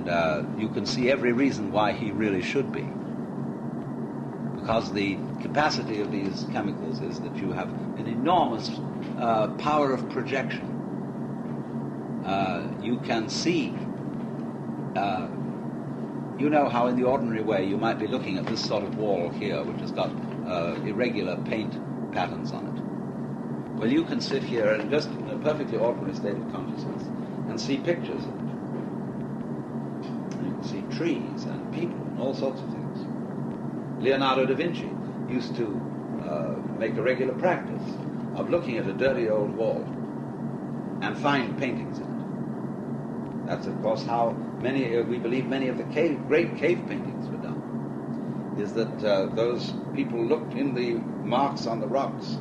And you can see every reason why he really should be. Because the capacity of these chemicals is that you have an enormous power of projection. You can see, you know how in the ordinary way you might be looking at this sort of wall here, which has got irregular paint patterns on it. Well, you can sit here and just in a perfectly ordinary state of consciousness and see pictures of it. You can see trees and people and all sorts of things. Leonardo da Vinci used to make a regular practice of looking at a dirty old wall and find paintings in it. That's, of course, how we believe many of the great cave paintings were done, is that those people looked in the marks on the rocks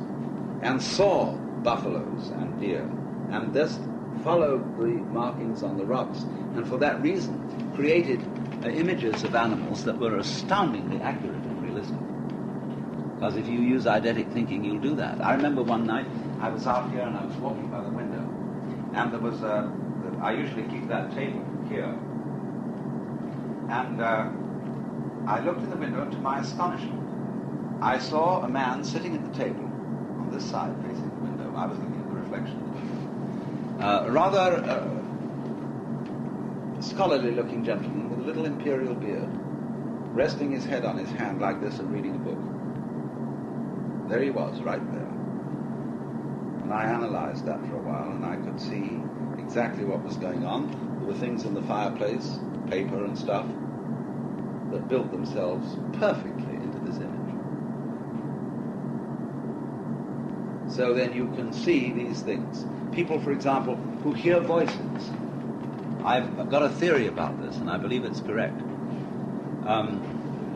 and saw buffaloes and deer, and just followed the markings on the rocks, and for that reason created images of animals that were astoundingly accurate and realistic. Because if you use eidetic thinking, you'll do that. I remember one night I was out here and I was walking by the window, and there was I usually keep that table here, and I looked in the window, and to my astonishment, I saw a man sitting at the table on this side facing the window. I was looking at the reflection of the window. A rather scholarly-looking gentleman with a little imperial beard, resting his head on his hand like this and reading a book. There he was, right there. And I analyzed that for a while, and I could see exactly what was going on. There were things in the fireplace, paper and stuff, that built themselves perfectly into this image. So then you can see these things. People, for example, who hear voices. I've got a theory about this, and I believe it's correct.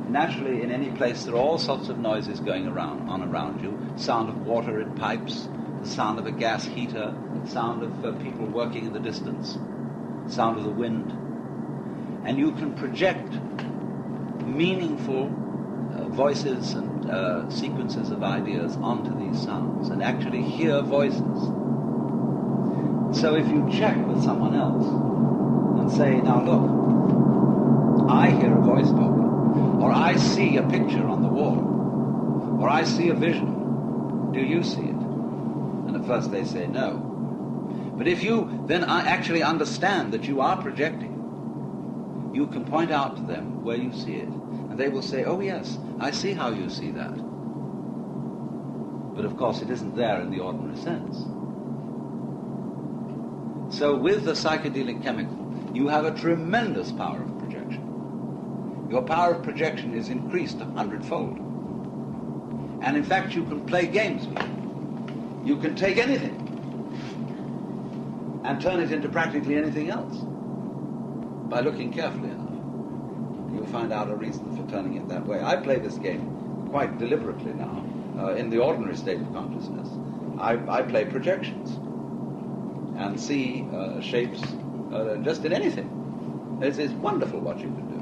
Naturally, in any place, there are all sorts of noises going around you. Sound of water in pipes, the sound of a gas heater, the sound of people working in the distance, sound of the wind. And you can project meaningful voices and sequences of ideas onto these sounds and actually hear voices. So if you check with someone else and say, now look, I hear a voice talking, or I see a picture on the wall, or I see a vision, do you see it? And at first they say no. But if you then actually understand that you are projecting, you can point out to them where you see it. And they will say, oh yes, I see how you see that. But of course it isn't there in the ordinary sense. So with the psychedelic chemical, you have a tremendous power of projection. Your power of projection is increased 100-fold. And in fact, you can play games with it. You can take anything and turn it into practically anything else by looking carefully enough. You'll find out a reason for turning it that way. I play this game quite deliberately now. In the ordinary state of consciousness, I play projections and see shapes just in anything. It's wonderful what you can do.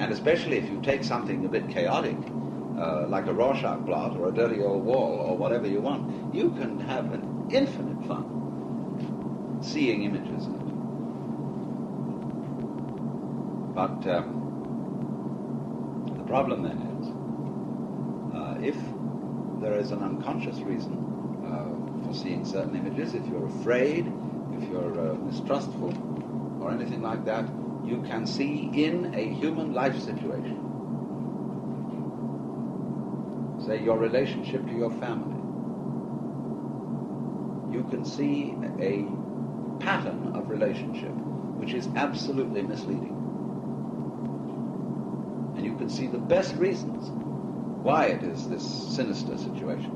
And especially if you take something a bit chaotic, like a Rorschach blot or a dirty old wall or whatever you want, you can have an infinite fun seeing images in it. But the problem then is, if there is an unconscious reason for seeing certain images, if you're afraid, if you're mistrustful, or anything like that, you can see in a human life situation, say your relationship to your family, you can see a pattern of relationship which is absolutely misleading. And you can see the best reasons why it is this sinister situation.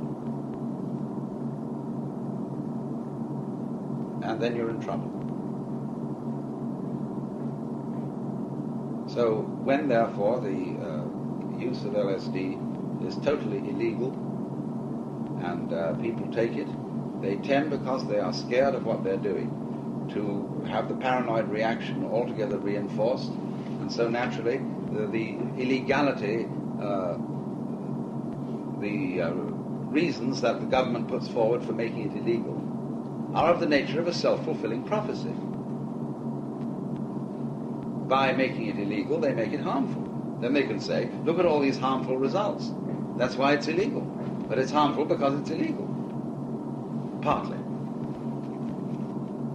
And then you're in trouble. So when, therefore, the use of LSD is totally illegal and people take it, they tend, because they are scared of what they're doing, to have the paranoid reaction altogether reinforced, and so naturally the illegality, the reasons that the government puts forward for making it illegal are of the nature of a self-fulfilling prophecy. by making it illegal, they make it harmful. Then they can say, look at all these harmful results. That's why it's illegal. But it's harmful because it's illegal. Partly.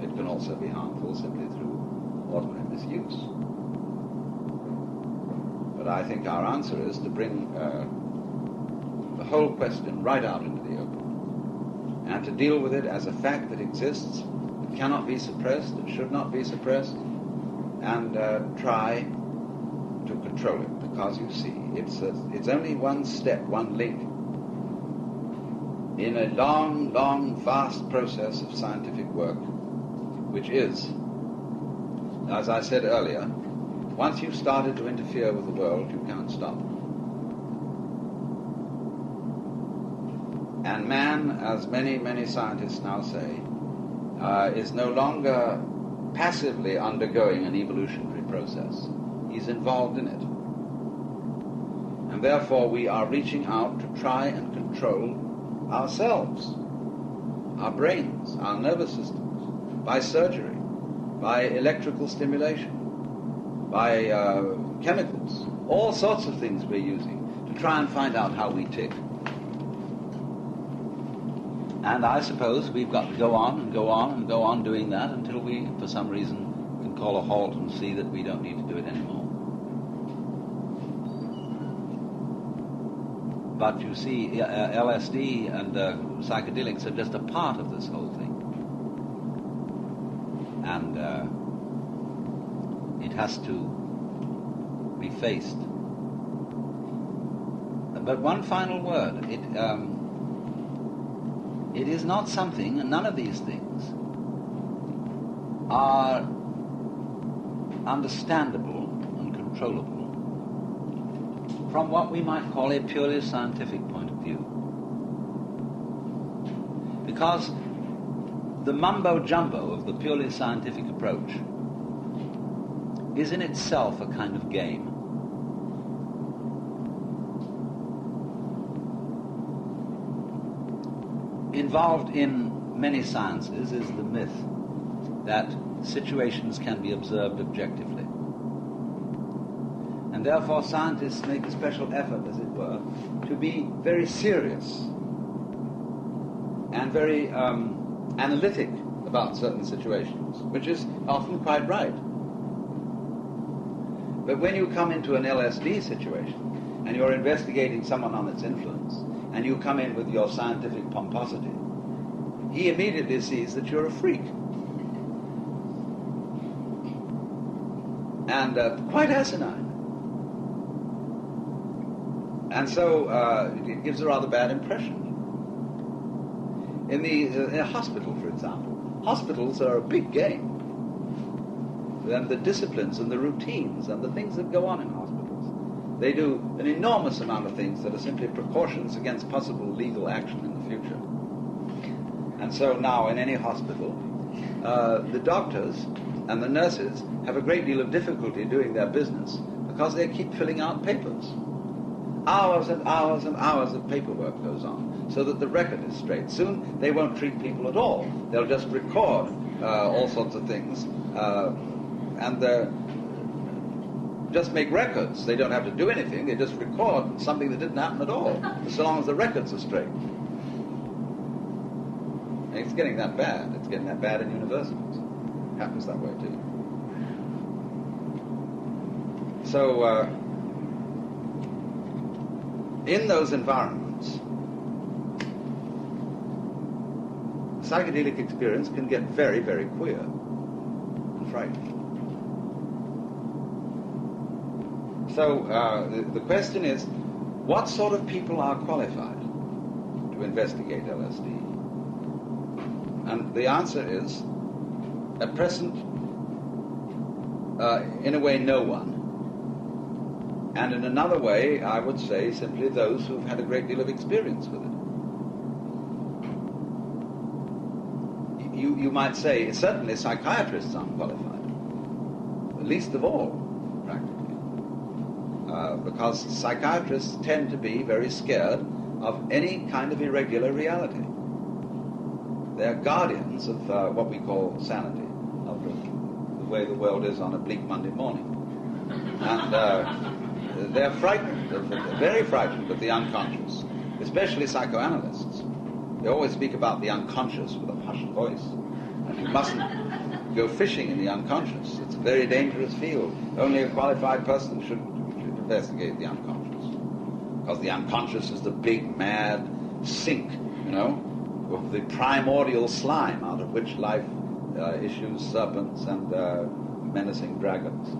It can also be harmful simply through ordinary misuse. But I think our answer is to bring the whole question right out into the open and to deal with it as a fact that exists, it cannot be suppressed, it should not be suppressed, and try to control it, because you see, it's only one step, one link in a long, vast process of scientific work, which is, as I said earlier, once you've started to interfere with the world, you can't stop. And man, as many scientists now say, is no longer passively undergoing an evolutionary process. He's involved in it. And therefore we are reaching out to try and control ourselves, our brains, our nervous systems, by surgery, by electrical stimulation, by chemicals, all sorts of things we're using to try and find out how we tick. And I suppose we've got to go on and go on and go on doing that until we, for some reason, can call a halt and see that we don't need to do it anymore. But you see, LSD and psychedelics are just a part of this whole thing. And it has to be faced. But one final word. It is not something, and none of these things are understandable and controllable from what we might call a purely scientific point of view. Because the mumbo-jumbo of the purely scientific approach is in itself a kind of game. Involved in many sciences is the myth that situations can be observed objectively. And therefore scientists make a special effort, as it were, to be very serious and very analytic about certain situations, which is often quite right. But when you come into an LSD situation and you're investigating someone on its influence, and you come in with your scientific pomposity, he immediately sees that you're a freak. And quite asinine. And so it gives a rather bad impression. In a hospital, for example, hospitals are a big game. And the disciplines and the routines and the things that go on in hospitals, they do an enormous amount of things that are simply precautions against possible legal action in the future. And so now in any hospital, the doctors and the nurses have a great deal of difficulty doing their business because they keep filling out papers. Hours and hours and hours of paperwork goes on so that the record is straight. Soon they won't treat people at all. They'll just record all sorts of things and just make records. They don't have to do anything. They just record something that didn't happen at all, so long as the records are straight. And it's getting that bad. It's getting that bad in universities. It happens that way too. So in those environments, psychedelic experience can get very, very queer and frightening. So the question is, what sort of people are qualified to investigate LSD? And the answer is, at present, in a way, no one. And in another way, I would say simply those who've had a great deal of experience with it. You might say, certainly psychiatrists aren't qualified, least of all, practically. Because psychiatrists tend to be very scared of any kind of irregular reality. They're guardians of what we call sanity, of the way the world is on a bleak Monday morning. And they're frightened, very frightened of the unconscious, especially psychoanalysts. They always speak about the unconscious with a hushed voice. And you mustn't go fishing in the unconscious. It's a very dangerous field. Only a qualified person should investigate the unconscious. Because the unconscious is the big, mad sink, of the primordial slime out of which life issues serpents and menacing dragons.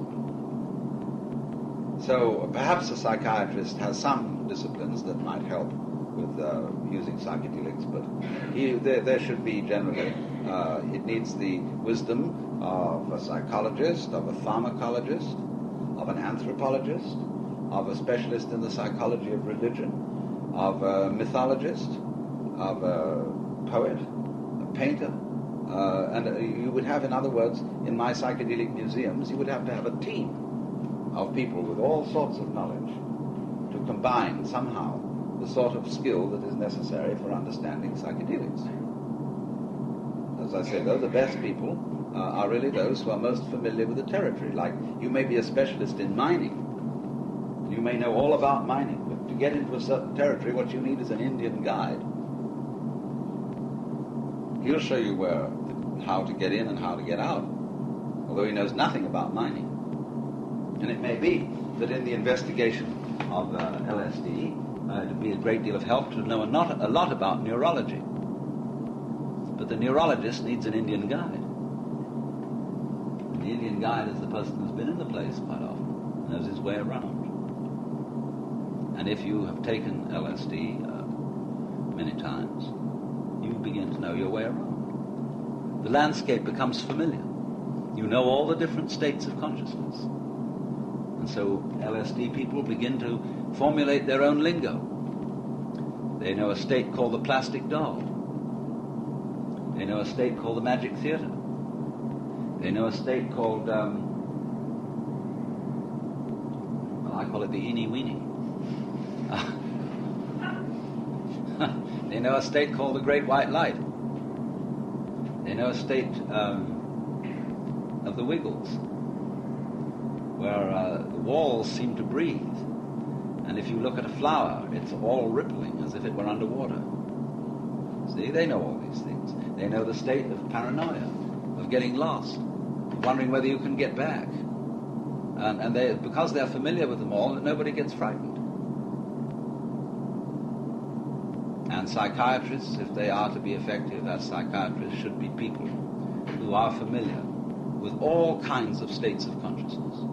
So perhaps a psychiatrist has some disciplines that might help with using psychedelics, but there should be generally, it needs the wisdom of a psychologist, of a pharmacologist, of an anthropologist, of a specialist in the psychology of religion, of a mythologist, of a poet, a painter, and you would have, in other words, in my psychedelic museums, you would have to have a team of people with all sorts of knowledge to combine somehow the sort of skill that is necessary for understanding psychedelics. As I say, though, the best people are really those who are most familiar with the territory. Like, you may be a specialist in mining. You may know all about mining, but to get into a certain territory, what you need is an Indian guide. He'll show you how to get in and how to get out, although he knows nothing about mining. And it may be that in the investigation of LSD, it would be a great deal of help to know a lot about neurology. But the neurologist needs an Indian guide. And the Indian guide is the person who's been in the place quite often, knows his way around. And if you have taken LSD many times, you begin to know your way around. The landscape becomes familiar. You know all the different states of consciousness. And so LSD people begin to formulate their own lingo. They know a state called the plastic doll. They know a state called the magic theater. They know a state called, I call it the eeny weeny. They know a state called the great white light. They know a state of the wiggles, where the walls seem to breathe. And if you look at a flower, it's all rippling as if it were underwater. See, they know all these things. They know the state of paranoia, of getting lost, of wondering whether you can get back. And because they're familiar with them all, nobody gets frightened. And psychiatrists, if they are to be effective as psychiatrists, should be people who are familiar with all kinds of states of consciousness.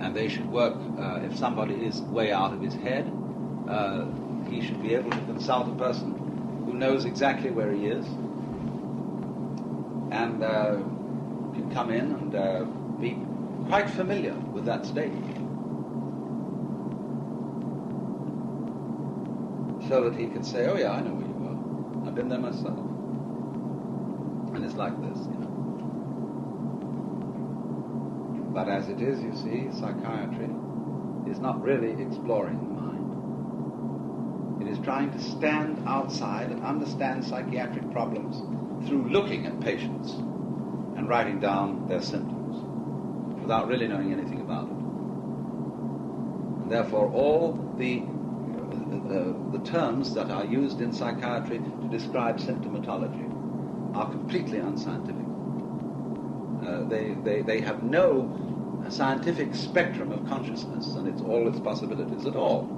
And they should work, if somebody is way out of his head, he should be able to consult a person who knows exactly where he is and can come in and be quite familiar with that state. So that he can say, oh yeah, I know where you are. I've been there myself. And it's like this, But as it is, you see, psychiatry is not really exploring the mind. It is trying to stand outside and understand psychiatric problems through looking at patients and writing down their symptoms without really knowing anything about it. And therefore, all the terms that are used in psychiatry to describe symptomatology are completely unscientific. They have no scientific spectrum of consciousness and all its possibilities at all.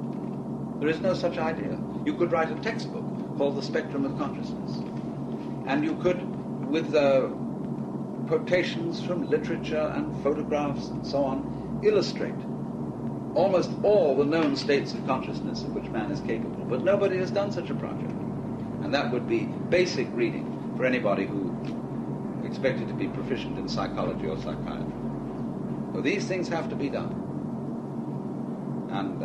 There is no such idea. You could write a textbook called The Spectrum of Consciousness, and you could, with quotations from literature and photographs and so on, illustrate almost all the known states of consciousness of which man is capable. But nobody has done such a project. And that would be basic reading for anybody who expected to be proficient in psychology or psychiatry. So these things have to be done. And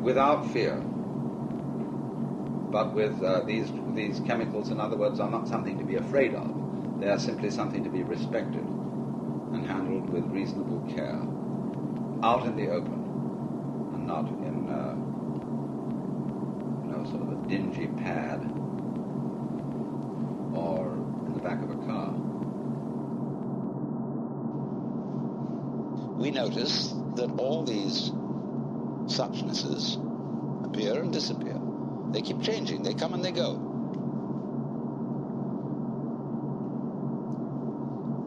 without fear. But with these chemicals, in other words, are not something to be afraid of. They are simply something to be respected and handled with reasonable care, out in the open, and not in sort of a dingy pad notice that all these suchnesses appear and disappear. They keep changing. They come and they go.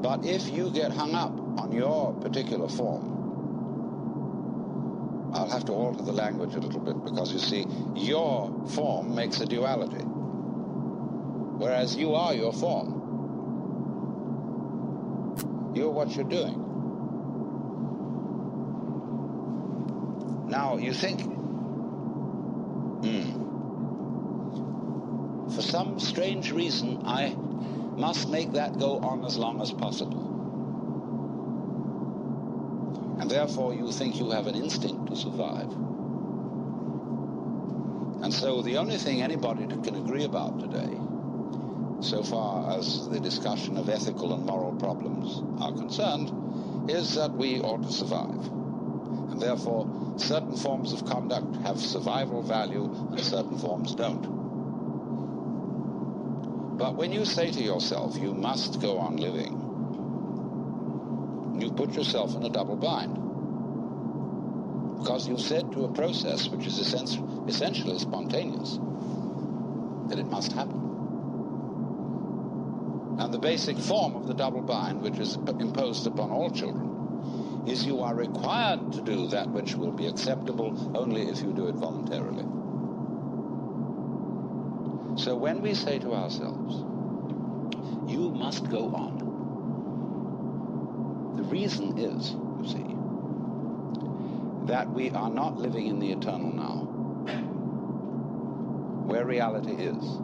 But if you get hung up on your particular form, I'll have to alter the language a little bit, because you see, your form makes a duality, whereas you are your form. You're what you're doing. Now, you think, for some strange reason, I must make that go on as long as possible. And therefore you think you have an instinct to survive. And so the only thing anybody can agree about today, so far as the discussion of ethical and moral problems are concerned, is that we ought to survive. And therefore certain forms of conduct have survival value and certain forms don't. But when you say to yourself, you must go on living, you put yourself in a double bind. Because you've said to a process which is essentially spontaneous that it must happen. And the basic form of the double bind, which is imposed upon all children, is you are required to do that which will be acceptable only if you do it voluntarily. So when we say to ourselves, you must go on, the reason is, you see, that we are not living in the eternal now, where reality is.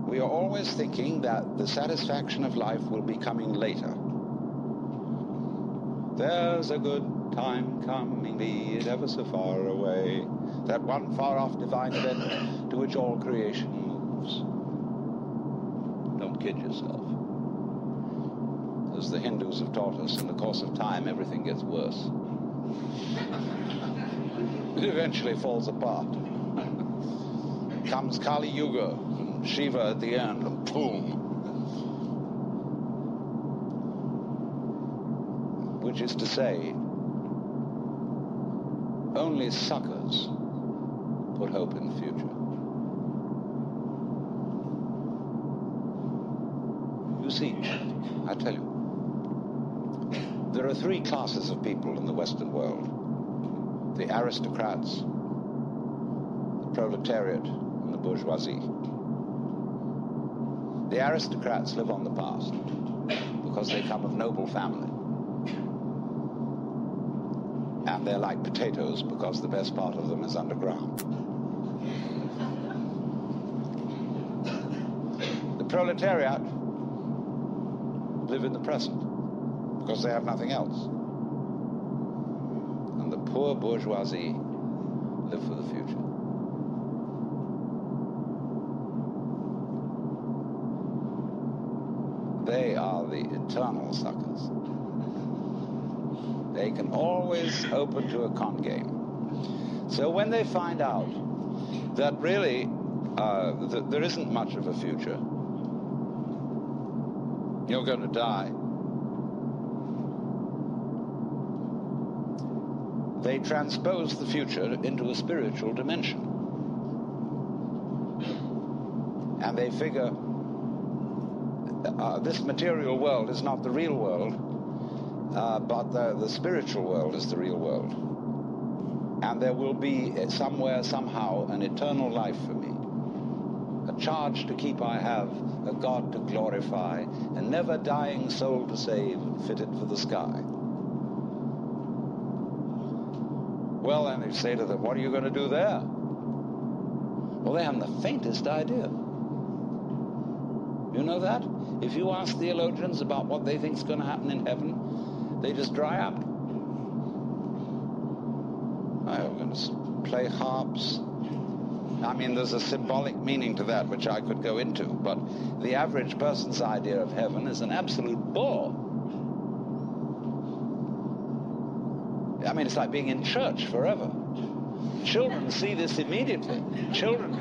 We are always thinking that the satisfaction of life will be coming later. There's a good time coming, be it ever so far away, that one far-off divine event to which all creation moves. Don't kid yourself. As the Hindus have taught us, in the course of time, everything gets worse. It eventually falls apart. Comes Kali Yuga, and Shiva at the end, and boom. Which is to say, only suckers put hope in the future. You see, I tell you, there are three classes of people in the Western world: the aristocrats, the proletariat, and the bourgeoisie. The aristocrats live on the past because they come of noble family. And they're like potatoes because the best part of them is underground. The proletariat live in the present because they have nothing else. And the poor bourgeoisie live for the future. They are the eternal suckers. They can always open to a con game. So when they find out that really there isn't much of a future, you're going to die, they transpose the future into a spiritual dimension. And they figure this material world is not the real world, but the spiritual world is the real world. And there will be somewhere, somehow, an eternal life for me. A charge to keep I have, a God to glorify, a never-dying soul to save, fitted for the sky. Well, then you say to them, what are you going to do there? Well, they haven't the faintest idea. You know that? If you ask theologians about what they think is going to happen in heaven, they just dry up. I'm going to play harps. I mean, there's a symbolic meaning to that which I could go into, but the average person's idea of heaven is an absolute bore. I mean, it's like being in church forever. Children see this immediately. Children,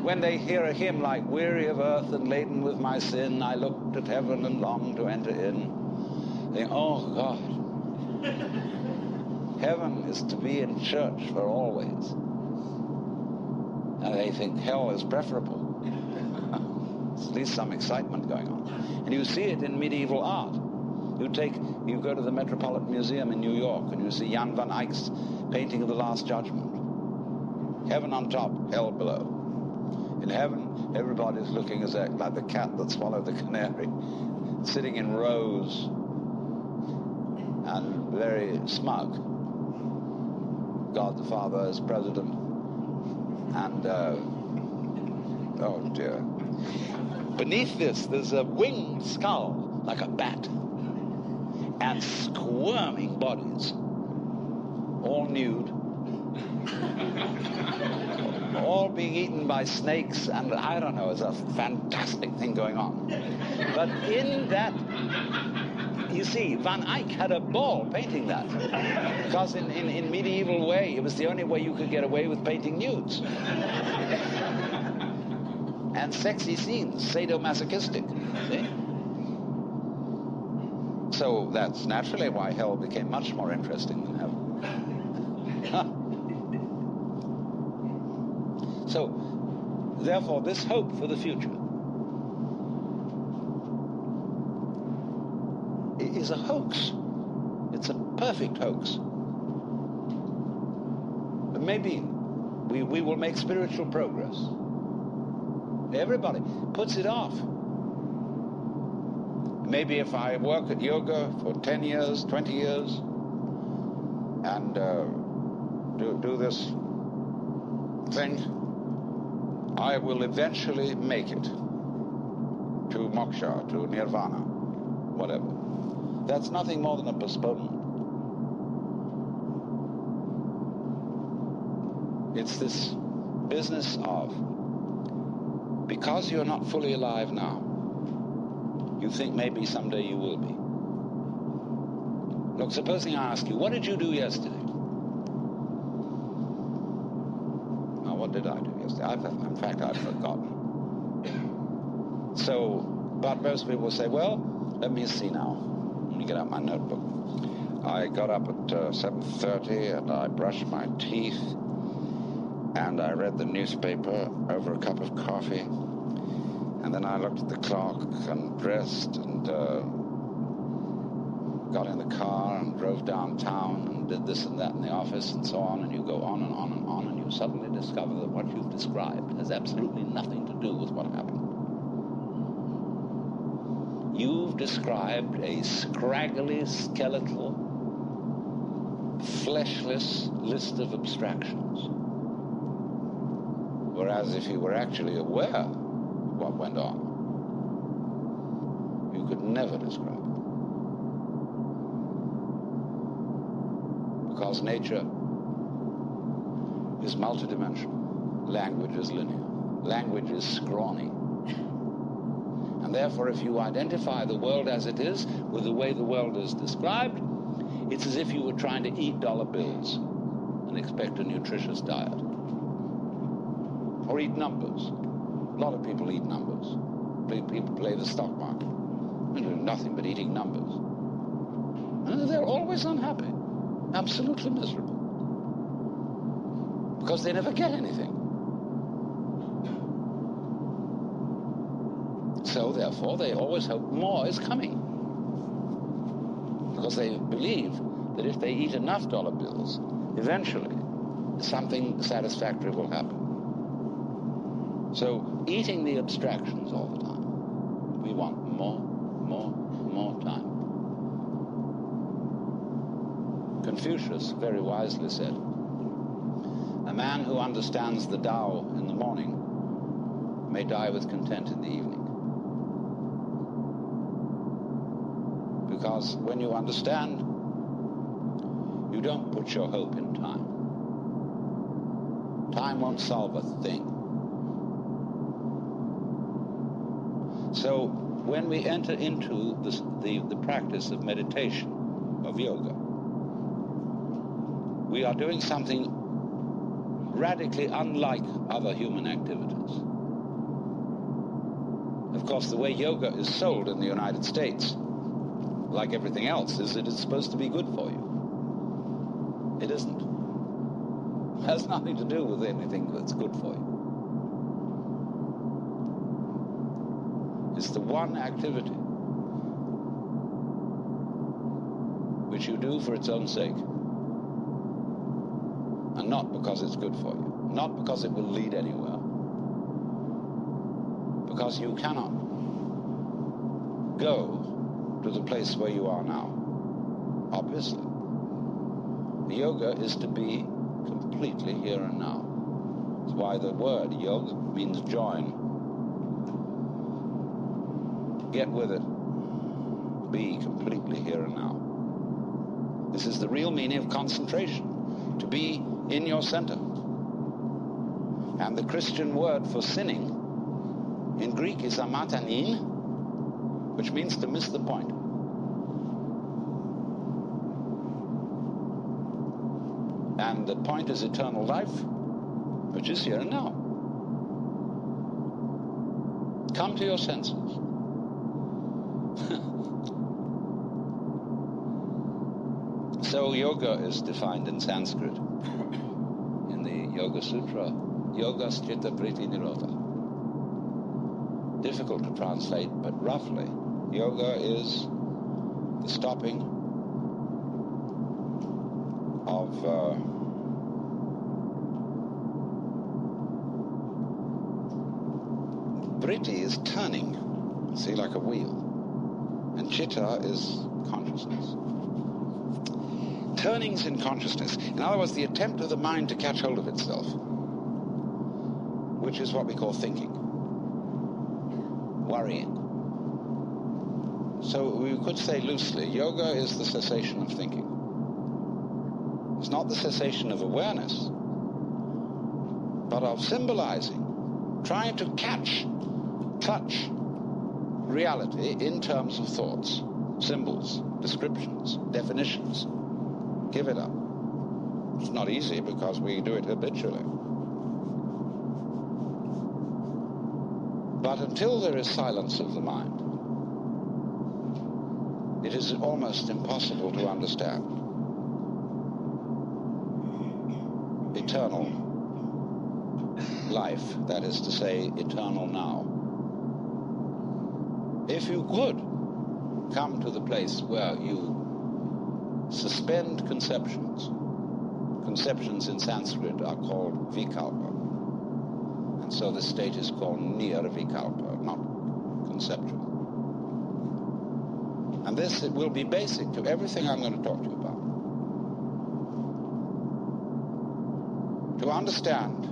when they hear a hymn like, weary of earth and laden with my sin, I looked at heaven and longed to enter in. Think, oh God, heaven is to be in church for always. And they think hell is preferable. There's at least some excitement going on. And you see it in medieval art. You go to the Metropolitan Museum in New York and you see Jan van Eyck's painting of the Last Judgment. Heaven on top, hell below. In heaven, everybody's looking like the cat that swallowed the canary, sitting in rows and very smug. God the Father as president. And, oh dear. Beneath this, there's a winged skull, like a bat, and squirming bodies, all nude, all being eaten by snakes, and I don't know, it's a fantastic thing going on. But in that, you see, Van Eyck had a ball painting that, because in medieval way, it was the only way you could get away with painting nudes. And sexy scenes, sadomasochistic, see? So that's naturally why hell became much more interesting than heaven. So, therefore, this hope for the future is a hoax. It's a perfect hoax. But maybe we will make spiritual progress. Everybody puts it off. Maybe if I work at yoga for 10 years, 20 years, and do this thing, I will eventually make it to moksha, to nirvana, whatever. That's nothing more than a postponement. It's this business of, because you're not fully alive now, you think maybe someday you will be. Look, supposing I ask you, what did you do yesterday? Now, what did I do yesterday? In fact, I've forgotten. So, but most people say, well, let me see now. Let me get out my notebook. I got up at 7:30 and I brushed my teeth and I read the newspaper over a cup of coffee. And then I looked at the clock and dressed and got in the car and drove downtown and did this and that in the office and so on, and you go on and on and on, and you suddenly discover that what you've described has absolutely nothing to do with what happened. You've described a scraggly, skeletal, fleshless list of abstractions. Whereas if you were actually aware what went on, you could never describe it. Because nature is multidimensional. Language is linear. Language is scrawny. And therefore, if you identify the world as it is with the way the world is described, it's as if you were trying to eat dollar bills and expect a nutritious diet. Or eat numbers. A lot of people eat numbers. People play the stock market. They do nothing but eating numbers. And they're always unhappy. Absolutely miserable. Because they never get anything. So, therefore, they always hope more is coming. Because they believe that if they eat enough dollar bills, eventually something satisfactory will happen. So, eating the abstractions all the time. We want more time. Confucius very wisely said, a man who understands the Tao in the morning may die with content in the evening. Because when you understand, you don't put your hope in time. Time won't solve a thing. So when we enter into the practice of meditation, of yoga, we are doing something radically unlike other human activities. Of course, the way yoga is sold in the United States like everything else, is that it's supposed to be good for you. It isn't. It has nothing to do with anything that's good for you. It's the one activity which you do for its own sake, and not because it's good for you, not because it will lead anywhere, because you cannot go to the place where you are now, obviously. Yoga is to be completely here and now. That's why the word yoga means join. Get with it. Be completely here and now. This is the real meaning of concentration, to be in your center. And the Christian word for sinning in Greek is amatanin, which means to miss the point. And the point is eternal life, which is here and now. Come to your senses. So yoga is defined in Sanskrit in the Yoga Sutra, Yogas Chitta Vritti Nirodha. Difficult to translate, but roughly, yoga is the stopping of vritti is turning, see, like a wheel, and chitta is consciousness. Turnings in consciousness. In other words, the attempt of the mind to catch hold of itself, which is what we call thinking, worrying. So we could say loosely, yoga is the cessation of thinking. It's not the cessation of awareness, but of symbolizing, trying to touch reality in terms of thoughts, symbols, descriptions, definitions. Give it up. It's not easy because we do it habitually. But until there is silence of the mind, it is almost impossible to understand eternal life, that is to say, eternal now. If you could come to the place where you suspend conceptions. Conceptions in Sanskrit are called vikalpa. And so the state is called nirvikalpa, not conceptual. And this, it will be basic to everything I'm going to talk to you about. To understand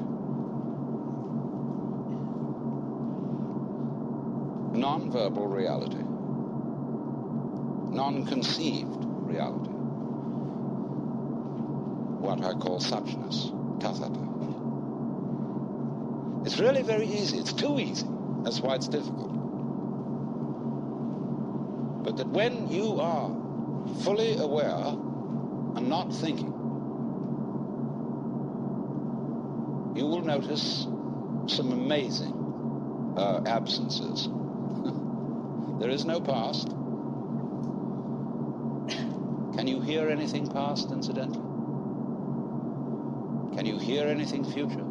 non-verbal reality, non-conceived reality, what I call suchness, tathata. It's really very easy. It's too easy. That's why it's difficult. But that when you are fully aware and not thinking, you will notice some amazing absences. There is no past. Can you hear anything past, incidentally? Can you hear anything future?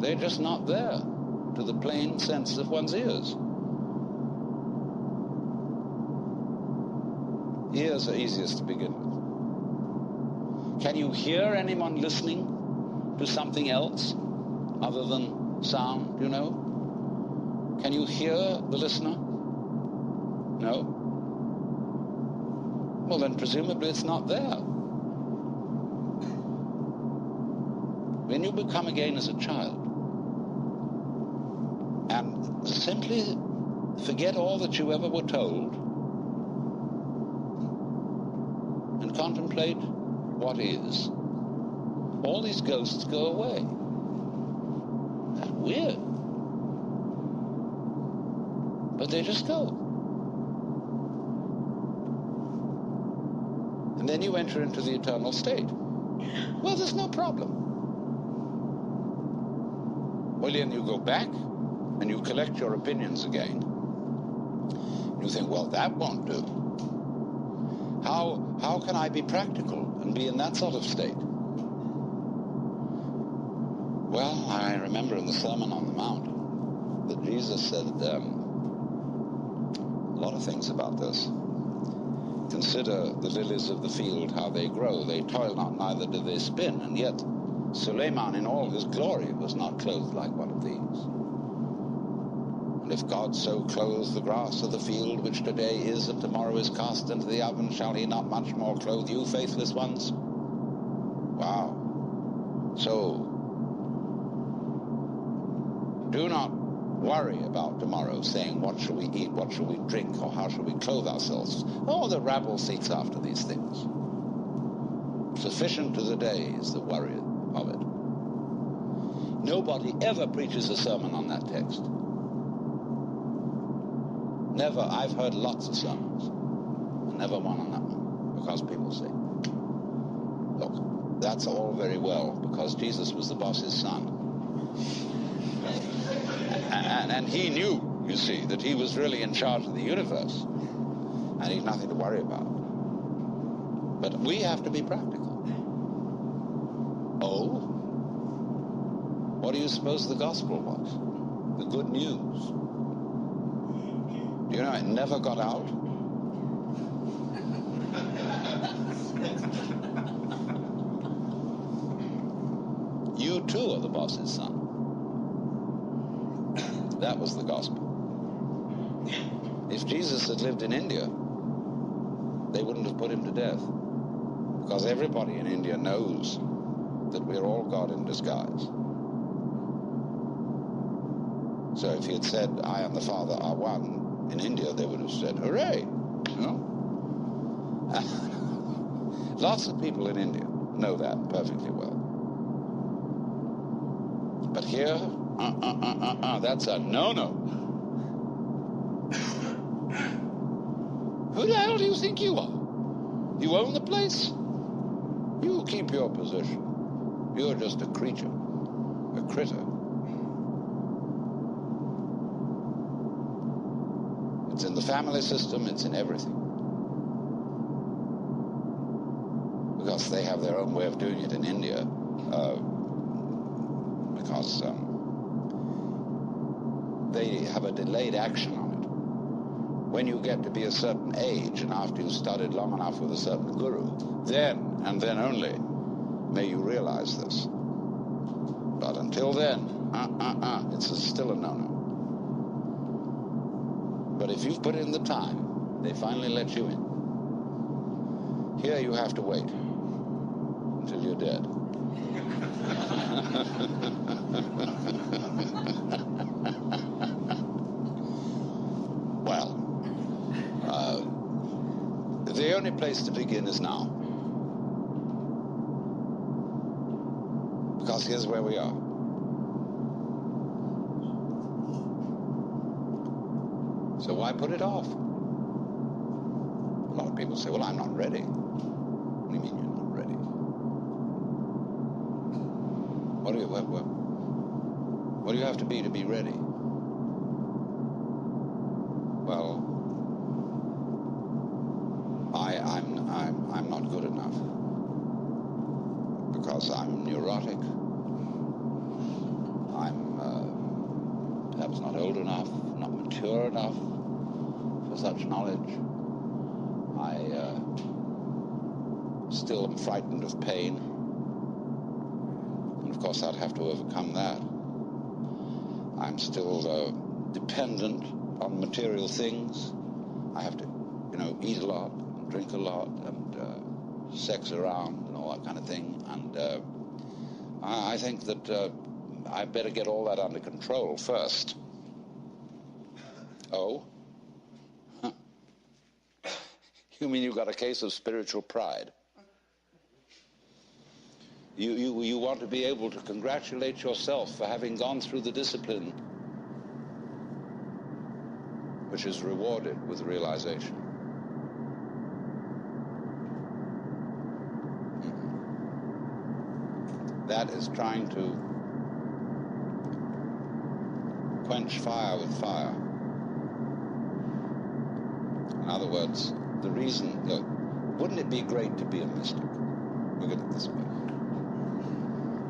They're just not there to the plain sense of one's ears. Ears are easiest to begin with. Can you hear anyone listening to something else other than sound, you know? Can you hear the listener? No? Well, then presumably it's not there. When you become again as a child and simply forget all that you ever were told and contemplate what is, all these ghosts go away. That's weird. But they just go. And then you enter into the eternal state. Well, there's no problem. Well, then you go back and you collect your opinions again. You think, well, that won't do. How can I be practical and be in that sort of state? Well, I remember in the Sermon on the Mount that Jesus said a lot of things about this. Consider the lilies of the field, how they grow. They toil not, neither do they spin. And yet Suleiman in all his glory was not clothed like one of these. And if God so clothes the grass of the field, which today is and tomorrow is cast into the oven, shall he not much more clothe you, faithless ones? Wow. So, do not worry about tomorrow, saying, what shall we eat, what shall we drink, or how shall we clothe ourselves? Oh, the rabble seeks after these things. Sufficient to the day is the worry of it. Nobody ever preaches a sermon on that text. Never. I've heard lots of sermons, and never one on that one, because people say, look, that's all very well, because Jesus was the boss's son. And he knew, you see, that he was really in charge of the universe, and he's nothing to worry about. But we have to be practical. Oh? What do you suppose the gospel was? The good news. Do you know it never got out? You too are the boss's son. That was the gospel. If Jesus had lived in India, they wouldn't have put him to death. Because everybody in India knows that we're all God in disguise. So if he had said, I and the Father are one, in India they would have said, hooray! You know? Lots of people in India know that perfectly well. But here, that's a no-no. Who the hell do you think you are? You own the place? You keep your position. You're just a creature, a critter. It's in the family system, it's in everything. Because they have their own way of doing it in India. Because they have a delayed action on it. When you get to be a certain age, and after you've studied long enough with a certain guru, then, and then only, may you realize this. But until then, it's still a no-no. But if you've put in the time, they finally let you in. Here you have to wait until you're dead. Well, the only place to begin is now. Because here's where we are. So why put it off? A lot of people say, well, I'm not ready. What do you mean you're not ready? What do you have to be ready? Well, I'm not good enough. Because I'm neurotic. I'm perhaps not old enough, not mature enough for such knowledge. I still am frightened of pain. And of course I'd have to overcome that. I'm still dependent on material things. I have to, eat a lot, and drink a lot, and sex around, and all that kind of thing. And I think that I better get all that under control first. Oh? You mean you got a case of spiritual pride? You want to be able to congratulate yourself for having gone through the discipline, which is rewarded with realization. That is trying to quench fire with fire. In other words, the reason, look, wouldn't it be great to be a mystic? Look at it this way.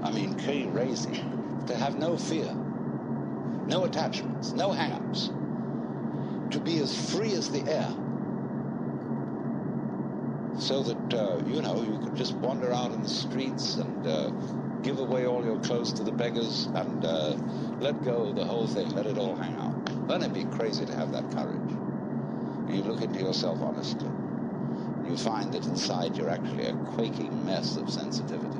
I mean, crazy. To have no fear, no attachments, no hang-ups. To be as free as the air. So that, you could just wander out in the streets and give away all your clothes to the beggars and let go of the whole thing, let it all hang out. Wouldn't it be crazy to have that courage? And you look into yourself honestly, and you find that inside you're actually a quaking mess of sensitivity.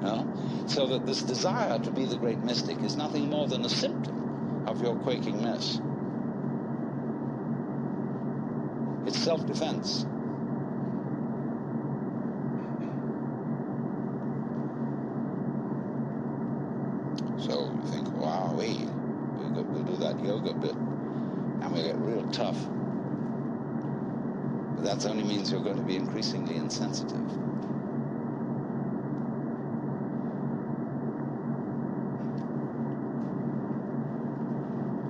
No? So that this desire to be the great mystic is nothing more than a symptom of your quaking mess. It's self-defense. So you think, wow, we'll do that yoga bit, and we'll get real tough. But that only means you're going to be increasingly insensitive.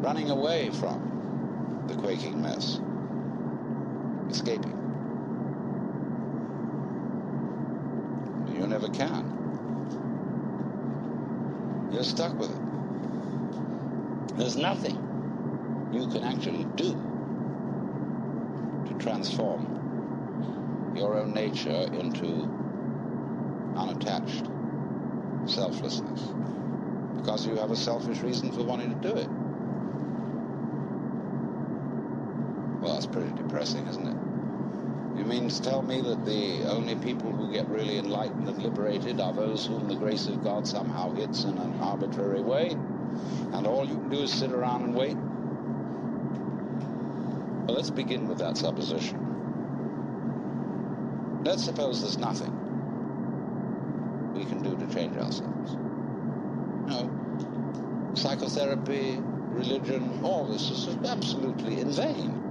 Running away from the quaking mess. Escaping. You never can. You're stuck with it. There's nothing you can actually do to transform your own nature into unattached selflessness, because you have a selfish reason for wanting to do it. Well, that's pretty depressing, isn't it? You mean to tell me that the only people who get really enlightened and liberated are those whom the grace of God somehow hits in an arbitrary way, and all you can do is sit around and wait? Well, let's begin with that supposition. Let's suppose there's nothing we can do to change ourselves. No. Psychotherapy, religion, all this is absolutely in vain.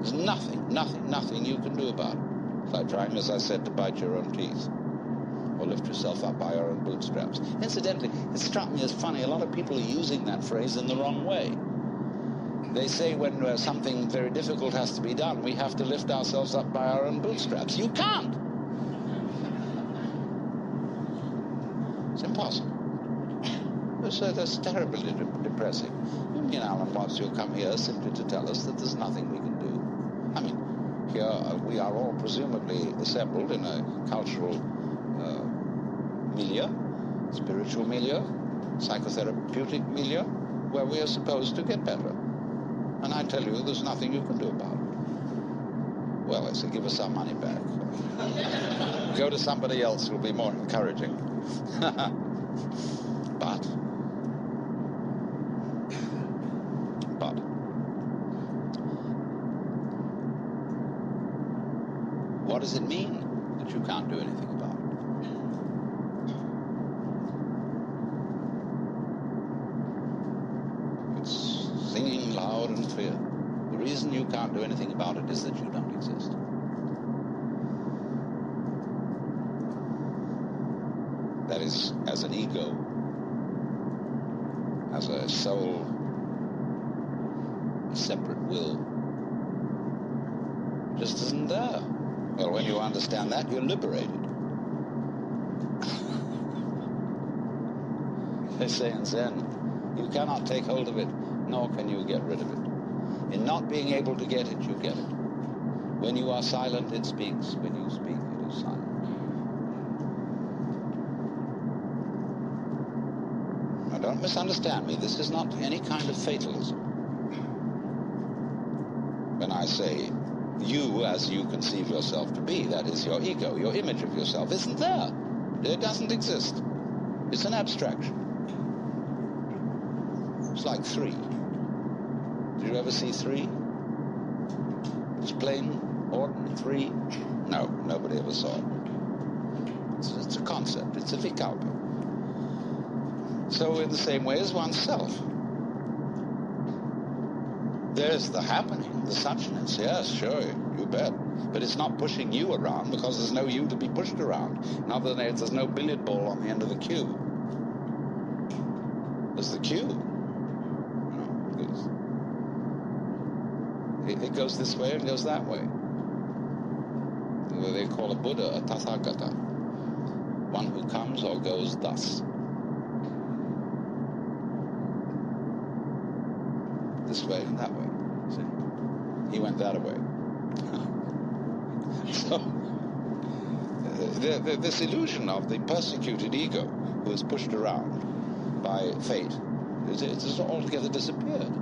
There's nothing you can do about it. It's like trying, as I said, to bite your own teeth or lift yourself up by your own bootstraps. Incidentally, it struck me as funny, a lot of people are using that phrase in the wrong way. They say when something very difficult has to be done, we have to lift ourselves up by our own bootstraps. You can't. It's impossible. So that's terribly depressing. You know, Alan Watts, you'll come here simply to tell us that there's nothing we can do. I mean, here we are all presumably assembled in a cultural milieu, spiritual milieu, psychotherapeutic milieu, where we are supposed to get better. And I tell you, there's nothing you can do about it. Well, I say, give us our money back. Go to somebody else who'll be more encouraging. But what does it mean that you can't do anything about it? It's singing loud and clear. The reason you can't do anything about it is that you don't exist. That is, as an ego, as a soul, a separate will, just isn't there. Well, when you understand that, you're liberated. They say in Zen, you cannot take hold of it, nor can you get rid of it. In not being able to get it, you get it. When you are silent, it speaks. When you speak, it is silent. Now, don't misunderstand me. This is not any kind of fatalism. When I say you as you conceive yourself to be, that is your ego, your image of yourself, isn't there. It doesn't exist. It's an abstraction. It's like 3. Did you ever see 3? It's plain, ordinary 3? No, nobody ever saw it. It's a concept. It's a vikalpa. So in the same way as oneself. There's the happening, the suchness, yes, sure, you bet. But it's not pushing you around because there's no you to be pushed around. In other words, there's no billiard ball on the end of the cue. There's the cue. it goes this way and goes that way. They call a Buddha a Tathagata, one who comes or goes thus. This way and that way. See? He went that way. So, this illusion of the persecuted ego who is pushed around by fate, it has altogether disappeared.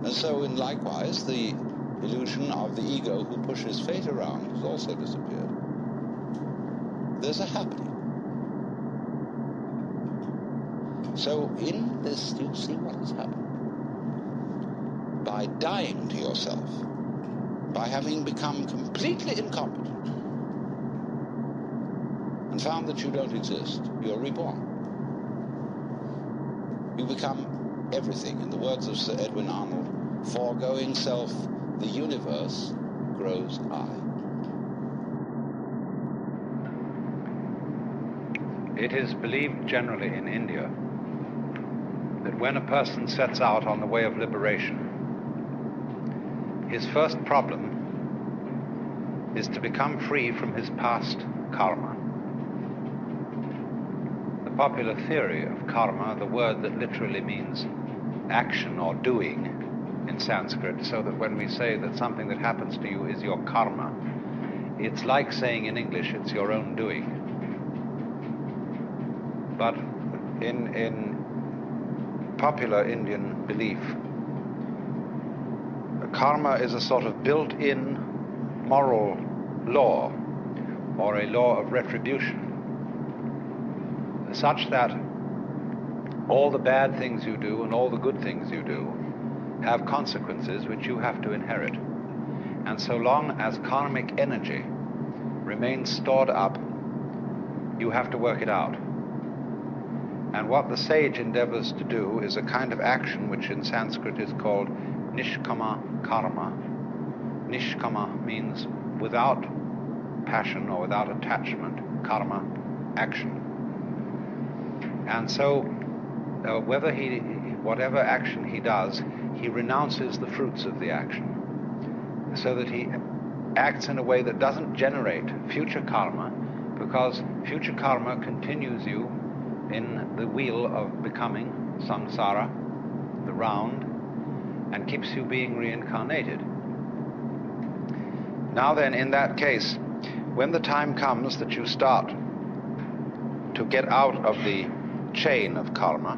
And so, likewise, the illusion of the ego who pushes fate around has also disappeared. There's a happening. So, in this, you see what has happened. By dying to yourself, by having become completely incompetent and found that you don't exist, you're reborn. You become everything. In the words of Sir Edwin Arnold, foregoing self, the universe grows I. It is believed generally in India that when a person sets out on the way of liberation, his first problem is to become free from his past karma. The popular theory of karma, the word that literally means action or doing in Sanskrit, so that when we say that something that happens to you is your karma, it's like saying in English it's your own doing. But in popular Indian belief, karma is a sort of built-in moral law, or a law of retribution, such that all the bad things you do and all the good things you do have consequences which you have to inherit. And so long as karmic energy remains stored up, you have to work it out. And what the sage endeavors to do is a kind of action which in Sanskrit is called nishkama karma. Nishkama means without passion or without attachment. Karma, action. And so whatever action he does, he renounces the fruits of the action, so that he acts in a way that doesn't generate future karma, because future karma continues you in the wheel of becoming, samsara, the round, and keeps you being reincarnated. Now then, in that case, when the time comes that you start to get out of the chain of karma,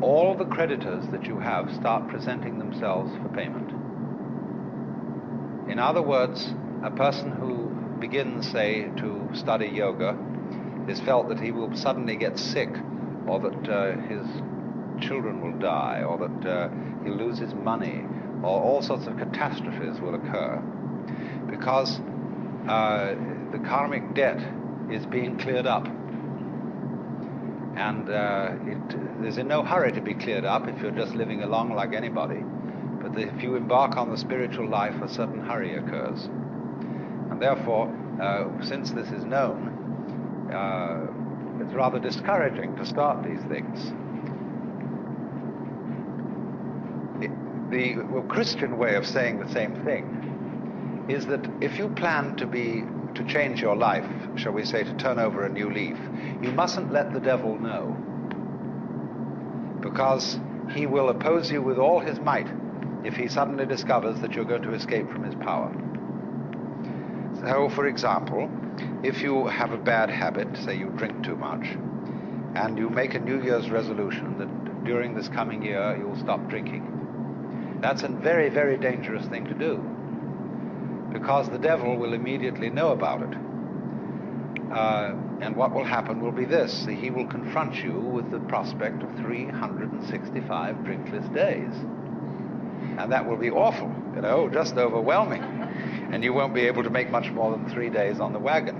all the creditors that you have start presenting themselves for payment. In other words, a person who begins, say, to study yoga is felt that he will suddenly get sick, or that his children will die, or that he'll lose his money, or all sorts of catastrophes will occur, because the karmic debt is being cleared up. And there's in no hurry to be cleared up if you're just living along like anybody. But if you embark on the spiritual life, a certain hurry occurs. And therefore, since this is known, it's rather discouraging to start these things. The Christian way of saying the same thing is that if you plan to change your life, shall we say, to turn over a new leaf, you mustn't let the devil know, because he will oppose you with all his might if he suddenly discovers that you're going to escape from his power. So, for example, if you have a bad habit, say you drink too much, and you make a New Year's resolution that during this coming year you'll stop drinking, that's a very, very dangerous thing to do, because the devil will immediately know about it. And what will happen will be this: he will confront you with the prospect of 365 drinkless days. And that will be awful, just overwhelming. And you won't be able to make much more than 3 days on the wagon.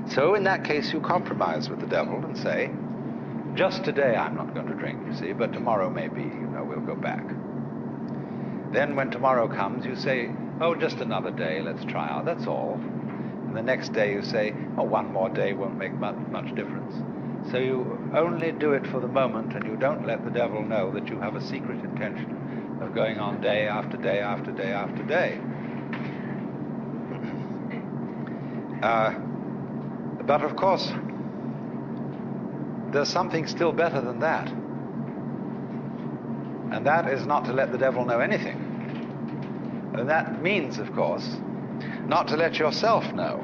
So in that case, you compromise with the devil and say, just today I'm not going to drink, you see, but tomorrow maybe, we'll go back. Then when tomorrow comes, you say, just another day, let's try out, that's all. And the next day you say, one more day won't make much difference. So you only do it for the moment, and you don't let the devil know that you have a secret intention of going on day after day after day after day. But of course, there's something still better than that. And that is not to let the devil know anything. And that means, of course, not to let yourself know.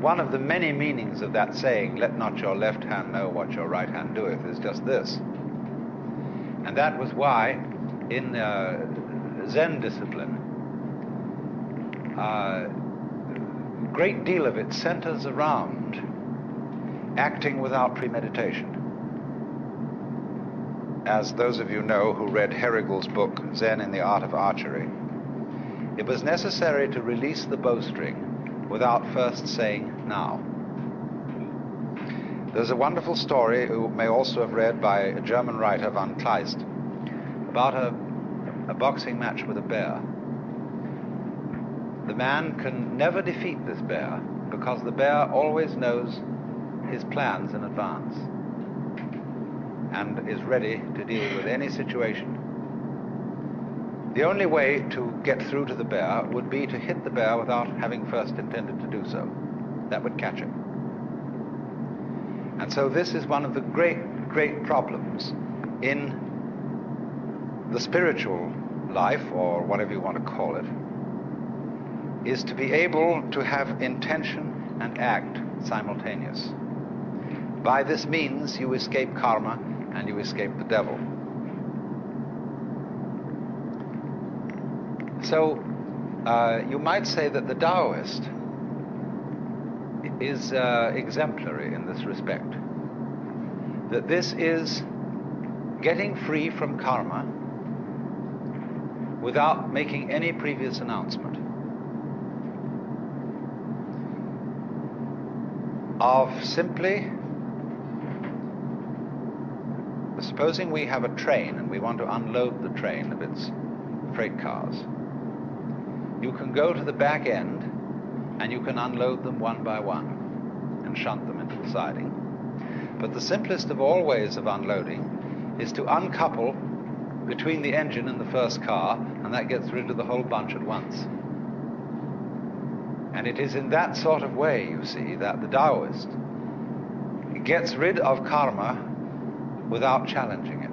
One of the many meanings of that saying, "Let not your left hand know what your right hand doeth," is just this. And that was why in Zen discipline, a great deal of it centers around acting without premeditation. As those of you know who read Herrigel's book, Zen in the Art of Archery, it was necessary to release the bowstring without first saying, "Now." There's a wonderful story, you may also have read, by a German writer, von Kleist, about a boxing match with a bear. The man can never defeat this bear because the bear always knows his plans in advance and is ready to deal with any situation. The only way to get through to the bear would be to hit the bear without having first intended to do so. That would catch him. And so this is one of the great, great problems in the spiritual life, or whatever you want to call it, is to be able to have intention and act simultaneous. By this means, you escape karma and you escape the devil. So, you might say that the Taoist is exemplary in this respect. That this is getting free from karma without making any previous announcement. Of simply, supposing we have a train and we want to unload the train of its freight cars. You can go to the back end and you can unload them one by one and shunt them into the siding. But the simplest of all ways of unloading is to uncouple between the engine and the first car, and that gets rid of the whole bunch at once. And it is in that sort of way, you see, that the Taoist gets rid of karma without challenging it.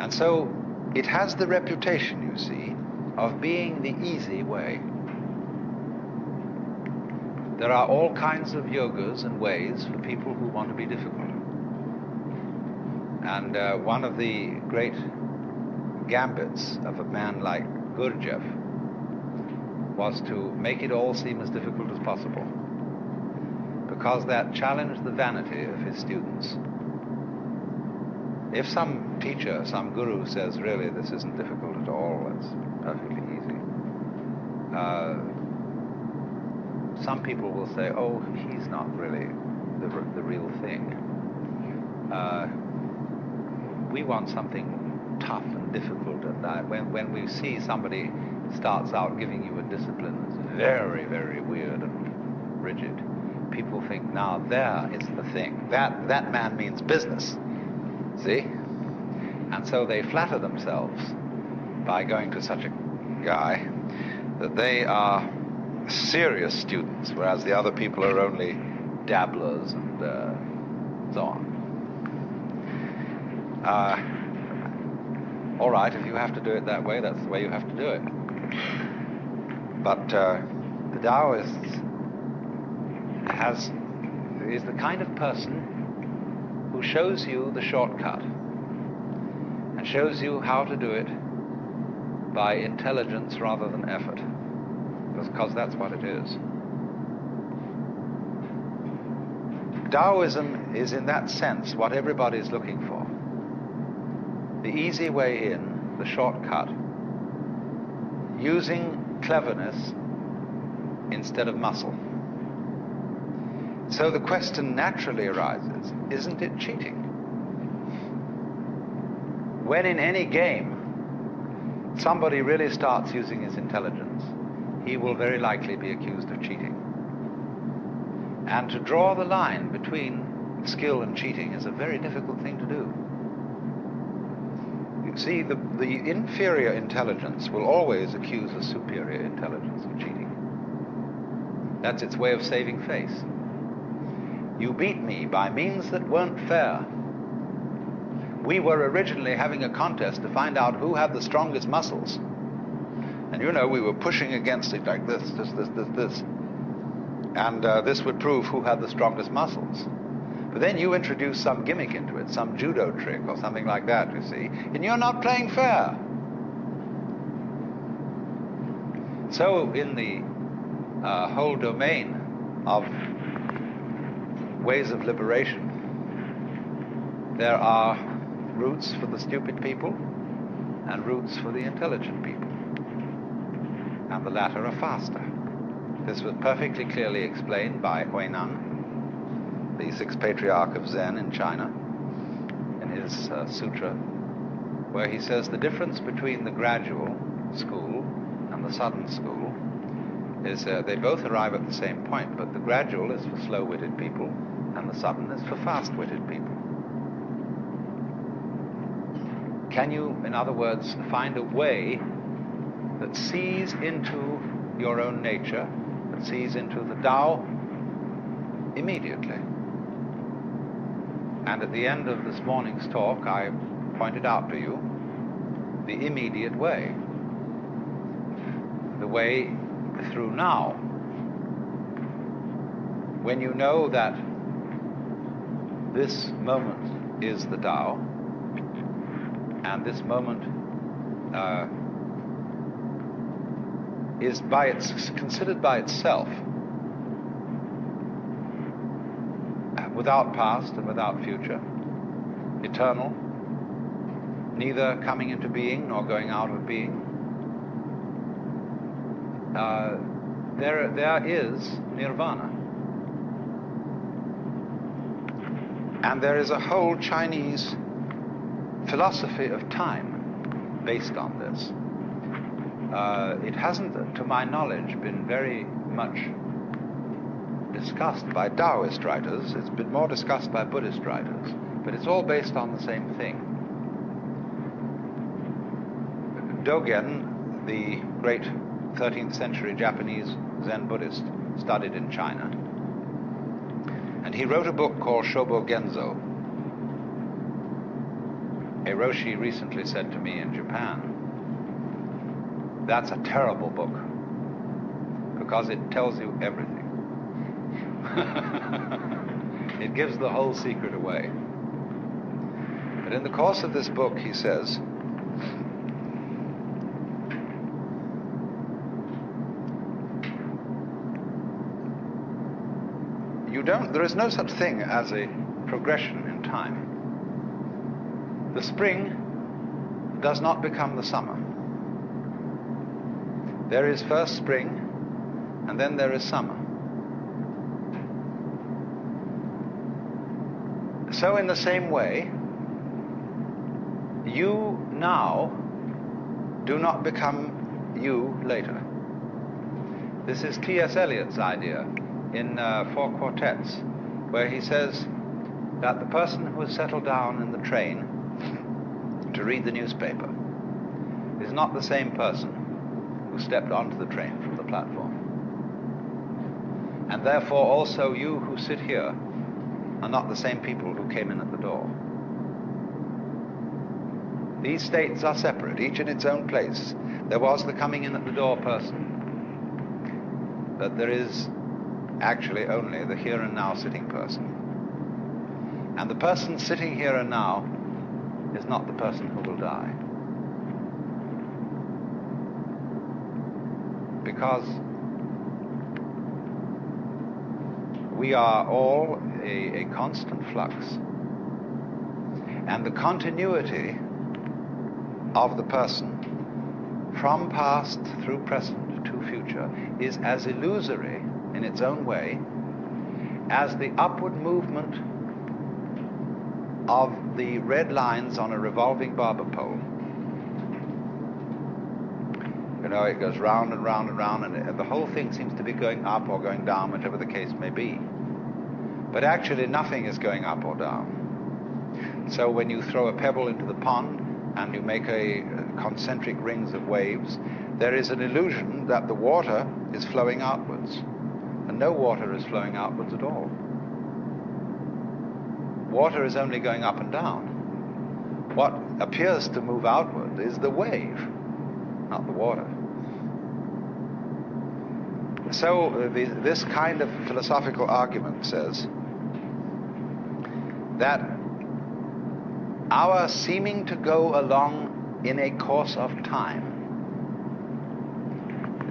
And so it has the reputation, you see, of being the easy way. There are all kinds of yogas and ways for people who want to be difficult. And one of the great gambits of a man like Gurdjieff was to make it all seem as difficult as possible, because that challenged the vanity of his students. If some teacher, some guru says, really, this isn't difficult at all, it's perfectly easy, some people will say, oh, he's not really the real thing. We want something tough and difficult. And when we see somebody starts out giving you a discipline that's very, very weird and rigid, people think, now there is the thing. That man means business. See? And so they flatter themselves by going to such a guy that they are serious students, whereas the other people are only dabblers and so on. All right, if you have to do it that way, that's the way you have to do it. But the Taoist is the kind of person who shows you the shortcut and shows you how to do it by intelligence rather than effort, because that's what it is. Taoism is in that sense what everybody's looking for. The easy way in, the shortcut, using cleverness instead of muscle. So the question naturally arises, isn't it cheating? When in any game somebody really starts using his intelligence, he will very likely be accused of cheating. And to draw the line between skill and cheating is a very difficult thing to do. You see, the inferior intelligence will always accuse the superior intelligence of cheating. That's its way of saving face. You beat me by means that weren't fair. We were originally having a contest to find out who had the strongest muscles. And you know, we were pushing against it like this. And this would prove who had the strongest muscles. But then you introduce some gimmick into it, some judo trick or something like that, you see, and you're not playing fair. So in the whole domain of ways of liberation, there are routes for the stupid people and routes for the intelligent people. And the latter are faster. This was perfectly clearly explained by Huineng, the sixth patriarch of Zen in China, in his sutra, where he says the difference between the gradual school and the sudden school is they both arrive at the same point, but the gradual is for slow-witted people and the sudden is for fast-witted people. Can you, in other words, find a way that sees into your own nature, that sees into the Tao immediately? And at the end of this morning's talk, I pointed out to you the immediate way, the way through now. When you know that this moment is the Tao, and this moment is considered by itself, without past and without future, eternal, neither coming into being nor going out of being. There is nirvana. And there is a whole Chinese philosophy of time based on this. It hasn't, to my knowledge, been very much discussed by Taoist writers. It's been more discussed by Buddhist writers, but it's all based on the same thing. Dogen, the great 13th century Japanese Zen Buddhist, studied in China, and he wrote a book called Shobo Genzo. A Roshi recently said to me in Japan, that's a terrible book, because it tells you everything. It gives the whole secret away. But in the course of this book, he says, there is no such thing as a progression in time. The spring does not become the summer. There is first spring, and then there is summer. So in the same way, you now do not become you later. This is T.S. Eliot's idea in 4 Quartets, where he says that the person who has settled down in the train to read the newspaper is not the same person who stepped onto the train from the platform. And therefore also you who sit here are not the same people who came in at the door. These states are separate, each in its own place. There was the coming in at the door person, but there is actually only the here and now sitting person. And the person sitting here and now is not the person who will die. Because we are all a constant flux. And the continuity of the person from past through present to future is as illusory in its own way as the upward movement of the red lines on a revolving barber pole. You know, it goes round and round and round, and the whole thing seems to be going up or going down, whichever the case may be. But actually nothing is going up or down. So when you throw a pebble into the pond and you make a concentric rings of waves, there is an illusion that the water is flowing outwards. And no water is flowing outwards at all. Water is only going up and down. What appears to move outward is the wave, not the water. So this kind of philosophical argument says that our seeming to go along in a course of time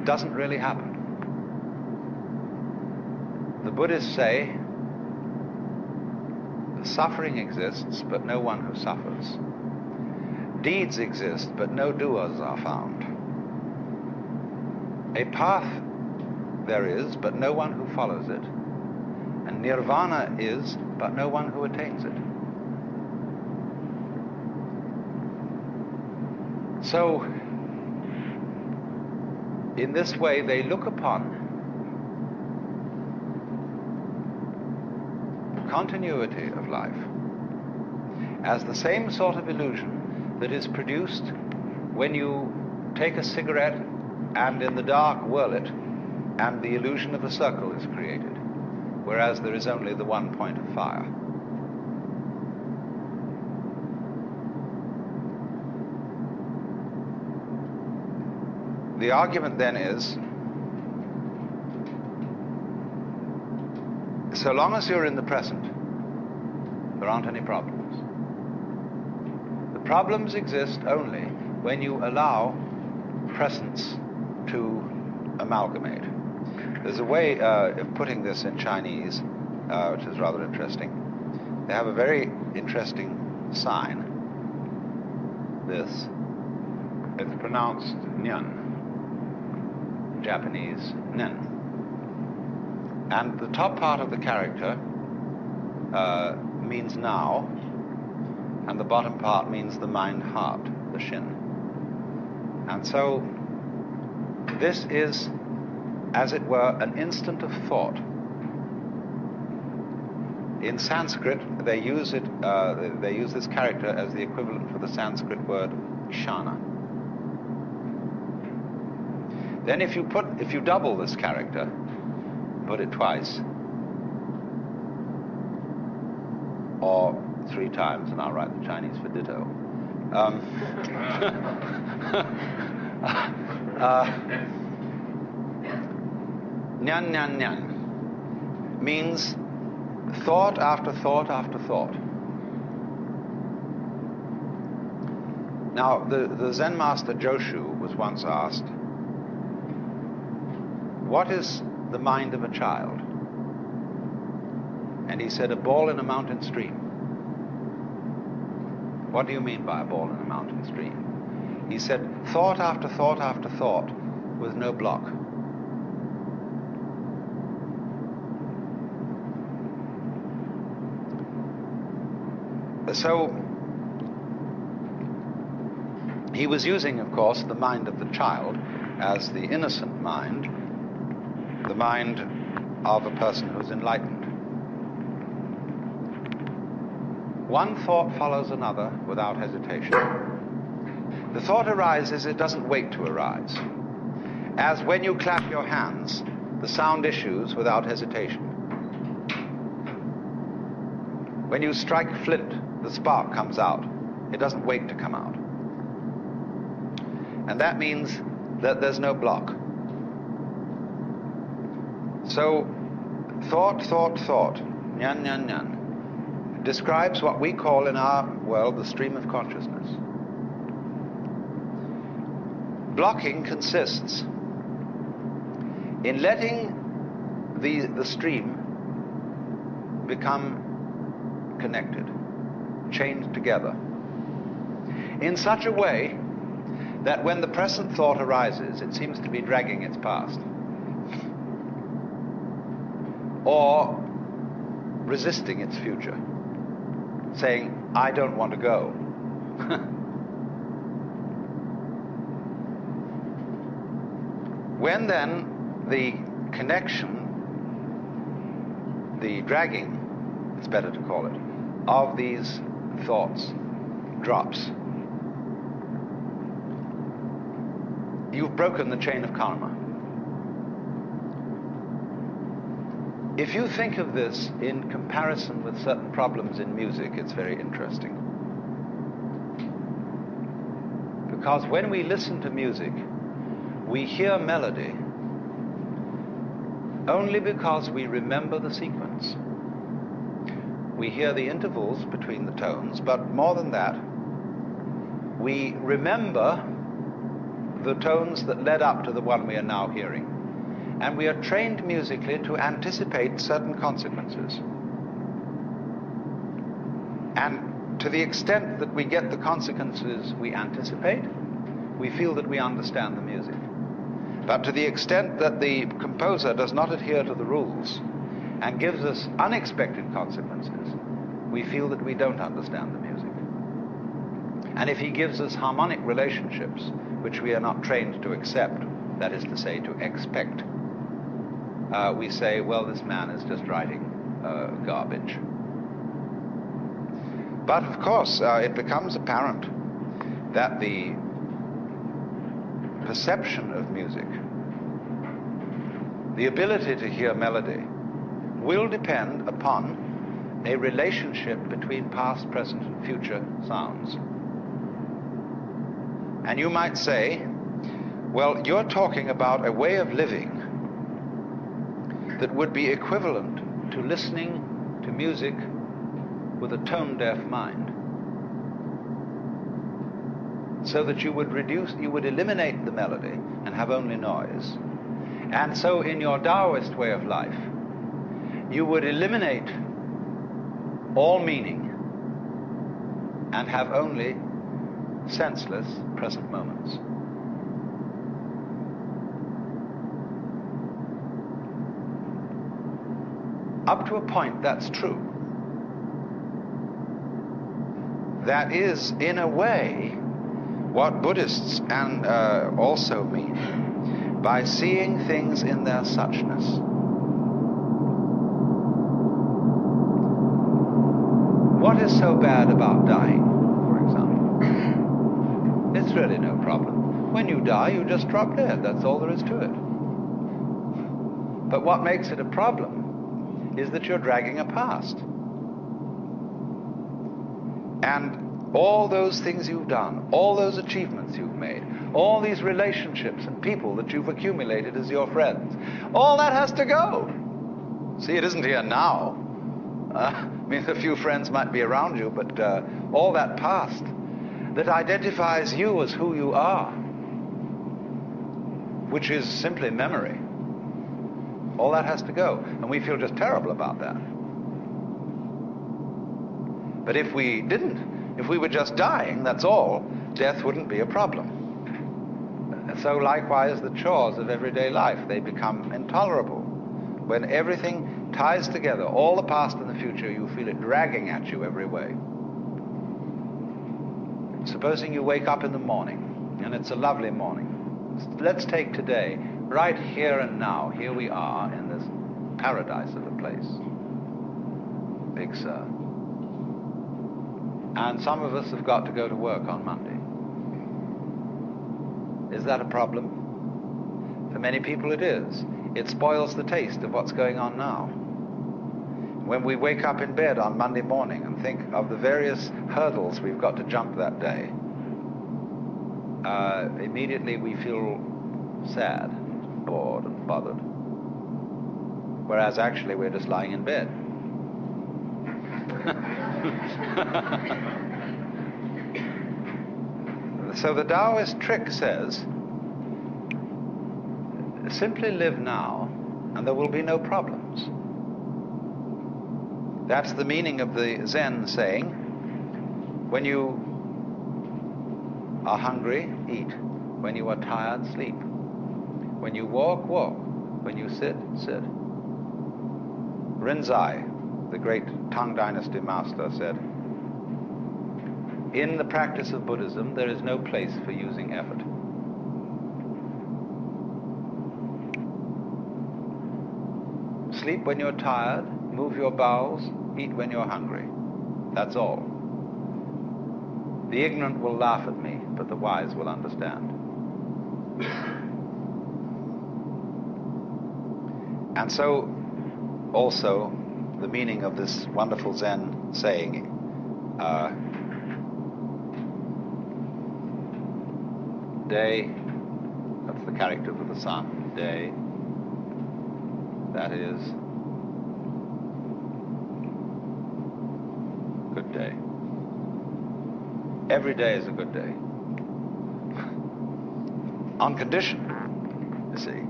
doesn't really happen. The Buddhists say suffering exists, but no one who suffers. Deeds exist, but no doers are found. A path there is, but no one who follows it. And nirvana is, but no one who attains it. So, in this way, they look upon continuity of life as the same sort of illusion that is produced when you take a cigarette and in the dark whirl it, and the illusion of a circle is created, whereas there is only the one point of fire. The argument then is, so long as you're in the present, there aren't any problems. The problems exist only when you allow presence to amalgamate. There's a way of putting this in Chinese, which is rather interesting. They have a very interesting sign. This. It's pronounced Nyan. Japanese Nen. And the top part of the character means now, and the bottom part means the mind-heart, the Shin. And so this is, as it were, an instant of thought. In Sanskrit, they use this character as the equivalent for the Sanskrit word shana. Then if you double this character, put it twice, or 3 times, and I'll write the Chinese for ditto. Nyan nyan nyan means thought after thought after thought. Now, the Zen master Joshu was once asked, what is the mind of a child? And he said, a ball in a mountain stream. What do you mean by a ball in a mountain stream? He said, thought after thought after thought with no block. So he was using, of course, the mind of the child as the innocent mind, the mind of a person who's enlightened. One thought follows another without hesitation. The thought arises, it doesn't wait to arise. As when you clap your hands, the sound issues without hesitation. When you strike flint, the spark comes out. It doesn't wait to come out. And that means that there's no block. So, thought, nyan, nyan, nyan, describes what we call in our world the stream of consciousness. Blocking consists in letting the stream become connected, chained together, in such a way that when the present thought arises, it seems to be dragging its past, or resisting its future, saying, I don't want to go. When then the connection, the dragging, it's better to call it, of these thoughts drops, you've broken the chain of karma. If you think of this in comparison with certain problems in music, it's very interesting. Because when we listen to music, we hear melody only because we remember the sequence. We hear the intervals between the tones, but more than that, we remember the tones that led up to the one we are now hearing. And we are trained musically to anticipate certain consequences. And to the extent that we get the consequences we anticipate, we feel that we understand the music. But to the extent that the composer does not adhere to the rules and gives us unexpected consequences, we feel that we don't understand the music. And if he gives us harmonic relationships, which we are not trained to accept, that is to say, to expect, we say, well, this man is just writing garbage. But of course, it becomes apparent that the perception of music, the ability to hear melody, will depend upon a relationship between past, present, and future sounds. And you might say, well, you're talking about a way of living that would be equivalent to listening to music with a tone-deaf mind. So that you would eliminate the melody and have only noise. And so in your Taoist way of life, you would eliminate all meaning and have only senseless present moments. Up to a point, that's true. That is, in a way, what Buddhists also mean by seeing things in their suchness. What is so bad about dying, for example? It's really no problem. When you die, you just drop dead. That's all there is to it. But what makes it a problem is that you're dragging a past. And all those things you've done, all those achievements you've made, all these relationships and people that you've accumulated as your friends, all that has to go. See, it isn't here now. I mean, a few friends might be around you, but all that past that identifies you as who you are, which is simply memory, all that has to go. And we feel just terrible about that. But if we didn't, if we were just dying, that's all, death wouldn't be a problem. So likewise, the chores of everyday life, they become intolerable. When everything ties together, all the past and the future, you feel it dragging at you every way. Supposing you wake up in the morning, and it's a lovely morning. Let's take today, right here and now. Here we are in this paradise of a place. Big Sur. And some of us have got to go to work on Monday. Is that a problem? For many people it is. It spoils the taste of what's going on now. When we wake up in bed on Monday morning and think of the various hurdles we've got to jump that day, immediately we feel sad, bored and bothered. Whereas actually we're just lying in bed. So the Taoist trick says, simply live now and there will be no problems. That's the meaning of the Zen saying, when you are hungry, eat. When you are tired, sleep. When you walk, walk. When you sit, sit. Rinzai, the great Tang Dynasty master, said, in the practice of Buddhism, there is no place for using effort. Sleep when you're tired, move your bowels, eat when you're hungry. That's all. The ignorant will laugh at me, but the wise will understand. And so, also, the meaning of this wonderful Zen saying, day, that's the character of the sun, day, that is good day. Every day is a good day. On condition, you see,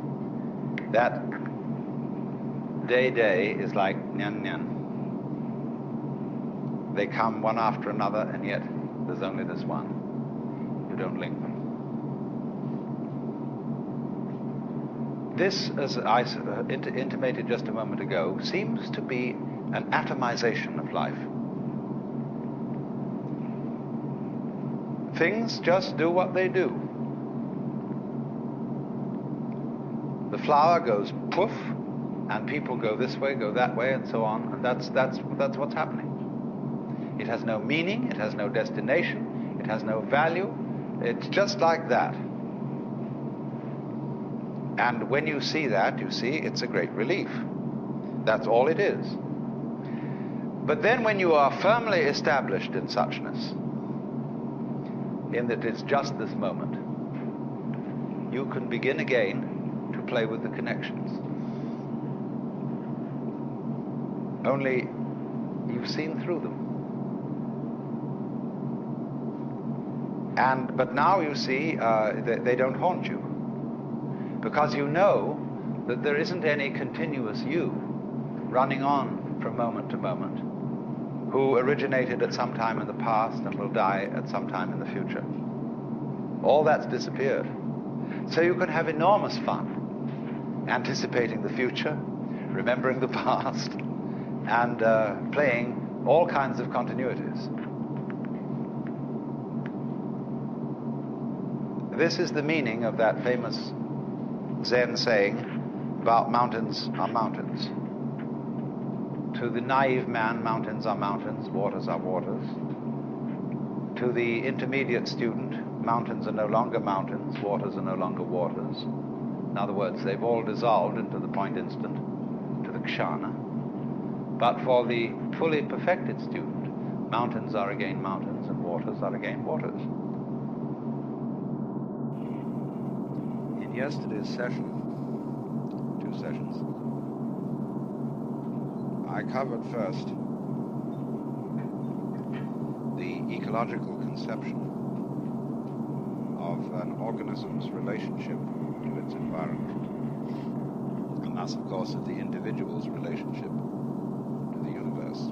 that day is like nyan nyan. They come one after another, and yet there's only this one. You don't link them. This, as I intimated just a moment ago, seems to be an atomization of life. Things just do what they do. The flower goes poof, and people go this way, go that way, and so on, and that's what's happening. It has no meaning, it has no destination, it has no value. It's just like that. And when you see that, you see it's a great relief. That's all it is. But then when you are firmly established in suchness, in that it's just this moment, you can begin again to play with the connections. Only you've seen through them. But now you see they don't haunt you, because you know that there isn't any continuous you running on from moment to moment, who originated at some time in the past and will die at some time in the future. All that's disappeared. So you can have enormous fun anticipating the future, remembering the past, and playing all kinds of continuities. This is the meaning of that famous Zen saying about mountains are mountains. To the naive man, mountains are mountains, waters are waters. To the intermediate student, mountains are no longer mountains, waters are no longer waters. In other words, they've all dissolved into the point instant, to the kshana. But for the fully perfected student, mountains are again mountains and waters are again waters. In yesterday's session, 2 sessions, I covered first the ecological conception of an organism's relationship to its environment, and thus, of course, of the individual's relationship to the universe.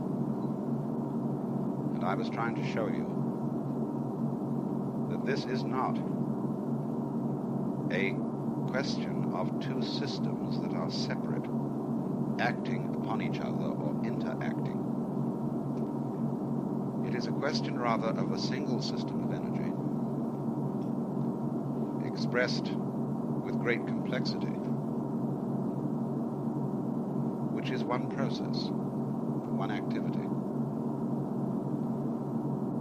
And I was trying to show you that this is not a question of 2 systems that are separate, acting upon each other or interacting. It is a question rather of a single system of energy, expressed with great complexity, which is one process, one activity.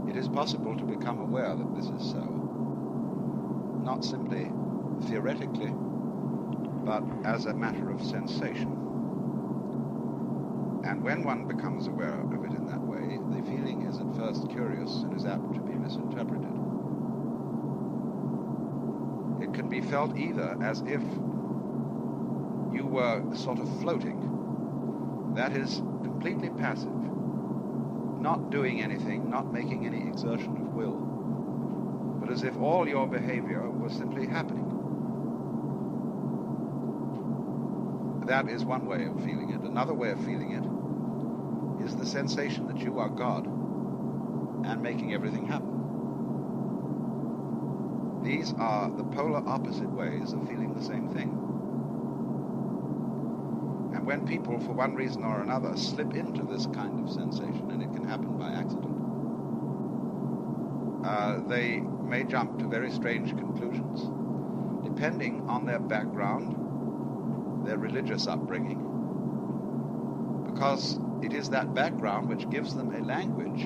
It is possible to become aware that this is so, not simply theoretically, but as a matter of sensation. And when one becomes aware of it in that way, the feeling is at first curious and is apt to be misinterpreted. It can be felt either as if you were sort of floating, that is, completely passive, not doing anything, not making any exertion of will, but as if all your behavior was simply happening. That is one way of feeling it. Another way of feeling it is the sensation that you are God and making everything happen. These are the polar opposite ways of feeling the same thing. And when people, for one reason or another, slip into this kind of sensation, and it can happen by accident, they may jump to very strange conclusions, depending on their background, their religious upbringing, because it is that background which gives them a language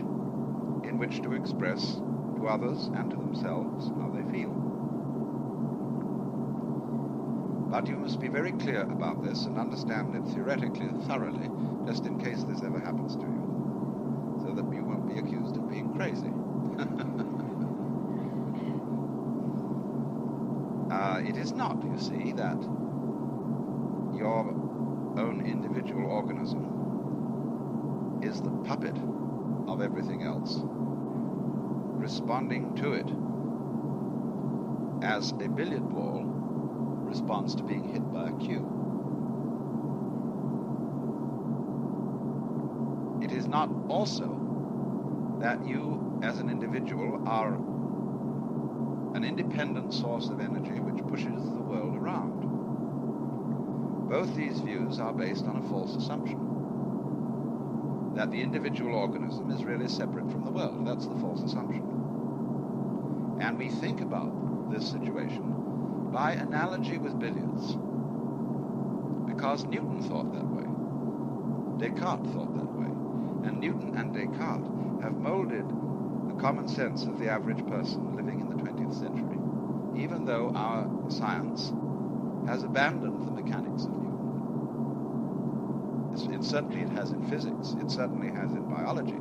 in which to express to others and to themselves how they feel. But you must be very clear about this and understand it theoretically thoroughly, just in case this ever happens to you, so that you won't be accused of being crazy. It is not, you see, that your own individual organism is the puppet of everything else, responding to it as a billiard ball responds to being hit by a cue. It is not also that you as an individual are an independent source of energy which pushes the world around. Both these views are based on a false assumption that the individual organism is really separate from the world. That's the false assumption. And we think about this situation by analogy with billiards, because Newton thought that way, Descartes thought that way, and Newton and Descartes have molded the common sense of the average person living in the 20th century, even though our science has abandoned the mechanics of Newton. Certainly it has in physics, it certainly has in biology,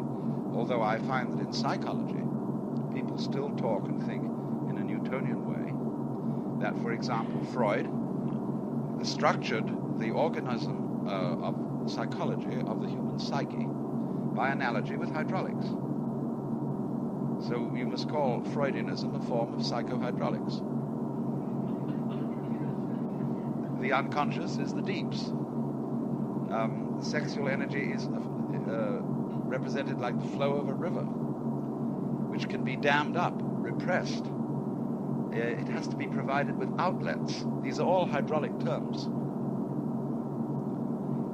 although I find that in psychology people still talk and think in a Newtonian way, that, for example, Freud structured the organism of psychology of the human psyche by analogy with hydraulics. So you must call Freudianism a form of psychohydraulics. The unconscious is the deeps. Sexual energy is represented like the flow of a river, which can be dammed up, repressed. It has to be provided with outlets. These are all hydraulic terms.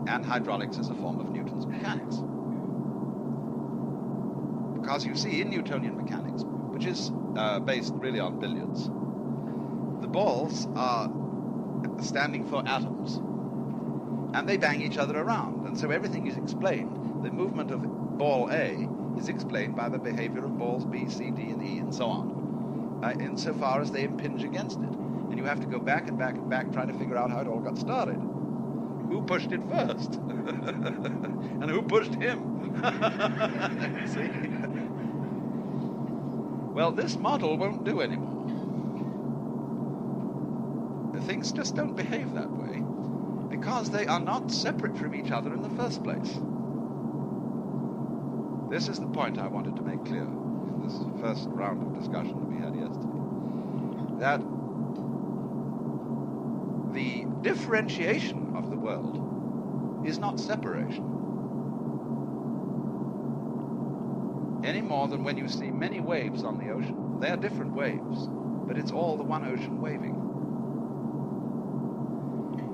And hydraulics is a form of Newton's mechanics. Because you see, in Newtonian mechanics, which is based really on billiards, the balls are standing for atoms, and they bang each other around. And so everything is explained. The movement of ball A is explained by the behavior of balls B, C, D, and E, and so on, insofar as they impinge against it. And you have to go back and back and back trying to figure out how it all got started. Who pushed it first? And who pushed him? See? Well, this model won't do anymore. Things just don't behave that way, because they are not separate from each other in the first place. This is the point I wanted to make clear in this first round of discussion that we had yesterday. That the differentiation of the world is not separation, any more than when you see many waves on the ocean. They are different waves, but it's all the one ocean waving.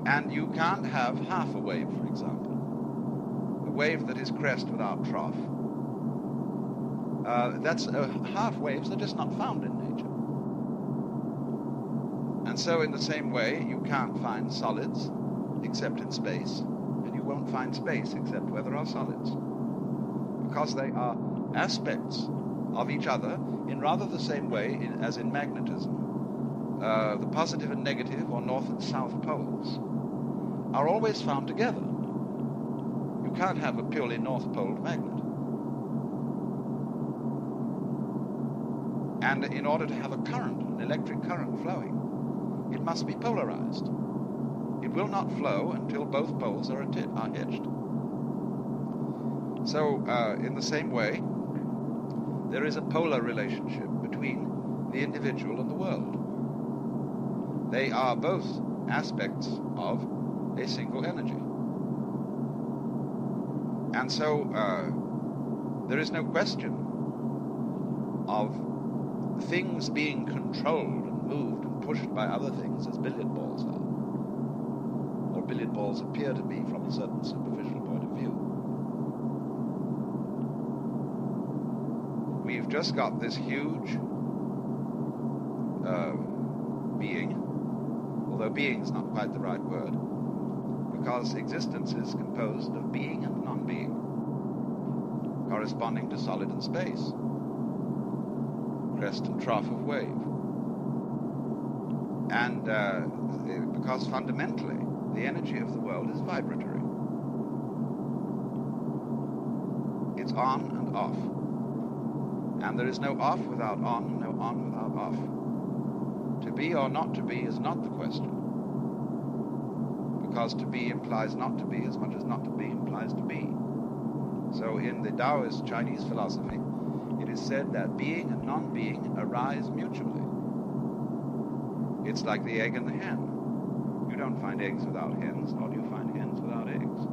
And you can't have half a wave, for example. A wave that is crest without trough. Half waves are just not found in nature. And so in the same way, you can't find solids except in space, and you won't find space except where there are solids. Because they are aspects of each other in rather the same way as in magnetism. The positive and negative, or north and south poles, are always found together. You can't have a purely north poled magnet. And in order to have a current, an electric current flowing, it must be polarized. It will not flow until both poles are hitched. So, in the same way, there is a polar relationship between the individual and the world. They are both aspects of a single energy. And so there is no question of things being controlled and moved and pushed by other things as billiard balls are, or billiard balls appear to be from a certain superficial point of view. We've just got this huge being, although being is not quite the right word, because existence is composed of being and non-being, corresponding to solid and space, crest and trough of wave. And because fundamentally the energy of the world is vibratory. It's on and off. And there is no off without on, no on without off. To be or not to be is not the question. Because to be implies not to be as much as not to be implies to be. So in the Taoist Chinese philosophy, it is said that being and non-being arise mutually. It's like the egg and the hen. You don't find eggs without hens, nor do you find hens without eggs.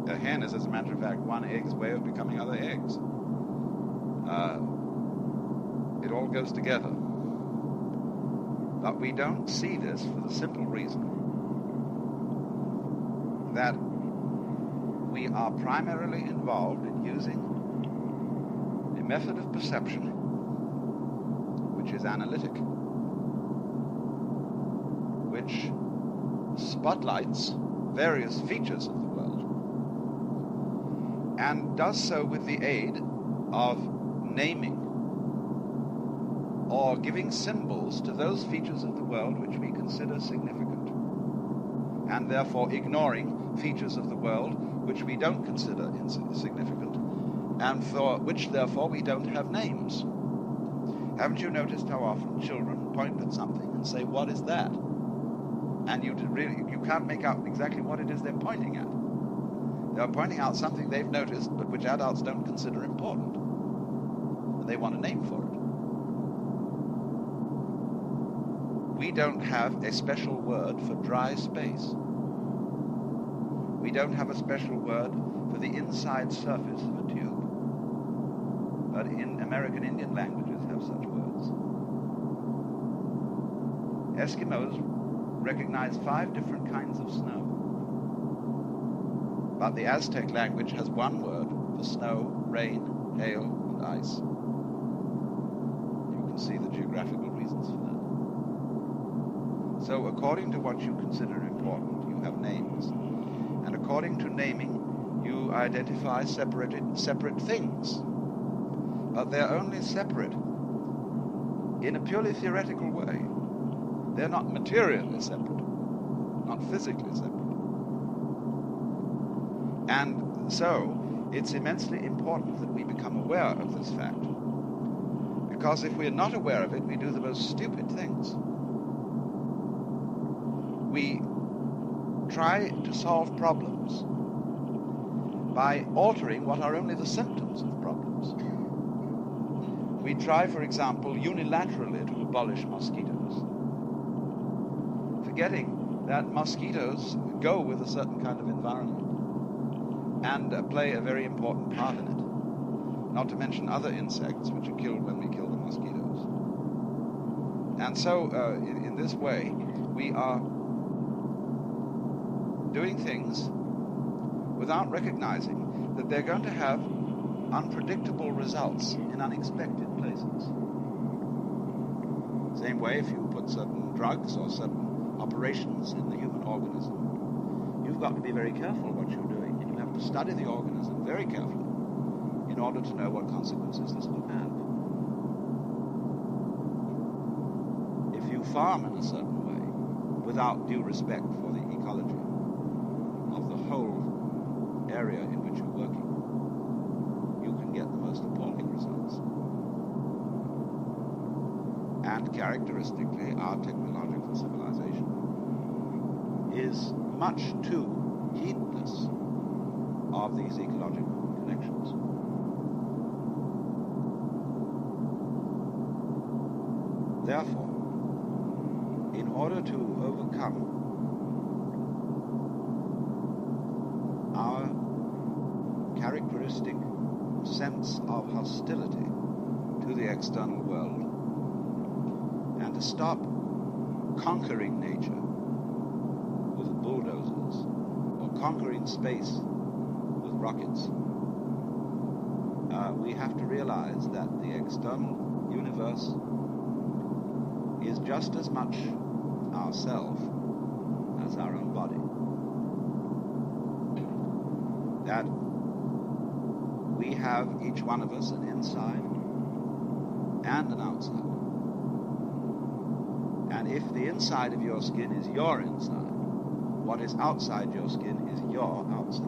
A hen is, as a matter of fact, one egg's way of becoming other eggs. It all goes together. But we don't see this for the simple reason that we are primarily involved in using a method of perception which is analytic, which spotlights various features of the world and does so with the aid of naming or giving symbols to those features of the world which we consider significant, and therefore ignoring features of the world which we don't consider insignificant, and for which therefore we don't have names. Haven't you noticed how often children point at something and say, "What is that?" And you can't make out exactly what it is they're pointing at. They're pointing out something they've noticed, but which adults don't consider important. And they want a name for it. We don't have a special word for dry space. We don't have a special word for the inside surface of a tube. But in American Indian languages have such words. Eskimos recognize 5 different kinds of snow. But the Aztec language has one word for snow, rain, hail, and ice. You can see the geographical reasons for that. So according to what you consider important, you have names. And according to naming, you identify separate things. But they're only separate in a purely theoretical way. They're not materially separate, not physically separate. And so, it's immensely important that we become aware of this fact. Because if we're not aware of it, we do the most stupid things. We try to solve problems by altering what are only the symptoms of problems. We try, for example, unilaterally to abolish mosquitoes, forgetting that mosquitoes go with a certain kind of environment and play a very important part in it, not to mention other insects which are killed when we kill the mosquitoes. And so, in this way, we are doing things without recognizing that they're going to have unpredictable results in unexpected places. Same way, if you put certain drugs or certain operations in the human organism, you've got to be very careful what you're doing. You have to study the organism very carefully in order to know what consequences this will have. If you farm in a certain way, without due respect for the ecology of the whole area in which you're working, you can get the most appalling results. And characteristically, our technological civilization is much too heedless of these ecological connections. Therefore, in order to overcome our characteristic sense of hostility to the external world, and to stop conquering nature with bulldozers or conquering space with rockets, we have to realize that the external universe is just as much ourself as our own body. That we have, each one of us, an inside and an outside. And if the inside of your skin is your inside, what is outside your skin is your outside.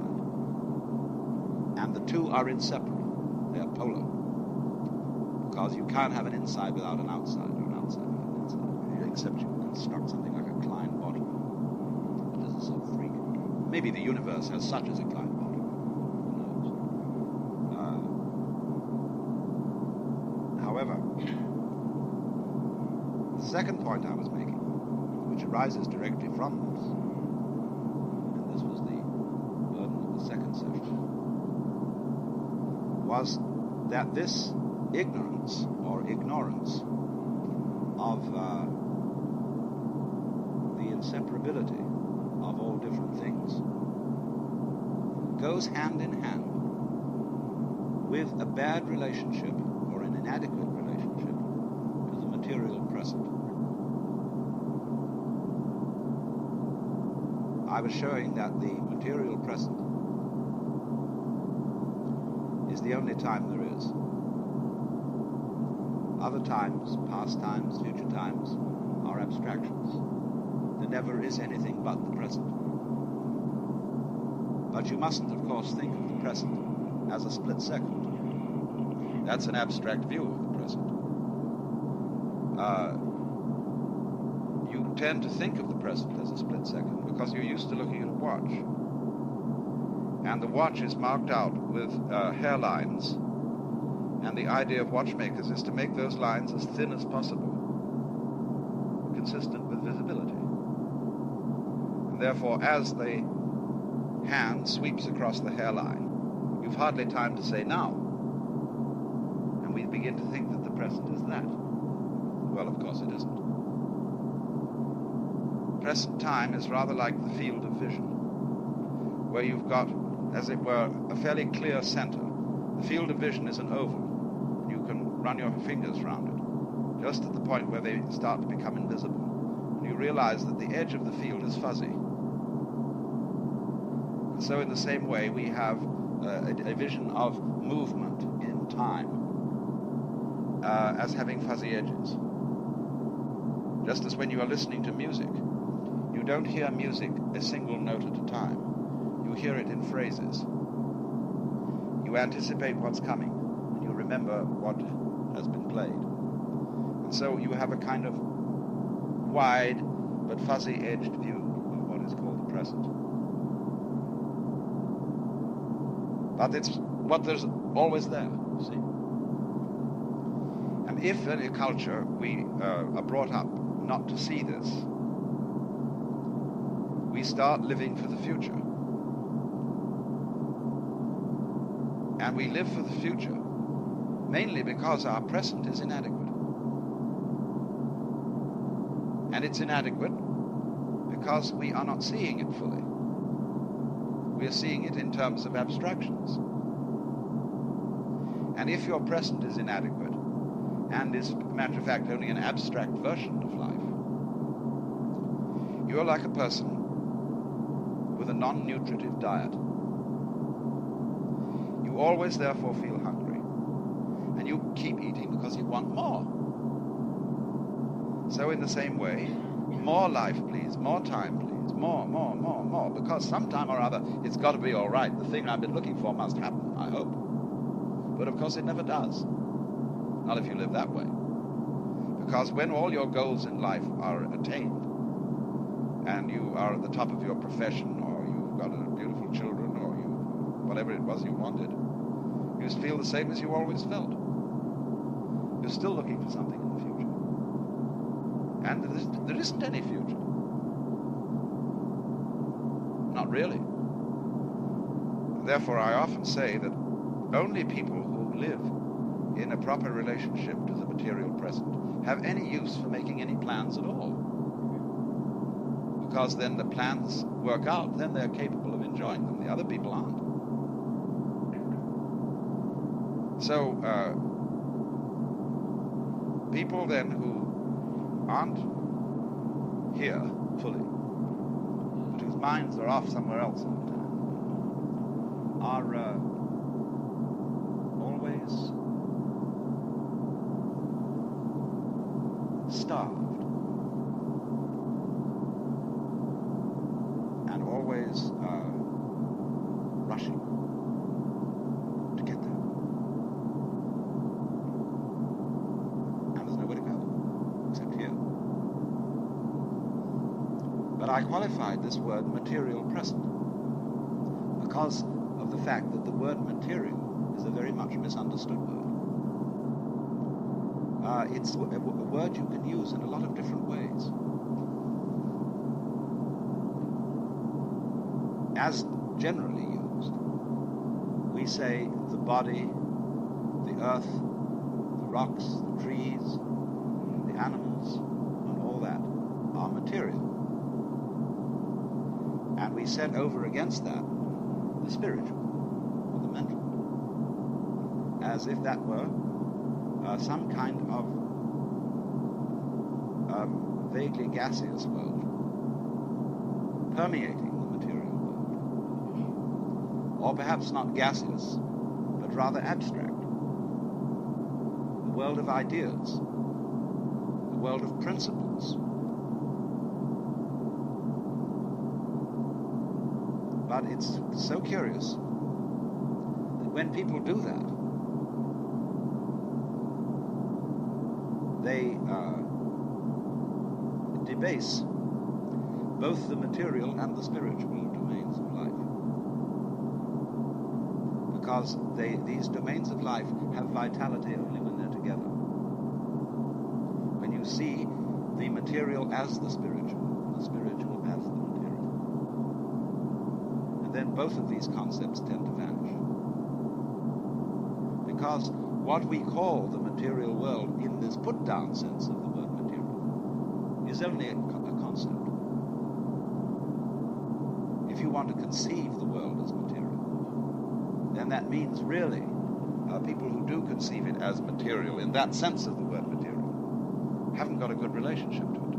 And the two are inseparable. They are polar. Because you can't have an inside without an outside, or an outside without an inside, except you construct something like a Klein bottom. It isn't so freak. Maybe the universe has such as a Klein bottom. Who knows? However, the second point I was making, which arises directly from this, and this was the burden of the second session, was that this ignorance or ignorance of the inseparability of all different things goes hand in hand with a bad relationship or an inadequate relationship to the material present. I was showing that the material present is the only time there is. Other times, past times, future times, are abstractions. There never is anything but the present. But you mustn't, of course, think of the present as a split second. That's an abstract view of the present. You tend to think of the present as a split second because you're used to looking at a watch. And the watch is marked out with hairlines. And the idea of watchmakers is to make those lines as thin as possible, consistent with visibility. And therefore, as the hand sweeps across the hairline, you've hardly time to say now. And we begin to think that the present is that. Well, of course it isn't. Present time is rather like the field of vision, where you've got, as it were, a fairly clear center. The field of vision is an oval. You can run your fingers round it, just at the point where they start to become invisible. And you realize that the edge of the field is fuzzy. And so in the same way, we have a vision of movement in time as having fuzzy edges. Just as when you are listening to music, you don't hear music a single note at a time. You hear it in phrases. You anticipate what's coming, and you remember what has been played. And so you have a kind of wide but fuzzy-edged view of what is called the present. But it's what there's always there, you see. And if in a culture we are brought up not to see this, we start living for the future. And we live for the future mainly because our present is inadequate. And it's inadequate because we are not seeing it fully. We are seeing it in terms of abstractions. And if your present is inadequate, and is, matter of fact, only an abstract version of life, you're like a person with a non-nutritive diet. You always, therefore, feel hungry. And you keep eating because you want more. So in the same way, more life, please, more time, please, more, because sometime or other it's got to be all right. The thing I've been looking for must happen, I hope. But of course it never does. Not if you live that way. Because when all your goals in life are attained, and you are at the top of your profession, or you've got beautiful children, or you, whatever it was you wanted, you feel the same as you always felt. You're still looking for something in the future. And there isn't any future. Not really. Therefore, I often say that only people who live in a proper relationship to the material present have any use for making any plans at all. Because then the plans work out, then they're capable of enjoying them. The other people aren't. So, people then who aren't here fully, minds are off somewhere else all the time, are always starved and always rushing to get there. And there's nowhere to go except here. But I qualified this word material present because of the fact that the word material is a very much misunderstood word. It's a word you can use in a lot of different ways. As generally used, we say the body, the earth, the rocks, the trees, the animals, and all that are material. And we set over against that the spiritual, or the mental, as if that were some kind of vaguely gaseous world permeating the material world. Or perhaps not gaseous, but rather abstract. The world of ideas, the world of principles. But it's so curious that when people do that, they debase both the material and the spiritual domains of life. Because these domains of life have vitality only when they're together. When you see the material as the spiritual as the material. And then both of these concepts tend to vanish. Because what we call the material world in this put-down sense of the word material is only a concept. If you want to conceive the world as material, then that means really people who do conceive it as material in that sense of the word material haven't got a good relationship to it.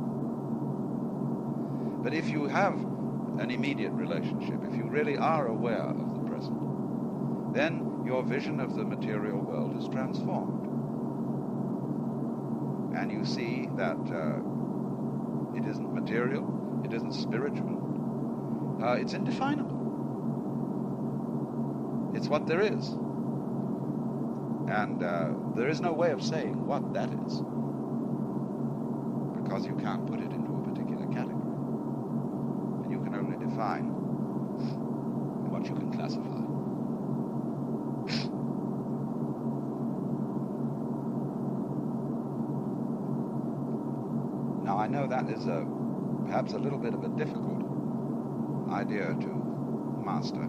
But if you have an immediate relationship, if you really are aware of the present, then your vision of the material world is transformed. And you see that it isn't material, it isn't spiritual, it's indefinable. It's what there is. And there is no way of saying what that is, because you can't put it into a particular category. And you can only define what you can classify. Now, I know that is perhaps a little bit of a difficult idea to master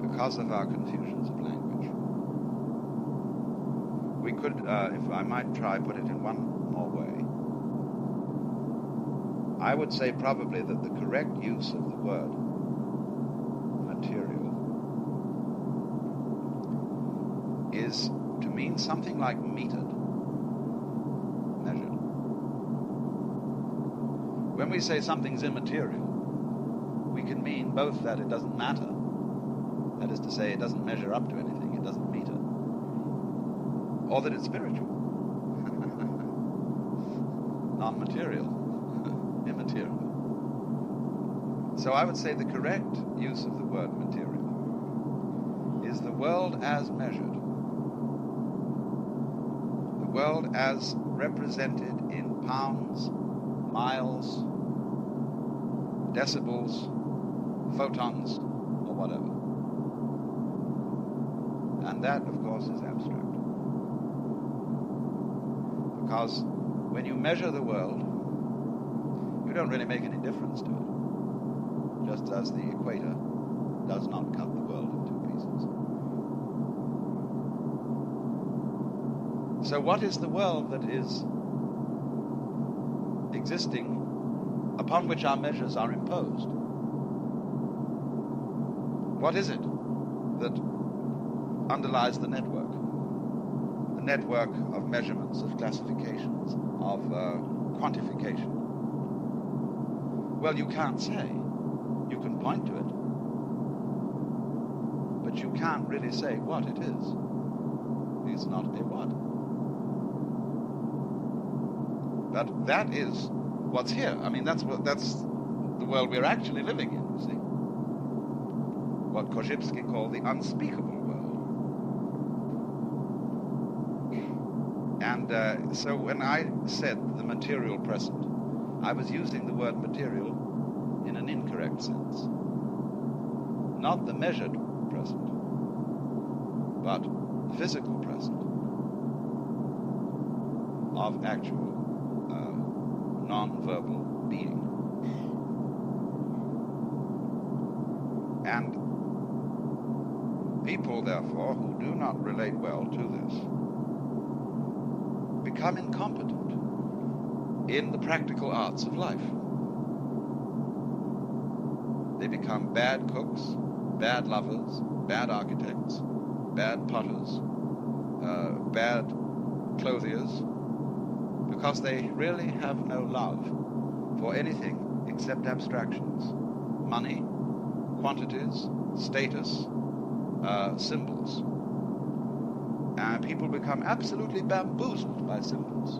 because of our confusions of language. We could, if I might try, put it in one more way. I would say probably that the correct use of the word material is to mean something like metered, measured. When we say something's immaterial, we can mean both that it doesn't matter, that is to say, it doesn't measure up to anything, it doesn't meter, or that it's spiritual, non-material, immaterial. So I would say the correct use of the word material is the world as measured, the world as represented in pounds, miles, decibels, photons, or whatever. And that, of course, is abstract. Because when you measure the world, you don't really make any difference to it. Just as the equator does not cut the world in two pieces. So what is the world that is existing upon which our measures are imposed? What is it that underlies the network of measurements, of classifications, of quantification? Well, you can't say. You can point to it, but you can't really say what it is. It's not a what. But that is what's here. I mean, that's the world we're actually living in, you see. What Korzybski called the unspeakable world. And so when I said the material present, I was using the word material in an incorrect sense. Not the measured present, but the physical present of actual non-verbal being. And people, therefore, who do not relate well to this become incompetent in the practical arts of life. They become bad cooks, bad lovers, bad architects, bad potters, bad clothiers, because they really have no love for anything except abstractions, money, quantities, status, symbols. And people become absolutely bamboozled by symbols,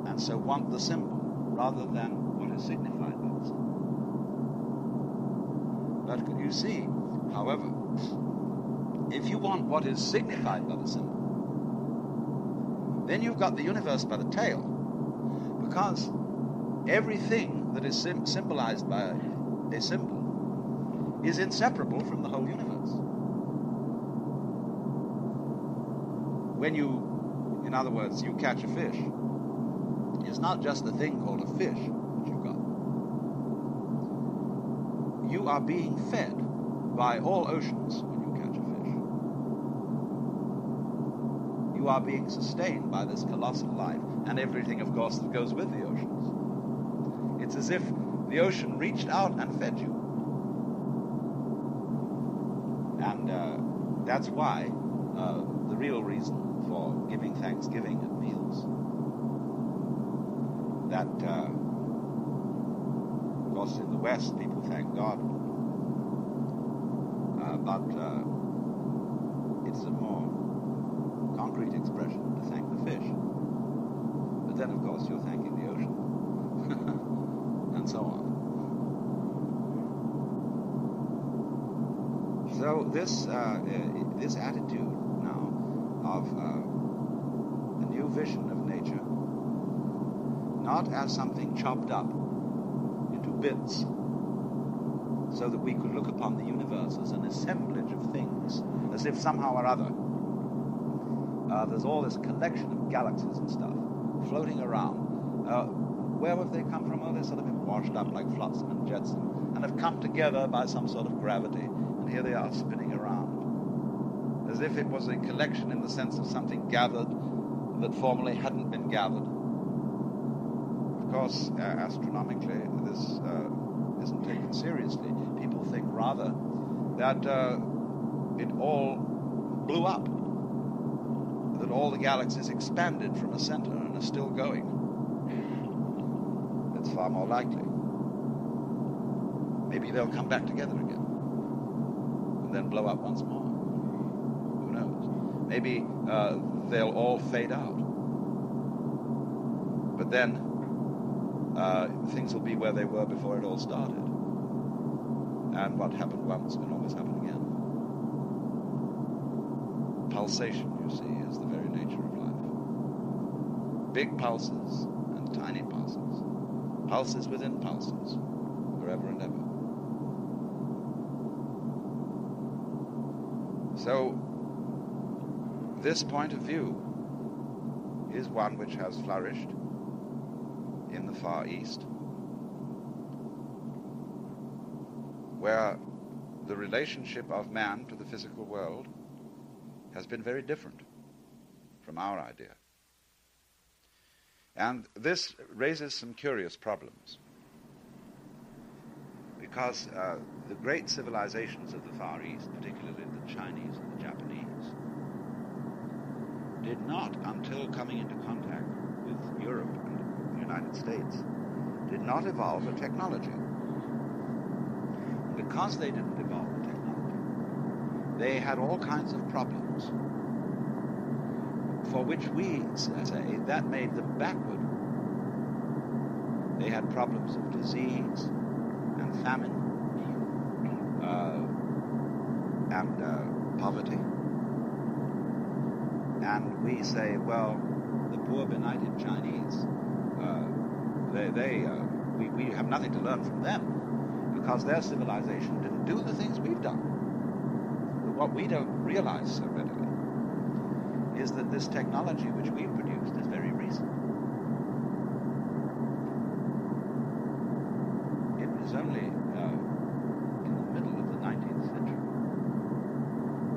and so want the symbol rather than what is signified by the symbol. But you see, however, if you want what is signified by the symbol, then you've got the universe by the tail, because everything that is symbolized by a symbol is inseparable from the whole universe. When you, in other words, you catch a fish, it's not just a thing called a fish that you've got. You are being fed by all oceans when you catch a fish. You are being sustained by this colossal life and everything, of course, that goes with the oceans. It's as if the ocean reached out and fed you. And that's why the real reason for giving Thanksgiving at meals, that, of course, in the West, people thank God, but it's a more concrete expression to thank the fish. But then, of course, you're thanking the ocean, and so on. So this attitude now of a new vision of nature, not as something chopped up into bits, so that we could look upon the universe as an assemblage of things, as if somehow or other there's all this collection of galaxies and stuff floating around. Where have they come from? Oh, they've sort of been washed up like flotsam and jetsam, and have come together by some sort of gravity, and here they are spinning around, as if it was a collection in the sense of something gathered that formerly hadn't been gathered. Of course, astronomically, this isn't taken seriously. People think rather that it all blew up, that all the galaxies expanded from a center and are still going. It's far more likely. Maybe they'll come back together again and then blow up once more. Who knows? Maybe they'll all fade out. But then things will be where they were before it all started. And what happened once can always happen again. Pulsation, you see, is the very nature of life. Big pulses and tiny pulses. Pulses within pulses, forever and ever. So, this point of view is one which has flourished in the Far East, where the relationship of man to the physical world has been very different from our idea. And this raises some curious problems, because the great civilizations of the Far East, particularly the Chinese and the Japanese, did not, until coming into contact with Europe and the United States, did not evolve a technology. Because they didn't evolve the technology, they had all kinds of problems for which we say that made them backward. They had problems of disease and famine and poverty. And we say, well, the poor benighted Chinese, we have nothing to learn from them because their civilization didn't do the things we've done. But what we don't realize so readily is that this technology which we've produced is very recent. It was only in the middle of the 19th century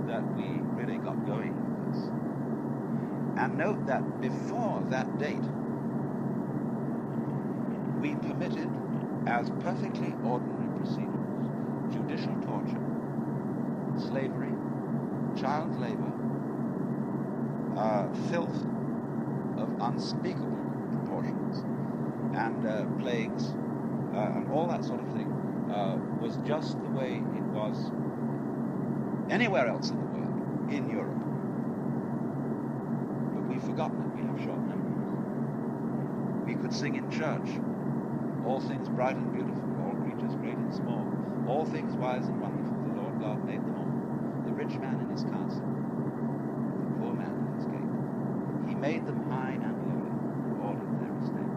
that we really got going with this. And note that before that date, we permitted as perfectly ordinary procedures judicial torture, slavery, child labor, filth of unspeakable proportions, and plagues, and all that sort of thing, was just the way it was anywhere else in the world, in Europe. But we've forgotten it, we have short memories. We could sing in church, all things bright and beautiful, all creatures great and small, all things wise and wonderful, the Lord God made them all. The rich man in his castle, the poor man in his gate. He made them high and lowly, and ordered their estate.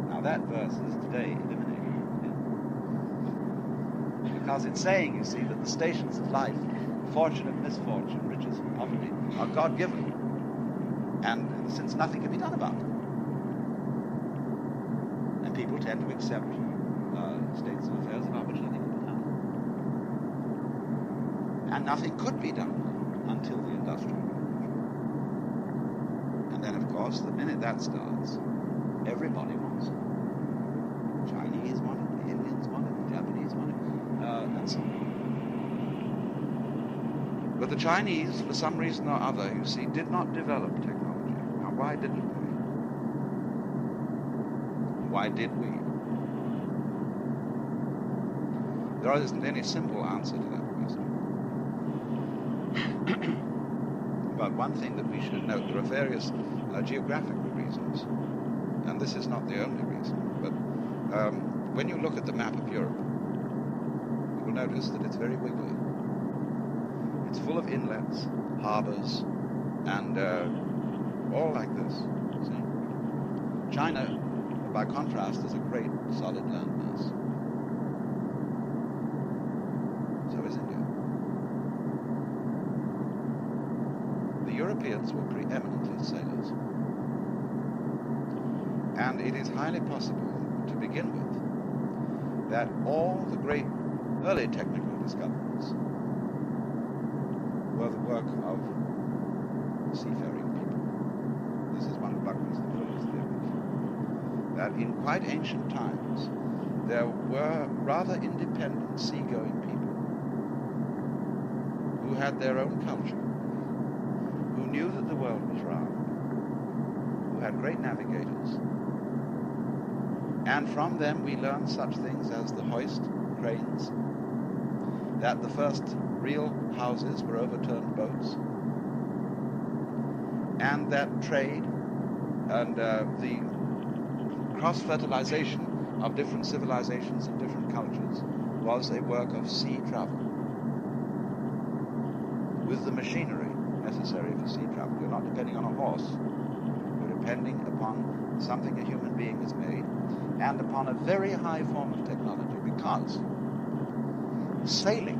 Now that verse is today eliminated. Because it's saying, you see, that the stations of life, fortune and misfortune, riches and poverty, are God-given. And since nothing can be done about it. And people tend to accept states of affairs about which nothing can be done. And nothing could be done until the Industrial Revolution. And then, of course, the minute that starts, everybody wants it. The Chinese want it, the Indians want it, the Japanese want it, and so on. But the Chinese, for some reason or other, you see, did not develop technology. Now, why didn't we? Why did we? There isn't any simple answer to that question. But one thing that we should note, there are various geographical reasons, and this is not the only reason, but when you look at the map of Europe, you will notice that it's very wiggly. It's full of inlets, harbors, and all like this. See? China, by contrast, is a great solid landmass. So is India. The Europeans were preeminently sailors. And it is highly possible, to begin with, that all the great early technical discoveries were the work of seafaring people. This is one of Buckminster Fuller's theories. That in quite ancient times, there were rather independent seagoing people who had their own culture, who knew that the world was round, who had great navigators. And from them we learned such things as the hoist, cranes, that the first real houses were overturned boats, and that trade and the cross-fertilization of different civilizations and different cultures was a work of sea travel. With the machinery necessary for sea travel, you're not depending on a horse, you're depending upon something a human being has made, and upon a very high form of technology, because sailing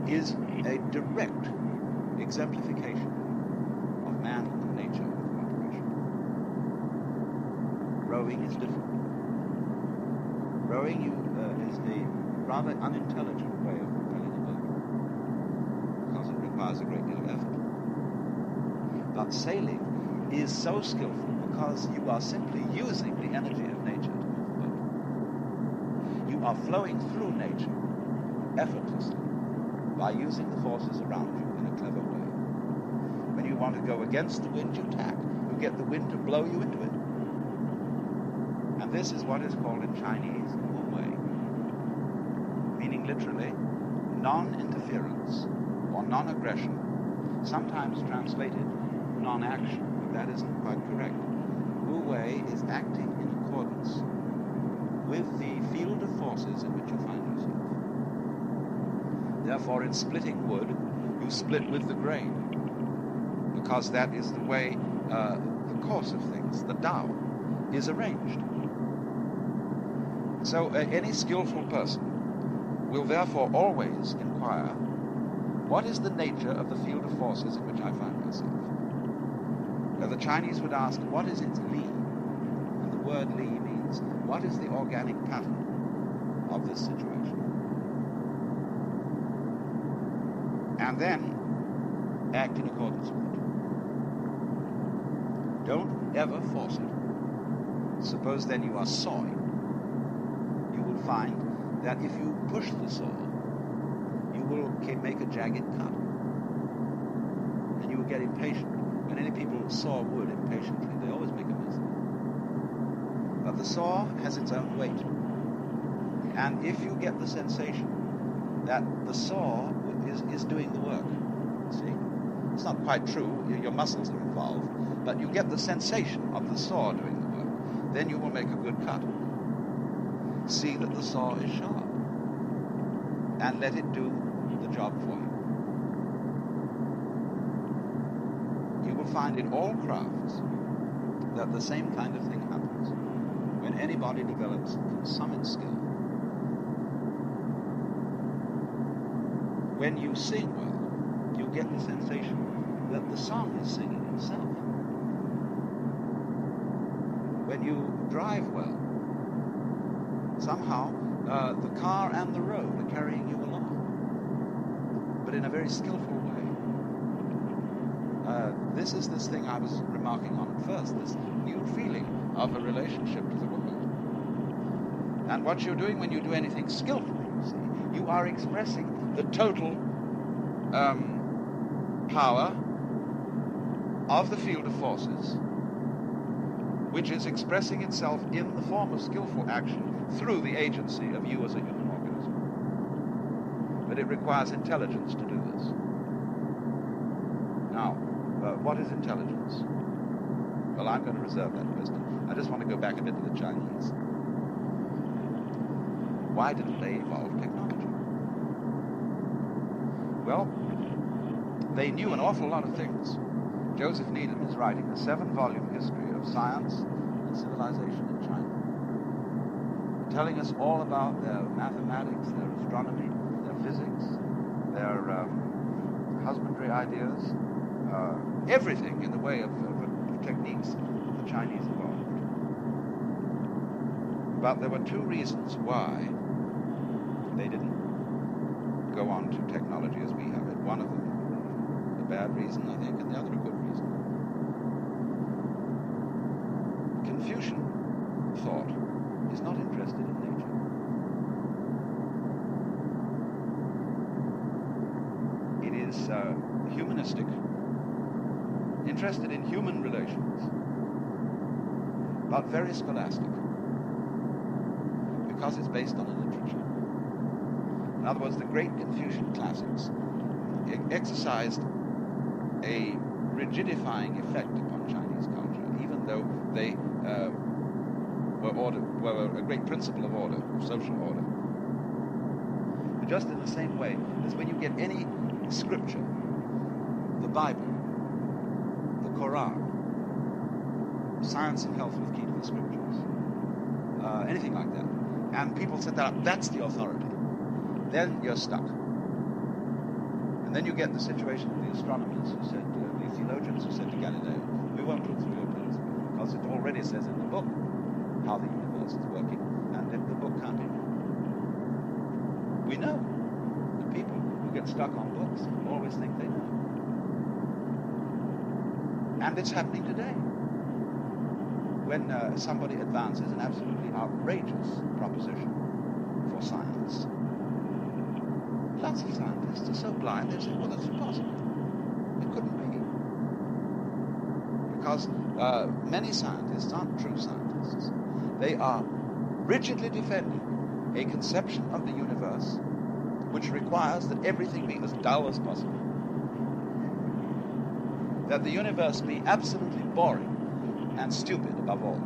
is a direct exemplification of man and nature in cooperation. Rowing is different. Rowing is a rather unintelligent way of propelling a boat, because it requires a great deal of effort. But sailing is so skillful because you are simply using the energy of nature to move the boat. You are flowing through nature effortlessly by using the forces around you in a clever way. When you want to go against the wind, you tack. You get the wind to blow you into it. And this is what is called in Chinese Wu Wei, meaning literally non-interference or non-aggression, sometimes translated non-action, but that isn't quite correct. Wu Wei is acting in accordance with the field of forces in which you find yourself. Therefore, in splitting wood, you split with the grain, because that is the way the course of things, the Tao, is arranged. So any skillful person will therefore always inquire, what is the nature of the field of forces in which I find myself? Now, the Chinese would ask, what is its li? And the word li means, what is the organic pattern of this situation? And then act in accordance with it. Don't ever force it. Suppose then you are sawing. You will find that if you push the saw, you will make a jagged cut. And you will get impatient. When any people saw wood impatiently, they always make a mess of it. But the saw has its own weight. And if you get the sensation that the saw is doing the work, see? It's not quite true, your muscles are involved, but you get the sensation of the saw doing the work, then you will make a good cut. See that the saw is sharp, and let it do the job for you. You will find in all crafts that the same kind of thing happens when anybody develops consummate skill. When you sing well, you get the sensation that the song is singing itself. When you drive well, somehow the car and the road are carrying you along, but in a very skillful way. This is this thing I was remarking on at first, this new feeling of a relationship to the world. And what you're doing when you do anything skillfully, you see, you are expressing the total power of the field of forces, which is expressing itself in the form of skillful action through the agency of you as a human organism. But it requires intelligence to do this. Now, what is intelligence? Well, I'm going to reserve that question. I just want to go back a bit to the Chinese. Why didn't they evolve technology? Well, they knew an awful lot of things. Joseph Needham is writing a 7-volume history of science and civilization in China, telling us all about their mathematics, their astronomy, their physics, their husbandry ideas, everything in the way of techniques the Chinese evolved. But there were 2 reasons why they didn't go on to technology as we have it. One of them a bad reason, I think, and the other a good reason. Confucian thought is not interested in nature. It is humanistic, interested in human relations, but very scholastic, because it's based on a literature. In other words, the great Confucian classics exercised a rigidifying effect upon Chinese culture, even though they were a great principle of order, of social order. But just in the same way as when you get any scripture, the Bible, the Quran, Science and Health with Key to the Scriptures, anything like that, and people set that up, that's the authority, then you're stuck. And then you get the situation of the astronomers who said, the theologians who said to Galileo, we won't look through your telescope, because it already says in the book how the universe is working, and if the book can't be we know. The people who get stuck on books always think they know. And it's happening today. When somebody advances an absolutely outrageous proposition for science, lots of scientists are so blind they say, well, that's impossible. It couldn't be. Because many scientists aren't true scientists. They are rigidly defending a conception of the universe which requires that everything be as dull as possible. That the universe be absolutely boring and stupid above all.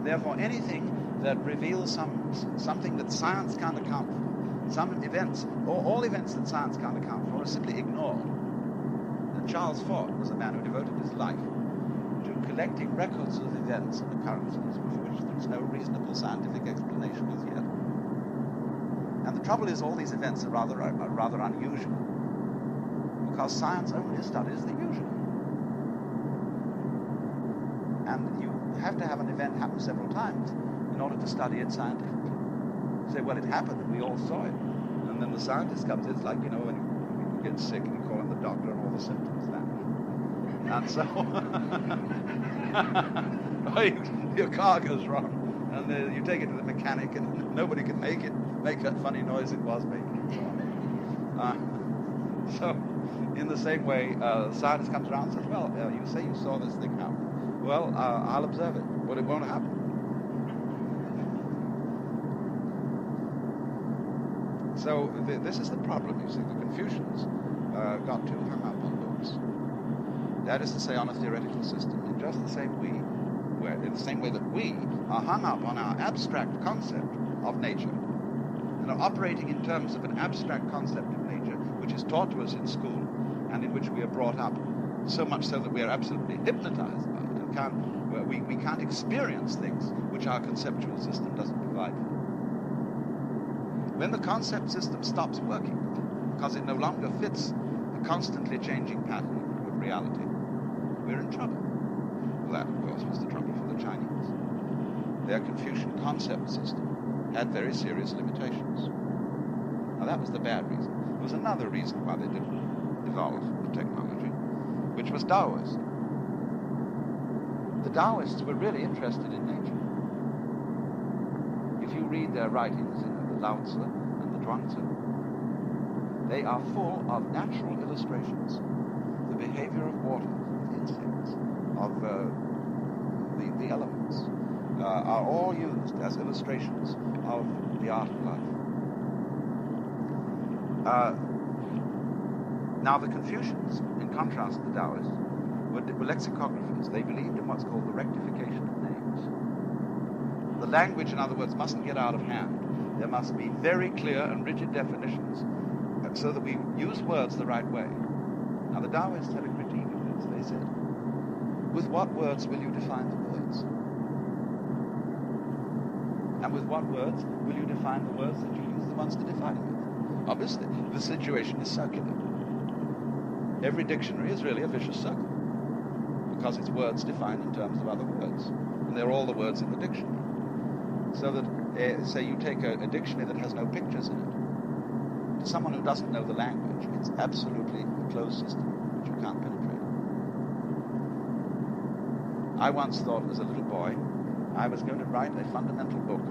Therefore, anything that reveals something that science can't account for, some events, or all events that science can't account for, are simply ignored. And Charles Fort was a man who devoted his life to collecting records of events and occurrences for which there is no reasonable scientific explanation as yet. And the trouble is, all these events are rather unusual, because science only studies the usual. And you have to have an event happen several times in order to study it scientifically. You say, well, it happened and we all saw it. And then the scientist comes in, it's like, when you get sick and you call in the doctor and all the symptoms vanish. And so, your car goes wrong, and you take it to the mechanic and nobody can make that funny noise it was making. So, in the same way, the scientist comes around and says, well, you say you saw this thing happen. Well, I'll observe it, but it won't happen. So this is the problem, you see. The Confucians got too hung up on books. That is to say, on a theoretical system, in just the same way that we are hung up on our abstract concept of nature, and are operating in terms of an abstract concept of nature, which is taught to us in school, and in which we are brought up, so much so that we are absolutely hypnotized by it, and we can't experience things which our conceptual system doesn't provide for. When the concept system stops working, because it no longer fits the constantly changing pattern of reality, we're in trouble. Well, that, of course, was the trouble for the Chinese. Their Confucian concept system had very serious limitations. Now, that was the bad reason. There was another reason why they didn't evolve the technology, which was Taoism. The Taoists were really interested in nature. If you read their writings in the Lao Tzu and the Zhuangzi, they are full of natural illustrations. The behavior of water, of insects, of the elements, are all used as illustrations of the art of life. Now, the Confucians, in contrast to the Taoists, were lexicographers. They believed in what's called the rectification of names. The language, in other words, mustn't get out of hand. There must be very clear and rigid definitions so that we use words the right way. Now, the Taoists had a critique of this. They said, with what words will you define the words? And with what words will you define the words that you use the ones to define them with? Obviously, the situation is circular. Every dictionary is really a vicious circle, because it's words defined in terms of other words. And they're all the words in the dictionary. So that, say you take a dictionary that has no pictures in it, to someone who doesn't know the language, it's absolutely a closed system which you can't penetrate. I once thought as a little boy I was going to write a fundamental book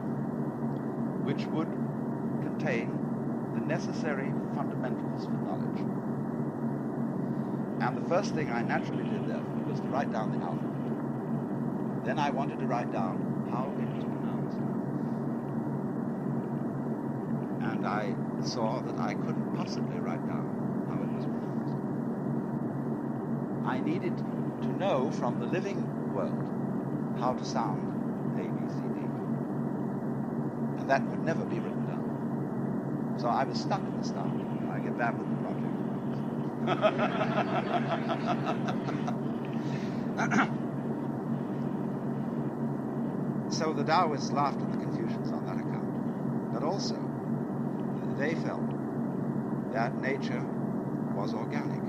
which would contain the necessary fundamentals for knowledge. And the first thing I naturally did therefore was to write down the alphabet. Then I wanted to write down how it was pronounced. And I saw that I couldn't possibly write down how it was pronounced. I needed to know from the living world how to sound A, B, C, D. And that could never be written down. So I was stuck at the start. I get back with the project. So the Taoists laughed at the Confucians on that account. But also, they felt that nature was organic.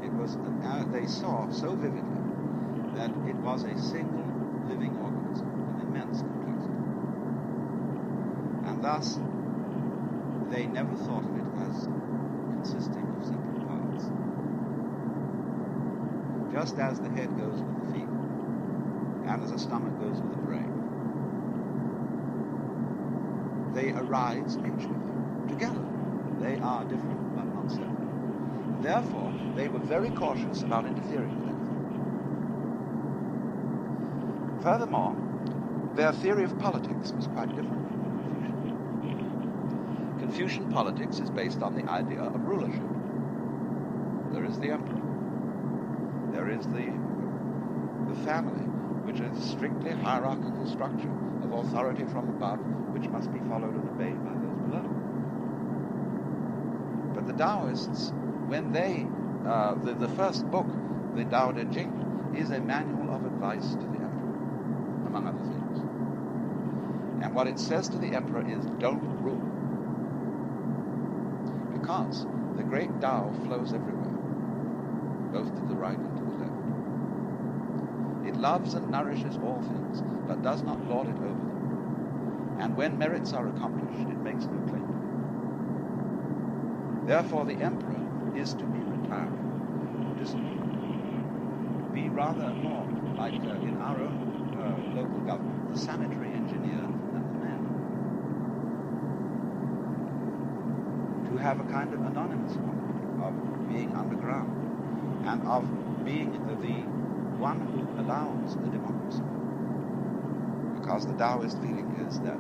It was, they saw so vividly that it was a single living organism of immense complexity. And thus, they never thought of it as consisting of separate parts. Just as the head goes with the feet, and as a stomach goes with the brain, they arise mutually, together. They are different, but not separate. Therefore, they were very cautious about interfering with anything. Furthermore, their theory of politics was quite different from Confucian. Confucian politics is based on the idea of rulership. There is the emperor. There is the family, which is a strictly hierarchical structure of authority from above, which must be followed and obeyed by those below. But the Taoists, when they, the first book, the Tao Te Ching, is a manual of advice to the emperor, among other things. And what it says to the emperor is, don't rule. Because the great Tao flows everywhere, both to the right and to the left. It loves and nourishes all things, but does not lord it over them. And when merits are accomplished, it makes no claim to them. Therefore, the emperor is to be retiring, disciplined, to be rather more like in our own local government, the sanitary engineer and the man. To have a kind of anonymous quality of being underground and of being the one who allows the democracy. Because the Taoist feeling is that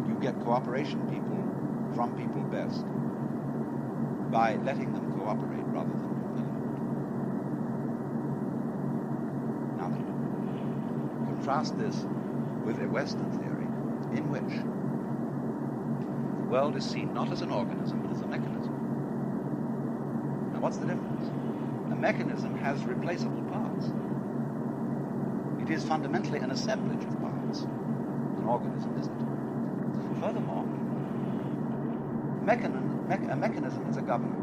you get cooperation from people best by letting them cooperate rather than compelling them. Now then, contrast this with a Western theory in which the world is seen not as an organism but as a mechanism. Now what's the difference? A mechanism has replaceable parts. It is fundamentally an assemblage of parts. An organism isn't. Furthermore, a mechanism is a governor.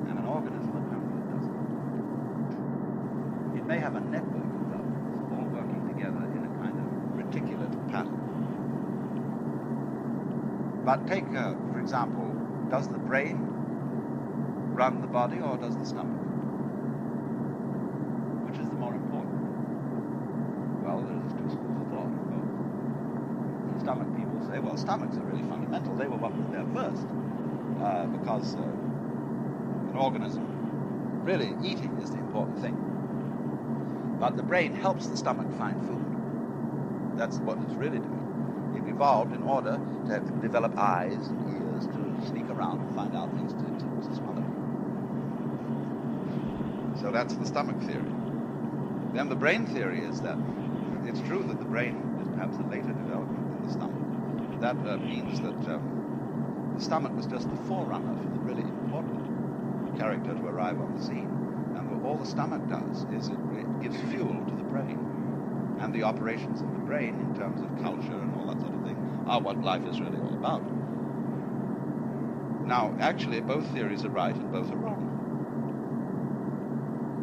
And an organism apparently doesn't. It may have a network of governors all working together in a kind of reticulate pattern. But take, for example, does the brain run the body or does the stomach? Which is the more important? Well, there's two schools of thought. The stomach people say, well, stomachs are really fundamental. They were what was there first. Because an organism, really eating is the important thing. But the brain helps the stomach find food. That's what it's really doing. It evolved in order to develop eyes and ears to sneak around and find out things to swallow. So that's the stomach theory. Then the brain theory is that it's true that the brain is perhaps a later development than the stomach. That means that the stomach was just the forerunner for the really important character to arrive on the scene. And all the stomach does is it gives fuel to the brain. And the operations of the brain in terms of culture and all that sort of thing are what life is really all about. Now, actually, both theories are right and both are wrong.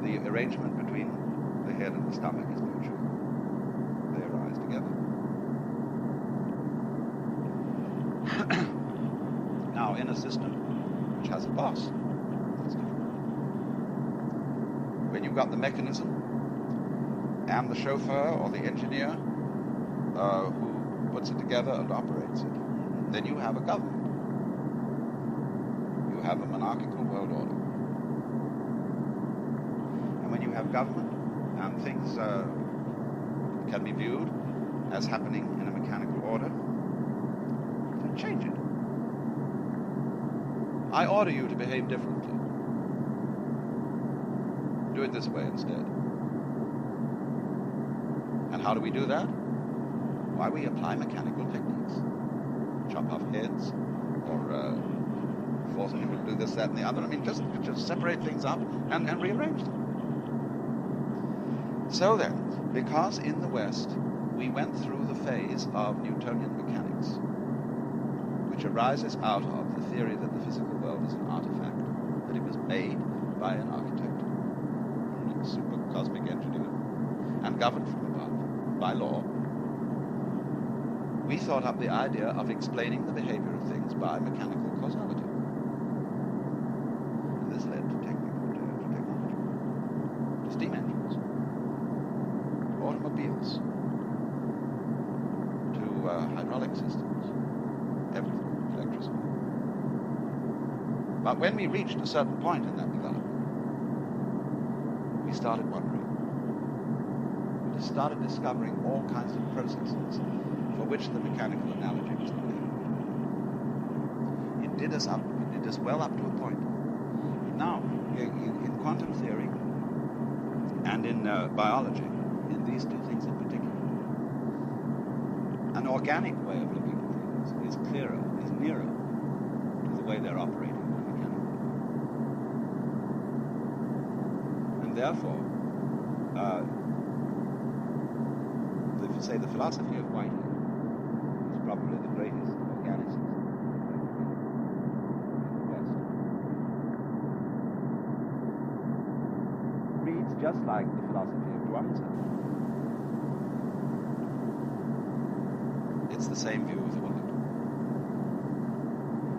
The arrangement between the head and the stomach is mutual. They arise together. Now, in a system which has a boss, it's different. When you've got the mechanism and the chauffeur or the engineer who puts it together and operates it, then you have a government. You have a monarchical world order. And when you have government and things can be viewed as happening in a mechanical order, then change it. I order you to behave differently. Do it this way instead. And how do we do that? Why, we apply mechanical techniques. Chop off heads, or force people to do this, that, and the other. I mean, just separate things up and rearrange them. So then, because in the West we went through the phase of Newtonian mechanics, which arises out of the theory that the physical world is an artifact, that it was made by an architect, a super cosmic engineer, and governed from above by law, we thought up the idea of explaining the behavior of things by mechanical causality. And this led to technology, to steam engines, to automobiles, to hydraulic systems, everything, electricity. But when we reached a certain point in that development, we started wondering. We just started discovering all kinds of processes for which the mechanical analogy was not adequate. It did us well up to a point. Now, in quantum theory and in biology, in these two things in particular, an organic way of looking at things is clearer, is nearer to the way they're operating than mechanical. And therefore, the philosophy of Whitehead is probably the greatest organicist in the West. Reads just like the philosophy of Zhuangzi. It's the same view of the world.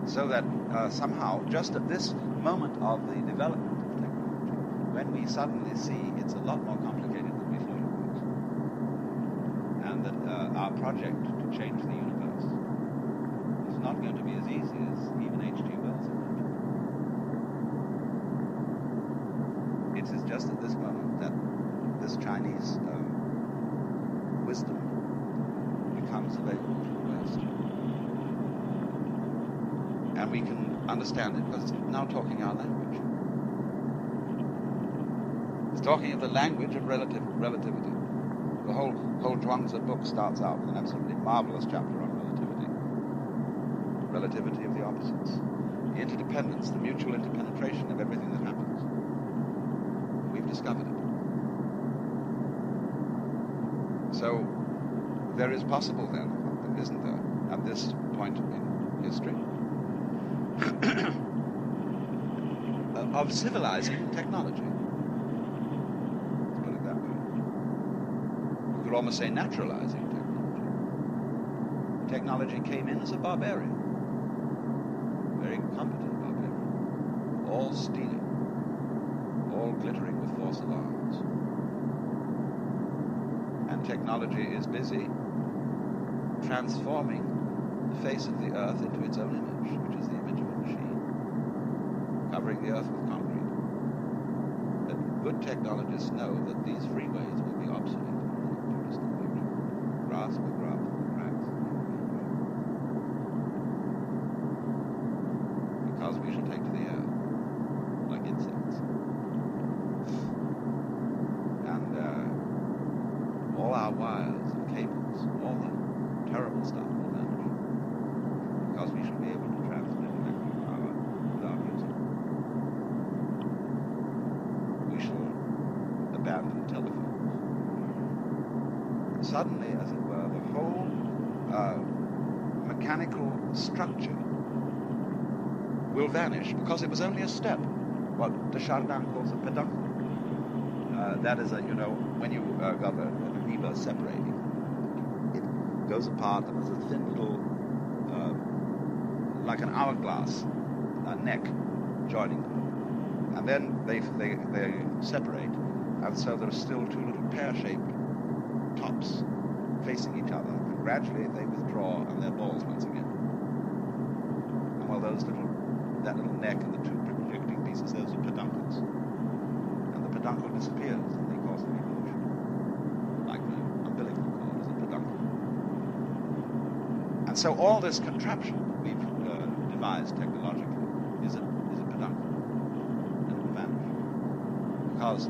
So that somehow, just at this moment of the development of technology, when we suddenly see it's a lot more complicated than we thought it was, and that our project to change the universe is not going to be as easy as even H.G. Wells imagined. It is just at this moment that this Chinese wisdom becomes available to the West. And we can understand it because it's now talking our language. It's talking of the language of relativity. The whole Zhuangzi book starts out with an absolutely marvelous chapter on relativity. Relativity of the opposites. The interdependence, the mutual interpenetration of everything that happens. We've discovered it. So there is possible then, isn't there, at this point in history, of civilizing technology. Let's put it that way. You could almost say naturalizing technology. Technology came in as a barbarian, very competent barbarian, all stealing, all glittering with false alarms. And technology is busy transforming the face of the earth into its own image, which is the image of a machine, covering the earth with concrete. But good technologists know that these freeways will be obsolete in the not too distant future. Grass will grow up from the cracks. Because we shall take to the air, like insects. And all our wires and cables, all the terrible stuff will vanish. Because we shall be able to transmit electric power without using it. We shall abandon telephones. Suddenly, as it were, the whole mechanical structure will vanish because it was only a step, what Desjardins calls a peduncle. That is, when you got an amoeba separating, it goes apart and there's a thin little, like an hourglass, neck joining them. And then they separate, and so there are still two little pear-shaped tops facing each other, and gradually they withdraw and they're balls once again. And well, that little neck and the two projecting pieces, those are peduncles. And the peduncle disappears in the course of evolution, like the umbilical cord is a peduncle. And so all this contraption that we've devised technologically is a peduncle, and it will vanish. Because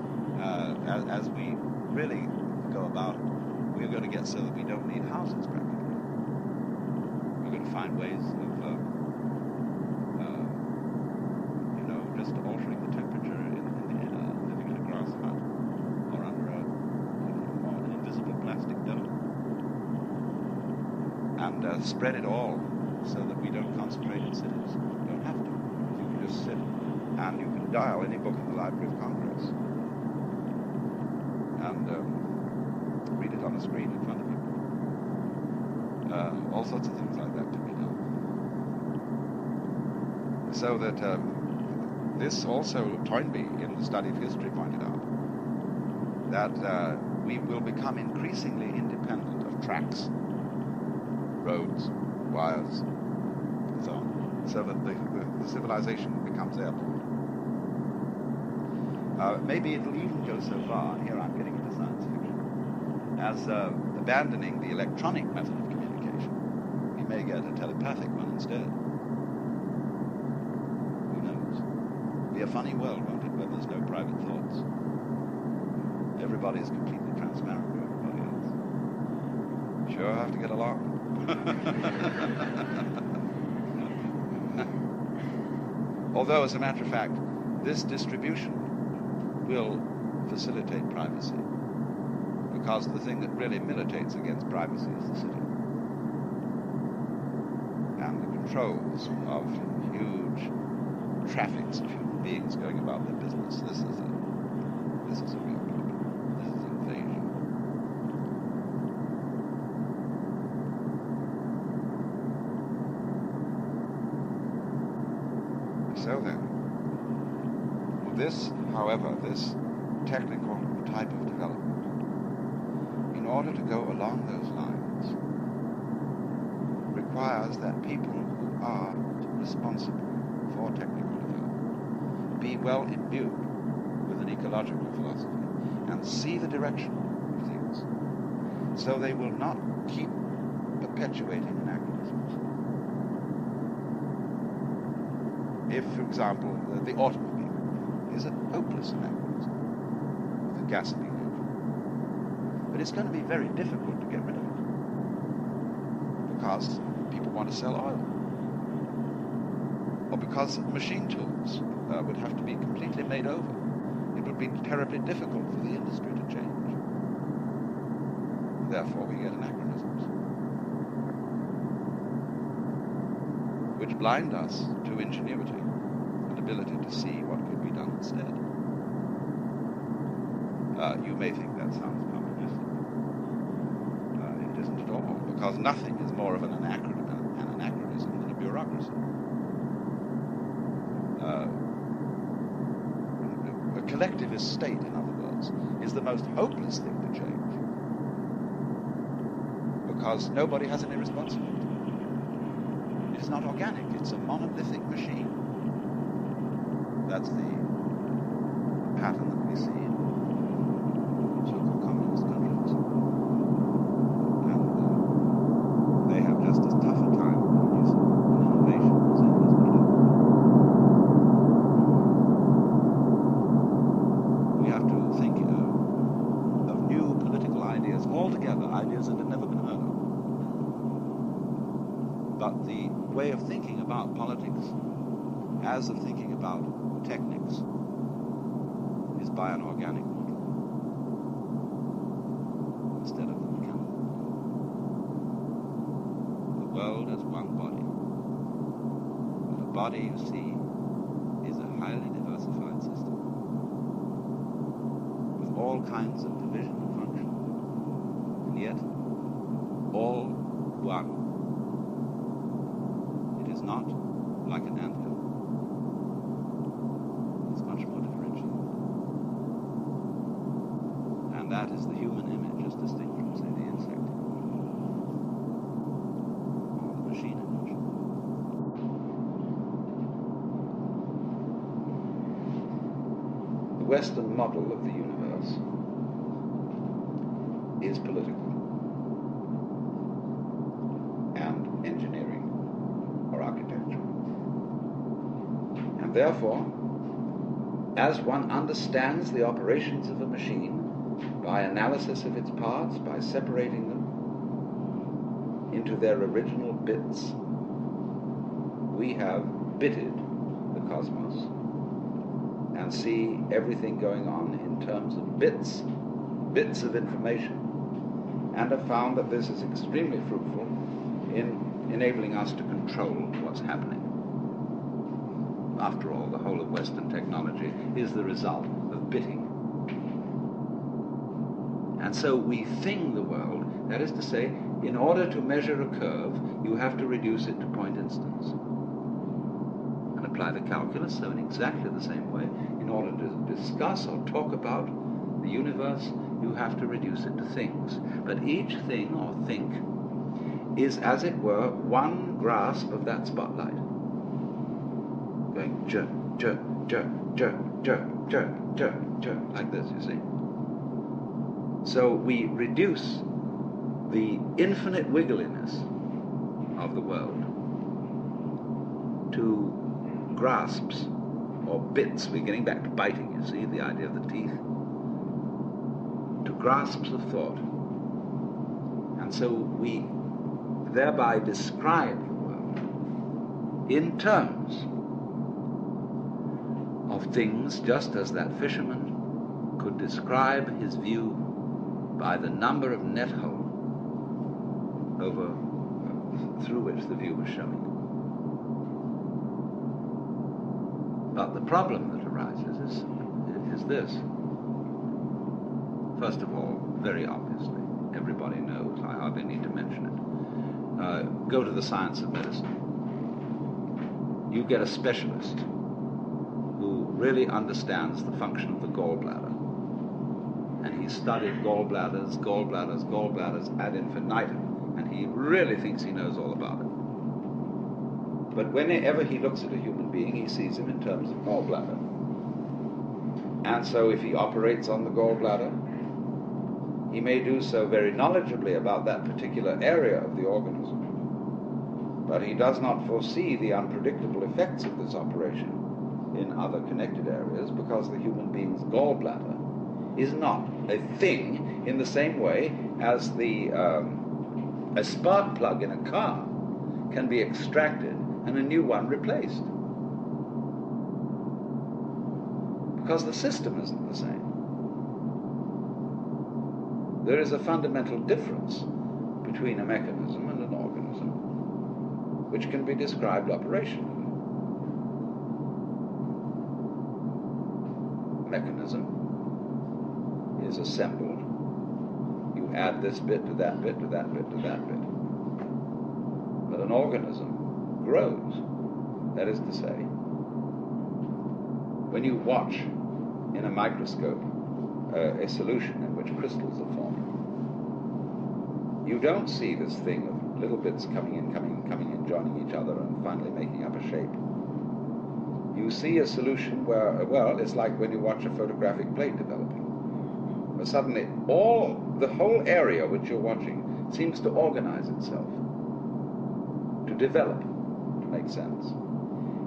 as we really go about it, we're going to get so that we don't need houses practically. We're going to find ways of just altering the temperature in the air, living in a grass hut or under an invisible plastic dome, and spread it all so that we don't concentrate in cities. You don't have to. You can just sit and you can dial any book in the Library of Congress and read it on a screen in front of you. All sorts of things like that can be done. So that this also, Toynbee, in the study of history, pointed out that we will become increasingly independent of tracks, roads, wires, and so on, so that the civilization becomes airborne. Maybe it'll even go so far, and here I'm getting into science fiction, as abandoning the electronic method of communication. We may get a telepathic one instead. Who knows? It'll be a funny world, won't it, where there's no private thoughts. Everybody is completely transparent to everybody else. Sure have to get along. Although, as a matter of fact, this distribution will facilitate privacy, because the thing that really militates against privacy is the city. And the controls of huge traffics of human beings going about their business. This is a real problem. This is invasion. So then, this, however, this technical type of development, in order to go along those lines, requires that people who are responsible for technical development be well imbued with an ecological philosophy and see the direction of things, so they will not keep perpetuating anachronisms. If, for example, the automobile is a hopeless anachronism of the gasoline engine, but it's going to be very difficult to get rid of it because people want to sell oil, or because machine tools would have to be completely made over. It would be terribly difficult for the industry to change. Therefore, we get anachronisms, which blind us to ingenuity and ability to see what could be done instead. You may think that sounds communistic. It isn't at all, because nothing is more of an anachronism than a bureaucracy. A collectivist state, in other words, is the most hopeless thing to change, because nobody has any responsibility. It is not organic, it's a monolithic machine. That's the pattern that we see in so-called communist countries. And they have just as tough a time producing innovation as we do. We have to think of new political ideas altogether, ideas that have never been heard of. But the way of thinking about politics, as of thinking about techniques, is by an organic model instead of the mechanical model. The world as one body. But a body, you see, is a highly diversified system with all kinds of division and function, and yet all one. It is not like an anthill. It's much more differentiated. And that is the human image as distinct from, say, the insect image, or the machine image. The Western model of the universe is political and engineering or architecture. And therefore, as one understands the operations of a machine by analysis of its parts, by separating them into their original bits, we have bitted the cosmos and see everything going on in terms of bits of information, and have found that this is extremely fruitful in enabling us to control what's happening. After all, the whole of Western technology is the result of bitting. And so we thing the world, that is to say, in order to measure a curve, you have to reduce it to point instants. And apply the calculus, so in exactly the same way, in order to discuss or talk about the universe, you have to reduce it to things. But each thing or think is, as it were, one grasp of that spotlight. Going jerk, jerk, jerk, jerk, jerk, jerk, jerk. like this, you see. So we reduce the infinite wiggliness of the world to grasps or bits. We're getting back to biting, you see, the idea of the teeth. To grasps of thought. And so we thereby describe the world in terms of things, just as that fisherman could describe his view by the number of net hole through which the view was showing. But the problem that arises is this. First of all, very obviously, everybody knows, I hardly need to mention it. Go to the science of medicine. You get a specialist who really understands the function of the gallbladder. And he's studied gallbladders ad infinitum. And he really thinks he knows all about it. But whenever he looks at a human being, he sees him in terms of gallbladder. And so if he operates on the gallbladder, he may do so very knowledgeably about that particular area of the organism. But he does not foresee the unpredictable effects of this operation in other connected areas, because the human being's gallbladder is not a thing in the same way as a spark plug in a car can be extracted and a new one replaced. Because the system isn't the same. There is a fundamental difference between a mechanism and an organism, which can be described operationally. Mechanism is assembled. You add this bit to that bit to that bit to that bit. But an organism grows. That is to say, when you watch in a microscope a solution in which crystals are forming, you don't see this thing of little bits coming in, joining each other and finally making up a shape. You see a solution where, well, it's like when you watch a photographic plate developing. Where suddenly the whole area which you're watching seems to organize itself, to develop, to make sense.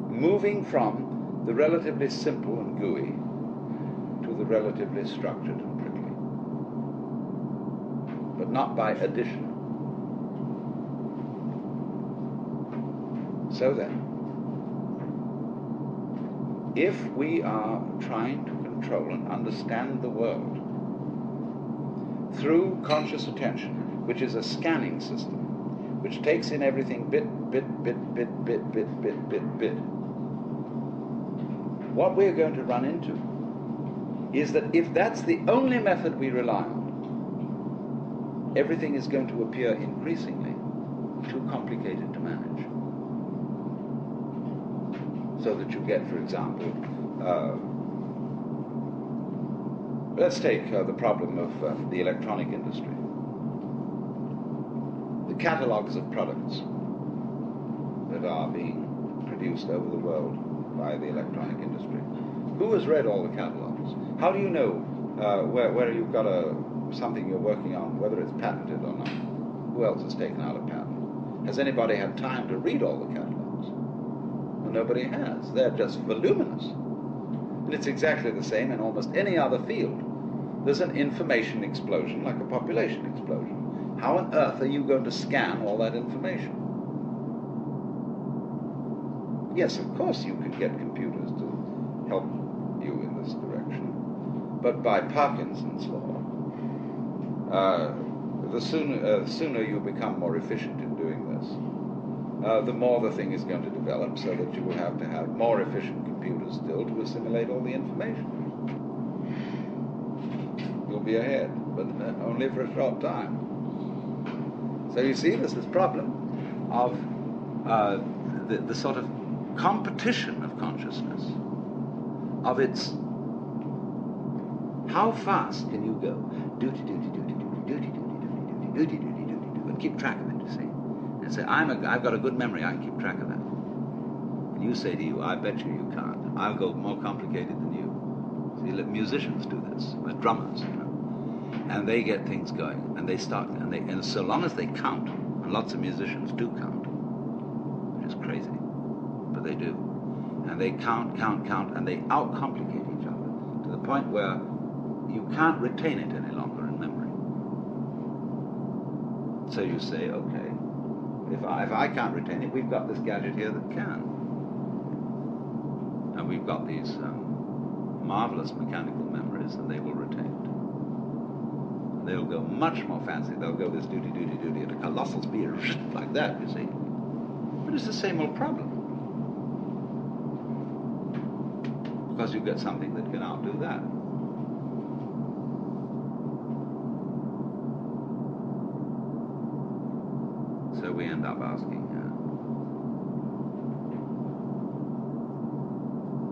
Moving from the relatively simple and gooey to the relatively structured and prickly. But not by addition. So then, if we are trying to control and understand the world through conscious attention, which is a scanning system, which takes in everything bit, what we're going to run into is that if that's the only method we rely on, everything is going to appear increasingly too complicated to manage. So that you get, for example, let's take the problem of the electronic industry. The catalogues of products that are being produced over the world by the electronic industry. Who has read all the catalogues? How do you know where you've got something you're working on, whether it's patented or not? Who else has taken out a patent? Has anybody had time to read all the catalogues? Well, nobody has. They're just voluminous. And it's exactly the same in almost any other field. There's an information explosion like a population explosion. How on earth are you going to scan all that information? Yes, of course you could get computers to help you in this direction. But by Parkinson's law, the sooner you become more efficient in doing this, the more the thing is going to develop, so that you will have to have more efficient computers still to assimilate all the information. You'll be ahead, but only for a short time. So you see, there's this problem of the sort of competition of consciousness, of its how fast can you go, and keep track of it, you see. And say, I've got a good memory, I can keep track of that. And you say to you, I bet you can't. I'll go more complicated than you. Musicians do this with drummers, and they get things going, and they start, and so long as they count, and lots of musicians do count, which is crazy, but they do, and they count, and they outcomplicate each other to the point where you can't retain it any longer in memory. So you say, okay, if I can't retain it, we've got this gadget here that can. And we've got these marvelous mechanical memories, and they will retain it. And they'll go much more fancy. They'll go this duty at a colossal speed, like that, you see. But it's the same old problem. Because you get something that can outdo that. So we end up asking,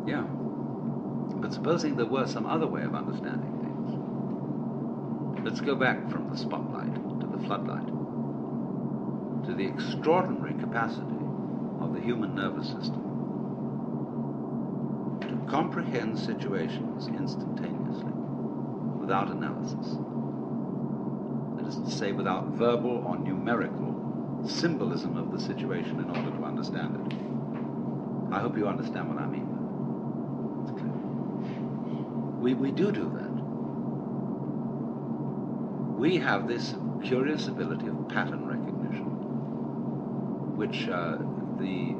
yeah, but supposing there were some other way of understanding things. Let's go back from the spotlight to the floodlight, to the extraordinary capacity of the human nervous system to comprehend situations instantaneously, without analysis. That is to say, without verbal or numerical symbolism of the situation in order to understand it. I hope you understand what I mean. It's clear. We do that. We have this curious ability of pattern recognition, which the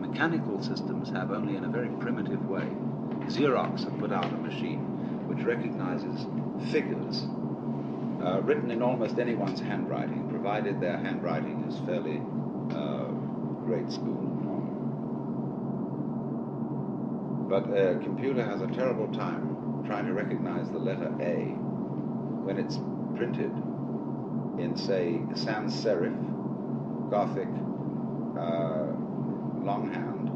mechanical systems have only in a very primitive way. Xerox have put out a machine which recognizes figures written in almost anyone's handwriting, provided their handwriting is fairly grade school. But a computer has a terrible time trying to recognize the letter A when it's printed in, say, sans serif, Gothic, longhand,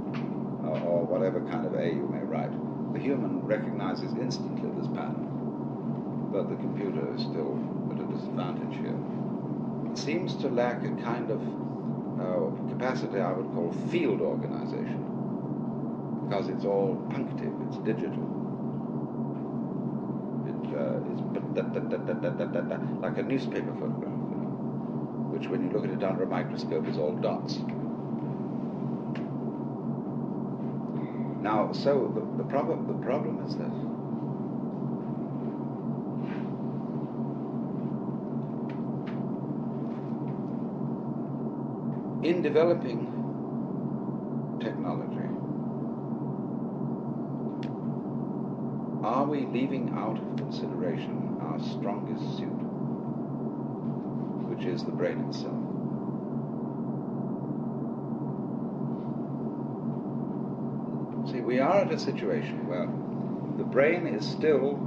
or whatever kind of A you may write. The human recognizes instantly this pattern, but the computer is still at a disadvantage here. It seems to lack a kind of capacity I would call field organization, because it's all punctive, it's digital. It's like a newspaper photograph, which when you look at it under a microscope is all dots. Now, so the problem is this. In developing technology, are we leaving out of consideration our strongest suit, which is the brain itself? See, we are at a situation where the brain is still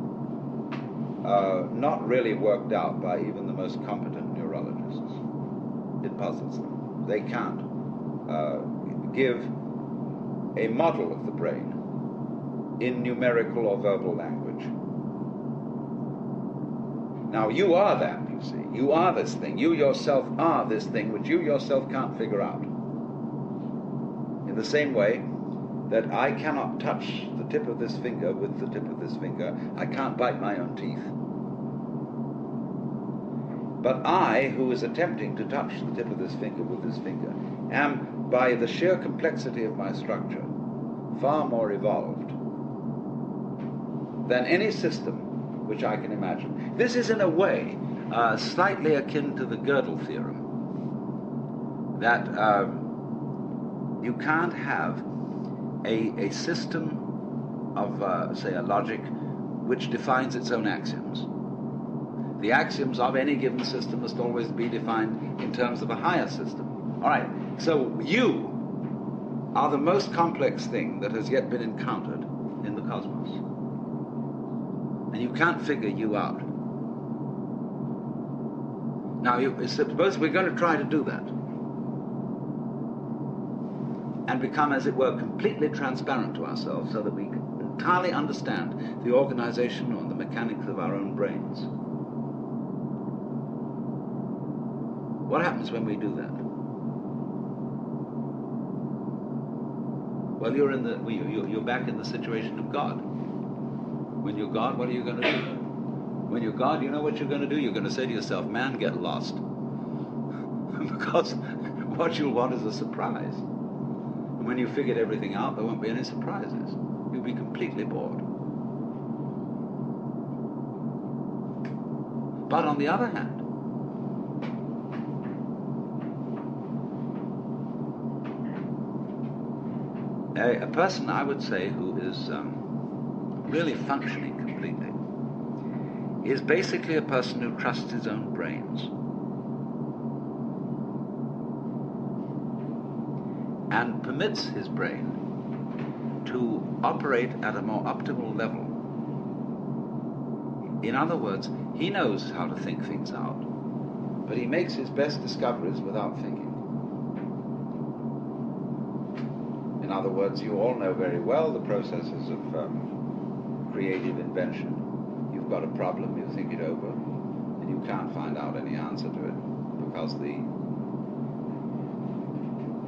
not really worked out by even the most competent neurologists. It puzzles them. They can't give a model of the brain in numerical or verbal language. Now, you are that, you see. You are this thing. You yourself are this thing which you yourself can't figure out. In the same way that I cannot touch the tip of this finger with the tip of this finger. I can't bite my own teeth. But I, who is attempting to touch the tip of this finger with this finger, am, by the sheer complexity of my structure, far more evolved than any system which I can imagine. This is, in a way, slightly akin to the Gödel theorem, that you can't have a system of, say, a logic which defines its own axioms. The axioms of any given system must always be defined in terms of a higher system. All right, so you are the most complex thing that has yet been encountered in the cosmos. And you can't figure you out. Now, suppose we're going to try to do that and become, as it were, completely transparent to ourselves so that we entirely understand the organization or the mechanics of our own brains. What happens when we do that? Well, you're back in the situation of God. When you're God, what are you going to do? When you're God, you know what you're going to do? You're going to say to yourself, man, get lost. Because what you'll want is a surprise. And when you've figured everything out, there won't be any surprises. You'll be completely bored. But on the other hand, a person, I would say, who is really functioning completely is basically a person who trusts his own brains and permits his brain to operate at a more optimal level. In other words, he knows how to think things out, but he makes his best discoveries without thinking. In other words, you all know very well the processes of creative invention. You've got a problem, you think it over, and you can't find out any answer to it because the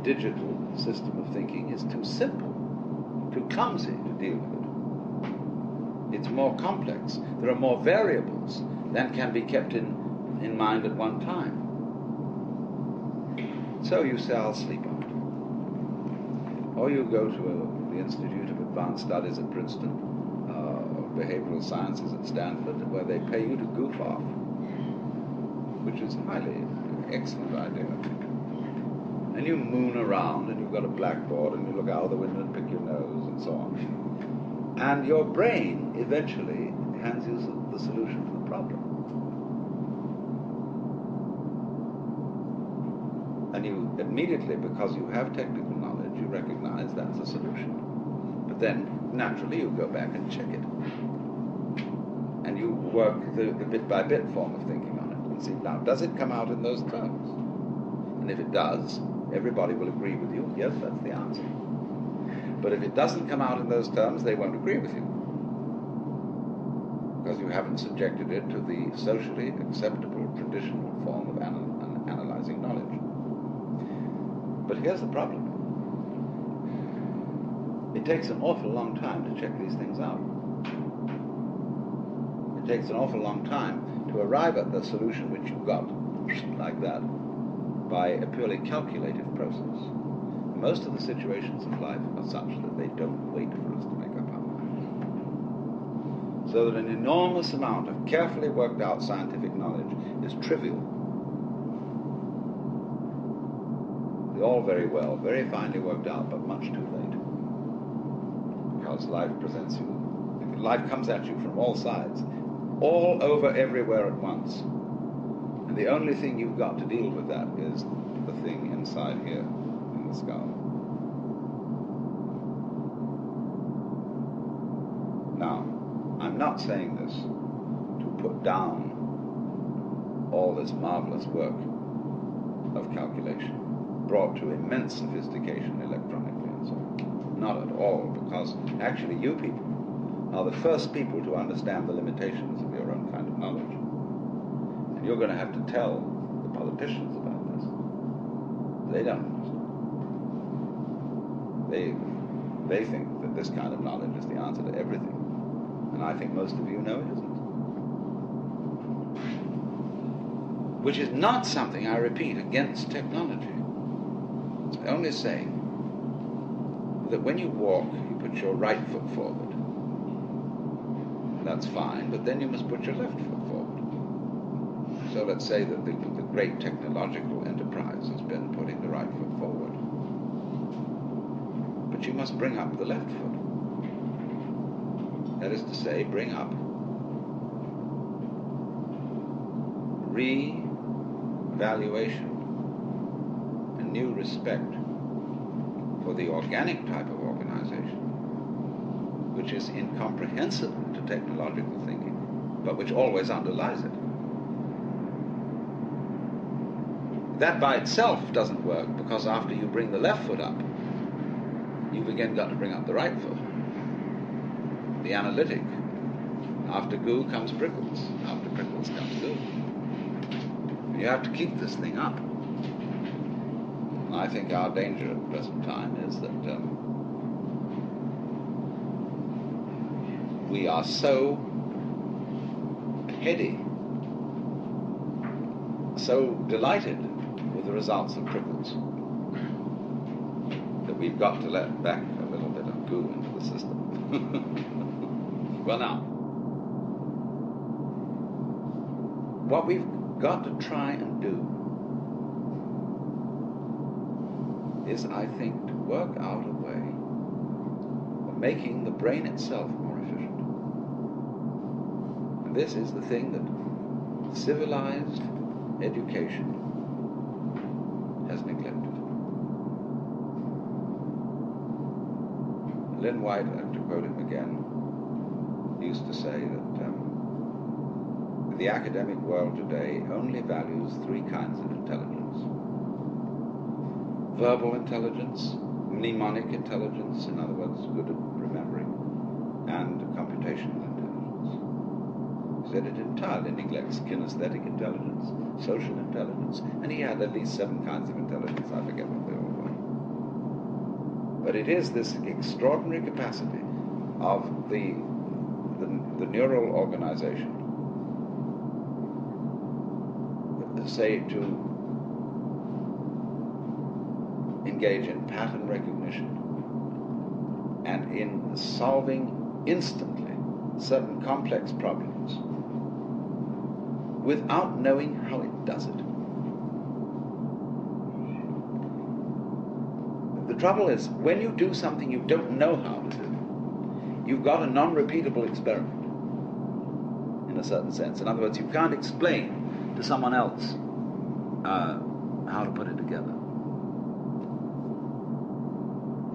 digital system of thinking is too simple, too clumsy to deal with it. It's more complex. There are more variables than can be kept in mind at one time. So you say, I'll sleep on it. Or you go to the Institute of Advanced Studies at Princeton, Behavioral Sciences at Stanford, where they pay you to goof off, which is a highly excellent idea. And you moon around, and you've got a blackboard, and you look out of the window and pick your nose, and so on. And your brain eventually hands you the solution to the problem. And you immediately, because you have technical knowledge, you recognize that's a solution. But then, naturally, you go back and check it. And you work the bit-by-bit form of thinking on it and see, now, does it come out in those terms? And if it does, everybody will agree with you, yes, that's the answer. But if it doesn't come out in those terms, they won't agree with you. Because you haven't subjected it to the socially acceptable, traditional form of analyzing knowledge. But here's the problem. It takes an awful long time to check these things out. It takes an awful long time to arrive at the solution which you got, like that, by a purely calculative process. Most of the situations of life are such that they don't wait for us to make up our minds. So that an enormous amount of carefully worked out scientific knowledge is trivial. They're all very well, very finely worked out, but much too late. Because life presents you, life comes at you from all sides, all over everywhere at once. And the only thing you've got to deal with that is the thing inside here. The skull. Now, I'm not saying this to put down all this marvelous work of calculation, brought to immense sophistication electronically and so on. Not at all, because actually you people are the first people to understand the limitations of your own kind of knowledge. And you're going to have to tell the politicians about this. They don't understand. They think that this kind of knowledge is the answer to everything. And I think most of you know it isn't. Which is not something, I repeat, against technology. It's only saying that when you walk, you put your right foot forward. That's fine, but then you must put your left foot forward. So let's say that the great technological enterprise has been putting the right foot forward. But you must bring up the left foot. That is to say, bring up re-evaluation and new respect for the organic type of organization, which is incomprehensible to technological thinking, but which always underlies it. That by itself doesn't work, because after you bring the left foot up, you've again got to bring up the right foot. The analytic. After goo comes prickles. After prickles comes goo. You have to keep this thing up. And I think our danger at the present time is that we are so heady, so delighted with the results of trickles, that we've got to let back a little bit of goo into the system. Well, now, what we've got to try and do is, I think, to work out a way of making the brain itself more efficient. And this is the thing that civilized education has neglected. Lynn White, to quote him again, used to say that the academic world today only values three kinds of intelligence: verbal intelligence, mnemonic intelligence, in other words, good at remembering, and computational intelligence. He said it entirely neglects kinesthetic intelligence, social intelligence, and he had at least 7 kinds of intelligence. I forget what they all were. But it is this extraordinary capacity of the neural organization, say, to engage in pattern recognition and in solving instantly certain complex problems without knowing how it does it. The trouble is, when you do something you don't know how to do, you've got a non-repeatable experiment, in a certain sense. In other words, you can't explain to someone else how to put it together.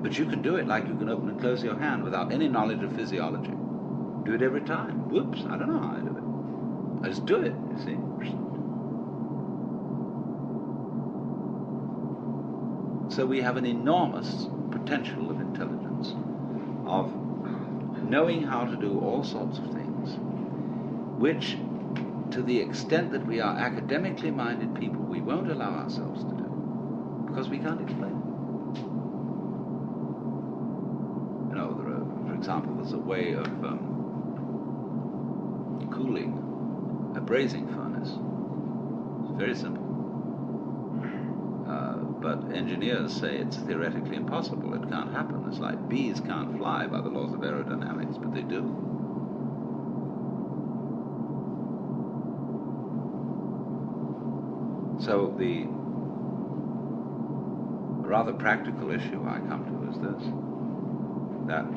But you can do it like you can open and close your hand without any knowledge of physiology. Do it every time. Whoops, I don't know how I do it. I just do it, you see. So we have an enormous potential of intelligence, of knowing how to do all sorts of things, which, to the extent that we are academically minded people, we won't allow ourselves to do, because we can't explain it. You know, for example, there's a way of cooling a brazing furnace. It's very simple. But engineers say it's theoretically impossible. It can't happen. It's like bees can't fly by the laws of aerodynamics, but they do. So the rather practical issue I come to is this, that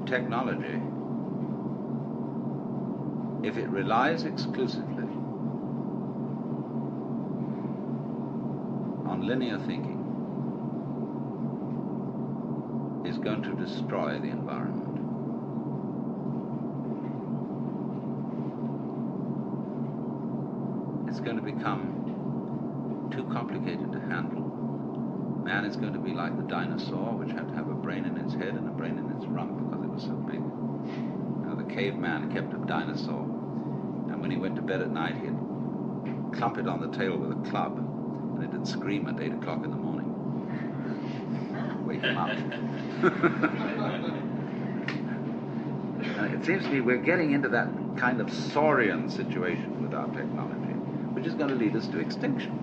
technology, if it relies exclusively on linear thinking, is going to destroy the environment. It's going to become too complicated to handle. Man is going to be like the dinosaur, which had to have a brain in its head and a brain in its rump because it was so big. The caveman kept a dinosaur, and when he went to bed at night, he'd clump it on the tail with a club, and it'd scream at 8 o'clock in the morning. Wake him up. It seems to me we're getting into that kind of saurian situation with our technology, which is going to lead us to extinction.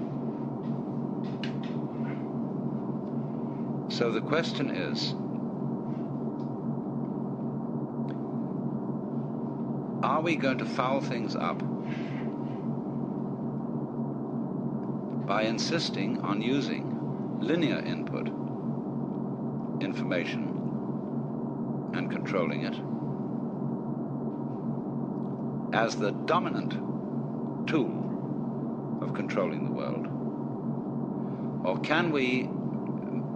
So the question is, are we going to foul things up by insisting on using linear input information and controlling it as the dominant tool of controlling the world? Or can we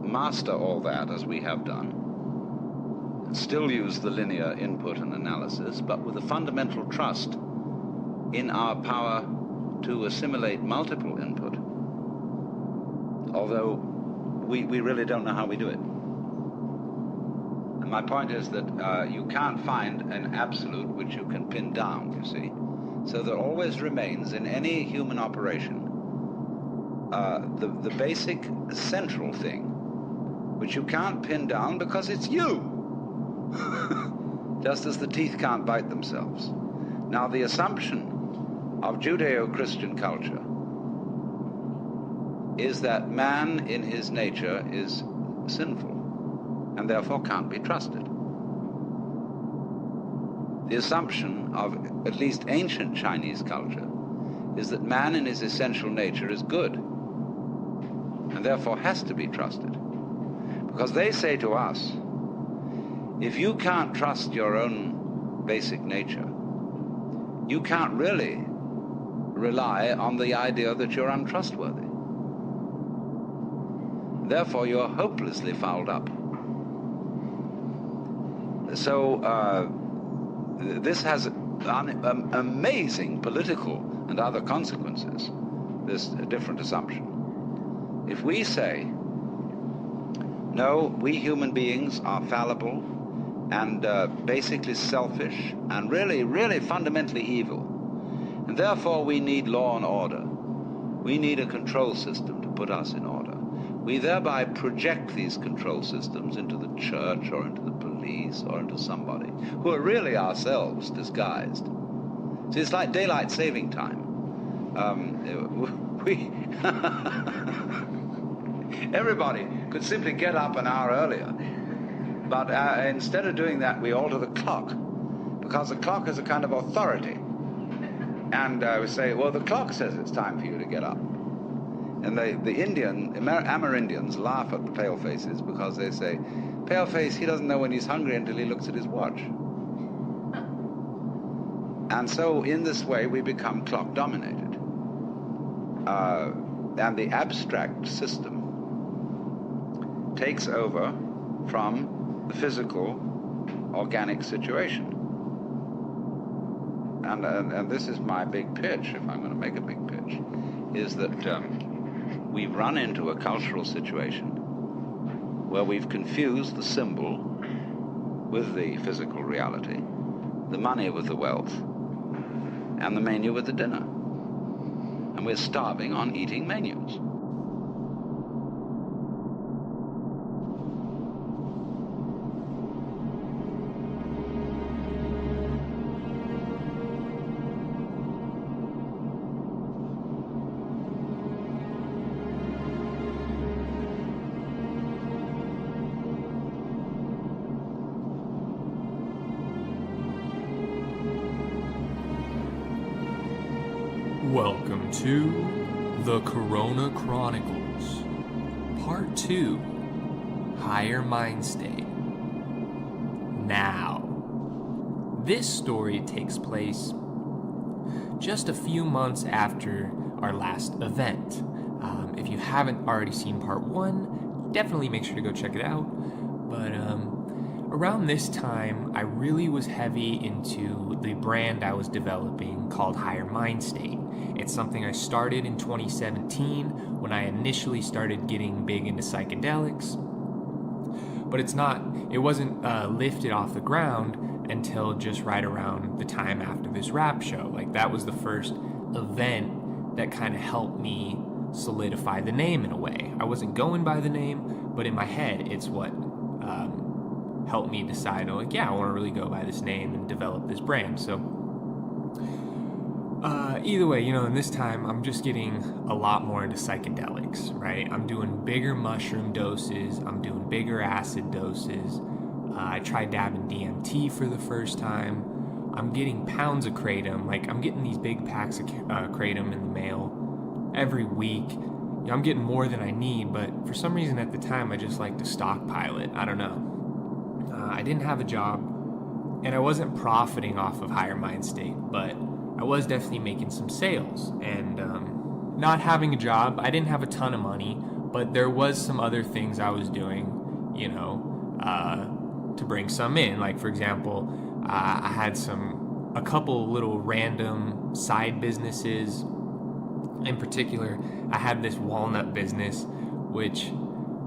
master all that, as we have done, still use the linear input and analysis, but with a fundamental trust in our power to assimilate multiple input, although we really don't know how we do it? And my point is that you can't find an absolute which you can pin down, you see. So there always remains in any human operation the basic central thing which you can't pin down because it's you. Just as the teeth can't bite themselves. Now, the assumption of Judeo-Christian culture is that man in his nature is sinful and therefore can't be trusted. The assumption of at least ancient Chinese culture is that man in his essential nature is good and therefore has to be trusted. Because they say to us, if you can't trust your own basic nature, you can't really rely on the idea that you're untrustworthy. Therefore, you're hopelessly fouled up. So, this has amazing political and other consequences, this different assumption. If we say, no, we human beings are fallible and basically selfish and really fundamentally evil, and therefore we need law and order. We need a control system to put us in order. We thereby project these control systems into the church or into the police or into somebody who are really ourselves disguised. See, it's like daylight saving time. Everybody could simply get up an hour earlier, but instead of doing that, we alter the clock, because the clock is a kind of authority. And we say, well, the clock says it's time for you to get up. And the Amerindians laugh at the palefaces because they say, paleface, he doesn't know when he's hungry until he looks at his watch. And so in this way, we become clock dominated. And the abstract system takes over from the physical, organic situation. And this is my big pitch, if I'm going to make a big pitch, is that we've run into a cultural situation where we've confused the symbol with the physical reality, the money with the wealth, and the menu with the dinner. And we're starving on eating menus. Welcome to the Corona Chronicles, Part 2, Higher Mind State. Now, this story takes place just a few months after our last event. If you haven't already seen Part 1, definitely make sure to go check it out. But around this time, I really was heavy into the brand I was developing called Higher Mind State. It's something I started in 2017 when I initially started getting big into psychedelics. But it wasn't lifted off the ground until just right around the time after this rap show. Like, that was the first event that kind of helped me solidify the name in a way. I wasn't going by the name, but in my head, it's what helped me decide, I want to really go by this name and develop this brand. So either way, in this time, I'm just getting a lot more into psychedelics, right? I'm doing bigger mushroom doses. I'm doing bigger acid doses. I tried dabbing DMT for the first time. I'm getting pounds of kratom. Like, I'm getting these big packs of kratom in the mail every week. I'm getting more than I need, but for some reason at the time, I just like to stockpile it. I don't know. I didn't have a job, and I wasn't profiting off of Higher Mind State, but I was definitely making some sales. And not having a job, I didn't have a ton of money, but there was some other things I was doing, to bring some in. Like, for example, I had a couple little random side businesses. In particular, I had this walnut business, which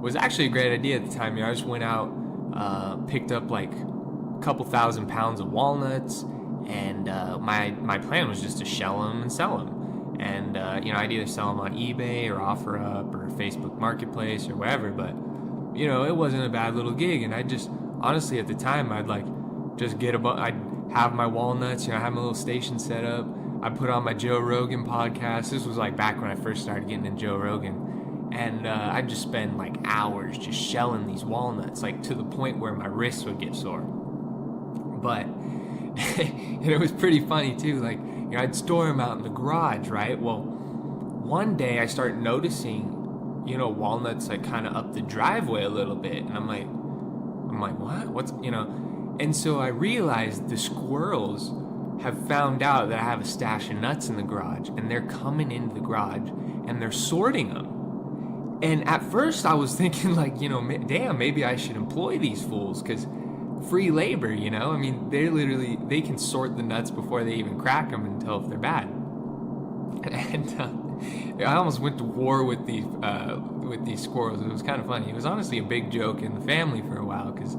was actually a great idea at the time. I just went out, picked up like a couple 1,000 pounds of walnuts, and my plan was just to shell them and sell them. And I'd either sell them on eBay or OfferUp or Facebook Marketplace or whatever. But it wasn't a bad little gig. And I just, honestly, at the time, I'd like just I'd have my walnuts, I have my little station set up. I put on my Joe Rogan podcast. This was like back when I first started getting into Joe Rogan. And I'd just spend like hours just shelling these walnuts, like to the point where my wrists would get sore. But and it was pretty funny too. Like, I'd store them out in the garage, right? Well, one day I started noticing, walnuts like kind of up the driveway a little bit, and I'm like, what's, and so I realized the squirrels have found out that I have a stash of nuts in the garage, and they're coming into the garage and they're sorting them. And at first I was thinking like, damn, maybe I should employ these fools, because free labor, I mean, they can sort the nuts before they even crack them and tell if they're bad. And I almost went to war with these squirrels. It was kind of funny. It was honestly a big joke in the family for a while, because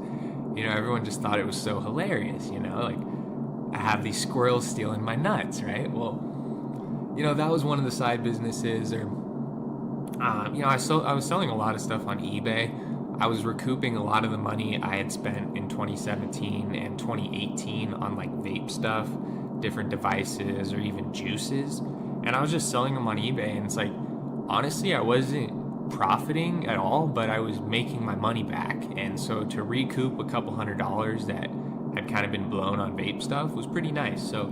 everyone just thought it was so hilarious. Like, I have these squirrels stealing my nuts, right? Well, that was one of the side businesses. Or I was selling a lot of stuff on eBay. I was recouping a lot of the money I had spent in 2017 and 2018 on like vape stuff, different devices, or even juices. And I was just selling them on eBay. And it's like, honestly, I wasn't profiting at all, but I was making my money back. And so to recoup a couple $100 that had kind of been blown on vape stuff was pretty nice. So,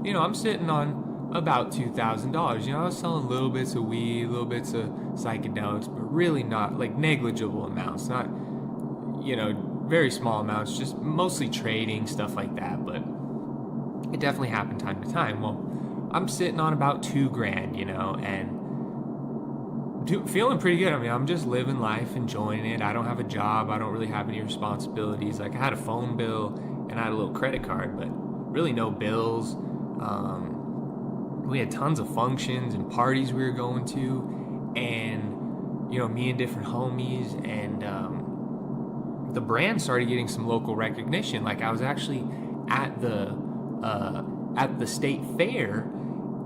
I'm sitting on about $2,000. I was selling little bits of weed, little bits of psychedelics, but really not like negligible amounts, not, very small amounts, just mostly trading, stuff like that. But it definitely happened time to time. Well, I'm sitting on about $2,000, and feeling pretty good. I mean, I'm just living life, enjoying it. I don't have a job. I don't really have any responsibilities. Like, I had a phone bill and I had a little credit card, but really no bills. We had tons of functions and parties we were going to, and me and different homies, and the brand started getting some local recognition. Like, I was actually at the state fair,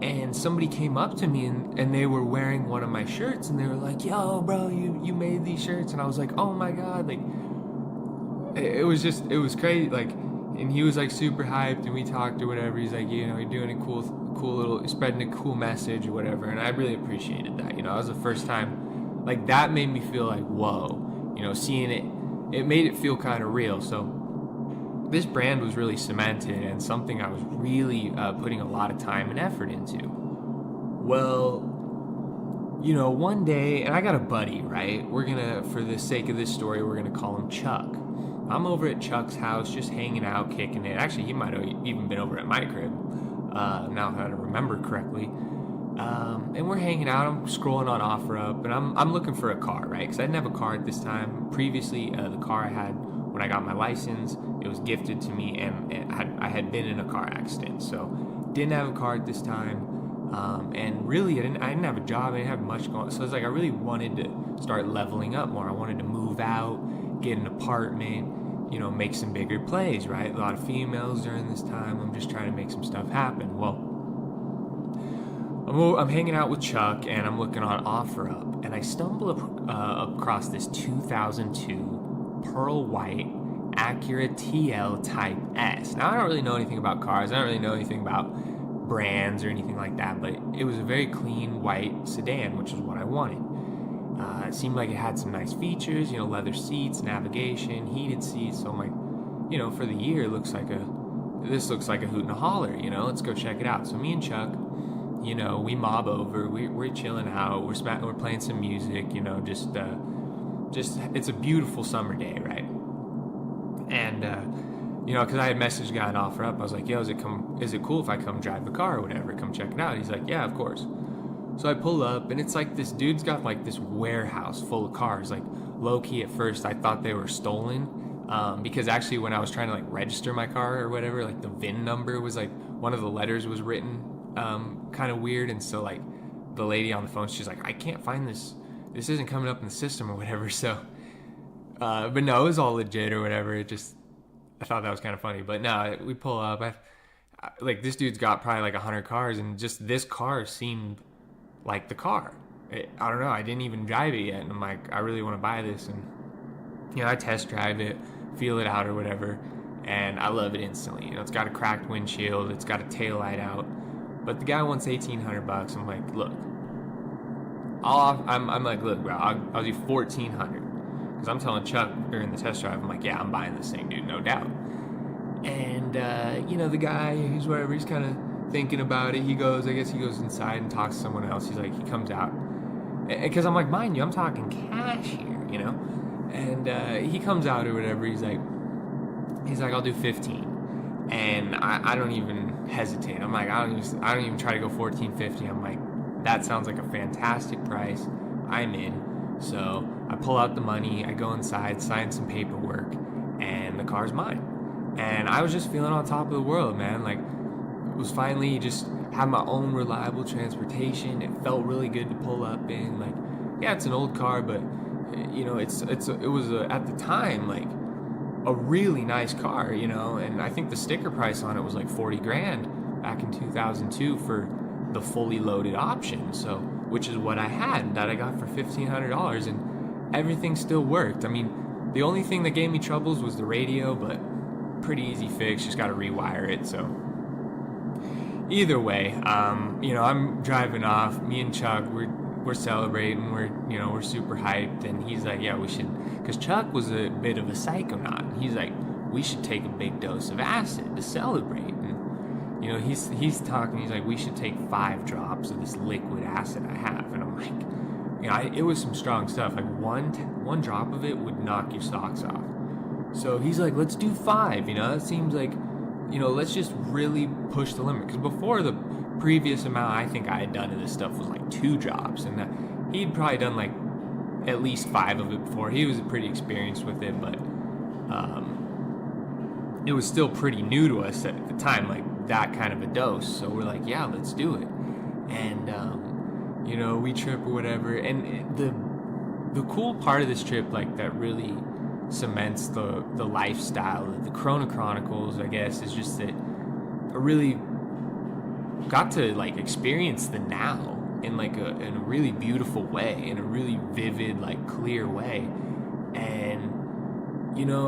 and somebody came up to me, and they were wearing one of my shirts, and they were like, "Yo, bro, you made these shirts," and I was like, "Oh my god!" Like, it was crazy. Like, and he was like super hyped, and we talked or whatever. He's like, you're doing a cool little, spreading a cool message or whatever, and I really appreciated that. It was the first time, like, that made me feel like, whoa, seeing it made it feel kind of real. So this brand was really cemented, and something I was really putting a lot of time and effort into. Well, one day, and I got a buddy, right? We're gonna, for the sake of this story, we're gonna call him Chuck. I'm over at Chuck's house, just hanging out, kicking it. Actually, he might have even been over at my crib, now if I remember correctly. And we're hanging out. I'm scrolling on OfferUp, and I'm looking for a car, right? Because I didn't have a car at this time. Previously, the car I had when I got my license, it was gifted to me, and I had been in a car accident, so didn't have a car at this time. And really, I didn't have a job. I didn't have much going on. So it's like I really wanted to start leveling up more. I wanted to move out, get an apartment, make some bigger plays, right? A lot of females during this time. I'm just trying to make some stuff happen. Well, I'm hanging out with Chuck, and I'm looking on OfferUp, and I stumble across this 2002 Pearl White Acura TL Type S. Now, I don't really know anything about cars. I don't really know anything about brands or anything like that, but it was a very clean white sedan, which is what I wanted. It seemed like it had some nice features, leather seats, navigation, heated seats. So I'm like, for the year, this looks like a hoot and a holler. Let's go check it out. So me and Chuck, we mob over, we're chilling out, we're playing some music, just it's a beautiful summer day, right? And because I had messaged a guy on OfferUp, I was like, yo, is it cool if I come drive the car or whatever, come check it out? He's like, yeah, of course. So I pull up, and it's like this dude's got like this warehouse full of cars. Like, low-key at first I thought they were stolen, because actually when I was trying to like register my car or whatever, like the VIN number was like, one of the letters was written kind of weird, and so like the lady on the phone, she's like, I can't find this isn't coming up in the system or whatever. So but no, it was all legit or whatever. I thought that was kind of funny. But no, we pull up, like, this dude's got probably like 100 cars, and just this car seemed like the car. I don't know, I didn't even drive it yet, and I'm like, I really want to buy this. And I test drive it, feel it out or whatever, and I love it instantly. It's got a cracked windshield, it's got a tail light out, but the guy wants $1,800. I'm like, look, I'm like, look, bro, I'll do $1,400, because I'm telling Chuck during the test drive, I'm like, yeah, I'm buying this thing, dude, no doubt. And the guy, he's kind of thinking about it. He goes inside and talks to someone else. He comes out, because I'm like, mind you, I'm talking cash here, and he comes out or whatever. He's like, I'll do 15, and I don't even hesitate. I'm like, I don't even try to go 14.50. I'm like, that sounds like a fantastic price. I'm in. So I pull out the money, I go inside, sign some paperwork, and the car's mine. And I was just feeling on top of the world, man. Like, it was finally just have my own reliable transportation. It felt really good to pull up in. Like, yeah, it's an old car, but it was at the time like a really nice car, and I think the sticker price on it was like $40,000 back in 2002 for the fully loaded option. So, which is what I had that I got for $1,500, and everything still worked. I mean, the only thing that gave me troubles was the radio, but pretty easy fix. Just got to rewire it. So either way, I'm driving off. Me and Chuck, we're celebrating. We're super hyped, and he's like, yeah, we should, because Chuck was a bit of a psychonaut. He's like, we should take a big dose of acid to celebrate. And he's talking. He's like, we should take 5 drops of this liquid acid I have. And I'm like, it was some strong stuff. Like one drop of it would knock your socks off. So he's like, let's do 5. It seems like, let's just really push the limit. Because before, the previous amount I think I had done of this stuff was like 2 drops, and he'd probably done like at least 5 of it before. He was pretty experienced with it, but it was still pretty new to us at the time, like that kind of a dose. So we're like, yeah, let's do it. And we trip or whatever. And the cool part of this trip, like, that really cements the lifestyle of the Corona Chronicles, I guess, is just that I really got to like experience the now in a really beautiful way, in a really vivid, like, clear way. And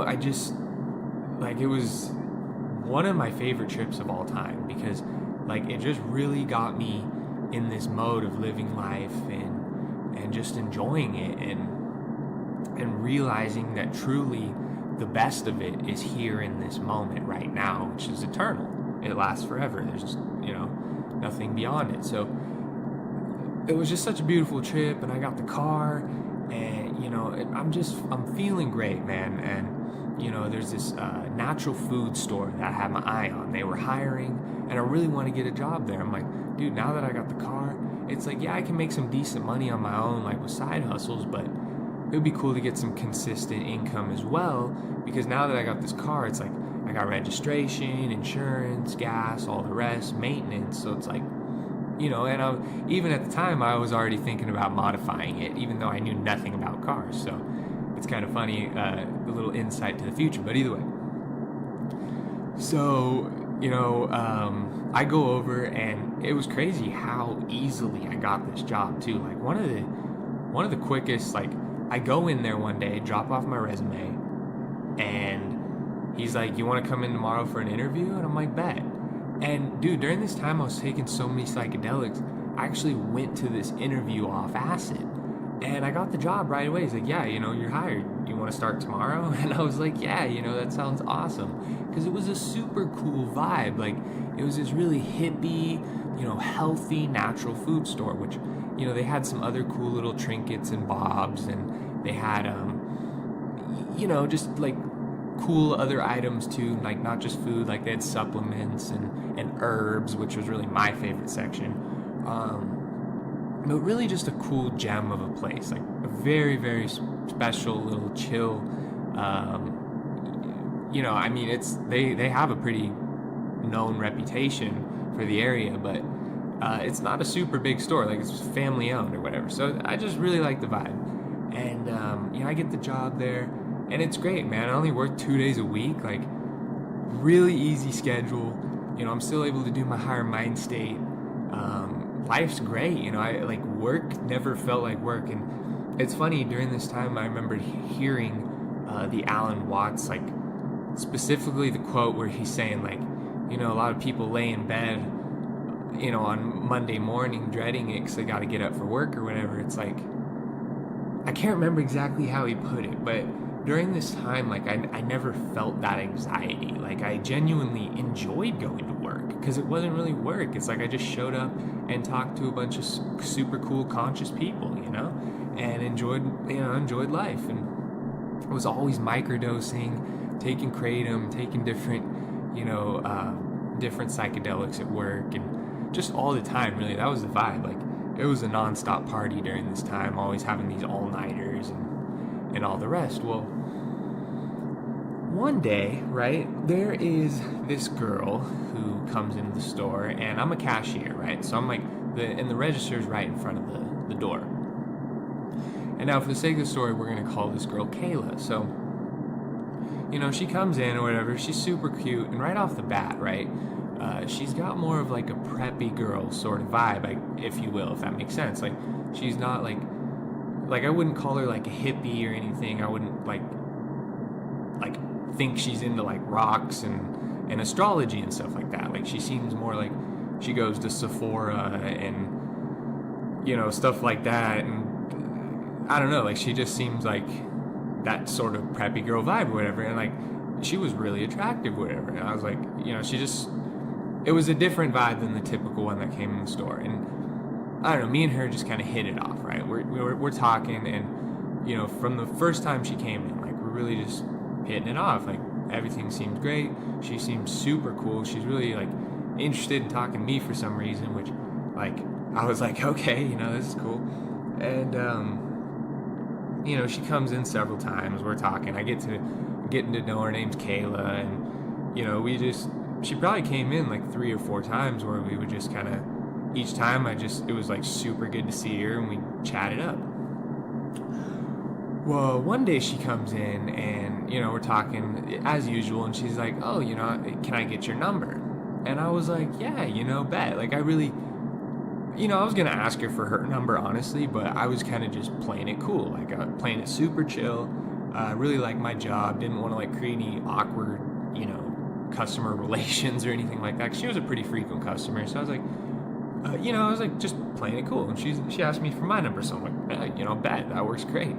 I just, like, it was one of my favorite trips of all time, because like it just really got me in this mode of living life and just enjoying it and realizing that truly the best of it is here in this moment right now, which is eternal. It lasts forever. There's just, nothing beyond it. So it was just such a beautiful trip, and I got the car, and I'm feeling great, man. And there's this natural food store that I had my eye on. They were hiring, and I really want to get a job there. I'm like, dude, now that I got the car, it's like, yeah, I can make some decent money on my own, like with side hustles, but it would be cool to get some consistent income as well, because now that I got this car, it's like I got registration, insurance, gas, all the rest, maintenance. So it's like, and even at the time, I was already thinking about modifying it, even though I knew nothing about cars. So it's kind of funny, a little insight to the future. But either way, so I go over, and it was crazy how easily I got this job too. Like one of the quickest. Like, I go in there one day, drop off my resume, and he's like, you want to come in tomorrow for an interview? And I'm like, bet. And dude, during this time I was taking so many psychedelics, I actually went to this interview off acid, and I got the job right away. He's like, yeah, you're hired. You want to start tomorrow? And I was like, yeah, that sounds awesome. Because it was a super cool vibe. Like, it was this really hippie, healthy, natural food store, which, they had some other cool little trinkets and bobs, and they had, just like cool other items too, like not just food, like they had supplements and herbs, which was really my favorite section. But really just a cool gem of a place, like a very, very special little chill. They have a pretty known reputation for the area, but it's not a super big store, like it's family owned or whatever. So I just really like the vibe, and I get the job there, and it's great, man. I only work 2 days a week, like really easy schedule. I'm still able to do my higher mind state. Life's great, I like work never felt like work. And it's funny, during this time I remember hearing the Alan Watts, like specifically the quote where he's saying like, you know, a lot of people lay in bed, you know, on Monday morning dreading it because they got to get up for work or whatever. It's like, I can't remember exactly how he put it, but during this time, like, I never felt that anxiety. Like, I genuinely enjoyed going to work because it wasn't really work. It's like I just showed up and talked to a bunch of super cool, conscious people, you know, and enjoyed life. And I was always microdosing, taking kratom, taking different, you know, different psychedelics at work, and just all the time, really. That was the vibe. Like, it was a nonstop party during this time, always having these all-nighters and all the rest. Well, one day, right, there is this girl who comes into the store, and I'm a cashier, right? So I'm like, and the register's right in front of the door. And now, for the sake of the story, we're going to call this girl Kayla. So, you know, she comes in or whatever, she's super cute, and right off the bat, right, she's got more of like a preppy girl sort of vibe, if you will, if that makes sense. Like, she's not like I wouldn't call her like a hippie or anything. I wouldn't like think she's into like rocks and astrology and stuff like that. Like, she seems more like she goes to Sephora and, you know, stuff like that. And I don't know, like, she just seems like that sort of preppy girl vibe or whatever. And like, she was really attractive or whatever. And I was like, you know, it was a different vibe than the typical one that came in the store. And I don't know, me and her just kind of hit it off, right? We're talking, and, you know, from the first time she came in, like, we're really just hitting it off. Like, everything seems great. She seems super cool. She's really, like, interested in talking to me for some reason, which, like, I was like, okay, you know, this is cool. And, you know, she comes in several times. We're talking. I getting to know her name's Kayla, and, you know, she probably came in like 3 or 4 times where we would just kind of, each time it was like super good to see her, and we chatted up. Well, one day she comes in, and, you know, we're talking as usual, and she's like, oh, you know, can I get your number? And I was like, yeah, you know, bet. Like, I really, you know, I was going to ask her for her number, honestly, but I was kind of just playing it cool. Like, playing it super chill. Really liked my job. Didn't want to, like, create any awkward, you know, customer relations or anything like that. 'Cause she was a pretty frequent customer. So I was like, you know, I was like just playing it cool. And she asked me for my number. So I'm like, you know, bet. That works great.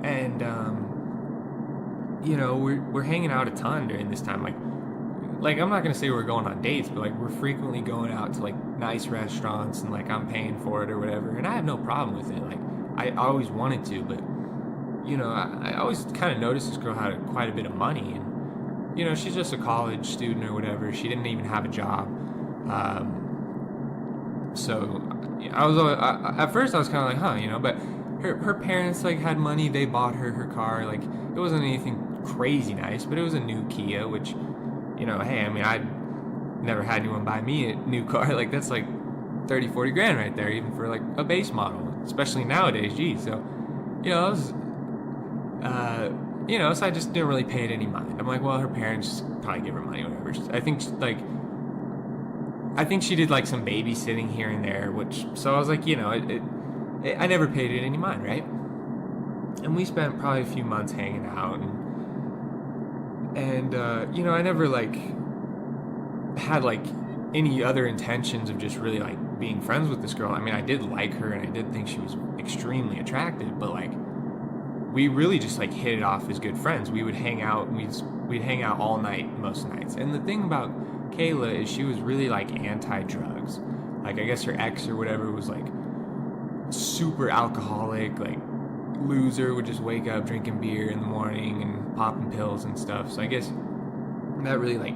And, you know, we're hanging out a ton during this time. Like, I'm not going to say we're going on dates, but, like, we're frequently going out to, like, nice restaurants, and, like, I'm paying for it or whatever. And I have no problem with it. Like, I always wanted to, but, you know, I always kind of noticed this girl had quite a bit of money. And, you know, she's just a college student or whatever. She didn't even have a job. So at first I was kind of like, huh, you know, but her parents, like, had money. They bought her car. Like, it wasn't anything crazy nice, but it was a new Kia, which, you know, hey, I mean, I'd never had anyone buy me a new car. Like, that's like 30, 40 grand right there, even for like a base model, especially nowadays. Geez. So, you know, I was, you know, so I just didn't really pay it any mind. I'm like, well, her parents probably give her money, whatever. I think she did like some babysitting here and there, so I was like, you know, I never paid it any mind, right? And we spent probably a few months hanging out, and you know, I never like had like any other intentions of just really like being friends with this girl. I mean, I did like her, and I did think she was extremely attractive, but like, we really just like hit it off as good friends. We would hang out, and we'd hang out all night most nights. And the thing about Kayla is she was really like anti-drugs. Like, I guess her ex or whatever was like super alcoholic, like loser, would just wake up drinking beer in the morning and popping pills and stuff. So I guess that really, like,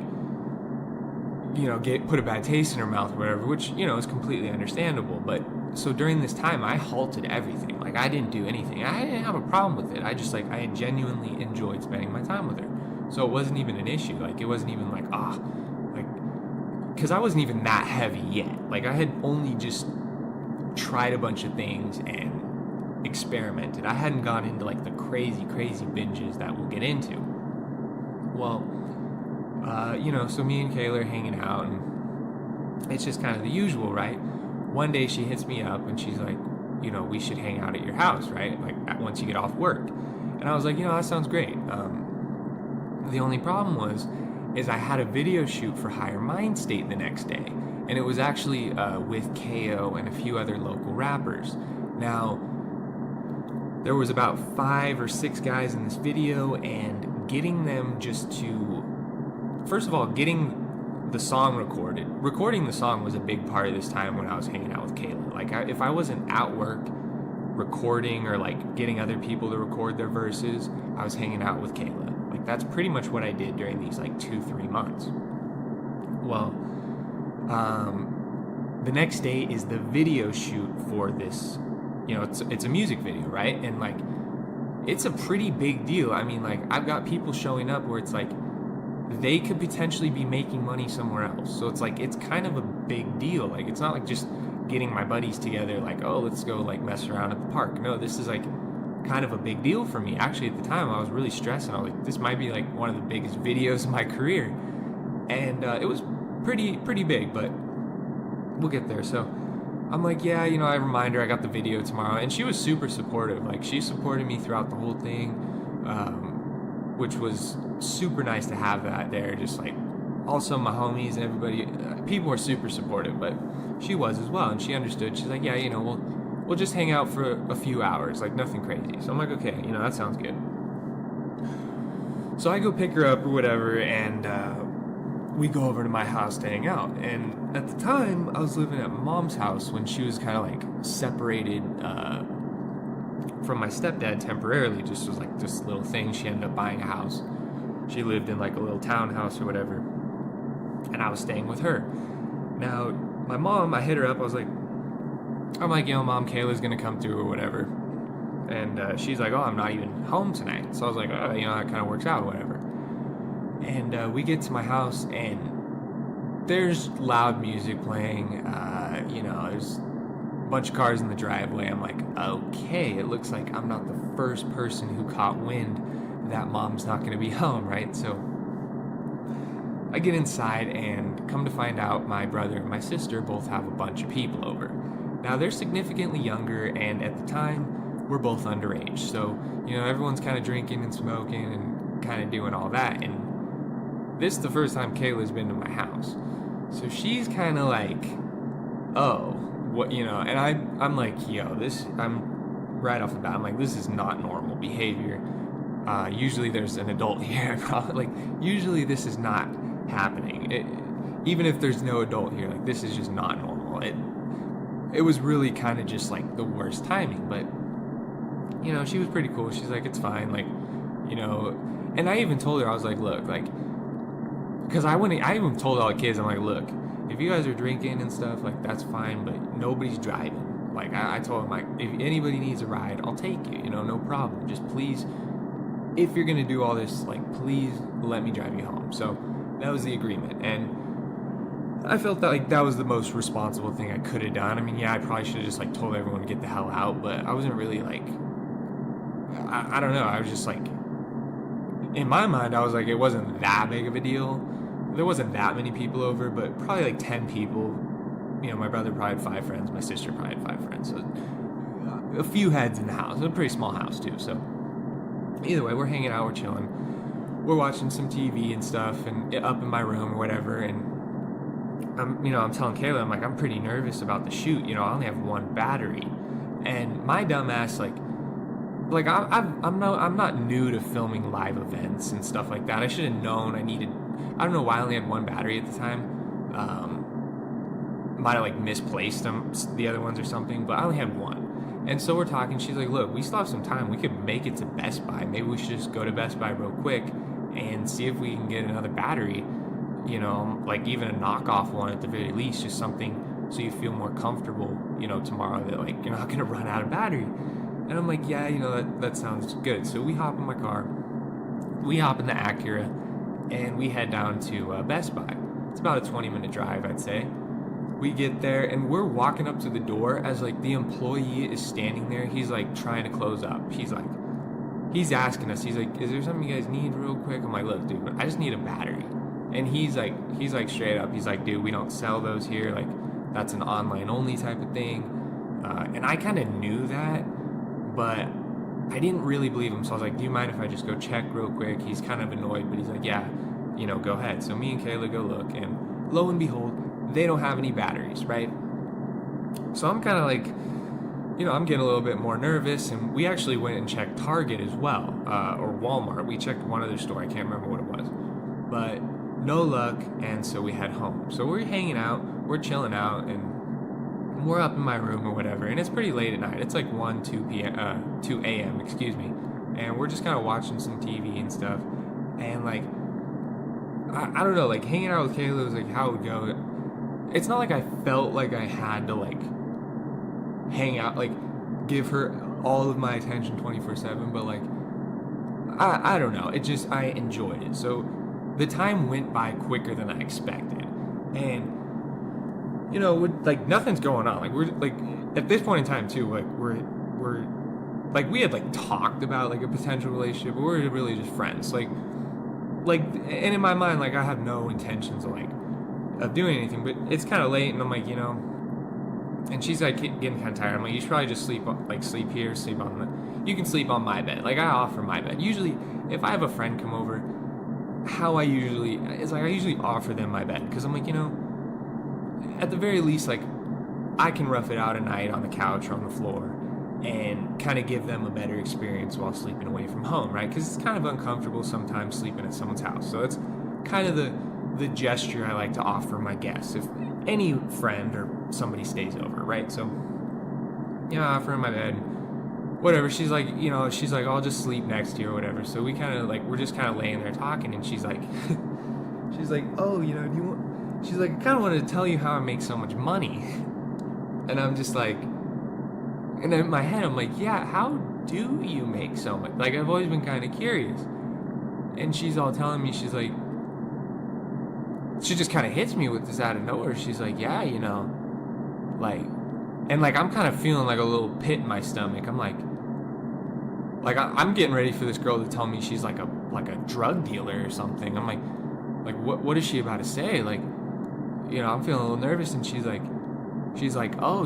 you know, put a bad taste in her mouth or whatever, which, you know, is completely understandable. But so during this time, I halted everything. Like, I didn't do anything. I didn't have a problem with it. I just, like, I genuinely enjoyed spending my time with her. So it wasn't even an issue. Like, it wasn't even like, because I wasn't even that heavy yet. Like, I had only just tried a bunch of things and experimented. I hadn't gone into like the crazy binges that we'll get into. Well, you know, so me and Kayla are hanging out, and it's just kind of the usual, right? One day she hits me up, and she's like, you know, we should hang out at your house, right? Like, once you get off work. And I was like, that sounds great. The only problem is I had a video shoot for Higher Mind State the next day, and it was actually with KO and a few other local rappers. Now, there was about 5 or 6 guys in this video, and getting them just to, first of all, getting the song recording the song was a big part of this time when I was hanging out with Kayla. Like, if I wasn't at work recording or like getting other people to record their verses, I was hanging out with Kayla. Like, that's pretty much what I did during these like 2-3 months. Well, the next day is the video shoot for this. It's a music video, right? And like, it's a pretty big deal. I mean, like, I've got people showing up where it's like they could potentially be making money somewhere else. So it's like, it's kind of a big deal. Like, it's not like just getting my buddies together, like, oh, let's go like mess around at the park. No, this is like kind of a big deal for me. Actually, at the time, I was really stressed, and I was like, this might be like one of the biggest videos of my career. And it was pretty big, but we'll get there. So I'm like, yeah, I remind her I got the video tomorrow, and she was super supportive. Like, she supported me throughout the whole thing, which was super nice to have that there. Just like, also my homies and everybody, people were super supportive, but she was as well, and she understood. She's like, yeah, we'll just hang out for a few hours, like nothing crazy. So I'm like, okay, that sounds good. So I go pick her up or whatever, and we go over to my house to hang out. And at the time, I was living at Mom's house when she was kind of like separated from my stepdad temporarily. Just was like this little thing. She ended up buying a house. She lived in like a little townhouse or whatever, and I was staying with her. Now, my mom, I hit her up. I'm like, Mom, Kayla's gonna come through or whatever. And she's like, oh, I'm not even home tonight. So I was like, oh, that kind of works out, whatever. And we get to my house, and there's loud music playing. There's a bunch of cars in the driveway. I'm like, okay, it looks like I'm not the first person who caught wind that Mom's not going to be home, right? So I get inside, and come to find out, my brother and my sister both have a bunch of people over. Now, they're significantly younger, and at the time, we're both underage. So, everyone's kind of drinking and smoking and kind of doing all that. And this is the first time Kayla's been to my house. So she's kind of like, oh, what, and I'm like, I'm right off the bat, I'm like, this is not normal behavior. Usually there's an adult here. Usually this is not happening. Even if there's no adult here, like, this is just not normal. It was really kind of just like the worst timing, but she was pretty cool. She's like, it's fine, like, and I even told her, I was like, look, like, because I even told all the kids, I'm like, look, if you guys are drinking and stuff, like, that's fine, but nobody's driving. Like, I told them, like, if anybody needs a ride, I'll take you, no problem. Just please, if you're gonna do all this, like, please let me drive you home. So that was the agreement, and I felt that, like, that was the most responsible thing I could have done. I mean, yeah, I probably should have just, like, told everyone to get the hell out, but I wasn't really, like, I don't know, I was just, like, in my mind, I was like, it wasn't that big of a deal. There wasn't that many people over, but probably, like, 10 people. My brother probably had 5 friends, my sister probably had 5 friends, so a few heads in the house. It was a pretty small house, too, so either way, we're hanging out, we're chilling, we're watching some TV and stuff, and up in my room or whatever, and I'm telling Kayla, I'm like, I'm pretty nervous about the shoot. I only have one battery, and my dumb ass, like I'm not new to filming live events and stuff like that. I should have known I don't know why I only had one battery at the time. Might have, like, misplaced the other ones or something, but I only had one. And so we're talking. She's like, look, we still have some time. We could make it to Best Buy. Maybe we should just go to Best Buy real quick and see if we can get another battery. Like, even a knockoff one at the very least, just something so you feel more comfortable, tomorrow, that, like, you're not going to run out of battery. And I'm like, yeah, that sounds good. So we hop in my car, we hop in the Acura, and we head down to Best Buy. It's about a 20-minute drive, I'd say. We get there, and we're walking up to the door as, like, the employee is standing there. He's, like, trying to close up. He's asking us, he's like, is there something you guys need real quick? I'm like, look, dude, I just need a battery. And he's like straight up, he's like, dude, we don't sell those here. Like, that's an online only type of thing. And I kind of knew that, but I didn't really believe him, so I was like, do you mind if I just go check real quick? He's kind of annoyed, but he's like, yeah, go ahead. So me and Kayla go look, and lo and behold, they don't have any batteries, right? So I'm kind of like, I'm getting a little bit more nervous, and we actually went and checked Target as well, or Walmart. We checked one other store, I can't remember what it was, but no luck, and so we head home. So we're hanging out, we're chilling out, and we're up in my room or whatever, and it's pretty late at night. It's like 2 a.m., excuse me, and we're just kind of watching some TV and stuff, and like, I don't know, like hanging out with Kayla was like how it would go. It's not like I felt like I had to like hang out, like give her all of my attention 24/7, but like, I don't know, it just, I enjoyed it. So the time went by quicker than I expected, and like nothing's going on. Like we're like at this point in time too. Like we're like we had like talked about like a potential relationship, but we're really just friends. Like and in my mind, like I have no intentions of doing anything. But it's kind of late, and I'm like, and she's like getting kind of tired. I'm like, you should probably just sleep here, you can sleep on my bed. Like I offer my bed. Usually, if I have a friend come over, I usually offer them my bed, because I'm like, at the very least, like, I can rough it out at night on the couch or on the floor and kind of give them a better experience while sleeping away from home, right? Because it's kind of uncomfortable sometimes sleeping at someone's house. So it's kind of the gesture I like to offer my guests if any friend or somebody stays over, right? So, I offer them my bed, whatever. She's like, I'll just sleep next to you or whatever. So we kind of, like, we're just kind of laying there talking, and she's like, oh, do you want... She's like, I kind of wanted to tell you how I make so much money. And I'm just like, and in my head, I'm like, yeah, how do you make so much? Like, I've always been kind of curious. And she's all telling me, she's like, she just kind of hits me with this out of nowhere. She's like, yeah, like, and like, I'm kind of feeling like a little pit in my stomach. I'm like I'm getting ready for this girl to tell me she's like a drug dealer or something. I'm like, what is she about to say? Like, I'm feeling a little nervous, and she's like, oh,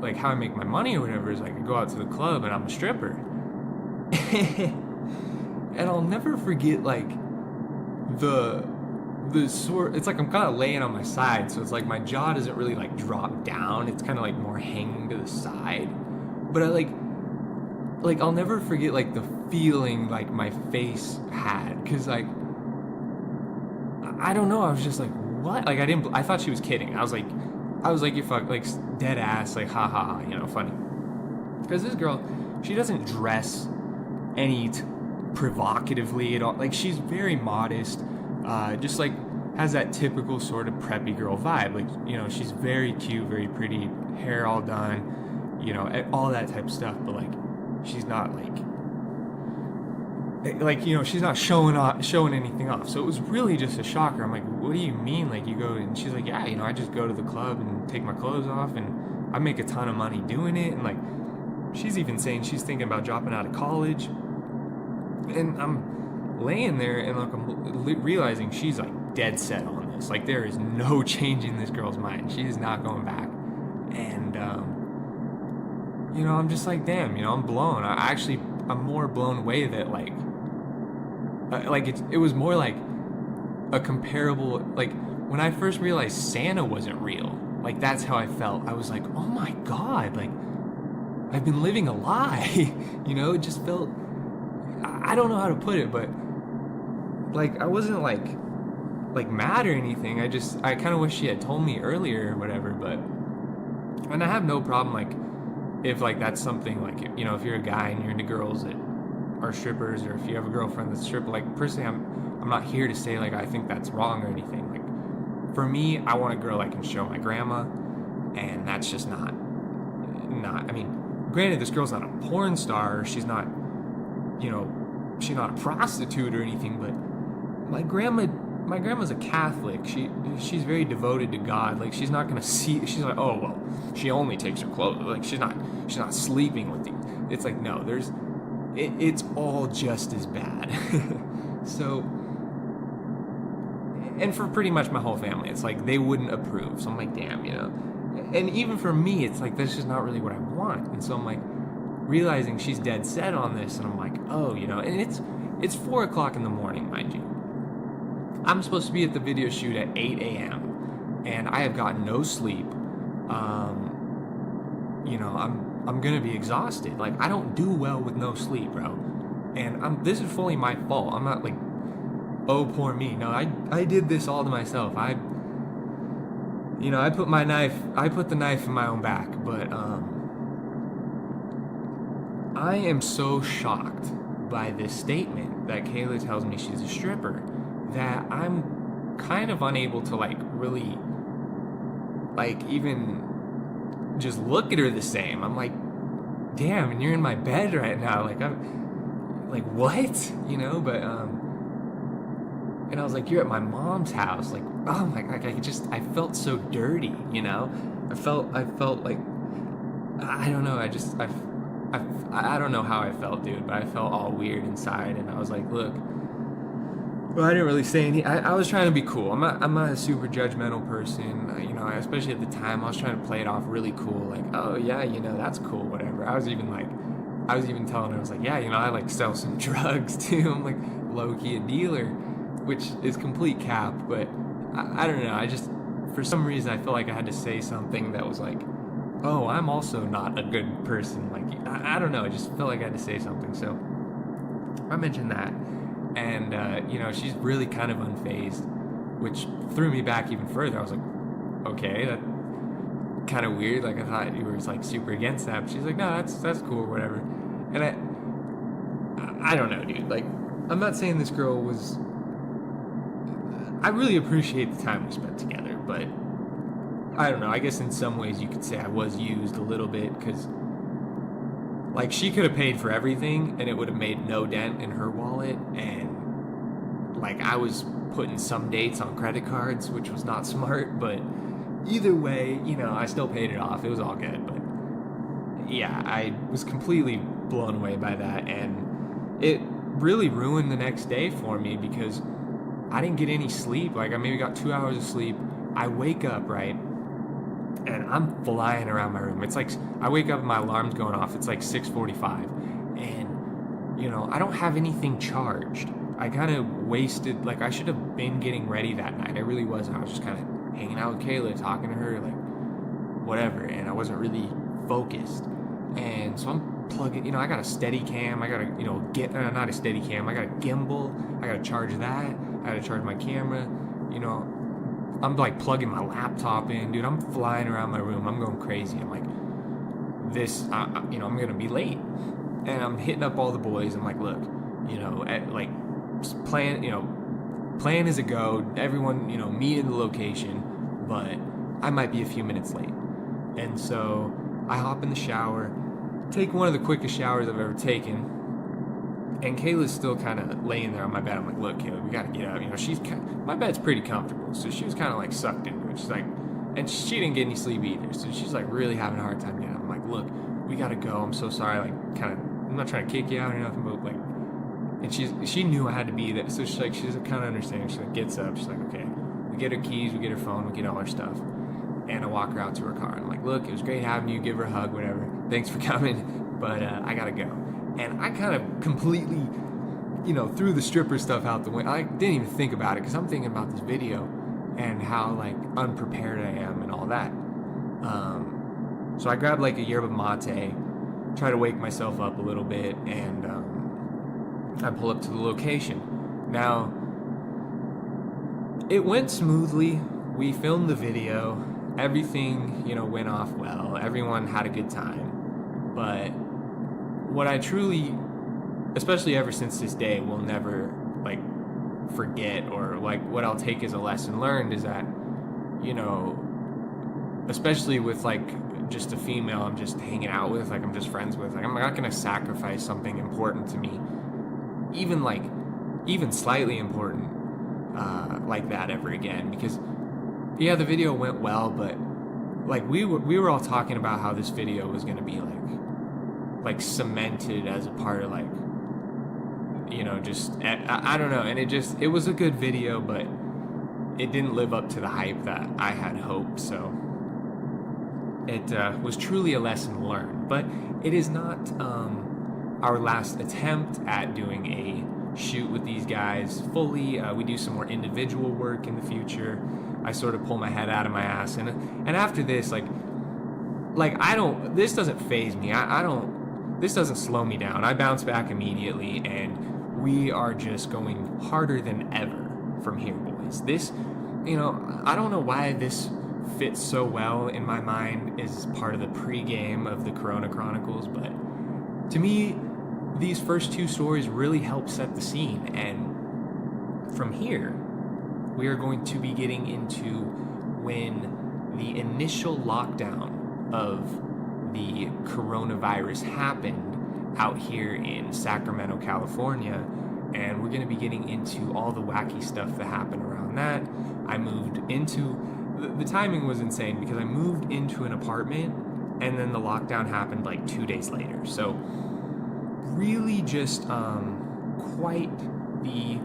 like how I make my money or whatever is like I go out to the club and I'm a stripper. And I'll never forget, like, the sort, it's like I'm kind of laying on my side, so it's like my jaw doesn't really like drop down, it's kind of like more hanging to the side. But I like I'll never forget like the feeling like my face had, because like, I don't know, I was just like, what? Like, I thought she was kidding. I was like, you fuck, like, dead ass, like, ha ha ha, funny. Because this girl, she doesn't dress any provocatively at all. Like, she's very modest, just like has that typical sort of preppy girl vibe. Like, she's very cute, very pretty, hair all done, all that type of stuff. But like, she's not she's not showing anything off. So it was really just a shocker. I'm like, what do you mean? Like, you go, and she's like, yeah, I just go to the club and take my clothes off, and I make a ton of money doing it. And like, she's even saying she's thinking about dropping out of college. And I'm laying there, and like, I'm realizing she's like dead set on this. Like, there is no changing this girl's mind. She is not going back. And I'm just like, damn, I'm blown. I'm more blown away that like it was more like a comparable, like when I first realized Santa wasn't real, like that's how I felt. I was like, oh my God, like I've been living a lie. It just felt, I don't know how to put it, but like I wasn't like mad or anything. I kind of wish she had told me earlier or whatever. But, and I have no problem like if like that's something like, if you're a guy and you're into girls that are strippers, or if you have a girlfriend that's a stripper, like personally I'm not here to say like I think that's wrong or anything. Like, for me, I want a girl I can show my grandma, and that's just not I mean, granted, this girl's not a porn star, she's not she's not a prostitute or anything, but my grandma's a Catholic. She's very devoted to God. Like, she's not gonna see, she's like, oh well, she only takes her clothes, like she's not sleeping with you. It's like, no, it's all just as bad. So, and for pretty much my whole family, it's like they wouldn't approve. So I'm like, damn, and even for me, it's like that's just not really what I want. And so I'm like, realizing she's dead set on this, and I'm like, oh, you know, and it's 4 o'clock in the morning, mind you. I'm supposed to be at the video shoot at 8 a.m. and I have gotten no sleep. You know, I'm gonna be exhausted. Like, I don't do well with no sleep, bro. And this is fully my fault. I'm not like, oh, poor me. No, I did this all to myself. I put the knife in my own back. But I am so shocked by this statement that Kayla tells me she's a stripper that I'm kind of unable to like really like even just look at her the same. I'm like, damn, and you're in my bed right now. Like, I'm like, what? You know, but and I was like, you're at my mom's house. Like, oh my God, I felt so dirty, you know? I felt like, I don't know, I don't know how I felt, dude, but I felt all weird inside, and I was like, look, well, I didn't really say anything. I was trying to be cool. I'm not a super judgmental person, you know, especially at the time. I was trying to play it off really cool, like, oh yeah, you know, that's cool, whatever. I was even telling her, I was like, yeah, you know, I like sell some drugs too. I'm like low-key a dealer, which is complete cap, but I don't know. I just, for some reason, I felt like I had to say something that was like, oh, I'm also not a good person. Like, I don't know. I just felt like I had to say something. So I mentioned that. And, you know, she's really kind of unfazed, which threw me back even further. I was like, okay, that kind of weird. Like, I thought you were like super against that. But she's like, no, that's cool or whatever. And I don't know, dude. Like, I'm not saying this girl was... I really appreciate the time we spent together, but I don't know. I guess in some ways you could say I was used a little bit, because like she could have paid for everything and it would have made no dent in her wallet, and like I was putting some dates on credit cards, which was not smart, but either way, you know, I still paid it off. It was all good, but yeah, I was completely blown away by that, and it really ruined the next day for me because I didn't get any sleep. Like, I maybe got 2 hours of sleep. I wake up, right, and I'm flying around my room. It's like, I wake up and my alarm's going off. It's like 6:45, and, you know, I don't have anything charged. I kind of wasted, like, I should have been getting ready that night. I really wasn't. I was just kind of hanging out with Kayla, talking to her, like, whatever, and I wasn't really focused. And so I'm plugging, you know, I got a steady cam, I got a, you know, not a steady cam, I got a gimbal, I got to charge that, I got to charge my camera, you know, I'm like plugging my laptop in, dude, I'm flying around my room, I'm going crazy, I'm like, this, you know, I'm going to be late, and I'm hitting up all the boys, I'm like, look, you know, plan is a go, everyone, you know, meet in the location, but I might be a few minutes late. And so I hop in the shower, take one of the quickest showers I've ever taken, and Kayla's still kind of laying there on my bed. I'm like, look, Kayla, we got to get up. You know, my bed's pretty comfortable, so she was kind of like sucked into it. She's like, and she didn't get any sleep either, so she's like really having a hard time getting up. I'm like, look, we got to go. I'm so sorry. Like, kind of, I'm not trying to kick you out or nothing, but like, and she knew I had to be there, so she's kind of understanding. She like gets up. She's like, okay, we get her keys, we get her phone, we get all our stuff. And I walk her out to her car. And I'm like, look, it was great having you. Give her a hug, whatever. Thanks for coming, but I gotta go. And I kind of completely, you know, threw the stripper stuff out the window. I didn't even think about it because I'm thinking about this video and how like unprepared I am and all that. So I grabbed like a yerba mate, try to wake myself up a little bit, and I pull up to the location. Now, it went smoothly. We filmed the video. Everything, you know, went off well. Everyone had a good time. But what I truly, especially ever since this day, will never, like, forget, or, like, what I'll take as a lesson learned is that, you know, especially with, like, just a female I'm just hanging out with, like, I'm just friends with, like, I'm not going to sacrifice something important to me, even slightly important, like that ever again, because yeah, the video went well, but like we were all talking about how this video was going to be like cemented as a part of, like, you know, just I don't know, and it was a good video, but it didn't live up to the hype that I had hoped. So it was truly a lesson learned. But it is not our last attempt at doing a shoot with these guys fully. We do some more individual work in the future. I sort of pull my head out of my ass, and after this, like I don't. This doesn't faze me. I don't. This doesn't slow me down. I bounce back immediately, and we are just going harder than ever from here, boys. This, I don't know why this fits so well in my mind as part of the pregame of the Corona Chronicles, but to me, these first two stories really help set the scene, and from here, we are going to be getting into when the initial lockdown of the coronavirus happened out here in Sacramento, California, and we're going to be getting into all the wacky stuff that happened around that. I moved into, the timing was insane because I moved into an apartment and then the lockdown happened like 2 days later. So really just quite the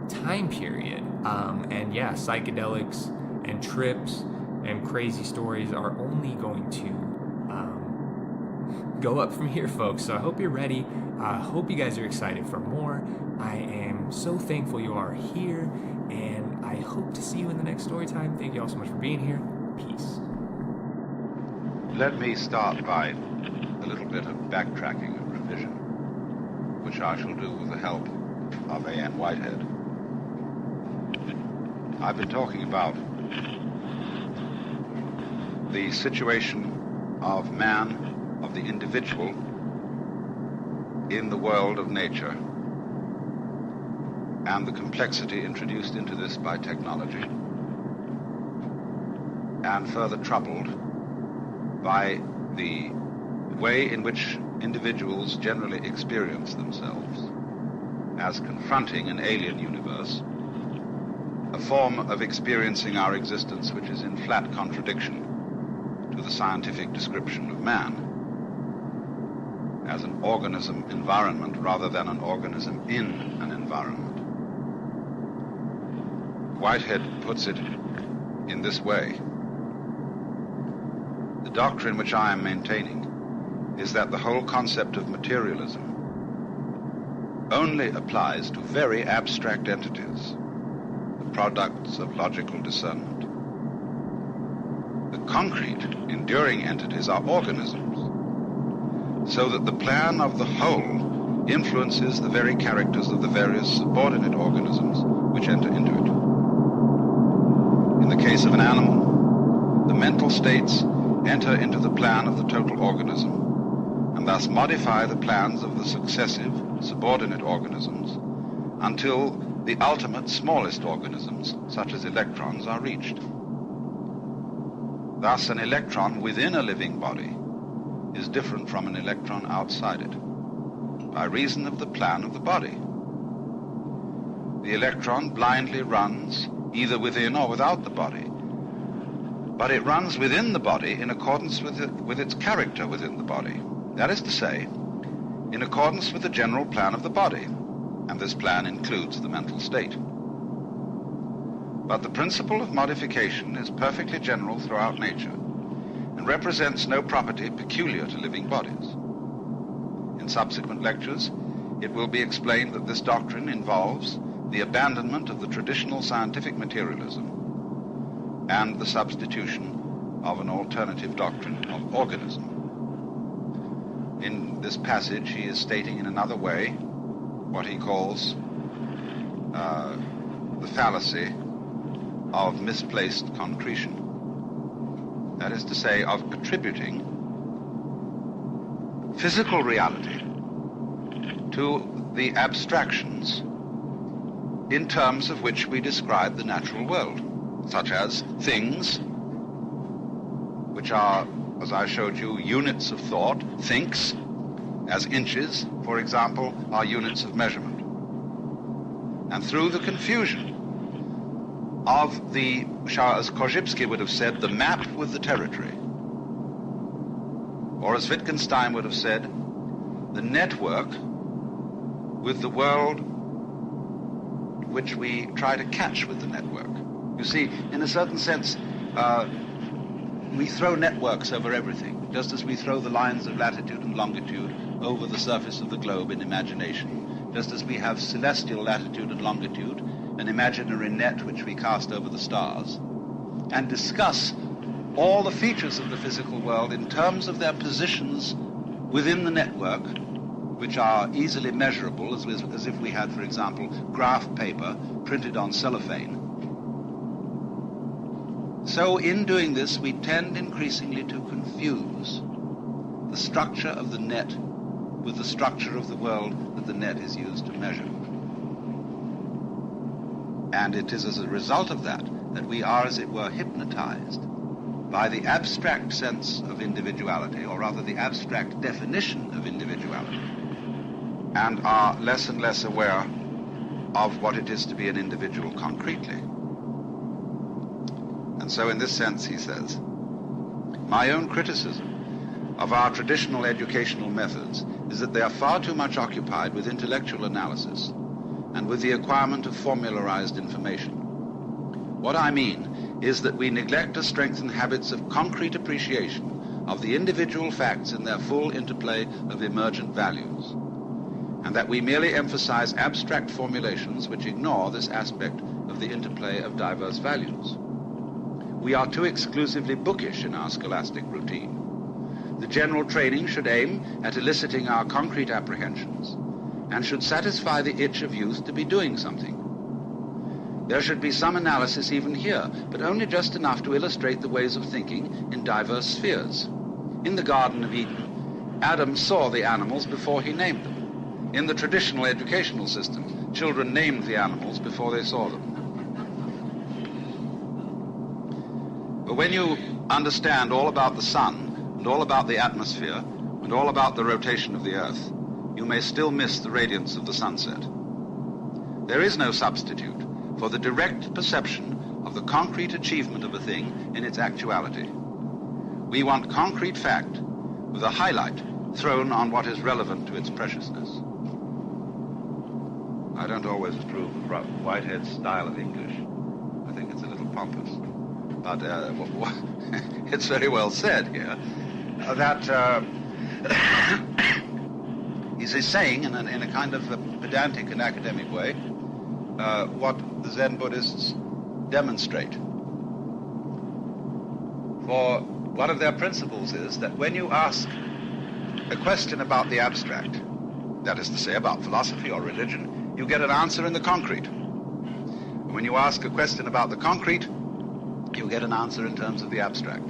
time period. And yeah, psychedelics and trips and crazy stories are only going to go up from here, folks. So I hope you're ready. I hope you guys are excited for more. I am so thankful you are here, and I hope to see you in the next story time. Thank you all so much for being here. Peace. Let me start by a little bit of backtracking and revision, which I shall do with the help of A.N. Whitehead. I've been talking about the situation of man, of the individual, in the world of nature, and the complexity introduced into this by technology, and further troubled by the way in which individuals generally experience themselves as confronting an alien universe, a form of experiencing our existence which is in flat contradiction to the scientific description of man as an organism environment rather than an organism in an environment. Whitehead puts it in this way. The doctrine which I am maintaining is that the whole concept of materialism only applies to very abstract entities, the products of logical discernment. The concrete, enduring entities are organisms, so that the plan of the whole influences the very characters of the various subordinate organisms which enter into it. In the case of an animal, the mental states enter into the plan of the total organism, and thus modify the plans of the successive subordinate organisms until the ultimate smallest organisms, such as electrons, are reached. Thus, an electron within a living body is different from an electron outside it, by reason of the plan of the body. The electron blindly runs either within or without the body, but it runs within the body in accordance with its character within the body. That is to say, in accordance with the general plan of the body, and this plan includes the mental state. But the principle of modification is perfectly general throughout nature, and represents no property peculiar to living bodies. In subsequent lectures, it will be explained that this doctrine involves the abandonment of the traditional scientific materialism and the substitution of an alternative doctrine of organism. In this passage, he is stating in another way what he calls the fallacy of misplaced concretion. That is to say, of attributing physical reality to the abstractions in terms of which we describe the natural world, such as things, which are, as I showed you, units of thought. Thinks, as inches, for example, are units of measurement. And through the confusion of the, as Korzybski would have said, the map with the territory, or as Wittgenstein would have said, the network with the world which we try to catch with the network. You see, in a certain sense, we throw networks over everything, just as we throw the lines of latitude and longitude over the surface of the globe in imagination, just as we have celestial latitude and longitude, an imaginary net which we cast over the stars, and discuss all the features of the physical world in terms of their positions within the network, which are easily measurable, as if we had, for example, graph paper printed on cellophane. So in doing this, we tend increasingly to confuse the structure of the net with the structure of the world that the net is used to measure. And it is as a result of that we are, as it were, hypnotized by the abstract sense of individuality, or rather the abstract definition of individuality, and are less and less aware of what it is to be an individual concretely. And so in this sense, he says, my own criticism of our traditional educational methods is that they are far too much occupied with intellectual analysis and with the acquirement of formularized information. What I mean is that we neglect to strengthen habits of concrete appreciation of the individual facts in their full interplay of emergent values, and that we merely emphasize abstract formulations which ignore this aspect of the interplay of diverse values. We are too exclusively bookish in our scholastic routine. The general training should aim at eliciting our concrete apprehensions and should satisfy the itch of youth to be doing something. There should be some analysis even here, but only just enough to illustrate the ways of thinking in diverse spheres. In the Garden of Eden, Adam saw the animals before he named them. In the traditional educational system, children named the animals before they saw them. But when you understand all about the sun, and all about the atmosphere, and all about the rotation of the earth, you may still miss the radiance of the sunset. There is no substitute for the direct perception of the concrete achievement of a thing in its actuality. We want concrete fact with a highlight thrown on what is relevant to its preciousness. I don't always approve of Whitehead's style of English. I think it's a little pompous. But it's very well said here that he's saying in a kind of a pedantic and academic way what the Zen Buddhists demonstrate. For one of their principles is that when you ask a question about the abstract, that is to say about philosophy or religion, you get an answer in the concrete. And when you ask a question about the concrete, you get an answer in terms of the abstract.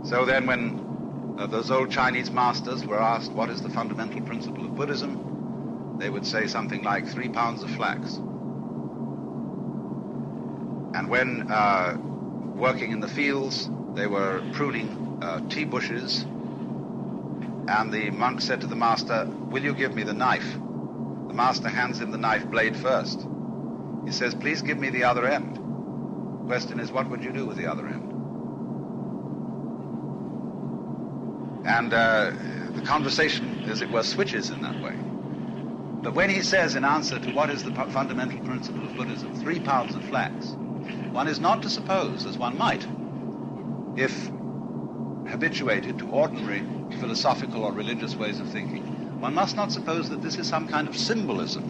So then when those old Chinese masters were asked what is the fundamental principle of Buddhism, they would say something like 3 pounds of flax. And when working in the fields, they were pruning tea bushes, and the monk said to the master, "Will you give me the knife?" The master hands him the knife blade first. He says, "Please give me the other end." The question is, what would you do with the other end? And the conversation, as it were, switches in that way. But when he says, in answer to what is the fundamental principle of Buddhism, 3 pounds of flax, one is not to suppose, as one might, if habituated to ordinary philosophical or religious ways of thinking, one must not suppose that this is some kind of symbolism,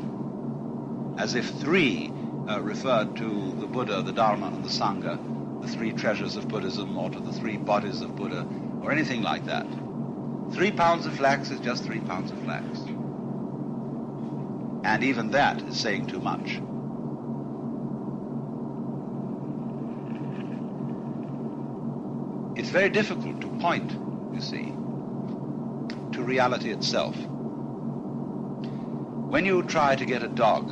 as if 3 referred to the Buddha, the Dharma, and the Sangha, the 3 treasures of Buddhism, or to the 3 bodies of Buddha, or anything like that. 3 pounds of flax is just 3 pounds of flax. And even that is saying too much. It's very difficult to point, you see, to reality itself. When you try to get a dog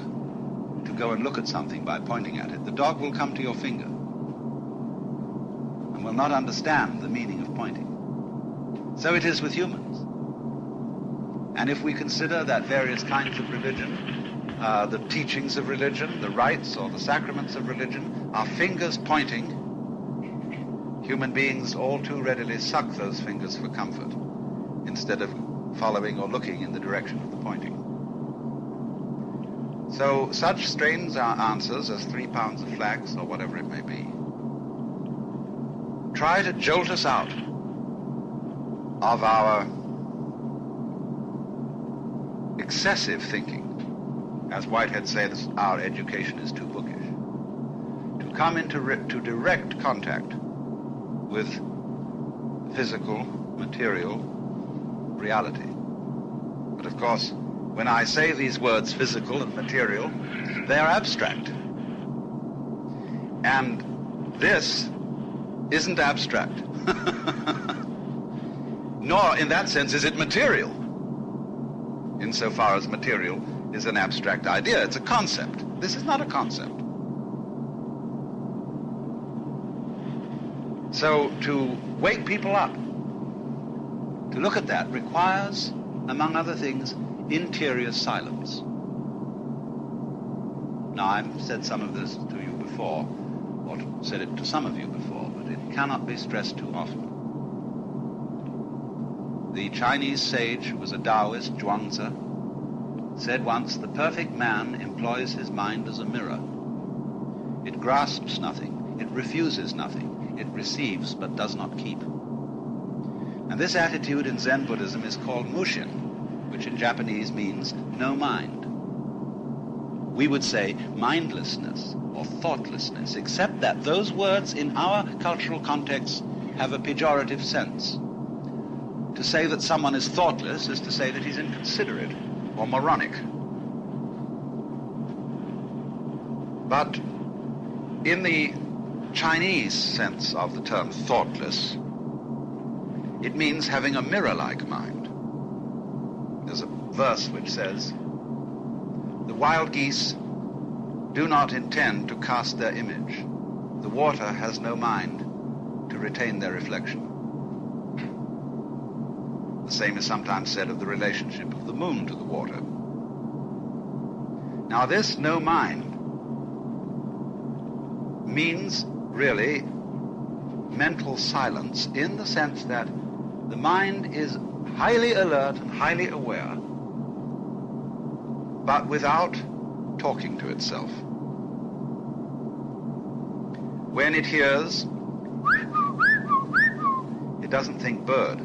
to go and look at something by pointing at it, the dog will come to your finger and will not understand the meaning of pointing. So it is with humans. And if we consider that various kinds of religion, the teachings of religion, the rites or the sacraments of religion, are fingers pointing, human beings all too readily suck those fingers for comfort instead of following or looking in the direction of the pointing. So such strange answers as 3 pounds of flax or whatever it may be try to jolt us out of our excessive thinking. As Whitehead says, our education is too bookish. To come into to direct contact with physical, material reality. But of course, when I say these words, physical and material, they are abstract. And this isn't abstract. Nor, in that sense, is it material, insofar as material is an abstract idea. It's a concept. This is not a concept. So to wake people up to look at that requires, among other things, interior silence. Now, I've said some of this to you before, or said it to some of you before, but it cannot be stressed too often. The Chinese sage, who was a Taoist, Zhuangzi, said once, "The perfect man employs his mind as a mirror. It grasps nothing, it refuses nothing, it receives but does not keep." And this attitude in Zen Buddhism is called Mushin, which in Japanese means no mind. We would say mindlessness or thoughtlessness, except that those words in our cultural context have a pejorative sense. To say that someone is thoughtless is to say that he's inconsiderate or moronic. But in the Chinese sense of the term thoughtless, it means having a mirror-like mind. There's a verse which says, "The wild geese do not intend to cast their image. The water has no mind to retain their reflection." The same is sometimes said of the relationship of the moon to the water. Now this no mind means really mental silence, in the sense that the mind is highly alert and highly aware, but without talking to itself. When it hears, it doesn't think bird.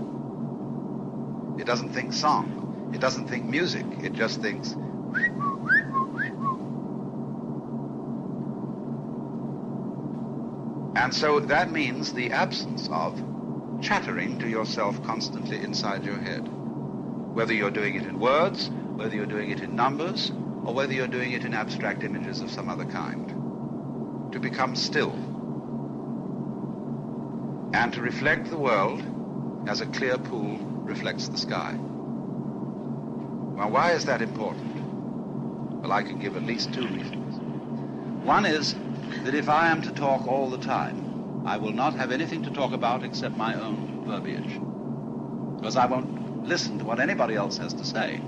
It doesn't think song. It doesn't think music. It just thinks. And so that means the absence of chattering to yourself constantly inside your head. Whether you're doing it in words, whether you're doing it in numbers, or whether you're doing it in abstract images of some other kind. To become still. And to reflect the world as a clear pool reflects the sky. Well, why is that important? Well, I can give at least two reasons. One is that if I am to talk all the time, I will not have anything to talk about except my own verbiage, because I won't listen to what anybody else has to say.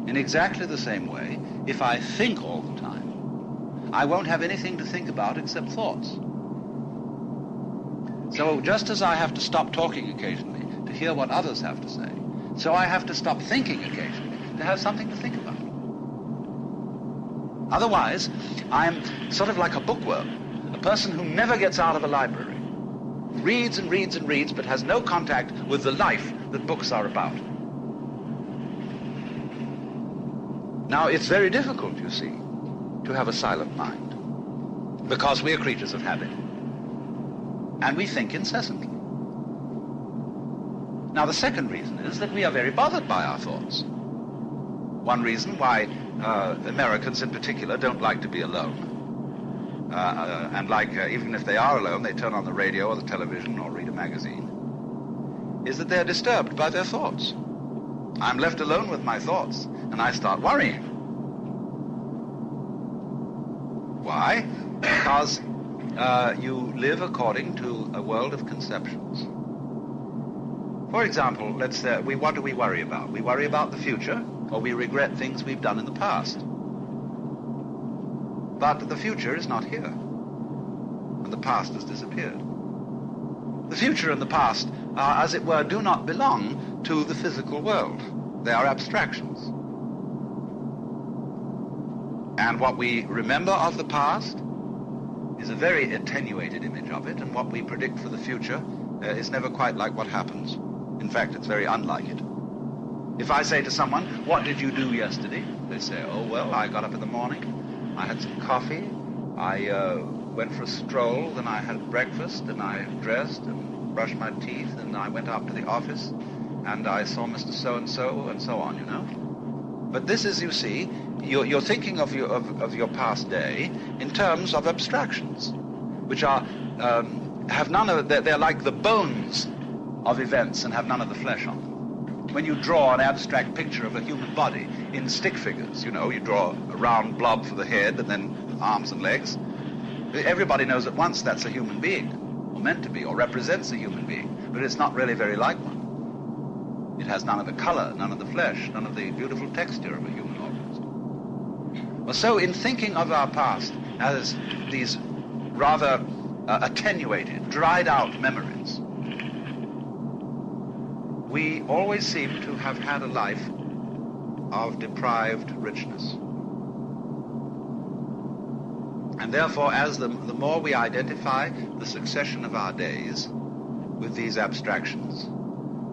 In exactly the same way, if I think all the time, I won't have anything to think about except thoughts. So just as I have to stop talking occasionally to hear what others have to say, so I have to stop thinking occasionally to have something to think about. Otherwise, I'm sort of like a bookworm, a person who never gets out of a library, reads and reads and reads, but has no contact with the life that books are about. Now, it's very difficult, you see, to have a silent mind, because we are creatures of habit, and we think incessantly. Now, the second reason is that we are very bothered by our thoughts. One reason why Americans in particular don't like to be alone. Even if they are alone, they turn on the radio or the television or read a magazine, is that they're disturbed by their thoughts. I'm left alone with my thoughts, and I start worrying. Why? Because you live according to a world of conceptions. For example, what do we worry about? We worry about the future, or we regret things we've done in the past. But the future is not here, and the past has disappeared. The future and the past, as it were, do not belong to the physical world. They are abstractions. And what we remember of the past is a very attenuated image of it, and what we predict for the future is never quite like what happens. In fact, it's very unlike it. If I say to someone, what did you do yesterday? They say, oh, well, I got up in the morning, I had some coffee, I went for a stroll, then I had breakfast, and I dressed and brushed my teeth, and I went up to the office, and I saw Mr. So-and-so, and so on, you know. But this is, you see, you're thinking of your past day in terms of abstractions, which are, have none of, they're like the bones of events and have none of the flesh on them. When you draw an abstract picture of a human body in stick figures, you know, you draw a round blob for the head and then arms and legs, everybody knows at once that's a human being, or meant to be, or represents a human being, but it's not really very like one. It has none of the color, none of the flesh, none of the beautiful texture of a human organism. Well, so in thinking of our past as these rather attenuated, dried out memories, we always seem to have had a life of deprived richness. And therefore, as the more we identify the succession of our days with these abstractions,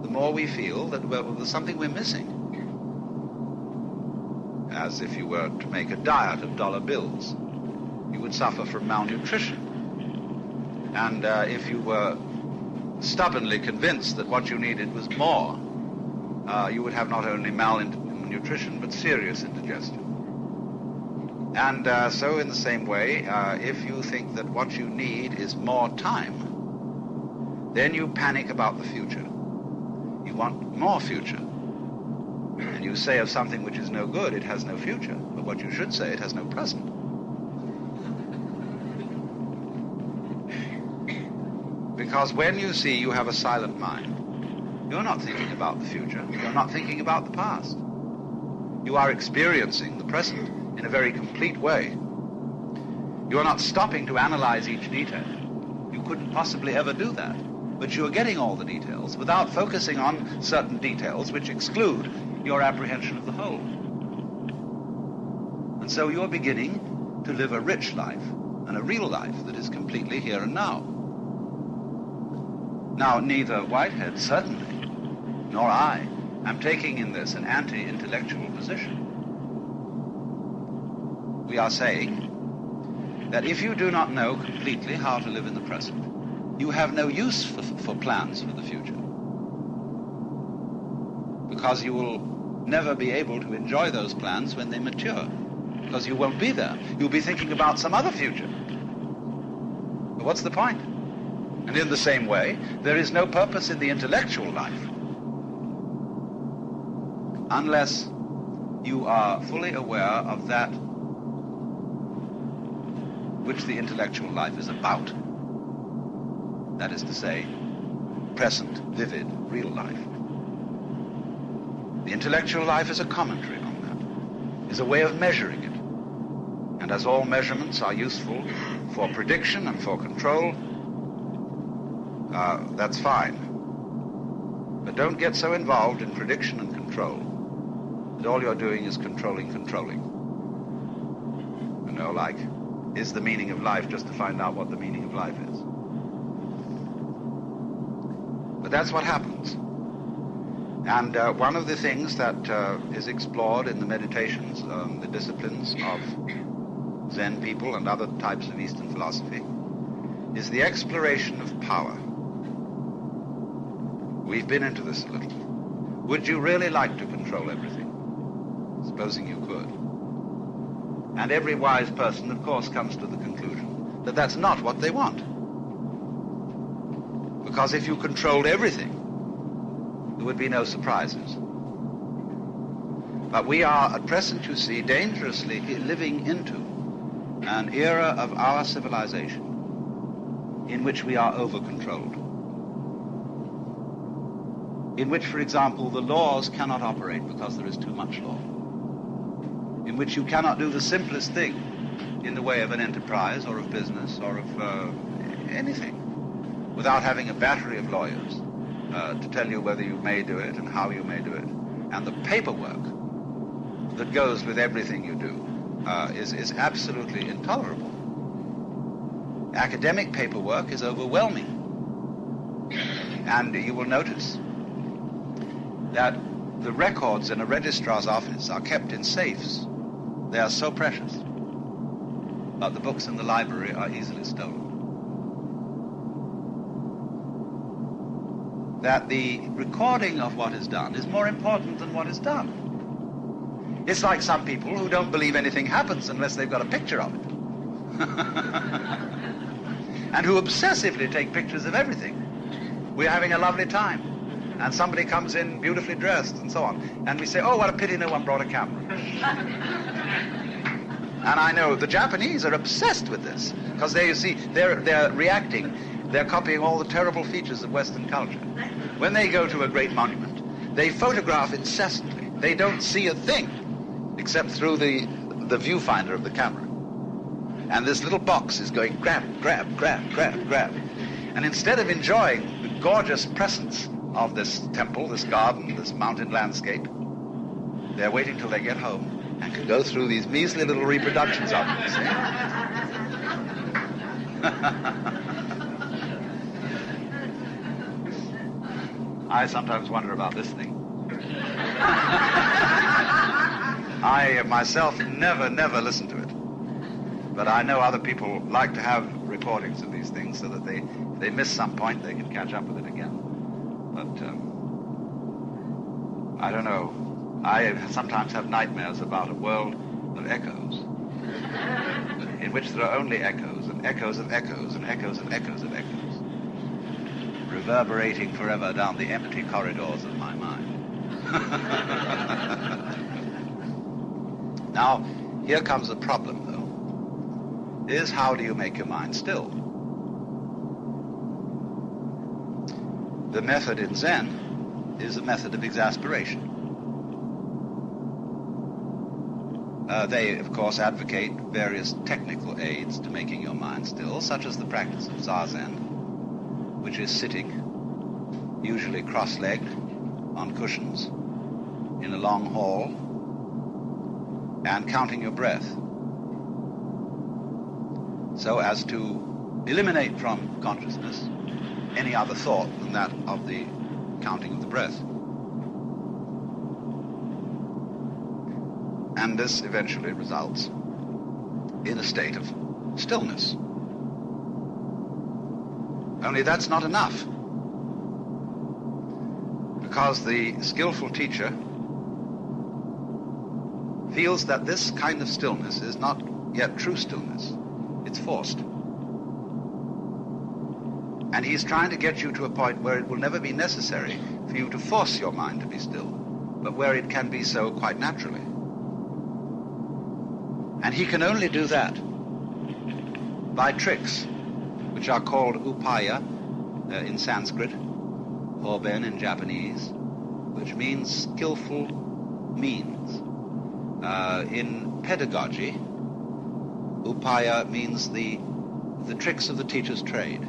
the more we feel that there's something we're missing. As if you were to make a diet of dollar bills, you would suffer from malnutrition. And if you were stubbornly convinced that what you needed was more, you would have not only malnutrition, but serious indigestion. And so in the same way, if you think that what you need is more time, then you panic about the future. You want more future. And you say of something which is no good, it has no future. But what you should say, it has no present. Because when you see you have a silent mind, you're not thinking about the future. You're not thinking about the past. You are experiencing the present in a very complete way. You are not stopping to analyze each detail. You couldn't possibly ever do that. But you are getting all the details without focusing on certain details which exclude your apprehension of the whole. And so you're beginning to live a rich life and a real life that is completely here and now. Now, neither Whitehead, certainly, nor I am taking in this an anti-intellectual position. We are saying that if you do not know completely how to live in the present, you have no use for plans for the future. Because you will never be able to enjoy those plans when they mature. Because you won't be there. You'll be thinking about some other future. But what's the point? And in the same way, there is no purpose in the intellectual life unless you are fully aware of that which the intellectual life is about. That is to say, present, vivid, real life. The intellectual life is a commentary on that, is a way of measuring it. And as all measurements are useful for prediction and for control, that's fine. But don't get so involved in prediction and control that all you're doing is controlling. You know, like, is the meaning of life just to find out what the meaning of life is? But that's what happens. And one of the things that is explored in the meditations, the disciplines of Zen people and other types of Eastern philosophy, is the exploration of power. We've been into this a little. Would you really like to control everything? Supposing you could. And every wise person, of course, comes to the conclusion that that's not what they want. Because if you controlled everything, there would be no surprises. But we are, at present, you see, dangerously living into an era of our civilization in which we are over-controlled. In which, for example, the laws cannot operate because there is too much law. In which you cannot do the simplest thing in the way of an enterprise or of business or of anything without having a battery of lawyers to tell you whether you may do it and how you may do it. And the paperwork that goes with everything you do is absolutely intolerable. academic paperwork is overwhelming. And you will notice that the records in a registrar's office are kept in safes. They are so precious. But the books in the library are easily stolen. That the recording of what is done is more important than what is done. It's like some people who don't believe anything happens unless they've got a picture of it. And who obsessively take pictures of everything. We're having a lovely time. And somebody comes in beautifully dressed and so on. And we say, oh, what a pity no one brought a camera. And I know the Japanese are obsessed with this. Because they, you see, they're reacting. They're copying all the terrible features of Western culture. When they go to a great monument, they photograph incessantly. They don't see a thing except through the viewfinder of the camera. And this little box is going grab, grab, grab, grab, grab. And instead of enjoying the gorgeous presence of this temple, this garden, this mountain landscape, they're waiting till they get home and can go through these measly little reproductions of it. I sometimes wonder about this thing. I myself never listen to it. But I know other people like to have recordings of these things so that if they miss some point, they can catch up with it again. But I don't know. I sometimes have nightmares about a world of echoes, in which there are only echoes and echoes of echoes and echoes of echoes of echoes, reverberating forever down the empty corridors of my mind. Now, here comes the problem, though, is how do you make your mind still? The method in Zen is a method of exasperation. They, of course, advocate various technical aids to making your mind still, such as the practice of Zazen, which is sitting, usually cross-legged, on cushions, in a long hall, and counting your breath, so as to eliminate from consciousness any other thought than that of the counting of the breath. And this eventually results in a state of stillness. Only that's not enough, because the skillful teacher feels that this kind of stillness is not yet true stillness. It's forced. And he's trying to get you to a point where it will never be necessary for you to force your mind to be still, but where it can be so quite naturally. And he can only do that by tricks, which are called upaya in Sanskrit, hoben in Japanese, which means skillful means. In pedagogy, upaya means the tricks of the teacher's trade,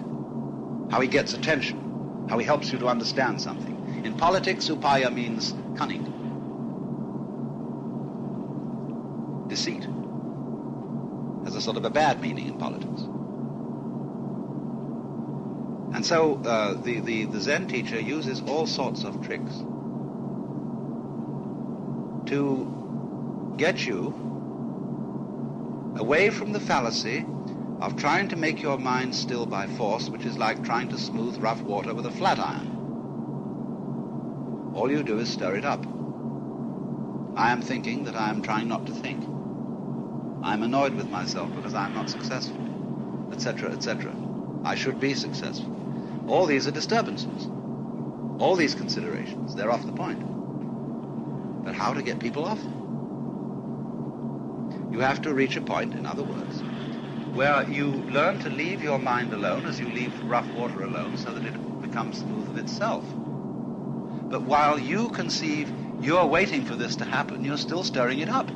how he gets attention, how he helps you to understand something. In politics, upaya means cunning, deceit. Has a sort of a bad meaning in politics. And so the Zen teacher uses all sorts of tricks to get you away from the fallacy of trying to make your mind still by force, which is like trying to smooth rough water with a flat iron. All you do is stir it up. I am thinking that I am trying not to think. I'm annoyed with myself because I'm not successful, etc., etc. I should be successful. All these are disturbances. All these considerations, they're off the point. But how to get people off them? You have to reach a point, in other words, where you learn to leave your mind alone as you leave rough water alone so that it becomes smooth of itself. But while you conceive you're waiting for this to happen, you're still stirring it up.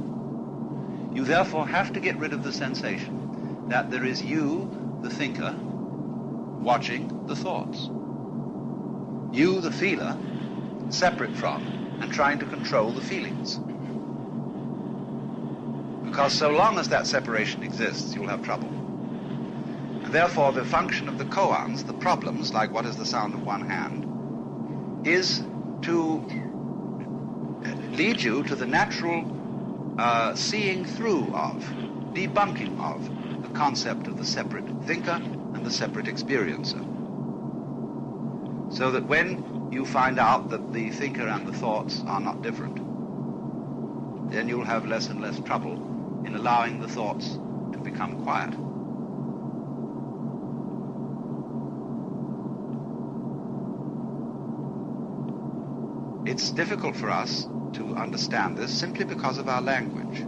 You therefore have to get rid of the sensation that there is you, the thinker, watching the thoughts. You, the feeler, separate from and trying to control the feelings. Because so long as that separation exists, you'll have trouble. And therefore, the function of the koans, the problems, like what is the sound of one hand, is to lead you to the natural seeing through of, debunking of, the concept of the separate thinker and the separate experiencer. So that when you find out that the thinker and the thoughts are not different, then you'll have less and less trouble in allowing the thoughts to become quiet. It's difficult for us to understand this simply because of our language.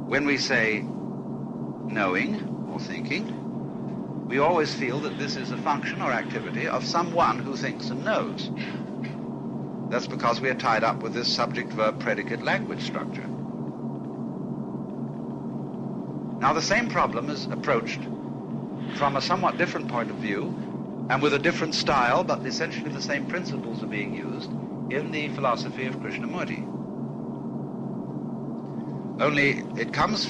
When we say knowing or thinking, we always feel that this is a function or activity of someone who thinks and knows. That's because we are tied up with this subject-verb-predicate language structure. Now, the same problem is approached from a somewhat different point of view and with a different style, but essentially the same principles are being used in the philosophy of Krishnamurti. Only it comes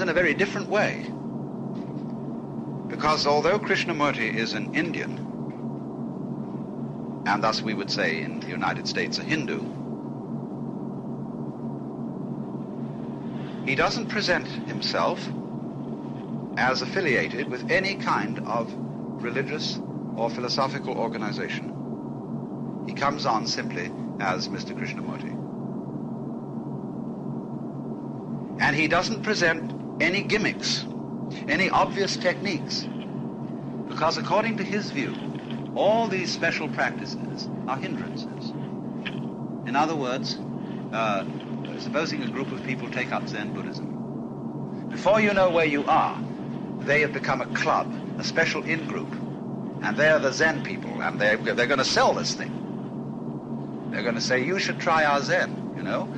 in a very different way. Because although Krishnamurti is an Indian, and thus we would say in the United States a Hindu, he doesn't present himself as affiliated with any kind of religious or philosophical organization. He comes on simply as Mr. Krishnamurti. And he doesn't present any gimmicks, any obvious techniques, because according to his view, all these special practices are hindrances. In other words, supposing a group of people take up Zen Buddhism. Before you know where you are, they have become a club, a special in-group, and they're the Zen people, and they're going to sell this thing. They're going to say, you should try our Zen, you know.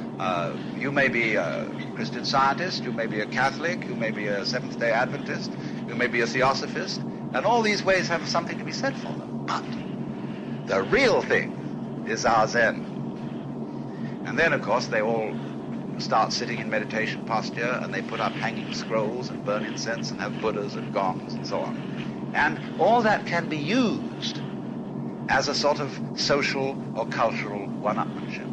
You may be a Christian Scientist, you may be a Catholic, you may be a Seventh-day Adventist, you may be a Theosophist, and all these ways have something to be said for them. But the real thing is our Zen. And then, of course, they all start sitting in meditation posture, and they put up hanging scrolls and burn incense and have Buddhas and gongs and so on. And all that can be used as a sort of social or cultural one-upmanship.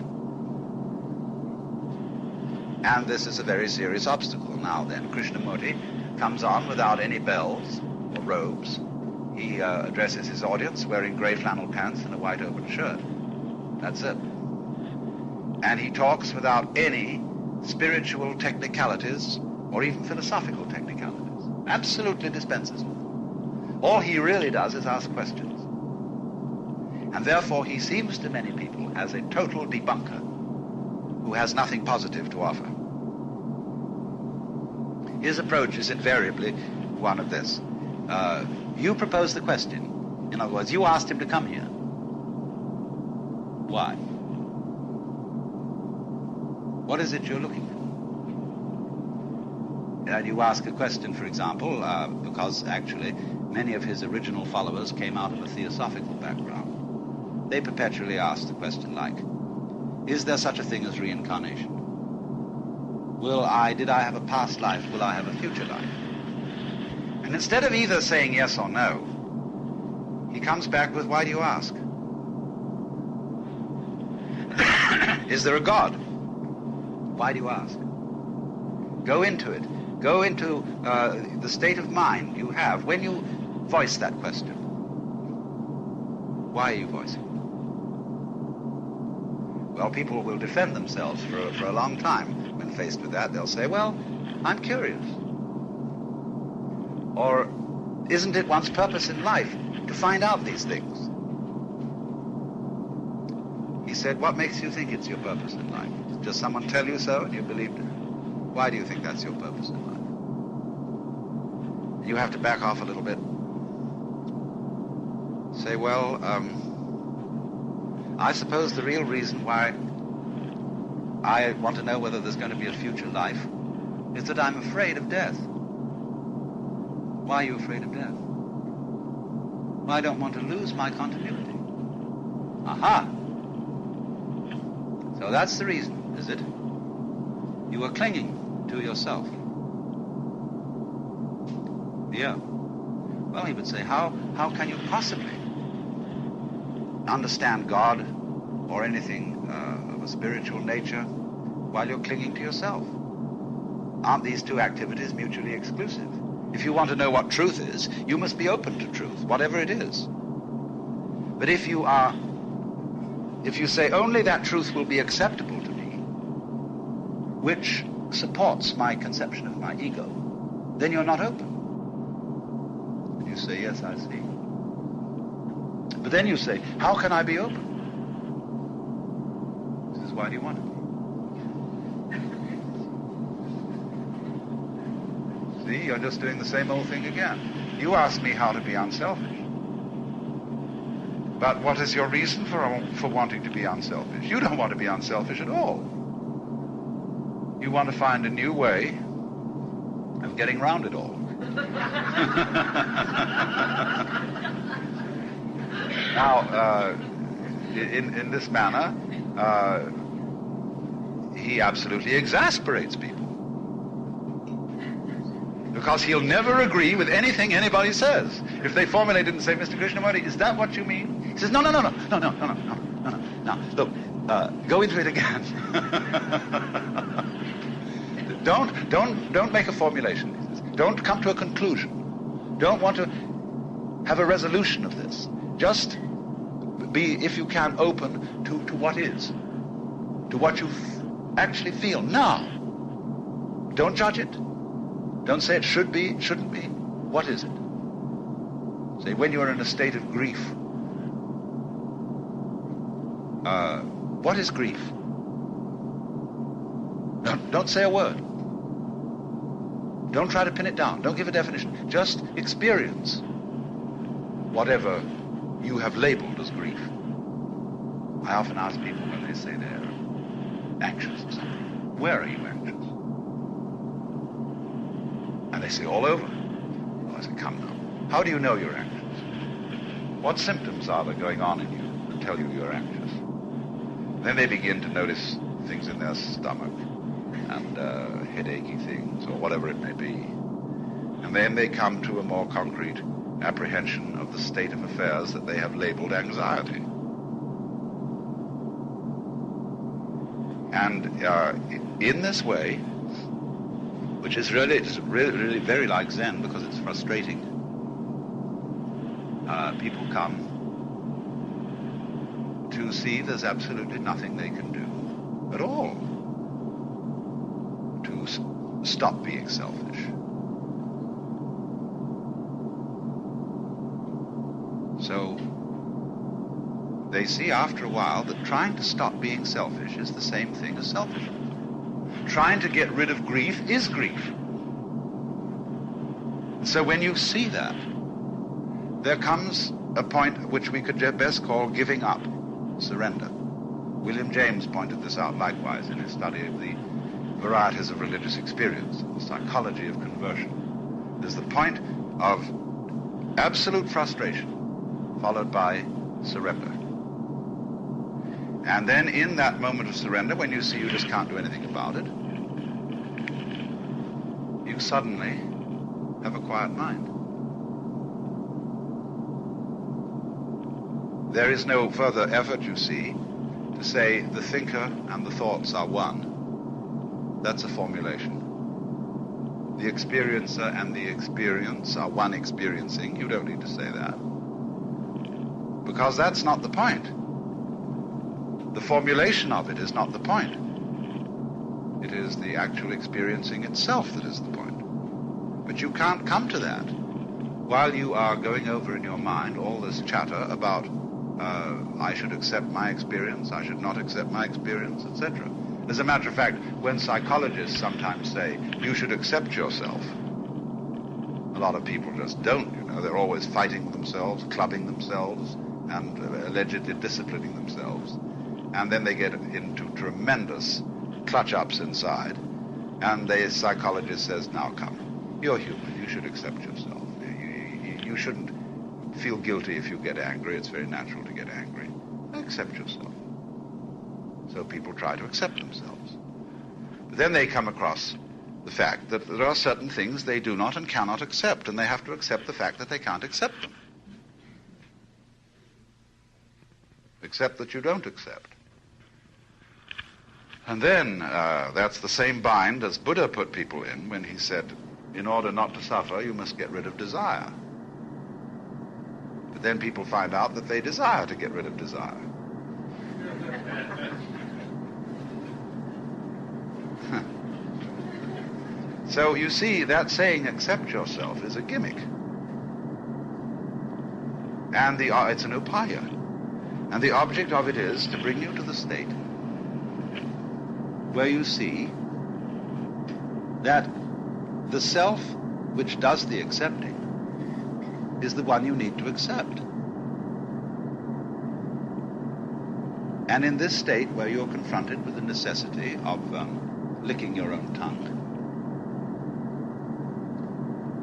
And this is a very serious obstacle. Now then, Krishnamurti comes on without any bells or robes. He addresses his audience wearing grey flannel pants and a white open shirt. That's it. And he talks without any spiritual technicalities or even philosophical technicalities. Absolutely dispenses them. All he really does is ask questions. And therefore he seems to many people as a total debunker who has nothing positive to offer. His approach is invariably one of this. You propose the question. In other words, you asked him to come here. Why? What is it you're looking for? And you ask a question, for example, because actually many of his original followers came out of a theosophical background. They perpetually ask the question like, is there such a thing as reincarnation? Did I have a past life? Will I have a future life? And instead of either saying yes or no, he comes back with, why do you ask? Is there a God? Why do you ask? Go into it. Go into the state of mind you have when you voice that question. Why are you voicing it? Well, people will defend themselves for a long time when faced with that. They'll say, well, I'm curious. Or, isn't it one's purpose in life to find out these things? He said, what makes you think it's your purpose in life? Does someone tell you so and you believed it? Why do you think that's your purpose in life? You have to back off a little bit. Say, well, I suppose the real reason why I want to know whether there's going to be a future life is that I'm afraid of death. Why are you afraid of death? Well, I don't want to lose my continuity. Aha! So that's the reason, is it? You are clinging to yourself. Yeah. Well, he would say, how can you possibly understand God or anything of a spiritual nature while you're clinging to yourself? Aren't these two activities mutually exclusive? If you want to know what truth is, you must be open to truth, whatever it is. But if you say only that truth will be acceptable to me, which supports my conception of my ego, then you're not open. And you say, yes, I see. But then you say, how can I be open? This is, why do you want it? See, you're just doing the same old thing again. You ask me how to be unselfish. But what is your reason for wanting to be unselfish? You don't want to be unselfish at all. You want to find a new way of getting around it all. Now, in this manner, he absolutely exasperates people. Because he'll never agree with anything anybody says. If they formulate it and say, Mr. Krishnamurti, is that what you mean? He says, no. Now, look, go into it again. Don't make a formulation. Don't come to a conclusion. Don't want to have a resolution of this. Just be, if you can, open to what is, to what you actually feel now. Don't judge it. Don't say it should be, it shouldn't be. What is it? Say, when you're in a state of grief, what is grief? Don't say a word. Don't try to pin it down. Don't give a definition. Just experience whatever you have labeled as grief. I often ask people when they say they're anxious or something, where are you anxious? And they say, all over. Well, I say, come now. How do you know you're anxious? What symptoms are there going on in you that tell you you're anxious? Then they begin to notice things in their stomach and headachy things or whatever it may be. And then they come to a more concrete apprehension of the state of affairs that they have labeled anxiety. And in this way, which is really very like Zen because it's frustrating, people come to see there's absolutely nothing they can do at all to stop being selfish. So they see after a while that trying to stop being selfish is the same thing as selfishness. Trying to get rid of grief is grief. So when you see that, there comes a point which we could best call giving up, surrender. William James pointed this out likewise in his study of the varieties of religious experience, the psychology of conversion. There's the point of absolute frustration followed by surrender. And then in that moment of surrender, when you see you just can't do anything about it, you suddenly have a quiet mind. There is no further effort, you see, to say the thinker and the thoughts are one. That's a formulation. The experiencer and the experience are one experiencing. You don't need to say that. Because that's not the point. The formulation of it is not the point. It is the actual experiencing itself that is the point. But you can't come to that while you are going over in your mind all this chatter about I should accept my experience, I should not accept my experience, etc. As a matter of fact, when psychologists sometimes say you should accept yourself, a lot of people just don't, you know. They're always fighting themselves, clubbing themselves, and allegedly disciplining themselves. And then they get into tremendous clutch-ups inside, and the psychologist says, now come, you're human, you should accept yourself. You shouldn't feel guilty if you get angry. It's very natural to get angry. Accept yourself. So people try to accept themselves. But then they come across the fact that there are certain things they do not and cannot accept, and they have to accept the fact that they can't accept them. Accept that you don't accept. And then that's the same bind as Buddha put people in when he said, in order not to suffer, you must get rid of desire. But then people find out that they desire to get rid of desire. So you see, that saying, accept yourself, is a gimmick. And it's an upaya. And the object of it is to bring you to the state where you see that the self which does the accepting is the one you need to accept. And in this state where you're confronted with the necessity of licking your own tongue,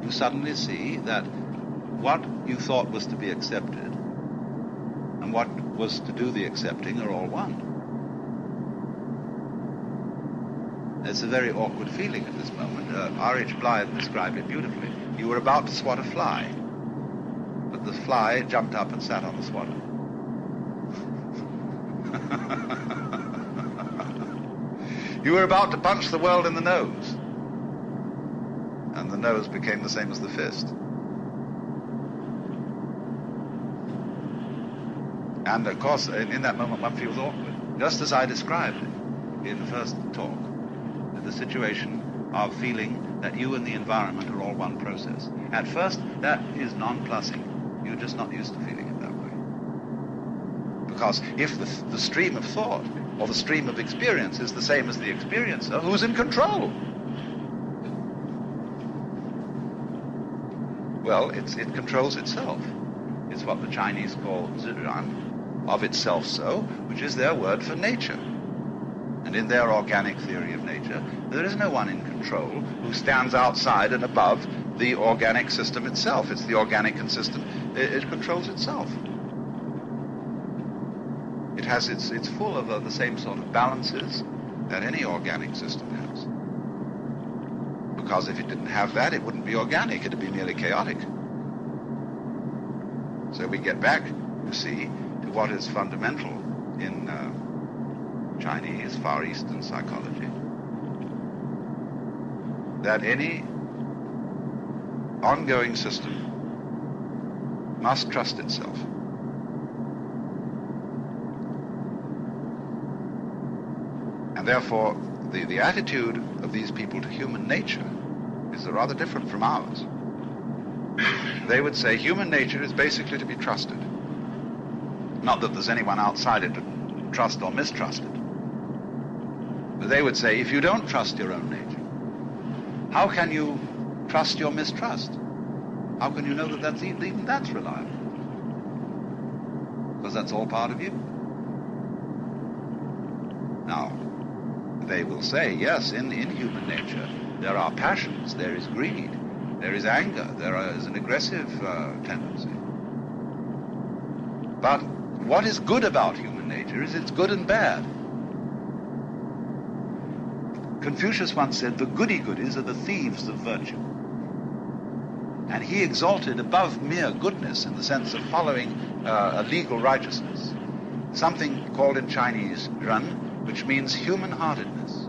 you suddenly see that what you thought was to be accepted and what was to do the accepting are all one. It's a very awkward feeling at this moment. R.H. Blythe described it beautifully. You were about to swat a fly, but the fly jumped up and sat on the swatter. You were about to punch the world in the nose, and the nose became the same as the fist. And of course, in that moment, one feels awkward, just as I described it in the first talk. The situation of feeling that you and the environment are all one process. At first, that is nonplussing. You're just not used to feeling it that way. Because if the stream of thought or the stream of experience is the same as the experiencer, who's in control? Well, it controls itself. It's what the Chinese call zhiran, of itself so, which is their word for nature. And in their organic theory of nature, there is no one in control who stands outside and above the organic system itself. It's the organic system. It controls itself. It's full of the same sort of balances that any organic system has. Because if it didn't have that, it wouldn't be organic. It'd be merely chaotic. So we get back, you see, to what is fundamental in Chinese, Far Eastern psychology, that any ongoing system must trust itself. And therefore, the attitude of these people to human nature is rather different from ours. They would say human nature is basically to be trusted. Not that there's anyone outside it to trust or mistrust it. But they would say, if you don't trust your own nature, how can you trust your mistrust? How can you know that even that's reliable? Because that's all part of you. Now, they will say, yes, in human nature, there are passions, there is greed, there is anger, there is an aggressive tendency. But what is good about human nature is it's good and bad. Confucius once said, the goody-goodies are the thieves of virtue. And he exalted above mere goodness in the sense of following a legal righteousness something called in Chinese ren, which means human-heartedness,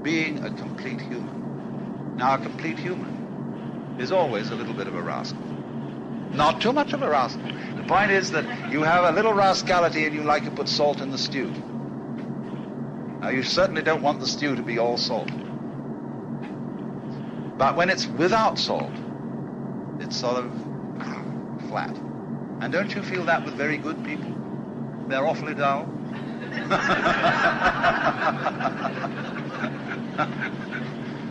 being a complete human. Now, a complete human is always a little bit of a rascal. Not too much of a rascal. The point is that you have a little rascality and you like to put salt in the stew. Now, you certainly don't want the stew to be all salt. But when it's without salt, it's sort of flat. And don't you feel that with very good people? They're awfully dull.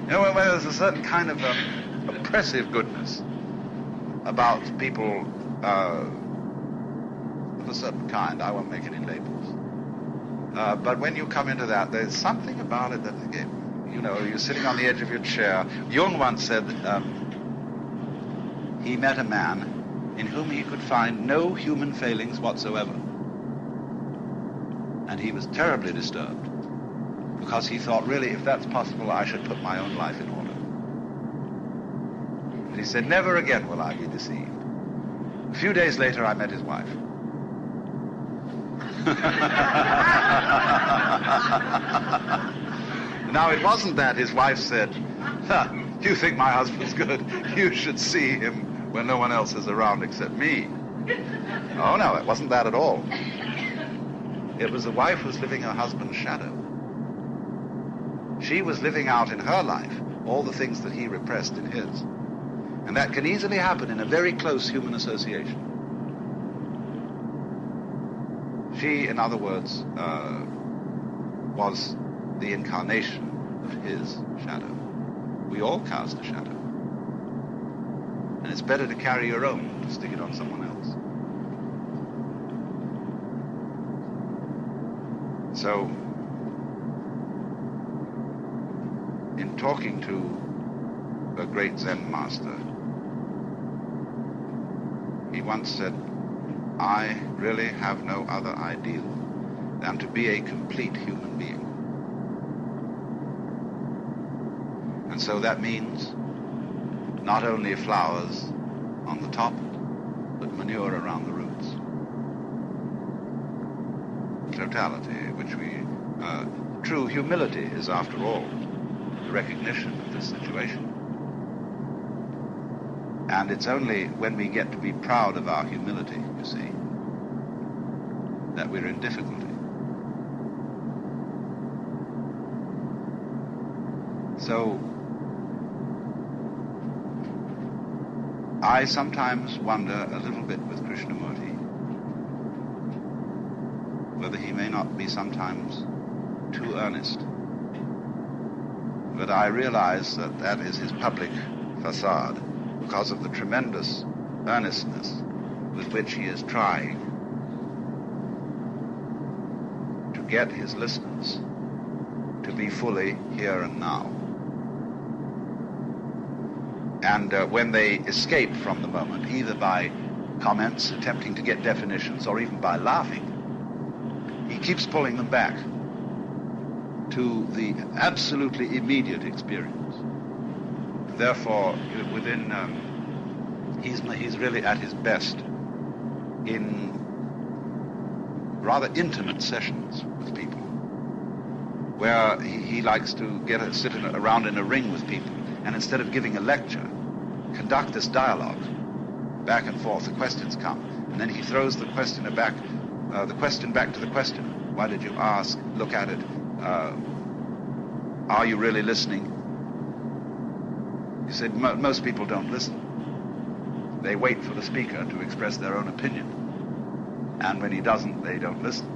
You know, when there's a certain kind of oppressive goodness about people of a certain kind. I won't make any labels. But when you come into that, there's something about it that, you know, you're sitting on the edge of your chair. Jung once said that he met a man in whom he could find no human failings whatsoever. And he was terribly disturbed. because he thought, really, if that's possible, I should put my own life in order. And he said, never again will I be deceived. A few days later, I met his wife. Now, it wasn't that his wife said, you think my husband's good, you should see him when no one else is around except me. Oh, no, it wasn't that at all. It was the wife who was living her husband's shadow. She was living out in her life all the things that he repressed in his. And that can easily happen in a very close human association. She, in other words, was the incarnation of his shadow. We all cast a shadow. And it's better to carry your own than to stick it on someone else. So, in talking to a great Zen master, he once said, I really have no other ideal than to be a complete human being. And so that means not only flowers on the top, but manure around the roots. Totality, which true humility is, after all, the recognition of this situation. And it's only when we get to be proud of our humility, you see, that we're in difficulty. So, I sometimes wonder a little bit with Krishnamurti whether he may not be sometimes too earnest. But I realize that that is his public facade because of the tremendous earnestness with which he is trying to get his listeners to be fully here and now. And when they escape from the moment, either by comments attempting to get definitions or even by laughing, he keeps pulling them back to the absolutely immediate experience. Therefore, he's really at his best in rather intimate sessions with people, where he likes to sit around in a ring with people, and instead of giving a lecture, conduct this dialogue, back and forth. The questions come, and then he throws the question back to the questioner. Why did you ask? Look at it. Are you really listening? He said most people don't listen. They wait for the speaker to express their own opinion, and when he doesn't, they don't listen.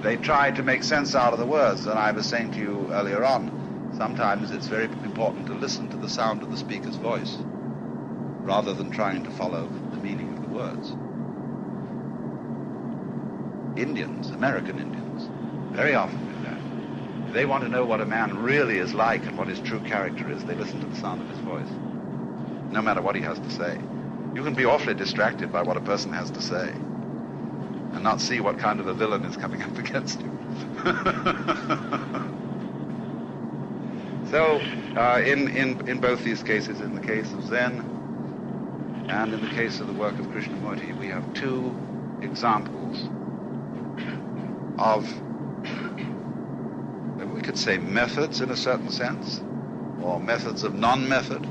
They try to make sense out of the words, and I was saying to you earlier on, sometimes it's very important to listen to the sound of the speaker's voice rather than trying to follow the meaning of the words. American Indians, very often do that. If they want to know what a man really is like and what his true character is, they listen to the sound of his voice, no matter what he has to say. You can be awfully distracted by what a person has to say and not see what kind of a villain is coming up against you. So, in both these cases, in the case of Zen and in the case of the work of Krishnamurti, we have two examples of, we could say, methods in a certain sense, or methods of non-method,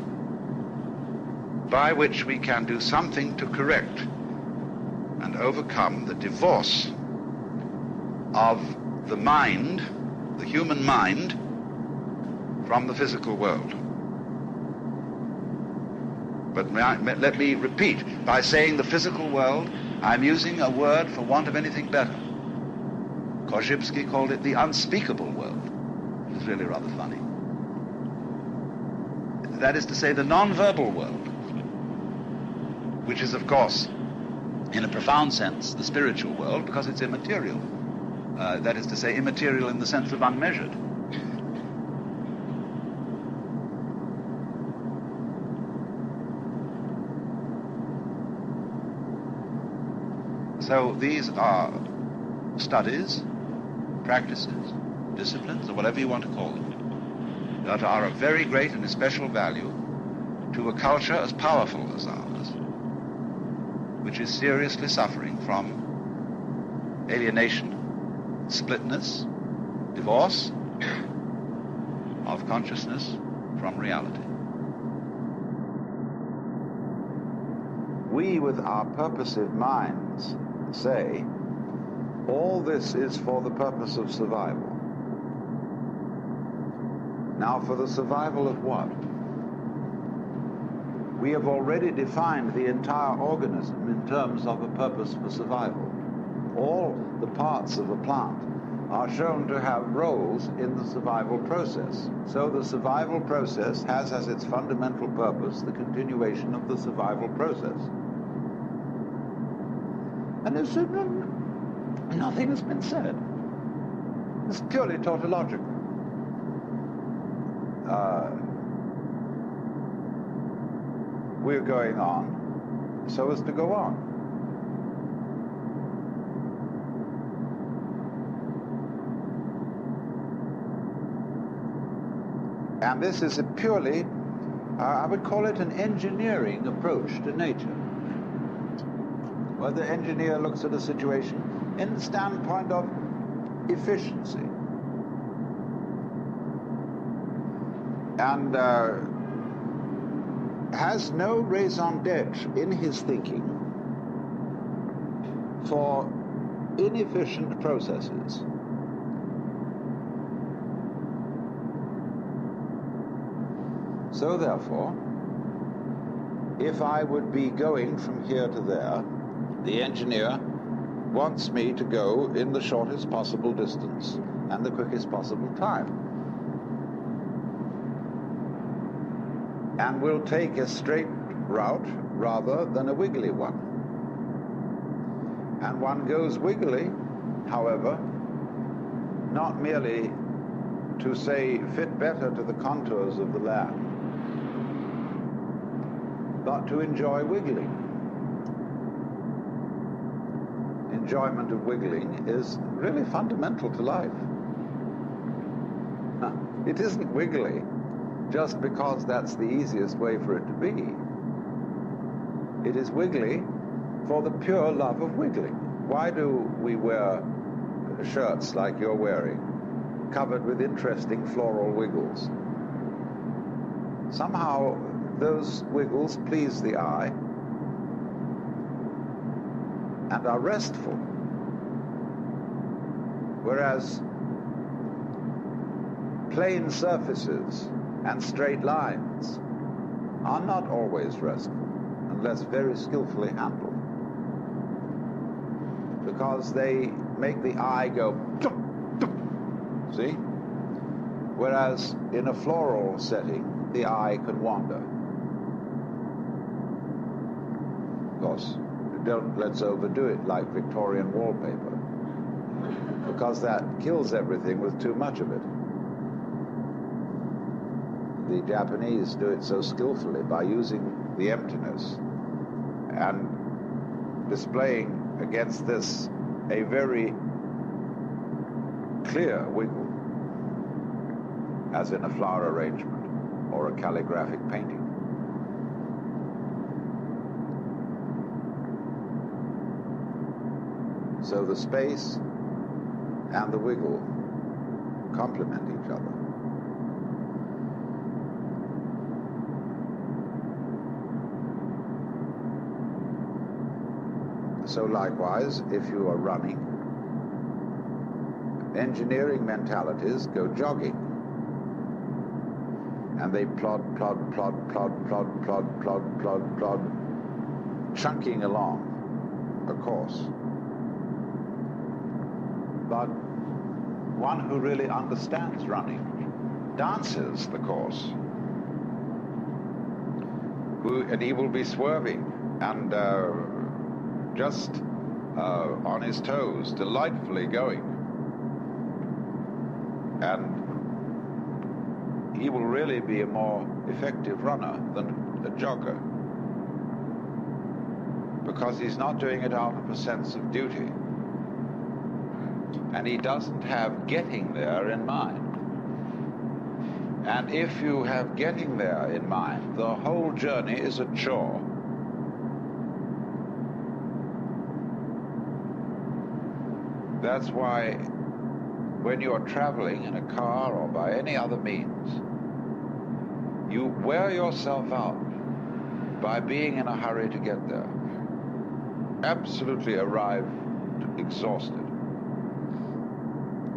by which we can do something to correct and overcome the divorce of the mind, the human mind, from the physical world. But let me repeat, by saying the physical world, I'm using a word for want of anything better. Korzybski called it the unspeakable world. It's really rather funny. That is to say, the non-verbal world, which is, of course, in a profound sense, the spiritual world, because it's immaterial. That is to say, immaterial in the sense of unmeasured. So these are studies, practices, disciplines, or whatever you want to call them, that are of very great and especial value to a culture as powerful as ours, which is seriously suffering from alienation, splitness, divorce of consciousness from reality. We, with our purposive minds, say, all this is for the purpose of survival. Now, for the survival of what? We have already defined the entire organism in terms of a purpose for survival. All the parts of a plant are shown to have roles in the survival process. So the survival process has as its fundamental purpose the continuation of the survival process. And there's nothing has been said. It's purely tautological. We're going on so as to go on. And this is a purely, I would call it an engineering approach to nature, where the engineer looks at a situation in the standpoint of efficiency. And has no raison d'etre in his thinking for inefficient processes. So therefore, if I would be going from here to there, the engineer wants me to go in the shortest possible distance and the quickest possible time. And will take a straight route rather than a wiggly one. And one goes wiggly, however, not merely to say fit better to the contours of the land, but to enjoy wiggling. Enjoyment of wiggling is really fundamental to life. It isn't wiggly just because that's the easiest way for it to be. It is wiggly for the pure love of wiggling. Why do we wear shirts like you're wearing, covered with interesting floral wiggles? Somehow those wiggles please the eye and are restful, whereas plain surfaces and straight lines are not always restful unless very skillfully handled, because they make the eye go see? Whereas in a floral setting the eye can wander. Of course, let's overdo it like Victorian wallpaper, because that kills everything with too much of it. The Japanese do it so skillfully by using the emptiness and displaying against this a very clear wiggle, as in a flower arrangement or a calligraphic painting. So the space and the wiggle complement each other. So likewise, if you are running, engineering mentalities go jogging. And they plod, plod, plod, plod, plod, plod, plod, plod, plod, chunking along a course. But one who really understands running dances the course. And he will be swerving and just on his toes, delightfully going. And he will really be a more effective runner than a jogger, because he's not doing it out of a sense of duty. And he doesn't have getting there in mind. And if you have getting there in mind, the whole journey is a chore. That's why when you're traveling in a car or by any other means, you wear yourself out by being in a hurry to get there. Absolutely arrived exhausted.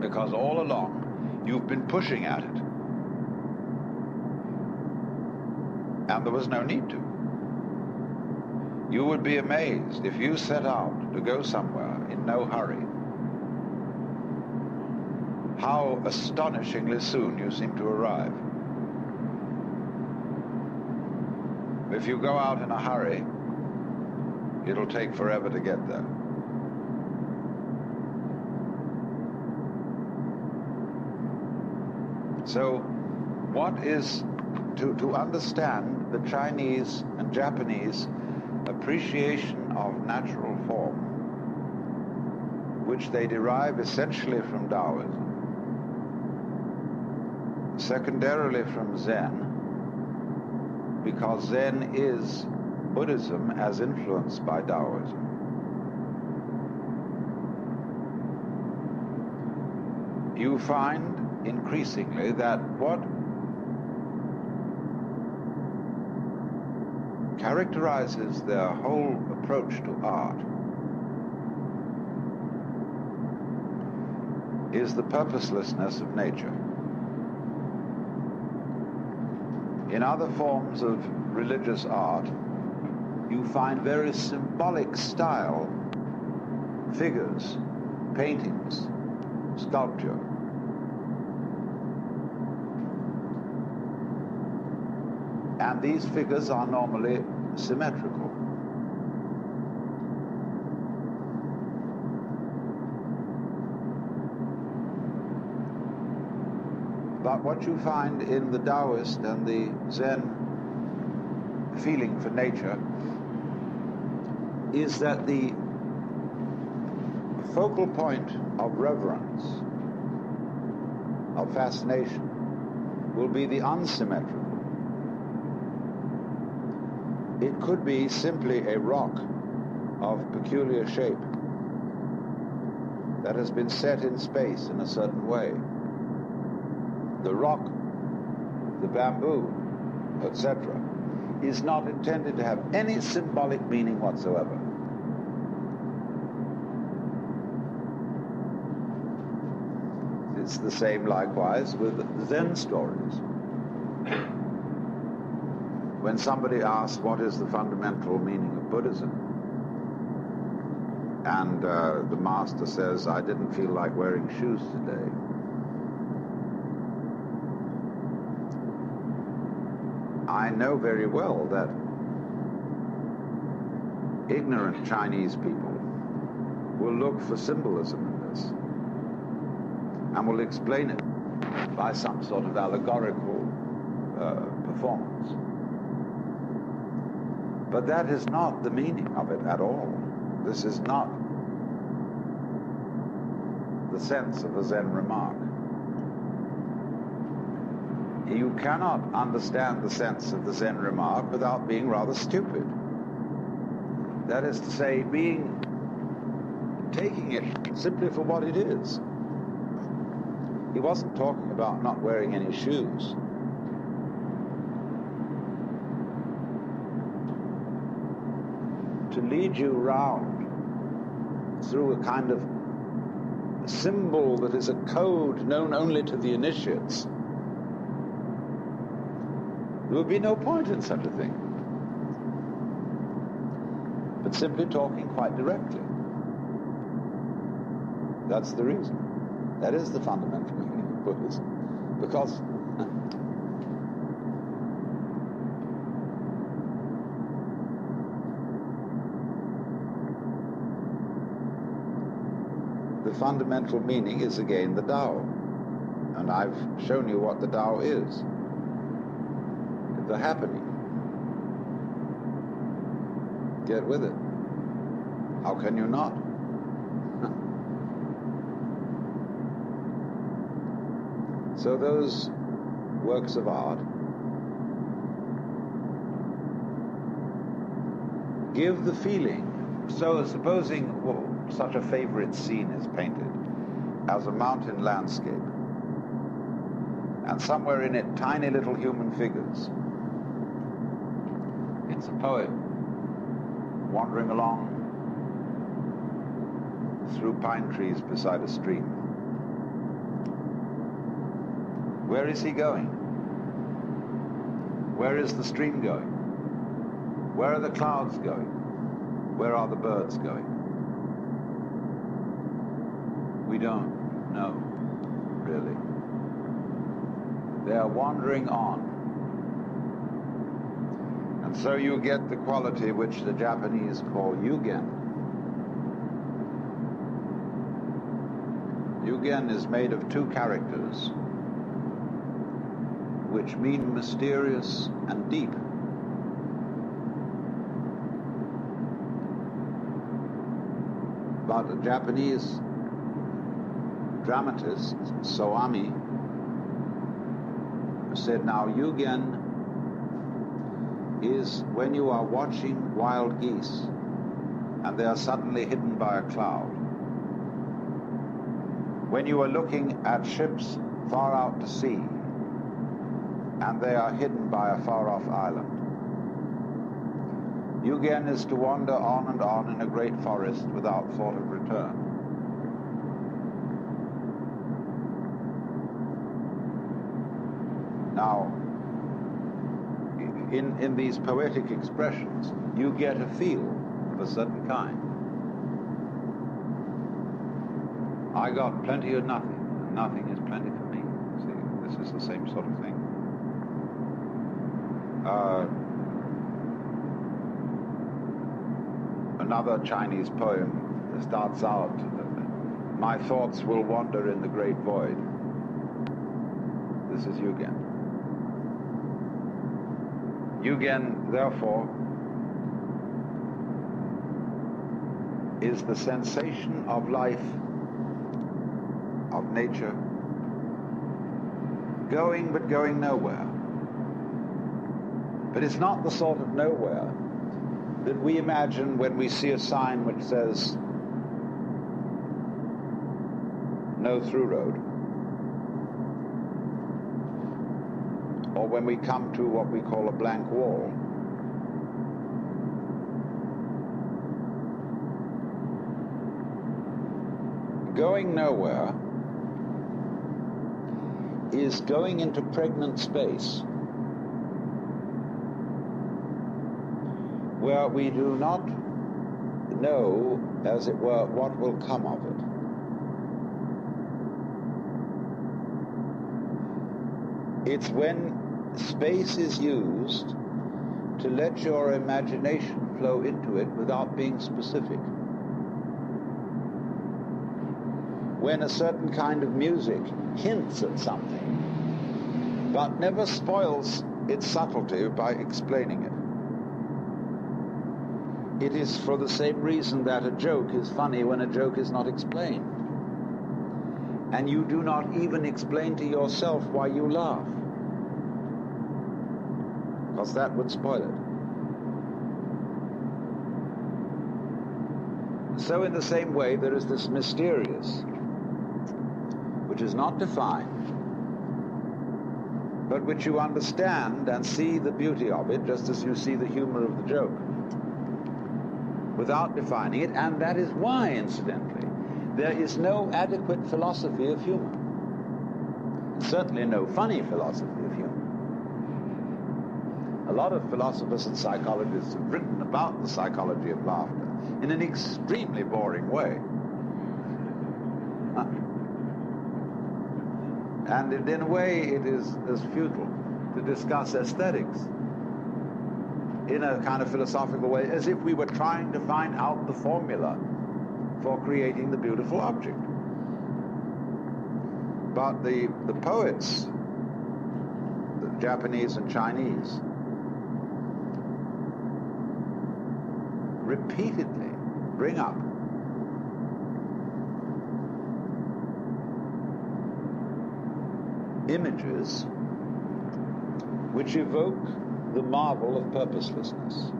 Because all along, you've been pushing at it. And there was no need to. You would be amazed if you set out to go somewhere in no hurry, how astonishingly soon you seem to arrive. If you go out in a hurry, it'll take forever to get there. So, what is to understand the Chinese and Japanese appreciation of natural form, which they derive essentially from Taoism, secondarily from Zen, because Zen is Buddhism as influenced by Taoism. You find increasingly that what characterizes their whole approach to art is the purposelessness of nature. In other forms of religious art, you find very symbolic style figures, paintings, sculpture. And these figures are normally symmetrical. But what you find in the Taoist and the Zen feeling for nature is that the focal point of reverence, of fascination, will be the unsymmetrical. It could be simply a rock of peculiar shape that has been set in space in a certain way. The rock, the bamboo, etc., is not intended to have any symbolic meaning whatsoever. It's the same likewise with Zen stories. When somebody asks what is the fundamental meaning of Buddhism, and the master says, I didn't feel like wearing shoes today, I know very well that ignorant Chinese people will look for symbolism in this and will explain it by some sort of allegorical performance. But that is not the meaning of it at all. This is not the sense of a Zen remark. You cannot understand the sense of the Zen remark without being rather stupid. That is to say, taking it simply for what it is. He wasn't talking about not wearing any shoes. To lead you round through a kind of symbol that is a code known only to the initiates, there would be no point in such a thing. But simply talking quite directly. That's the reason. That is the fundamental meaning of Buddhism. Because the fundamental meaning is again the Tao. And I've shown you what the Tao is. The happening. Get with it. How can you not? So those works of art give the feeling. So supposing such a favorite scene is painted as a mountain landscape, and somewhere in it tiny little human figures. It's a poet wandering along through pine trees beside a stream. Where is he going? Where is the stream going? Where are the clouds going? Where are the birds going? We don't know, really. They are wandering on. And so you get the quality which the Japanese call yugen. Yugen is made of two characters which mean mysterious and deep. But a Japanese dramatist, Soami, said, now yugen is when you are watching wild geese and they are suddenly hidden by a cloud. When you are looking at ships far out to sea and they are hidden by a far-off island. Yugen is to wander on and on in a great forest without thought of return. Now, in these poetic expressions, you get a feel of a certain kind. I got plenty of nothing, and nothing is plenty for me. See, this is the same sort of thing. Another Chinese poem starts out, my thoughts will wander in the great void. This is Yugen. Yugen, therefore, is the sensation of life, of nature, going but going nowhere. But it's not the sort of nowhere that we imagine when we see a sign which says no through road, or when we come to what we call a blank wall. Going nowhere is going into pregnant space where we do not know, as it were, what will come of it. It's when space is used to let your imagination flow into it without being specific. When a certain kind of music hints at something, but never spoils its subtlety by explaining it. It is for the same reason that a joke is funny when a joke is not explained. And you do not even explain to yourself why you laugh, because that would spoil it. So in the same way, there is this mysterious, which is not defined, but which you understand and see the beauty of it, just as you see the humor of the joke, without defining it. And that is why, incidentally, there is no adequate philosophy of humor. Certainly no funny philosophy of humor. A lot of philosophers and psychologists have written about the psychology of laughter in an extremely boring way. And in a way, it is as futile to discuss aesthetics in a kind of philosophical way as if we were trying to find out the formula for creating the beautiful object. But the poets, the Japanese and Chinese, repeatedly bring up images which evoke the marvel of purposelessness.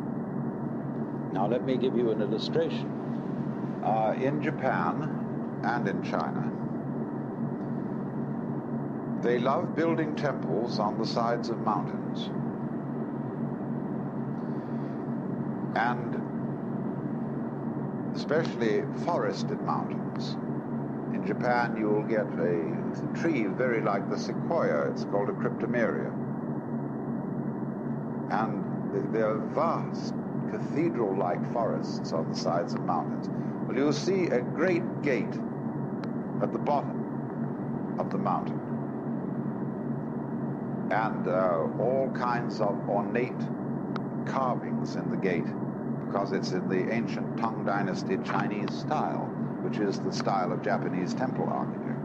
Now let me give you an illustration. In Japan and in China, they love building temples on the sides of mountains. And especially forested mountains. In Japan, you'll get a tree very like the sequoia. It's called a cryptomeria. And they're vast, cathedral-like forests on the sides of mountains. Well, you'll see a great gate at the bottom of the mountain. And all kinds of ornate carvings in the gate, because it's in the ancient Tang Dynasty Chinese style, which is the style of Japanese temple architecture.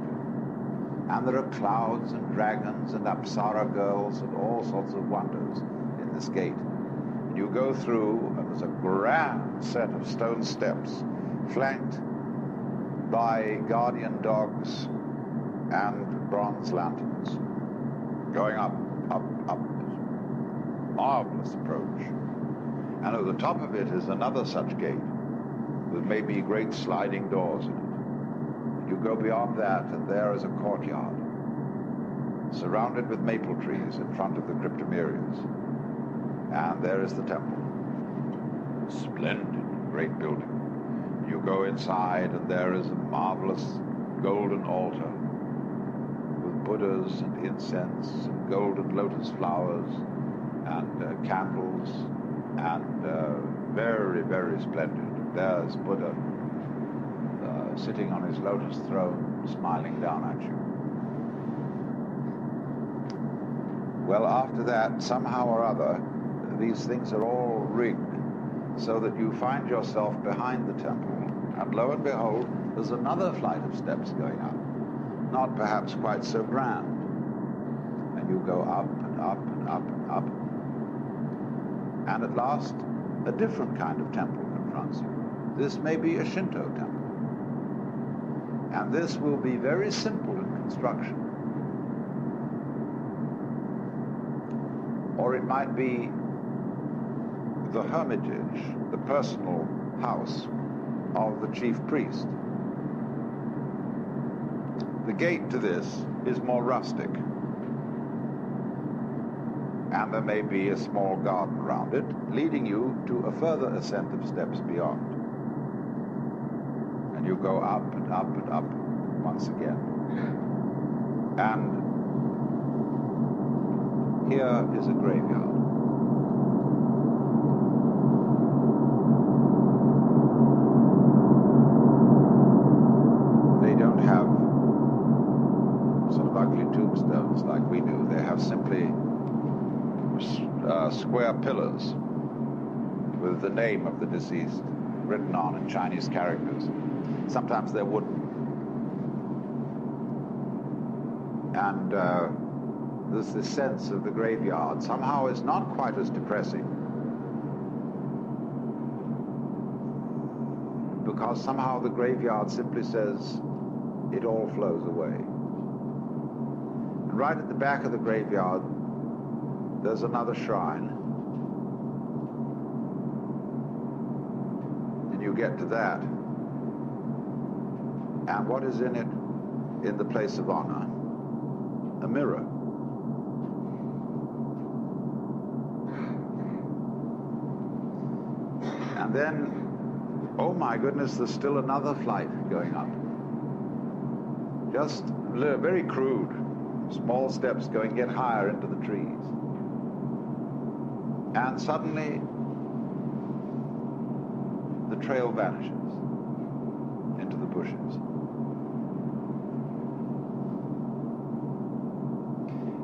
And there are clouds and dragons and Apsara girls and all sorts of wonders in this gate. And you go through, and there's a grand set of stone steps flanked by guardian dogs and bronze lanterns, going up. Marvelous approach. And at the top of it is another such gate with maybe great sliding doors in it. You go beyond that, and there is a courtyard surrounded with maple trees in front of the cryptomerias. And there is the temple. Splendid, great building. You go inside, and there is a marvelous golden altar with Buddhas and incense and golden lotus flowers and candles, and very, very splendid. There's Buddha sitting on his lotus throne, smiling down at you. Well, after that, somehow or other, these things are all rigged so that you find yourself behind the temple, and lo and behold, there's another flight of steps going up, not perhaps quite so grand. And you go up and up and up and up, and at last, a different kind of temple confronts you. This may be a Shinto temple. And this will be very simple in construction. Or it might be the hermitage, the personal house of the chief priest. The gate to this is more rustic. And there may be a small garden round it, leading you to a further ascent of steps beyond. And you go up and up and up once again. And here is a graveyard. They don't have sort of ugly tombstones like we do. They have simply square pillars with the name of the deceased written on in Chinese characters. Sometimes they're wooden. And there's this sense of the graveyard. Somehow it's not quite as depressing, because somehow the graveyard simply says it all flows away. And right at the back of the graveyard, there's another shrine. And you get to that. And what is in it, in the place of honor? A mirror. And then, oh my goodness, there's still another flight going up. Just very crude, small steps going yet higher into the trees. And suddenly, the trail vanishes into the bushes.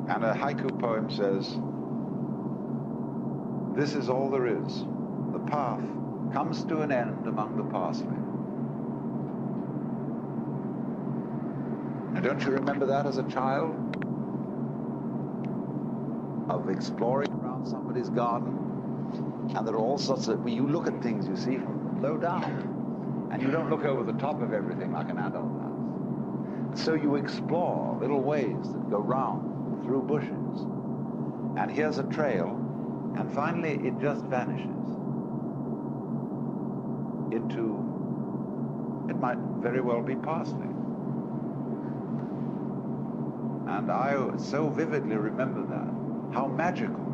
And a haiku poem says, "This is all there is. The path comes to an end among the parsley." Now, don't you remember that as a child? Of exploring around somebody's garden, and there are all sorts of, when you look at things, you see from low down, and you don't look over the top of everything like an adult does. so you explore little ways that go round through bushes. And here's a trail, and finally it just vanishes into, it might very well be parsley. And I so vividly remember that, how magical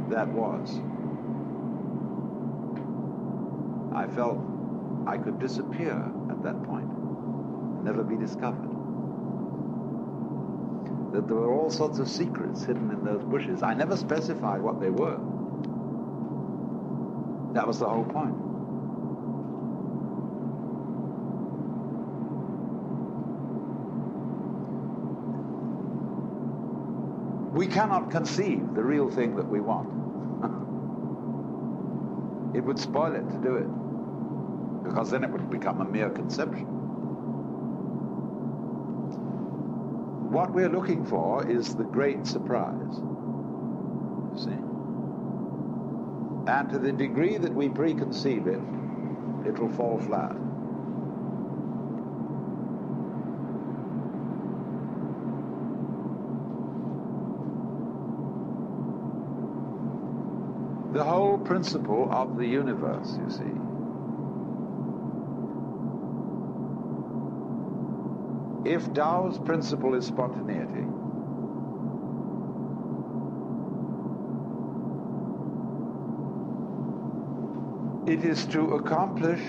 that was. I felt I could disappear at that point, never be discovered. That there were all sorts of secrets hidden in those bushes. I never specified what they were. That was the whole point. We cannot conceive the real thing that we want. It would spoil it to do it, because then it would become a mere conception. What we're looking for is the great surprise, you see? And to the degree that we preconceive it, it will fall flat. The whole principle of the universe, you see, if Tao's principle is spontaneity, it is to accomplish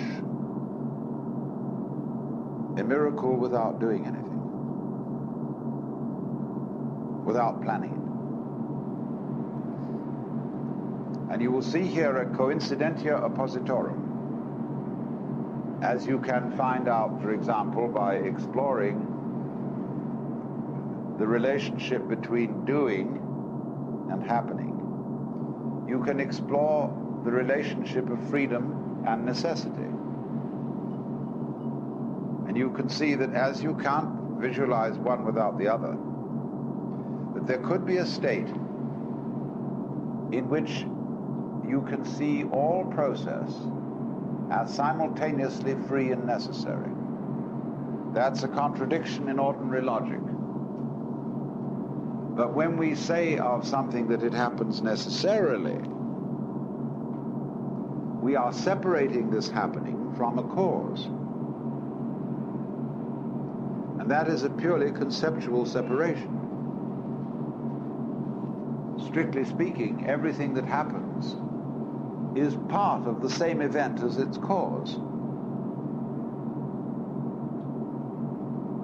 a miracle without doing anything, without planning it. And you will see here a coincidentia oppositorum, as you can find out, for example, by exploring the relationship between doing and happening. You can explore the relationship of freedom and necessity. And you can see that as you can't visualize one without the other, that there could be a state in which you can see all process as simultaneously free and necessary. That's a contradiction in ordinary logic. But when we say of something that it happens necessarily, we are separating this happening from a cause. And that is a purely conceptual separation. Strictly speaking, everything that happens is part of the same event as its cause.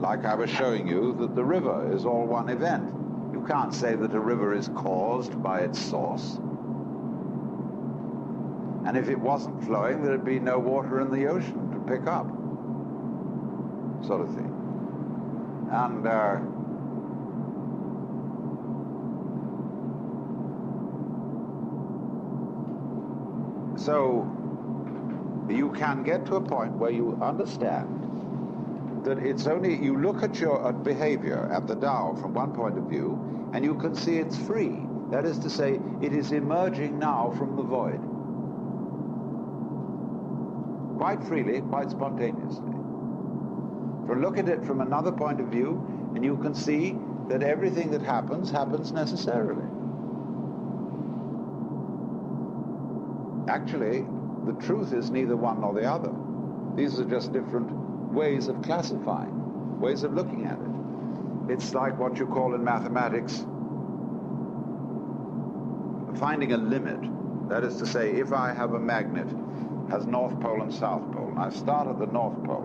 Like I was showing you that the river is all one event. You can't say that a river is caused by its source. And if it wasn't flowing, there'd be no water in the ocean to pick up, sort of thing. And so you can get to a point where you understand that it's only, you look at your behavior at the Tao from one point of view, and you can see it's free. That is to say, it is emerging now from the void. Quite freely, quite spontaneously. For look at it from another point of view, and you can see that everything that happens, happens necessarily. Actually, the truth is neither one nor the other. These are just different ways of classifying, ways of looking at it. It's like what you call in mathematics finding a limit. That is to say, if I have a magnet, has North Pole and South Pole, and I start at the North Pole,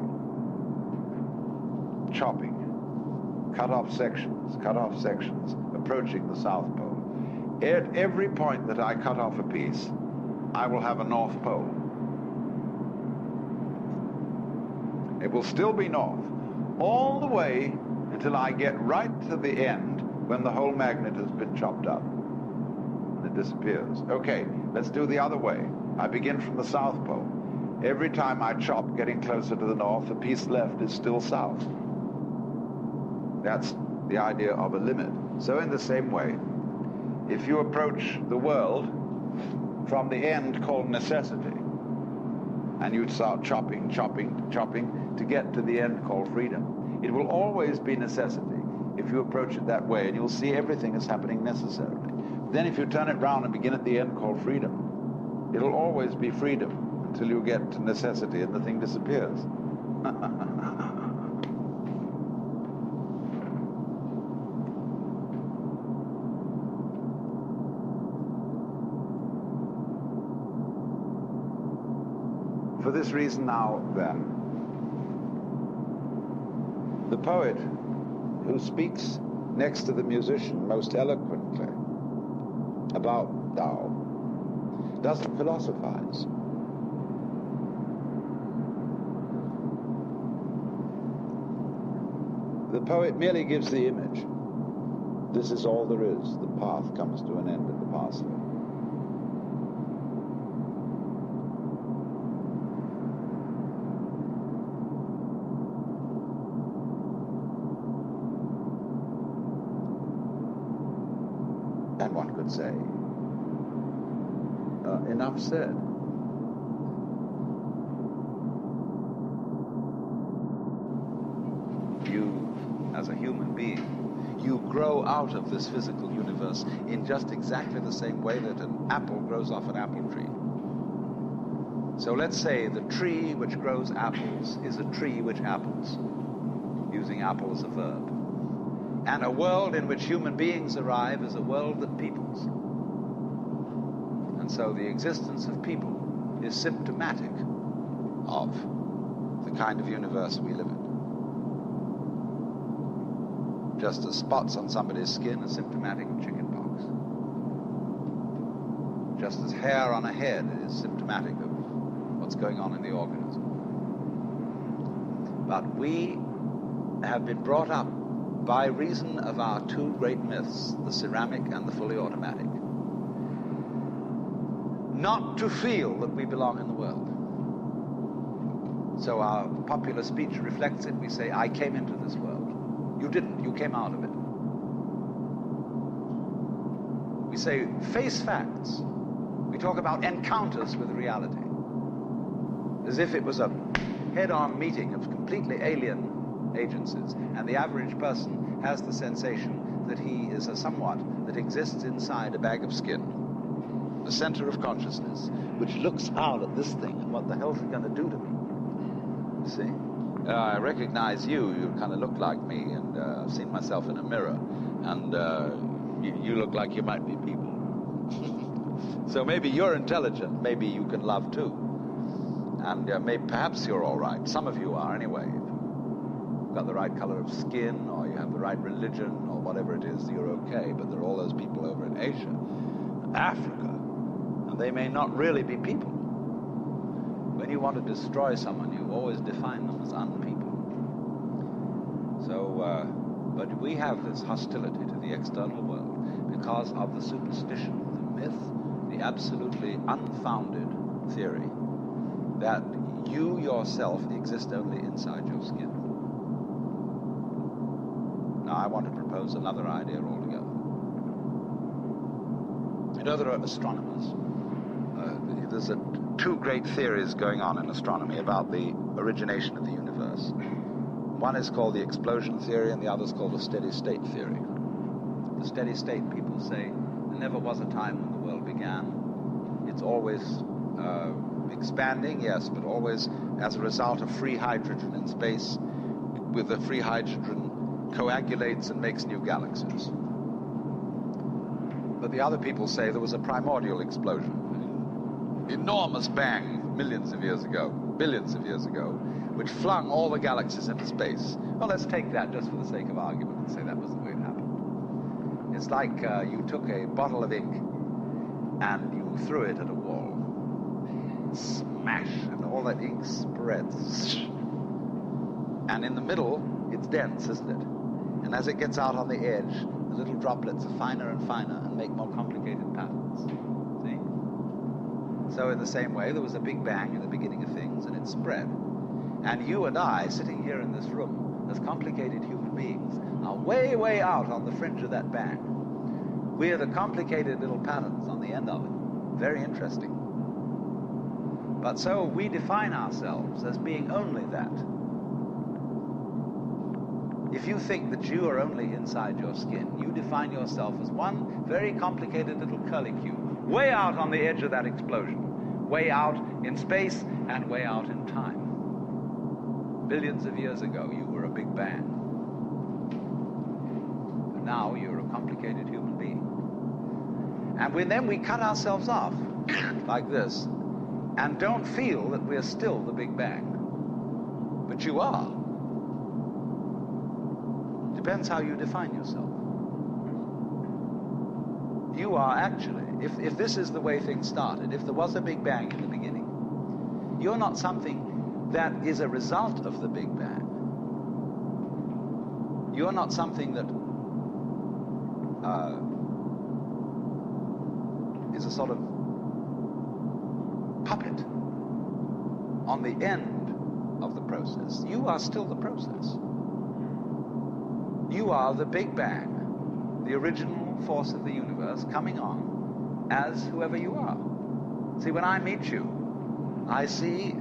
chopping, cut off sections, approaching the South Pole. At every point that I cut off a piece, I will have a North Pole. It will still be north, all the way until I get right to the end when the whole magnet has been chopped up and it disappears. Okay, let's do the other way. I begin from the South Pole. Every time I chop, getting closer to the north, the piece left is still south. That's the idea of a limit. So in the same way, if you approach the world from the end called necessity, and you'd start chopping to get to the end called freedom, It will always be necessity if you approach it that way, and you'll see everything as happening necessarily. Then if you turn it round and begin at the end called freedom, it'll always be freedom until you get to necessity and the thing disappears. For this reason now, then, the poet who speaks next to the musician most eloquently about Tao doesn't philosophize. The poet merely gives the image. This is all there is. The path comes to an end at the pathway. And one could say, enough said. You, as a human being, you grow out of this physical universe in just exactly the same way that an apple grows off an apple tree. So let's say the tree which grows apples is a tree which apples, using apple as a verb. And a world in which human beings arrive is a world that peoples. And so the existence of people is symptomatic of the kind of universe we live in. Just as spots on somebody's skin are symptomatic of chickenpox. Just as hair on a head is symptomatic of what's going on in the organism. But we have been brought up by reason of our two great myths, the ceramic and the fully automatic, not to feel that we belong in the world. So our popular speech reflects it. We say, I came into this world. You didn't, you came out of it. We say, face facts. We talk about encounters with reality, as if it was a head-on meeting of completely alien agencies, and the average person has the sensation that he is a somewhat that exists inside a bag of skin, the center of consciousness, which looks out at this thing and what the hell's it going to do to me? You see? I recognize you kind of look like me, and I've seen myself in a mirror, and you look like you might be people. So maybe you're intelligent, maybe you can love too, and maybe perhaps you're all right. Some of you are anyway. Got the right color of skin, or you have the right religion, or whatever it is, you're okay. But there are all those people over in Asia, Africa, and they may not really be people. When you want to destroy someone, you always define them as unpeople. So, but we have this hostility to the external world because of the superstition, the myth, the absolutely unfounded theory that you yourself exist only inside your skin. Now, I want to propose another idea altogether. You know, there are astronomers. There's two great theories going on in astronomy about the origination of the universe. One is called the explosion theory, and the other is called the steady state theory. The steady state people say there never was a time when the world began. It's always expanding, yes, but always as a result of free hydrogen in space. With the free hydrogen coagulates and makes new galaxies. But the other people say there was a primordial explosion, an enormous bang millions of years ago, billions of years ago, which flung all the galaxies into space. Well, let's take that just for the sake of argument and say that was the way it happened. It's like you took a bottle of ink and you threw it at a wall. Smash, and all that ink spreads. And in the middle, it's dense, isn't it? And as it gets out on the edge, the little droplets are finer and finer and make more complicated patterns. See? So in the same way, there was a big bang in the beginning of things, and it spread. And you and I, sitting here in this room, as complicated human beings, are way, way out on the fringe of that bang. We're the complicated little patterns on the end of it. Very interesting. But so we define ourselves as being only that. If you think that you are only inside your skin, you define yourself as one very complicated little curlicue, way out on the edge of that explosion, way out in space and way out in time. Billions of years ago, you were a Big Bang. But now you're a complicated human being. And then we cut ourselves off like this and don't feel that we're still the Big Bang. But you are. Depends how you define yourself. You are actually, if this is the way things started, if there was a Big Bang in the beginning, you're not something that is a result of the Big Bang. You're not something that is a sort of puppet on the end of the process. You are still the process. You are the Big Bang, the original force of the universe coming on as whoever you are. See, when I meet you, I see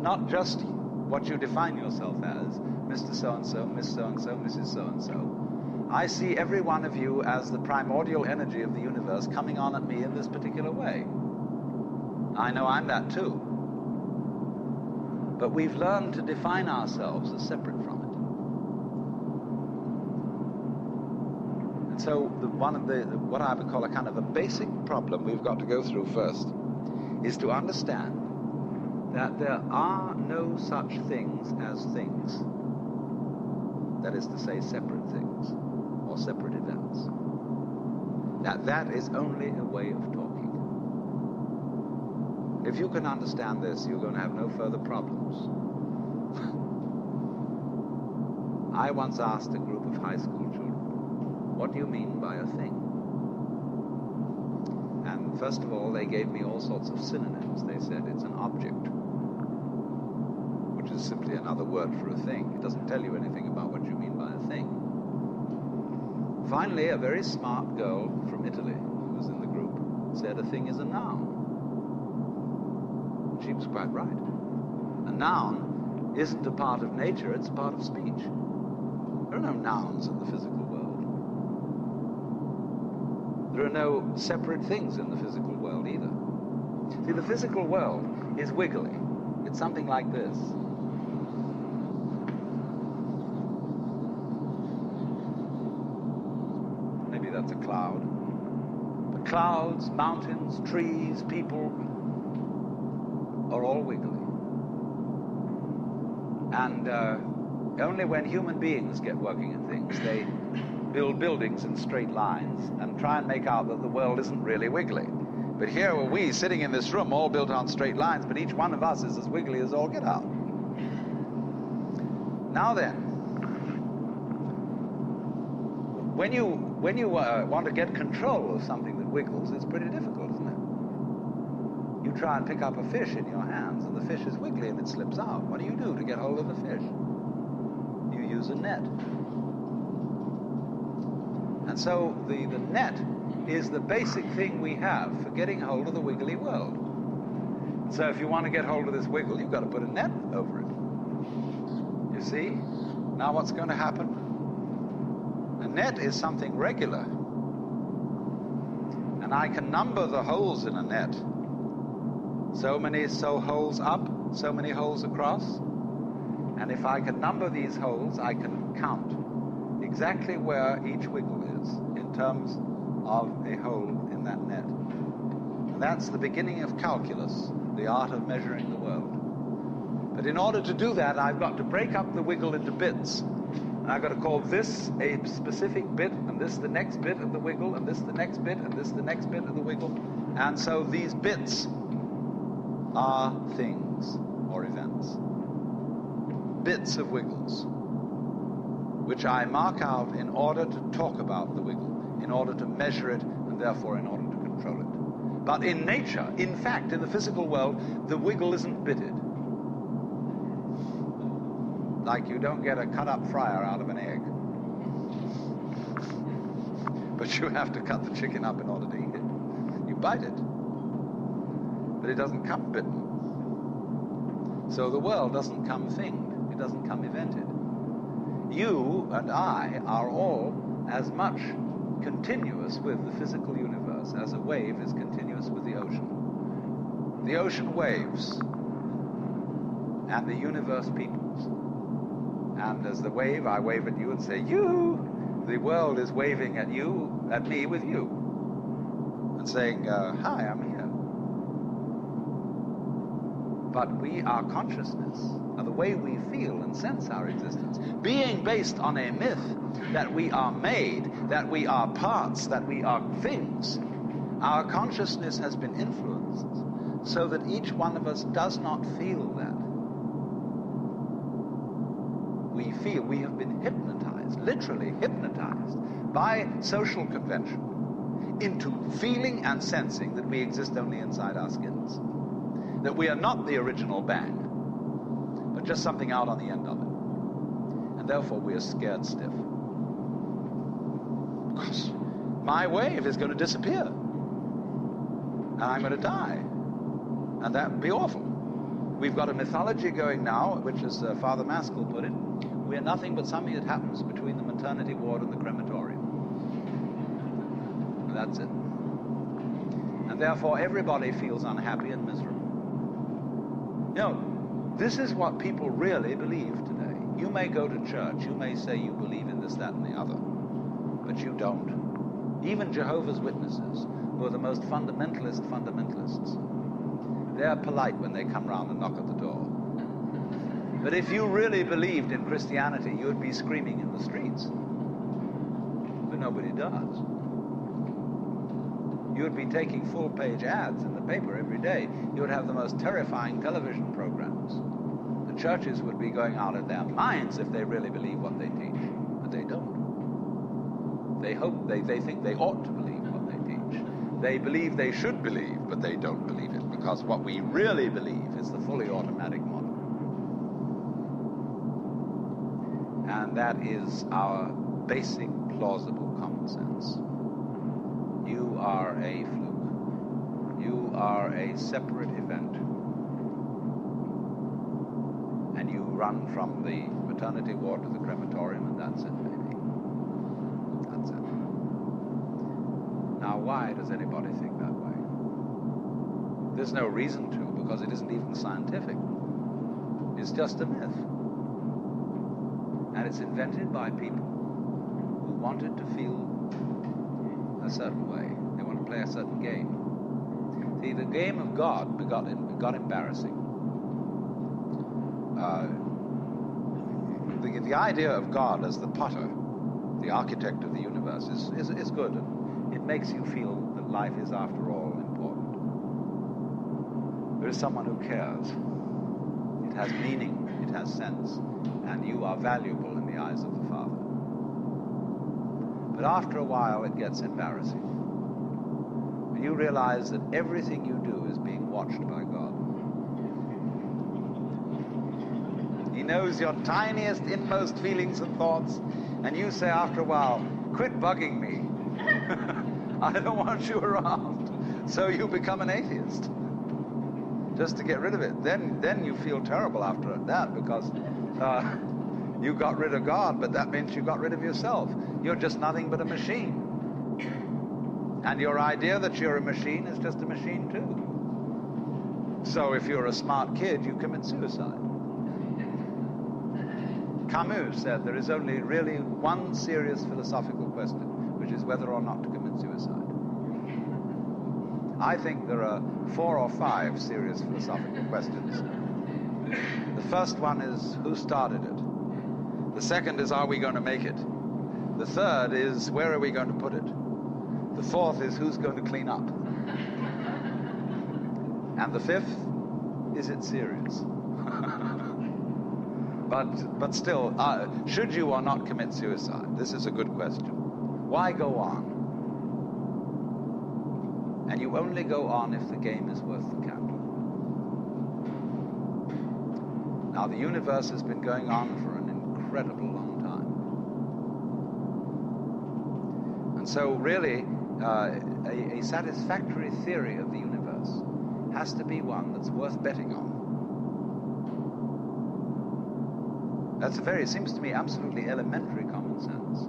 not just what you define yourself as, Mr. So-and-so, Miss So-and-so, Mrs. So-and-so. I see every one of you as the primordial energy of the universe coming on at me in this particular way. I know I'm that too. But we've learned to define ourselves as separate from it. And so what I would call a kind of a basic problem we've got to go through first is to understand that there are no such things as things. That is to say, separate things or separate events. That is only a way of talking. If you can understand this, you're going to have no further problems. I once asked a group of high school children, what do you mean by a thing? And first of all, they gave me all sorts of synonyms. They said it's an object, which is simply another word for a thing. It doesn't tell you anything about what you mean by a thing. Finally, a very smart girl from Italy who was in the group said a thing is a noun. She was quite right. A noun isn't a part of nature, it's a part of speech. There are no nouns in the physical world. There are no separate things in the physical world either. See, the physical world is wiggly. It's something like this. Maybe that's a cloud. But clouds, mountains, trees, people are all wiggly. And only when human beings get working at things, they build buildings in straight lines and try and make out that the world isn't really wiggly. But here are we sitting in this room all built on straight lines, but each one of us is as wiggly as all get out. Now then, when you want to get control of something that wiggles, it's pretty difficult, isn't it? You try and pick up a fish in your hands, and the fish is wiggly and it slips out. What do you do to get hold of the fish? You use a net. And so the net is the basic thing we have for getting hold of the wiggly world. So if you want to get hold of this wiggle, you've got to put a net over it. You see? Now what's going to happen? A net is something regular. And I can number the holes in a net. So many holes up, so many holes across. And if I can number these holes, I can count exactly where each wiggle is in terms of a hole in that net. And that's the beginning of calculus, the art of measuring the world. But in order to do that, I've got to break up the wiggle into bits. And I've got to call this a specific bit, and this the next bit of the wiggle, and this the next bit, and this the next bit of the wiggle. And so these bits are things or events. Bits of wiggles, which I mark out in order to talk about the wiggle, in order to measure it, and therefore in order to control it. But in nature, in fact, in the physical world, the wiggle isn't bitted. Like you don't get a cut-up fryer out of an egg. But you have to cut the chicken up in order to eat it. You bite it. But it doesn't come bitten. So the world doesn't come thinged. It doesn't come evented. You and I are all as much continuous with the physical universe as a wave is continuous with the ocean. The ocean waves, and the universe peoples. And as the wave, I wave at you and say, you. The world is waving at you, at me with you, and saying, hi, I'm here. But our consciousness, the way we feel and sense our existence, being based on a myth that we are made, that we are parts, that we are things, our consciousness has been influenced so that each one of us does not feel that. We feel we have been hypnotized, literally hypnotized, by social convention into feeling and sensing that we exist only inside our skins. That we are not the original bang, but just something out on the end of it. And therefore we are scared stiff. Because my wave is going to disappear. And I'm going to die. And that would be awful. We've got a mythology going now, which, as Father Maskell put it, we are nothing but something that happens between the maternity ward and the crematorium. And that's it. And therefore everybody feels unhappy and miserable. You know, this is what people really believe today. You may go to church, you may say you believe in this, that, and the other, but you don't. Even Jehovah's Witnesses, who are the most fundamentalists, they're polite when they come round and knock at the door. But if you really believed in Christianity, you would be screaming in the streets. But nobody does. You would be taking full-page ads in the paper every day. You would have the most terrifying television programs. The churches would be going out of their minds if they really believe what they teach. But they don't. They think they ought to believe what they teach. They believe they should believe, but they don't believe it, because what we really believe is the fully automatic model. And that is our basic, plausible common sense. You are a fluke. You are a separate event. And you run from the maternity ward to the crematorium, and that's it, baby. That's it. Now, why does anybody think that way? There's no reason to, because it isn't even scientific. It's just a myth. And it's invented by people who wanted to feel a certain way. They want to play a certain game. See, the game of God got embarrassing. The idea of God as the potter, the architect of the universe, is good. It makes you feel that life is, after all, important. There is someone who cares. It has meaning, it has sense, and you are valuable in the eyes of the Father. But after a while, it gets embarrassing. When you realize that everything you do is being watched by God. He knows your tiniest, inmost feelings and thoughts, and you say after a while, quit bugging me. I don't want you around. So you become an atheist. Just to get rid of it. Then you feel terrible after that, because you got rid of God, but that means you got rid of yourself. You're just nothing but a machine. And your idea that you're a machine is just a machine too. So if you're a smart kid, you commit suicide. Camus said there is only really one serious philosophical question, which is whether or not to commit suicide. I think there are 4 or 5 serious philosophical questions. The first one is, who started it? The second is, are we going to make it? The third is, where are we going to put it? The fourth is, who's going to clean up? And the fifth, is it serious? But still, should you or not commit suicide? This is a good question. Why go on? And you only go on if the game is worth the candle. Now, the universe has been going on for an incredible long time. And so really, a satisfactory theory of the universe has to be one that's worth betting on. It seems to me absolutely elementary common sense.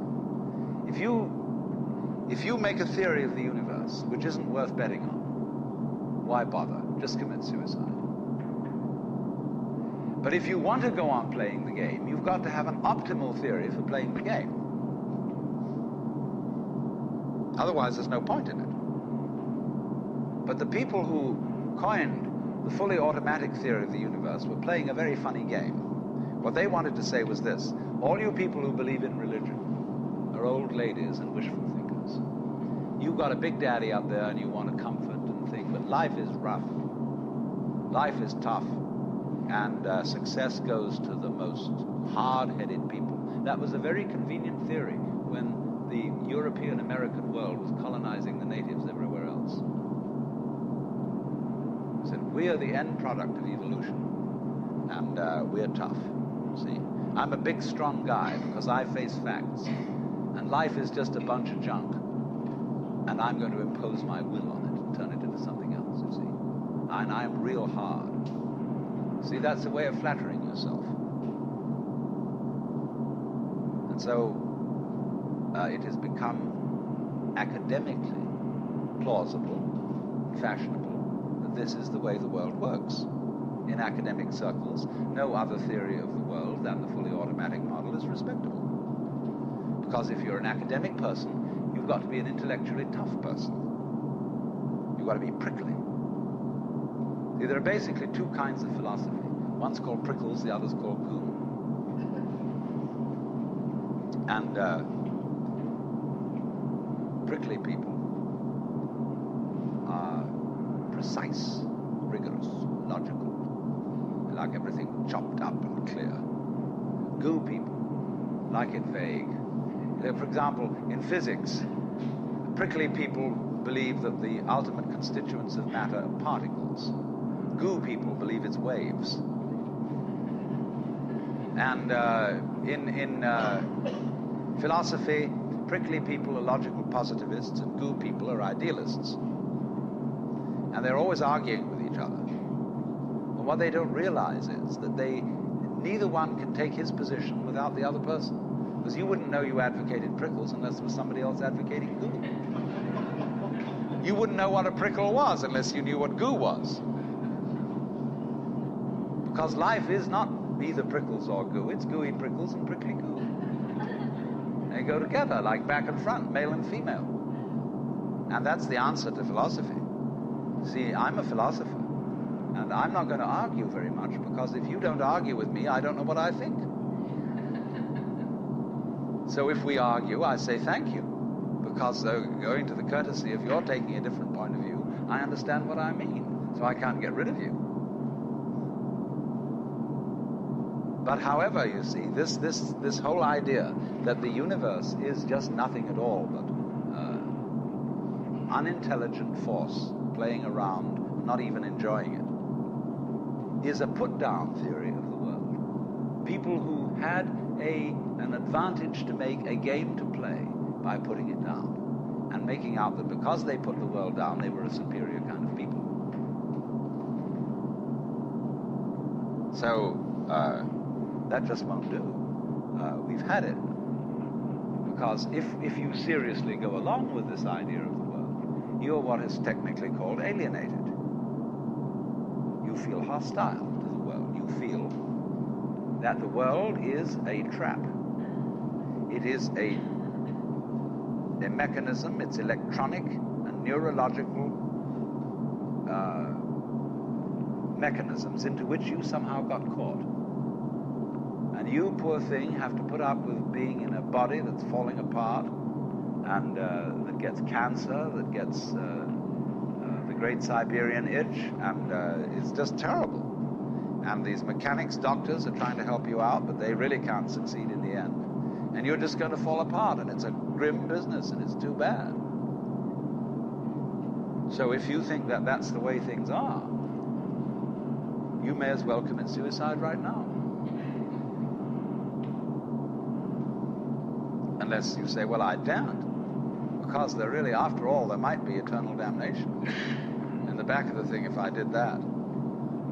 If you make a theory of the universe which isn't worth betting on, why bother? Just commit suicide. But if you want to go on playing the game, you've got to have an optimal theory for playing the game. Otherwise, there's no point in it. But the people who coined the fully automatic theory of the universe were playing a very funny game. What they wanted to say was this: all you people who believe in religion are old ladies and wishful thinkers. You've got a big daddy up there and you want to comfort and think, but life is rough. Life is tough. And success goes to the most hard-headed people. That was a very convenient theory when the European-American world was colonizing the natives everywhere else. It said, we are the end product of evolution, and we're tough. See, I'm a big, strong guy because I face facts, and life is just a bunch of junk, and I'm going to impose my will on it and turn it into something else, you see. And I'm real hard. See, that's a way of flattering yourself. And so it has become academically plausible, fashionable, that this is the way the world works. In academic circles, no other theory of the world than the fully automatic model is respectable. Because if you're an academic person, you've got to be an intellectually tough person. You've got to be prickly. See, there are basically two kinds of philosophy. One's called prickles, the other's called goo. And prickly people are precise, rigorous, logical. They like everything chopped up and clear. Goo people like it vague. For example, in physics, prickly people believe that the ultimate constituents of matter are particles. Goo people believe it's waves. And in philosophy, prickly people are logical positivists and goo people are idealists. And they're always arguing with each other. But what they don't realize is that neither one can take his position without the other person. Because you wouldn't know you advocated prickles unless there was somebody else advocating goo. You wouldn't know what a prickle was unless you knew what goo was. Because life is not either prickles or goo, it's gooey prickles and prickly goo. They go together like back and front, male and female. And that's the answer to philosophy. See, I'm a philosopher, and I'm not going to argue very much, because if you don't argue with me, I don't know what I think. So if we argue, I say thank you, because going to the courtesy of your taking a different point of view, I understand what I mean, so I can't get rid of you. But however, you see, this whole idea that the universe is just nothing at all but unintelligent force playing around, not even enjoying it, is a put-down theory of the world. People who had an advantage to make, a game to play, by putting it down, and making out that because they put the world down, they were a superior kind of people. So, that just won't do. We've had it. Because if you seriously go along with this idea of the world, you're what is technically called alienated. You feel hostile to the world. You feel that the world is a trap. It is a mechanism, it's electronic and neurological mechanisms into which you somehow got caught. And you, poor thing, have to put up with being in a body that's falling apart and that gets cancer, that gets the Great Siberian Itch, and it's just terrible. And these mechanics doctors are trying to help you out, but they really can't succeed in the end. And you're just going to fall apart, and it's a grim business, and it's too bad. So if you think that that's the way things are, you may as well commit suicide right now. Unless you say, well, I daren't. Because there really, after all, there might be eternal damnation in the back of the thing if I did that.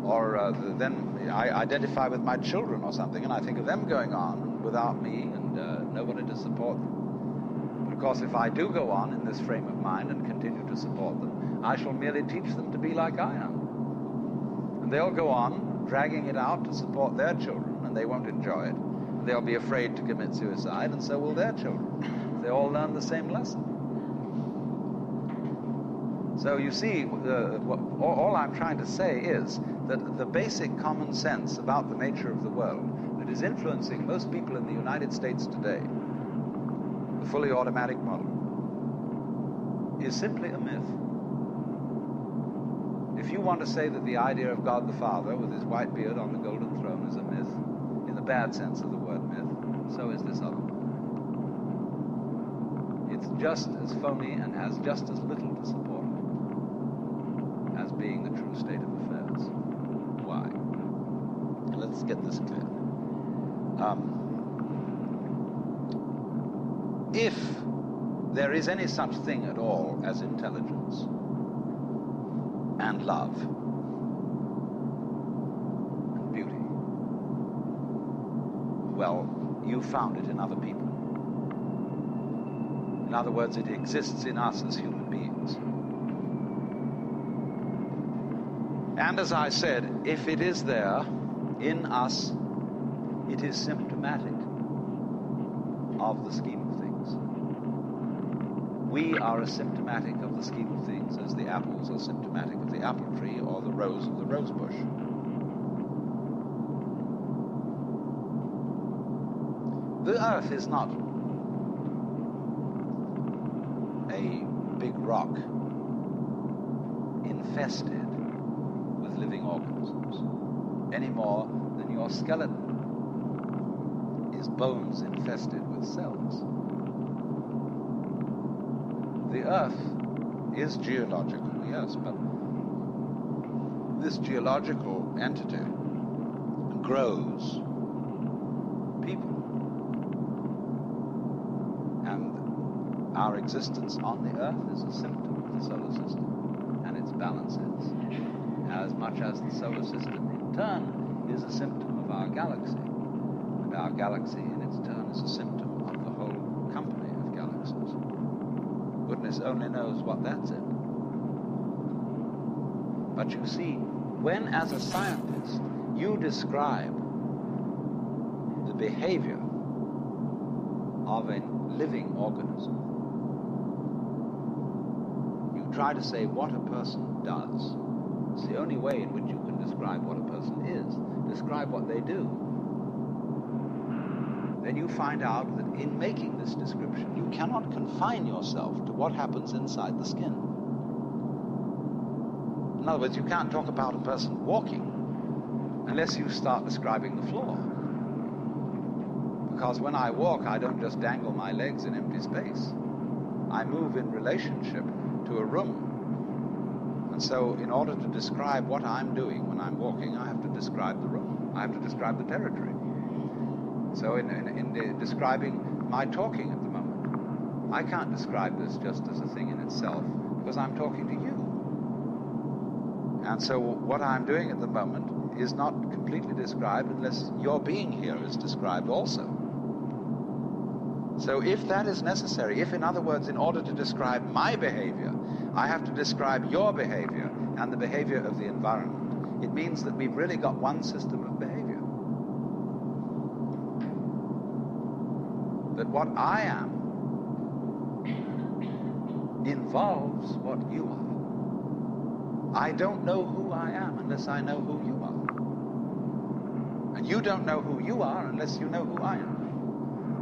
Or then I identify with my children or something, and I think of them going on without me and nobody to support them. But of course, if I do go on in this frame of mind and continue to support them, I shall merely teach them to be like I am. And they'll go on dragging it out to support their children, and they won't enjoy it. They'll be afraid to commit suicide, and so will their children. They all learn the same lesson. So you see, all I'm trying to say is that the basic common sense about the nature of the world that is influencing most people in the United States today, the fully automatic model, is simply a myth. If you want to say that the idea of God the Father with his white beard on the golden throne is a myth, in the bad sense of the word myth, so is this other one. It's just as phony and has just as little to support it as being the true state of affairs. Why? Let's get this clear. If there is any such thing at all as intelligence and love and beauty, well, you found it in other people. In other words, it exists in us as human beings. And as I said, if it is there in us, it is symptomatic of the scheme of things. We are as symptomatic of the scheme of things as the apples are symptomatic of the apple tree or the rose of the rose bush. The earth is not a big rock infested with living organisms, any more than your skeleton is bones infested with cells. The earth is geological, yes, but this geological entity grows people. And our existence on the earth is a symptom of the solar system and its balances, as much as the solar system in turn is a symptom of our galaxy, and our galaxy in its turn is a symptom of the whole company of galaxies. Goodness only knows what that's in. But you see, when as a scientist you describe the behavior of a living organism, you try to say what a person does. It's the only way in which you can describe what a person is. Describe what they do. Then you find out that in making this description, you cannot confine yourself to what happens inside the skin. In other words, you can't talk about a person walking unless you start describing the floor. Because when I walk, I don't just dangle my legs in empty space. I move in relationship to a room. And so in order to describe what I'm doing when I'm walking, I have to describe the room. I have to describe the territory. So in describing my talking at the moment, I can't describe this just as a thing in itself, because I'm talking to you. And so what I'm doing at the moment is not completely described unless your being here is described also. So if that is necessary, if in other words, in order to describe my behavior, I have to describe your behavior and the behavior of the environment, it means that we've really got one system of behavior. That what I am involves what you are. I don't know who I am unless I know who you are. And you don't know who you are unless you know who I am.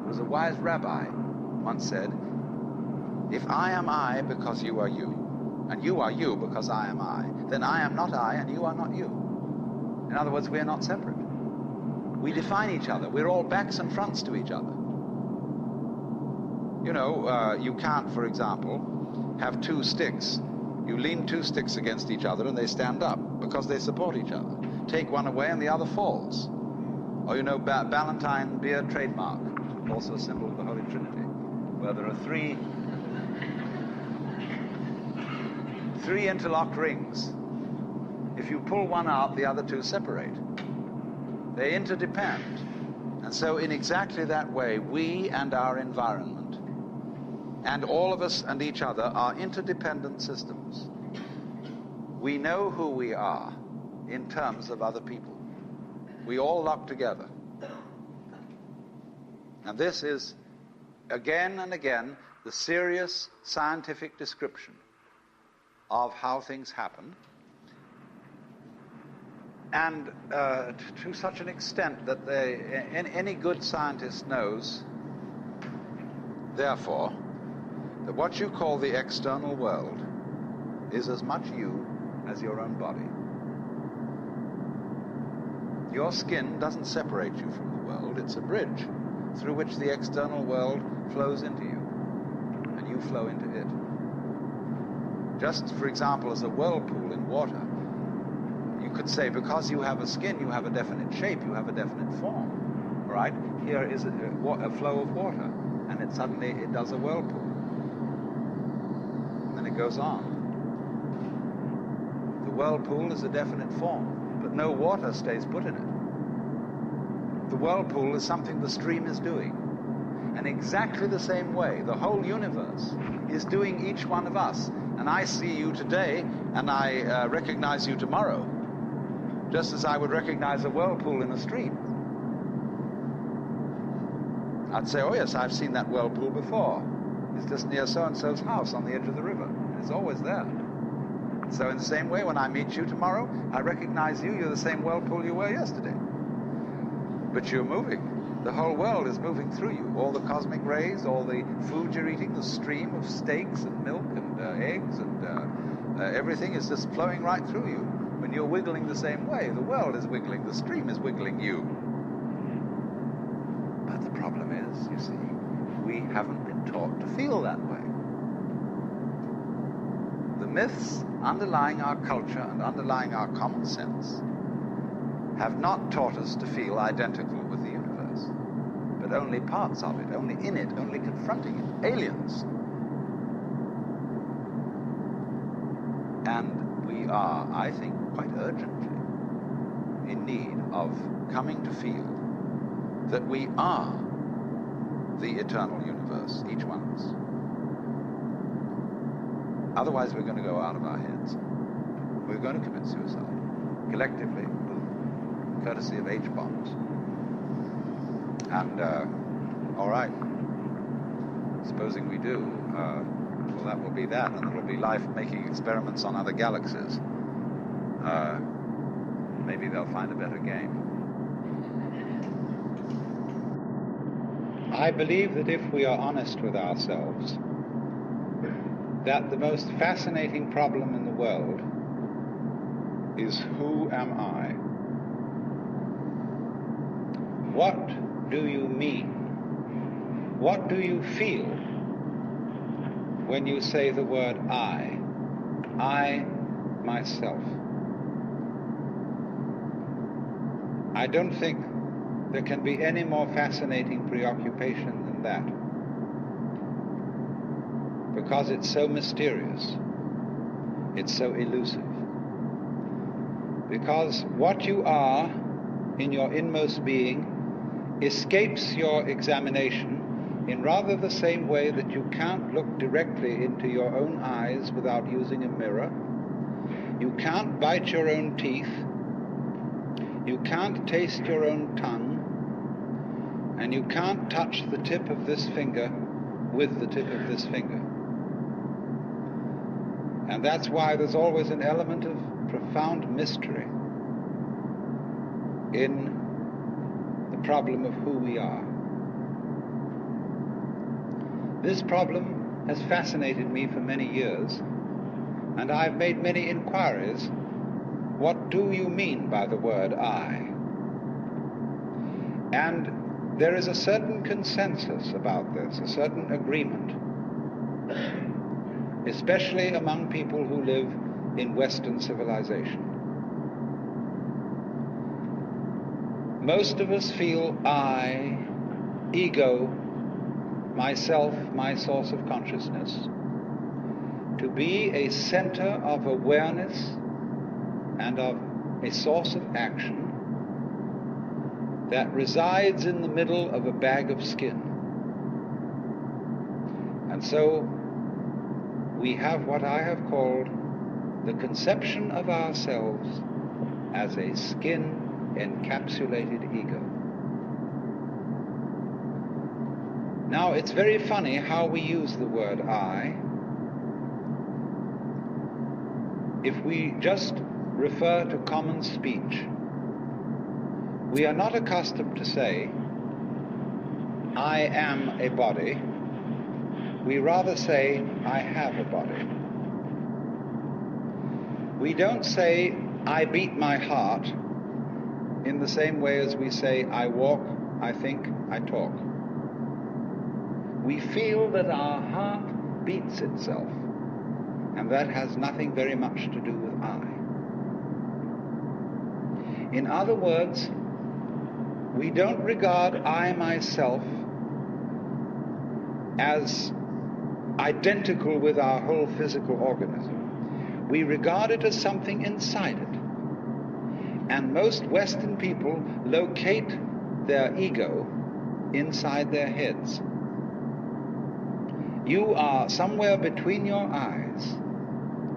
There was a wise rabbi once said, if I am I because you are you, and you are you because I am I, then I am not I and you are not you. In other words, we are not separate. We define each other. We're all backs and fronts to each other. You know, you can't, for example, have two sticks. You lean two sticks against each other and they stand up because they support each other. Take one away and the other falls. Or, you know, Ballantine beer trademark, also a symbol of the Holy Trinity, where there are three interlocked rings. If you pull one out, the other two separate. They interdepend. And so in exactly that way, we and our environment, and all of us and each other, are interdependent systems. We know who we are in terms of other people. We all lock together. And this is, again and again, the serious scientific description of how things happen. And to such an extent that any good scientist knows, therefore, that what you call the external world is as much you as your own body. Your skin doesn't separate you from the world. It's a bridge through which the external world flows into you, and you flow into it. Just, for example, as a whirlpool in water, you could say, because you have a skin, you have a definite shape, you have a definite form. All right? Here is a flow of water, and it suddenly does a whirlpool. And then it goes on. The whirlpool is a definite form, but no water stays put in it. The whirlpool is something the stream is doing. And exactly the same way, the whole universe is doing each one of us. And I see you today, and I recognize you tomorrow, just as I would recognize a whirlpool in a stream. I'd say, oh yes, I've seen that whirlpool before. It's just near so-and-so's house on the edge of the river. It's always there. So in the same way, when I meet you tomorrow, I recognize you. You're the same whirlpool you were yesterday. But you're moving. The whole world is moving through you. All the cosmic rays, all the food you're eating, the stream of steaks and milk and eggs and everything is just flowing right through you. When you're wiggling the same way, the world is wiggling, the stream is wiggling you. But the problem is, you see, we haven't been taught to feel that way. The myths underlying our culture and underlying our common sense have not taught us to feel identical with the universe, but only parts of it, only in it, only confronting it, aliens. And we are, I think, quite urgently in need of coming to feel that we are the eternal universe, each one of us. Otherwise, we're going to go out of our heads. We're going to commit suicide, collectively, with courtesy of H-bombs. And, all right, supposing we do, well, that will be that, and there will be life making experiments on other galaxies. Maybe they'll find a better game. I believe that if we are honest with ourselves, that the most fascinating problem in the world is, who am I? What do you mean? What do you feel when you say the word I myself? I don't think there can be any more fascinating preoccupation than that, because it's so mysterious, it's so elusive. Because what you are in your inmost being escapes your examination in rather the same way that you can't look directly into your own eyes without using a mirror. You can't bite your own teeth. You can't taste your own tongue. And you can't touch the tip of this finger with the tip of this finger. And that's why there's always an element of profound mystery in the problem of who we are. This problem has fascinated me for many years, and I've made many inquiries. What do you mean by the word I? And there is a certain consensus about this, a certain agreement, especially among people who live in Western civilization. Most of us feel I, ego, myself, my source of consciousness, to be a center of awareness and of a source of action that resides in the middle of a bag of skin. And so we have what I have called the conception of ourselves as a skin-encapsulated ego. Now, it's very funny how we use the word I. If we just refer to common speech, we are not accustomed to say, I am a body. We rather say, I have a body. We don't say, I beat my heart, in the same way as we say, I walk, I think, I talk. We feel that our heart beats itself, and that has nothing very much to do with I. In other words, we don't regard I myself as identical with our whole physical organism. We regard it as something inside it. And most Western people locate their ego inside their heads. You are somewhere between your eyes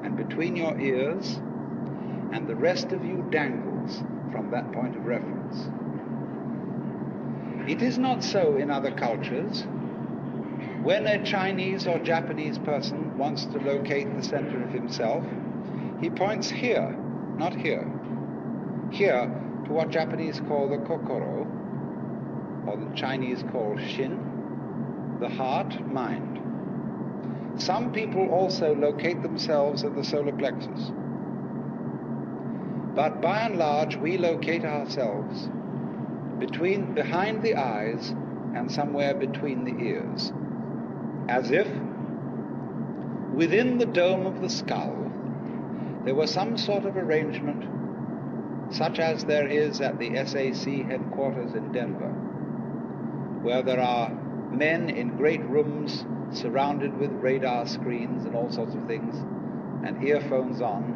and between your ears, and the rest of you dangles from that point of reference. It is not so in other cultures. When a Chinese or Japanese person wants to locate the center of himself, he points here, not here. Here to what Japanese call the kokoro, or the Chinese call shin, the heart, mind. Some people also locate themselves at the solar plexus. But by and large, we locate ourselves behind the eyes and somewhere between the ears, as if within the dome of the skull there was some sort of arrangement such as there is at the SAC headquarters in Denver, where there are men in great rooms surrounded with radar screens and all sorts of things, and earphones on,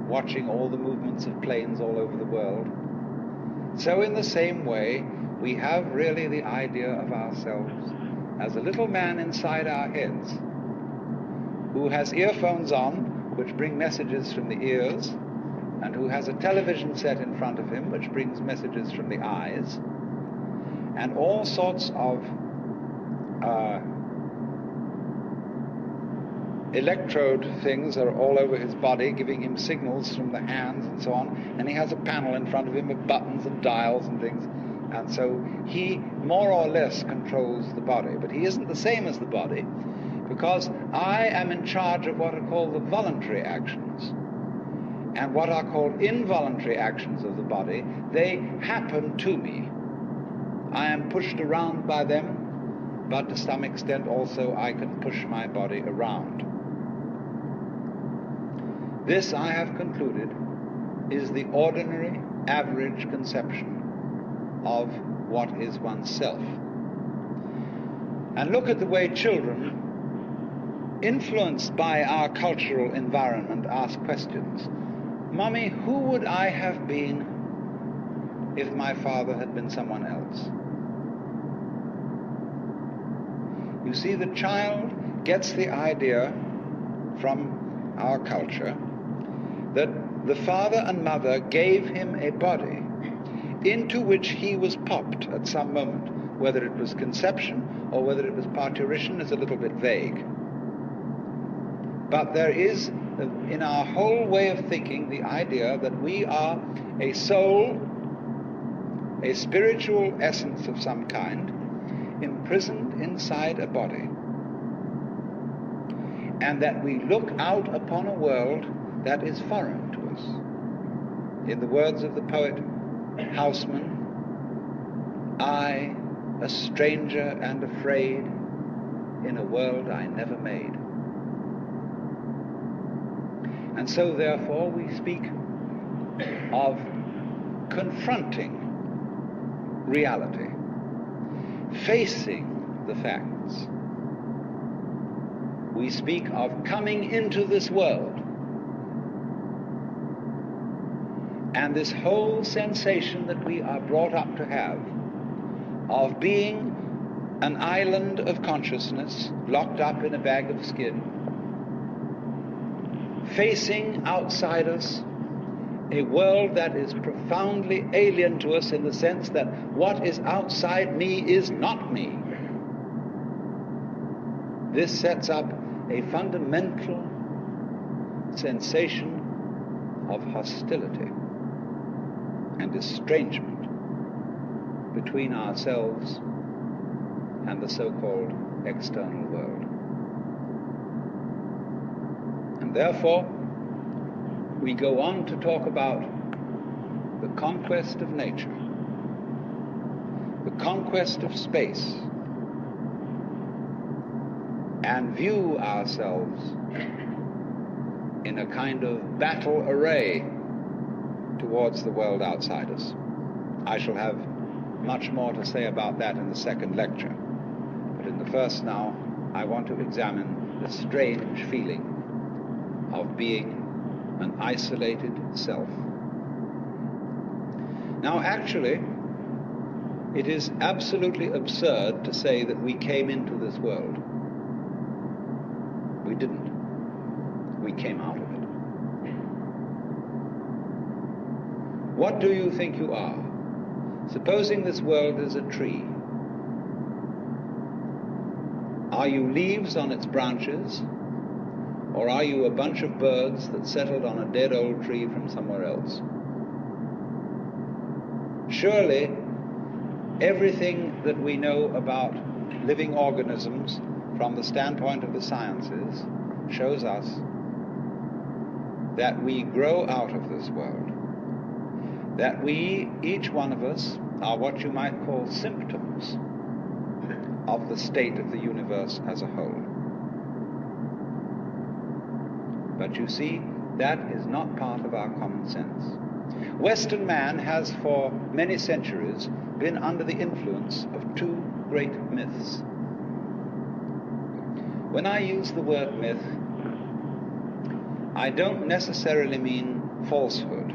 watching all the movements of planes all over the world. So in the same way, we have really the idea of ourselves as a little man inside our heads who has earphones on, which bring messages from the ears, and who has a television set in front of him, which brings messages from the eyes, and all sorts of electrode things are all over his body, giving him signals from the hands and so on, and he has a panel in front of him of buttons and dials and things, and so he more or less controls the body. But he isn't the same as the body, because I am in charge of what are called the voluntary actions, and what are called involuntary actions of the body. They happen to me. I am pushed around by them, but to some extent also I can push my body around. This, I have concluded, is the ordinary, average conception of what is oneself. And look at the way children, influenced by our cultural environment, ask questions. Mommy, who would I have been if my father had been someone else? You see, the child gets the idea from our culture that the father and mother gave him a body into which he was popped at some moment. Whether it was conception or whether it was parturition is a little bit vague. But there is, in our whole way of thinking, the idea that we are a soul, a spiritual essence of some kind, imprisoned inside a body, and that we look out upon a world that is foreign to us. In the words of the poet Hausmann, I, a stranger and afraid, in a world I never made. And so therefore we speak of confronting reality, facing the facts. We speak of coming into this world And this whole sensation that we are brought up to have of being an island of consciousness locked up in a bag of skin, facing outside us a world that is profoundly alien to us in the sense that what is outside me is not me. This sets up a fundamental sensation of hostility and estrangement between ourselves and the so-called external world. And therefore, we go on to talk about the conquest of nature, the conquest of space, and view ourselves in a kind of battle array towards the world outside us. I shall have much more to say about that in the second lecture. But in the first now, I want to examine the strange feeling of being an isolated self. Now, actually, it is absolutely absurd to say that we came into this world. We didn't. We came out of it. What do you think you are? Supposing this world is a tree. Are you leaves on its branches, or are you a bunch of birds that settled on a dead old tree from somewhere else? Surely, everything that we know about living organisms from the standpoint of the sciences shows us that we grow out of this world, that we, each one of us, are what you might call symptoms of the state of the universe as a whole. But you see, that is not part of our common sense. Western man has for many centuries been under the influence of two great myths. When I use the word myth, I don't necessarily mean falsehood.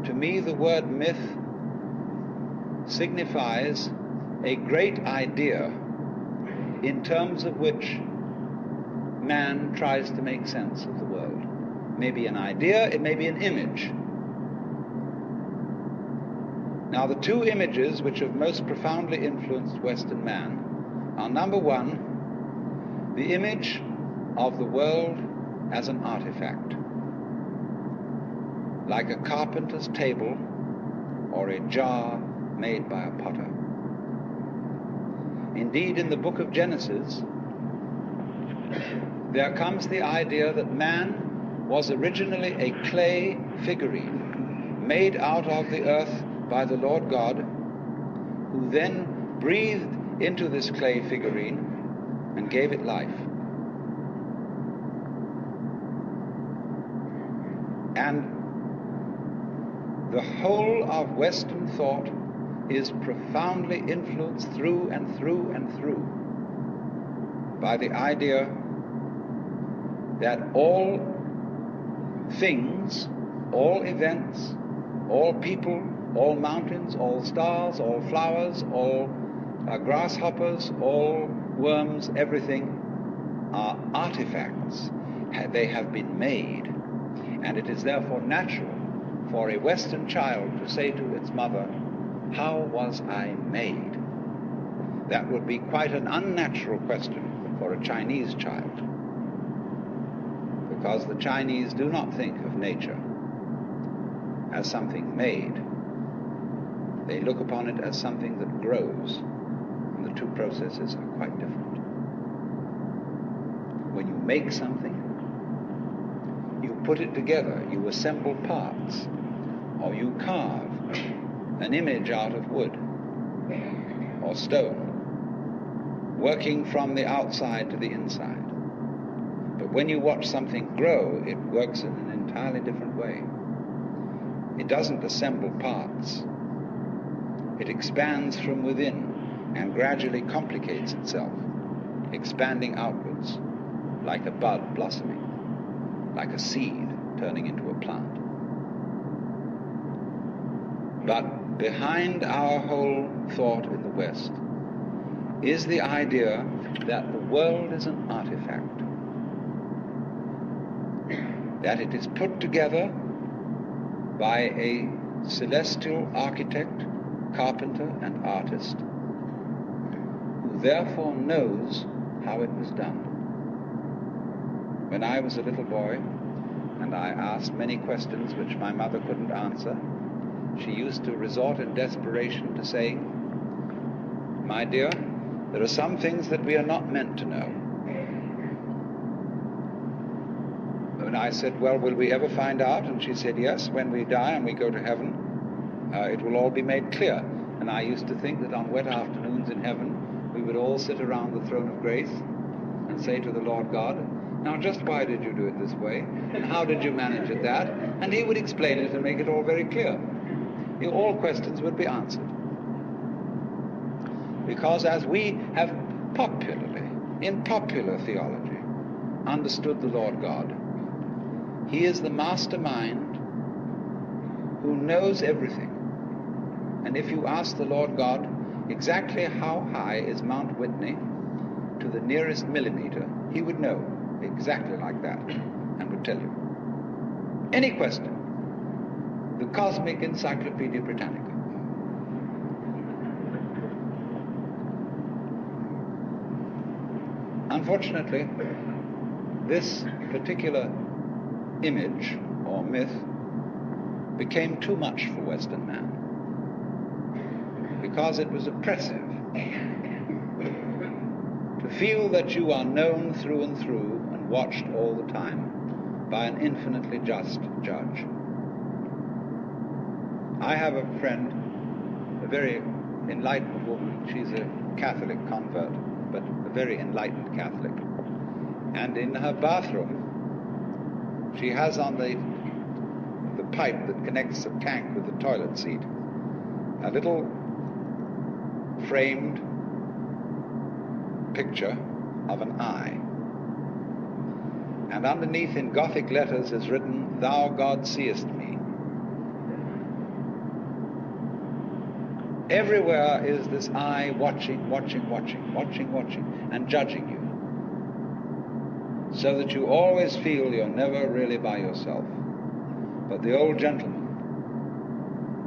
To me, the word myth signifies a great idea in terms of which man tries to make sense of the world. Maybe an idea, it may be an image. Now, the two images which have most profoundly influenced Western man are, number one, the image of the world as an artifact, like a carpenter's table or a jar made by a potter. Indeed, in the book of Genesis, there comes the idea that man was originally a clay figurine made out of the earth by the Lord God, who then breathed into this clay figurine and gave it life. And the whole of Western thought is profoundly influenced through and through and through by the idea that all things, all events, all people, all mountains, all stars, all flowers, all grasshoppers, all worms, everything are artifacts. They have been made. And it is therefore natural for a Western child to say to its mother, "How was I made?" That would be quite an unnatural question for a Chinese child, because the Chinese do not think of nature as something made. They look upon it as something that grows, and the two processes are quite different. When you make something, you put it together, you assemble parts, or you carve an image out of wood or stone, working from the outside to the inside. But when you watch something grow, it works in an entirely different way. It doesn't assemble parts. It expands from within and gradually complicates itself, expanding outwards, like a bud blossoming, like a seed turning into a plant. But behind our whole thought in the West is the idea that the world is an artifact, that it is put together by a celestial architect, carpenter, and artist, who therefore knows how it was done. When I was a little boy, and I asked many questions which my mother couldn't answer, she used to resort in desperation to saying, "My dear, there are some things that we are not meant to know." And I said, "Well, will we ever find out?" And she said, "Yes, when we die and we go to heaven, it will all be made clear." And I used to think that on wet afternoons in heaven, we would all sit around the throne of grace and say to the Lord God, "Now just why did you do it this way? And how did you manage it that?" And he would explain it and make it all very clear. All questions would be answered. Because as we have popularly, in popular theology, understood the Lord God, he is the mastermind who knows everything. And if you ask the Lord God exactly how high is Mount Whitney to the nearest millimeter, he would know exactly like that and would tell you. Any question. The Cosmic Encyclopedia Britannica. Unfortunately, this particular image or myth became too much for Western man, because it was oppressive to feel that you are known through and through and watched all the time by an infinitely just judge. I have a friend, a very enlightened woman. She's a Catholic convert, but a very enlightened Catholic. And in her bathroom, she has on the pipe that connects the tank with the toilet seat a little framed picture of an eye. And underneath in Gothic letters is written, "Thou God seest me." Everywhere is this eye watching, and judging you, so that you always feel you're never really by yourself. But the old gentleman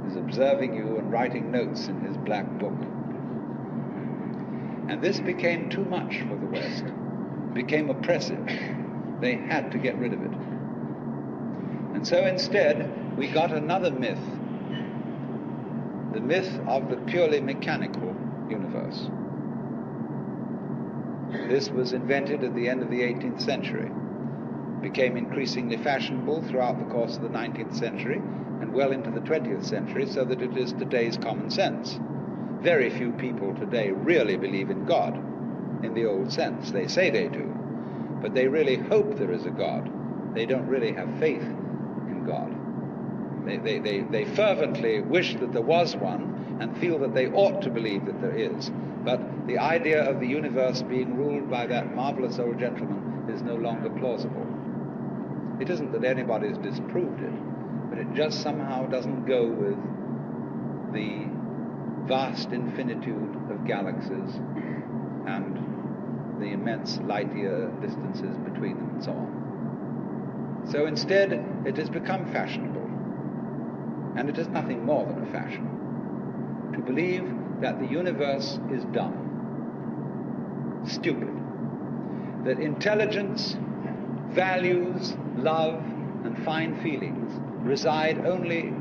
is observing you and writing notes in his black book. And this became too much for the West. It became oppressive. They had to get rid of it. And so instead, we got another myth. The myth of the purely mechanical universe. This was invented at the end of the 18th century, became increasingly fashionable throughout the course of the 19th century and well into the 20th century, so that it is today's common sense. Very few people today really believe in God in the old sense. They say they do, but they really hope there is a God. They don't really have faith in God. They fervently wish that there was one and feel that they ought to believe that there is. But the idea of the universe being ruled by that marvelous old gentleman is no longer plausible. It isn't that anybody's disproved it, but it just somehow doesn't go with the vast infinitude of galaxies and the immense light-year distances between them and so on. So instead, it has become fashionable. And it is nothing more than a fashion to believe that the universe is dumb, stupid, that intelligence, values, love, and fine feelings reside only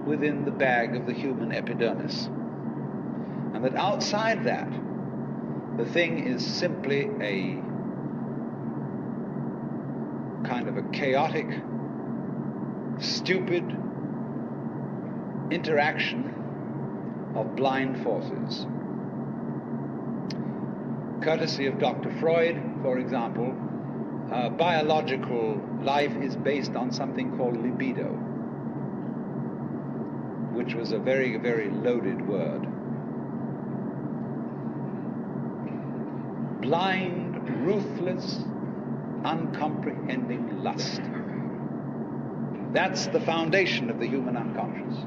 within the bag of the human epidermis, and that outside that, the thing is simply a kind of a chaotic, stupid interaction of blind forces. Courtesy of Dr. Freud, for example, biological life is based on something called libido, which was a very, very loaded word. Blind, ruthless, uncomprehending lust. That's the foundation of the human unconscious.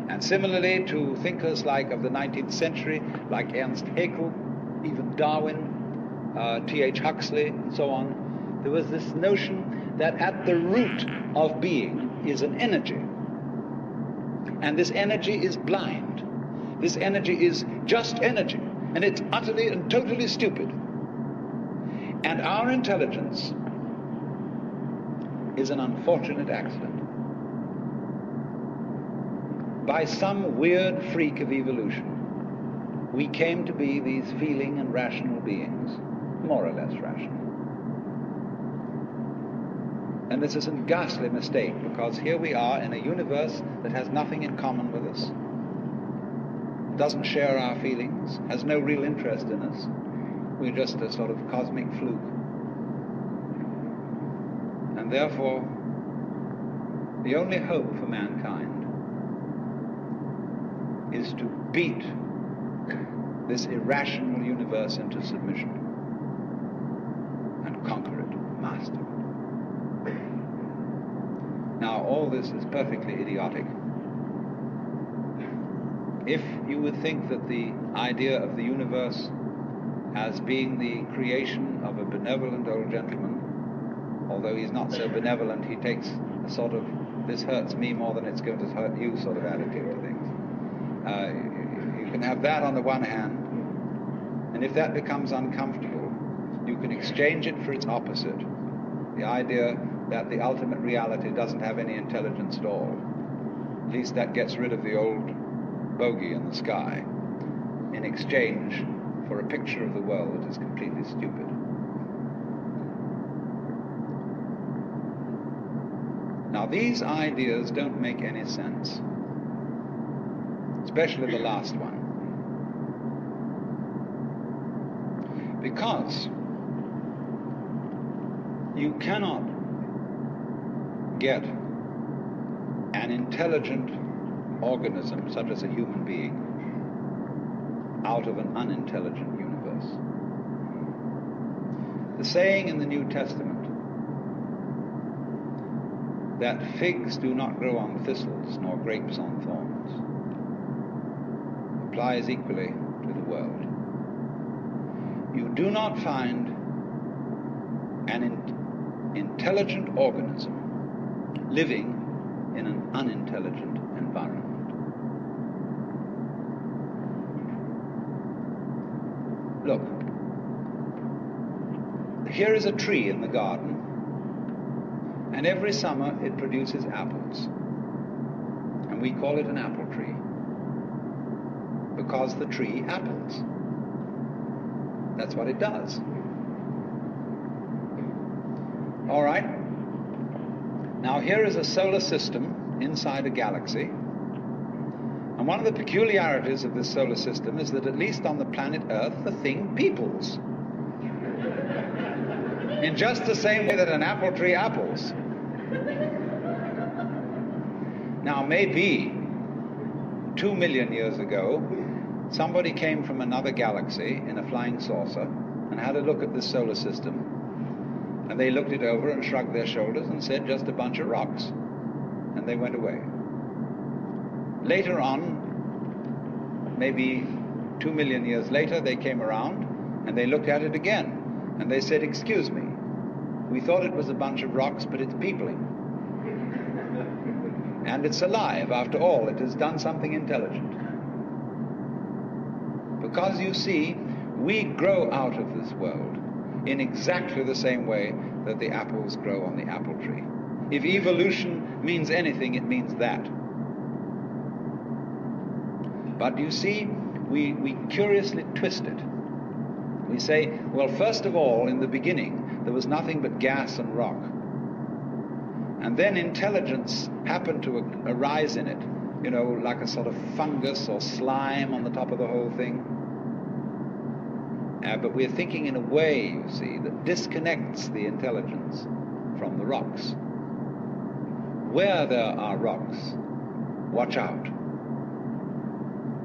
And similarly to thinkers like of the 19th century, like Ernst Haeckel, even Darwin, T.H. Huxley, and so on, there was this notion that at the root of being is an energy. And this energy is blind. This energy is just energy. And it's utterly and totally stupid. And our intelligence is an unfortunate accident. By some weird freak of evolution, we came to be these feeling and rational beings, more or less rational. And this is a ghastly mistake, because here we are in a universe that has nothing in common with us, doesn't share our feelings, has no real interest in us. We're just a sort of cosmic fluke. And therefore, the only hope for mankind is to beat this irrational universe into submission and conquer it, master it. Now, all this is perfectly idiotic. If you would think that the idea of the universe as being the creation of a benevolent old gentleman, although he's not so benevolent, he takes a sort of, this hurts me more than it's going to hurt you sort of attitude to things. You can have that on the one hand, and if that becomes uncomfortable, you can exchange it for its opposite, the idea that the ultimate reality doesn't have any intelligence at all. At least that gets rid of the old bogey in the sky, in exchange for a picture of the world that is completely stupid. Now, these ideas don't make any sense, especially the last one, because you cannot get an intelligent organism, such as a human being, out of an unintelligent universe. The saying in the New Testament that figs do not grow on thistles nor grapes on thorns applies equally to the world. You do not find an intelligent organism living in an unintelligent environment. Look, here is a tree in the garden, and every summer it produces apples. And we call it an apple tree, because the tree apples. That's what it does. All right. Now here is a solar system inside a galaxy. And one of the peculiarities of this solar system is that at least on the planet Earth, the thing peoples. In just the same way that an apple tree apples. Now, maybe 2 million years ago, somebody came from another galaxy in a flying saucer and had a look at this solar system. And they looked it over and shrugged their shoulders and said, just a bunch of rocks. And they went away. Later on, maybe 2 million years later, they came around and they looked at it again. And they said, excuse me, we thought it was a bunch of rocks, but it's peopling. And it's alive. After all, it has done something intelligent. Because you see, we grow out of this world in exactly the same way that the apples grow on the apple tree. If evolution means anything, it means that. But you see, we curiously twist it. We say, well, first of all, in the beginning, there was nothing but gas and rock. And then intelligence happened to arise in it, you know, like a sort of fungus or slime on the top of the whole thing. But we're thinking in a way, you see, that disconnects the intelligence from the rocks. Where there are rocks, watch out.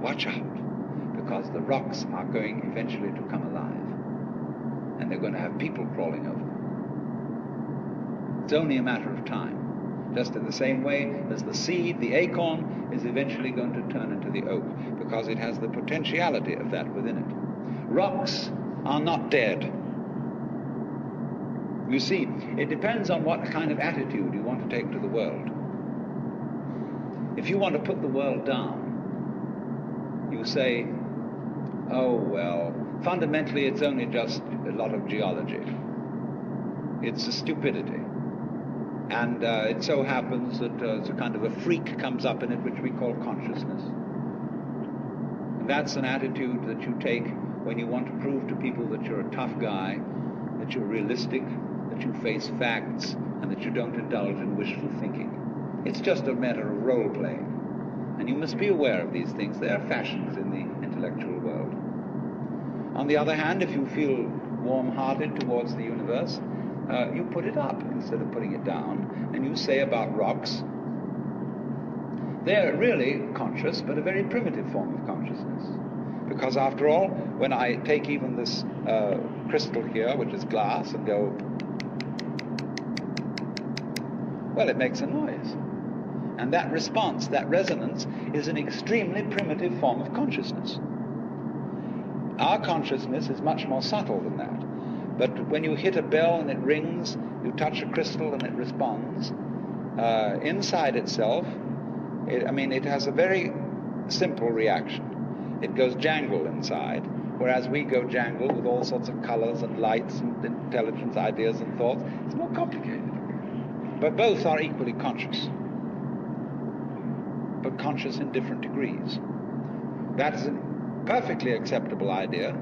Watch out, because the rocks are going eventually to come alive, and they're going to have people crawling over them. It's only a matter of time. just in the same way as the seed, the acorn, is eventually going to turn into the oak, because it has the potentiality of that within it. Rocks are not dead. You see, it depends on what kind of attitude you want to take to the world. If you want to put the world down, you say, oh, well, fundamentally it's only just a lot of geology. It's a stupidity. And it so happens that a kind of a freak comes up in it which we call consciousness. And that's an attitude that you take when you want to prove to people that you're a tough guy, that you're realistic, that you face facts, and that you don't indulge in wishful thinking. It's just a matter of role-playing. And you must be aware of these things. They are fashions in the intellectual world. On the other hand, if you feel warm-hearted towards the universe, you put it up instead of putting it down, and you say about rocks, they're really conscious, but a very primitive form of consciousness. Because after all, when I take even this crystal here, which is glass, and go, well, it makes a noise. And that response, that resonance, is an extremely primitive form of consciousness. Our consciousness is much more subtle than that. But when you hit a bell and it rings, you touch a crystal and it responds, inside itself, it has a very simple reaction. It goes jangle inside, whereas we go jangle with all sorts of colors and lights and intelligence, ideas and thoughts. It's more complicated. But both are equally conscious, but conscious in different degrees. That is a perfectly acceptable idea.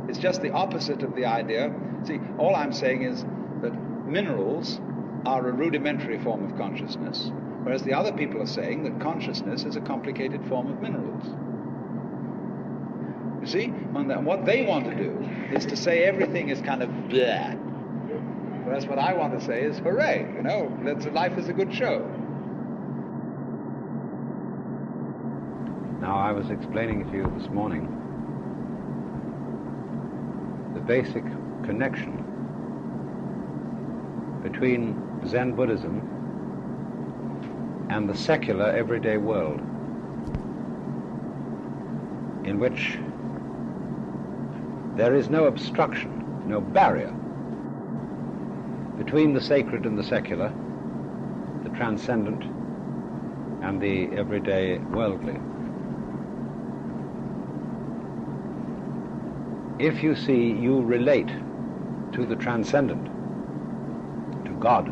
It's just the opposite of the idea. See, all I'm saying is that minerals are a rudimentary form of consciousness, whereas the other people are saying that consciousness is a complicated form of minerals. You see? And what they want to do is to say everything is kind of bleh. Whereas what I want to say is, hooray, life is a good show. Now, I was explaining to you this morning the basic connection between Zen Buddhism and the secular everyday world, in which there is no obstruction, no barrier between the sacred and the secular, the transcendent and the everyday worldly. If you see you relate to the transcendent, to God,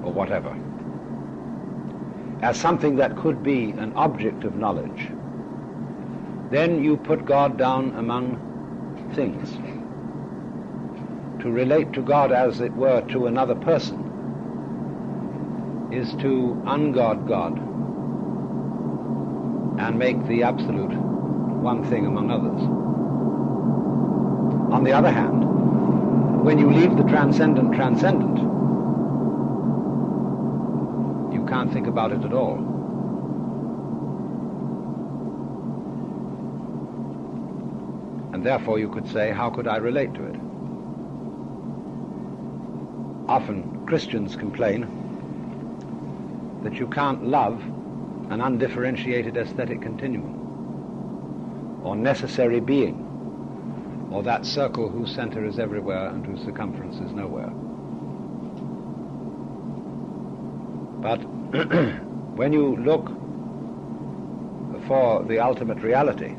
or whatever, as something that could be an object of knowledge, then you put God down among things. To relate to God, as it were, to another person is to ungod God and make the absolute one thing among others. On the other hand, when you leave the transcendent, you can't think about it at all. And therefore you could say, how could I relate to it? Often Christians complain that you can't love an undifferentiated aesthetic continuum, or necessary being, or that circle whose center is everywhere and whose circumference is nowhere. But when you look for the ultimate reality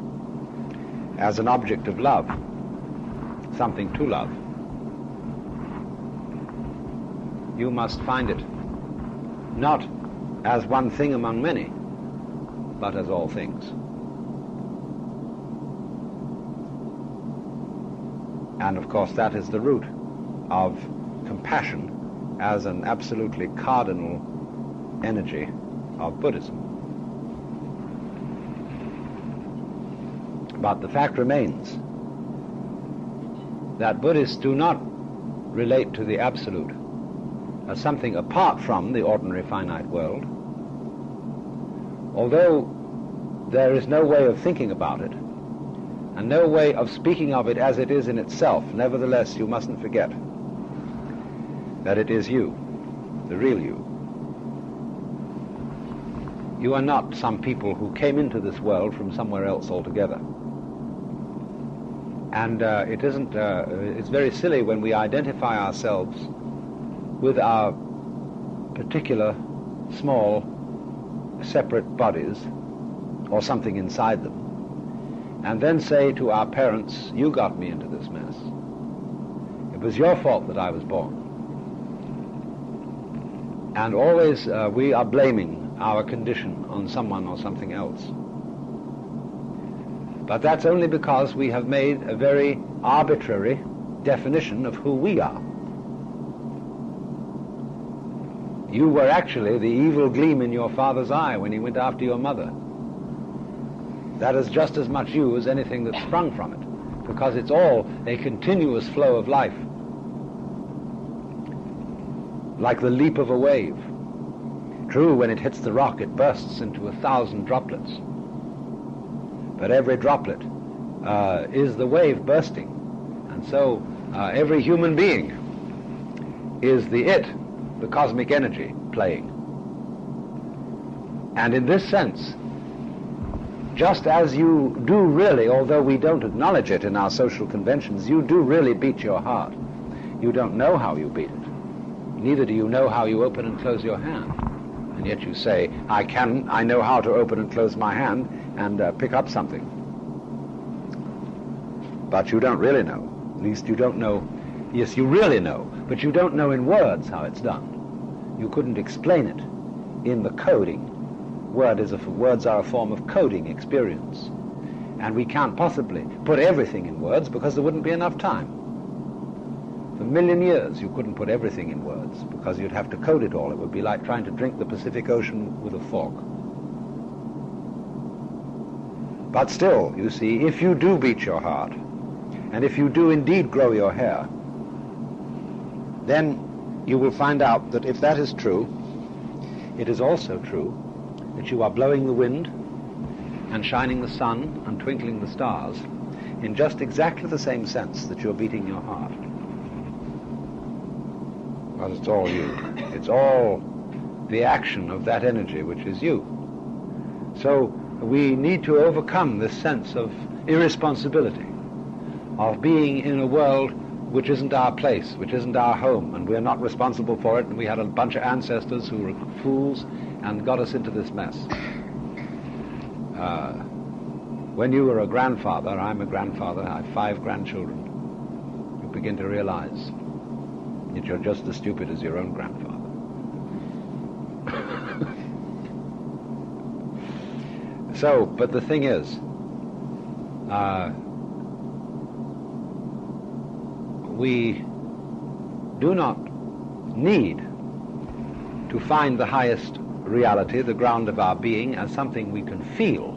as an object of love, something to love, you must find it not as one thing among many, but as all things. And of course that is the root of compassion as an absolutely cardinal energy of Buddhism. But the fact remains that Buddhists do not relate to the absolute as something apart from the ordinary finite world, although there is no way of thinking about it and no way of speaking of it as it is in itself. Nevertheless, you mustn't forget that it is you, the real you. You are not some people who came into this world from somewhere else altogether. And it's very silly when we identify ourselves with our particular small separate bodies or something inside them, and then say to our parents, you got me into this mess. It was your fault that I was born. And always we are blaming our condition on someone or something else. But that's only because we have made a very arbitrary definition of who we are. You were actually the evil gleam in your father's eye when he went after your mother. That is just as much you as anything that sprung from it, because it's all a continuous flow of life, like the leap of a wave. True, when it hits the rock, it bursts into 1,000 droplets. But every droplet is the wave bursting. And so every human being is the cosmic energy playing. And in this sense, just as you do really, although we don't acknowledge it in our social conventions, you do really beat your heart. You don't know how you beat it. Neither do you know how you open and close your hand. And yet you say, I know how to open and close my hand and pick up something. But you don't really know. At least you don't know. Yes, you really know, but you don't know in words how it's done. You couldn't explain it in the coding. Words are a form of coding experience. And we can't possibly put everything in words because there wouldn't be enough time. For a million years you couldn't put everything in words because you'd have to code it all. It would be like trying to drink the Pacific Ocean with a fork. But still, you see, if you do beat your heart, and if you do indeed grow your hair, then you will find out that if that is true, it is also true that you are blowing the wind and shining the sun and twinkling the stars in just exactly the same sense that you're beating your heart. Well, it's all you. It's all the action of that energy which is you. So we need to overcome this sense of irresponsibility, of being in a world which isn't our place, which isn't our home, and we're not responsible for it, and we had a bunch of ancestors who were fools and got us into this mess. When you were a grandfather, I'm a grandfather, I have 5 grandchildren, you begin to realize that you're just as stupid as your own grandfather. So, but the thing is, we do not need to find the highest reality, the ground of our being, as something we can feel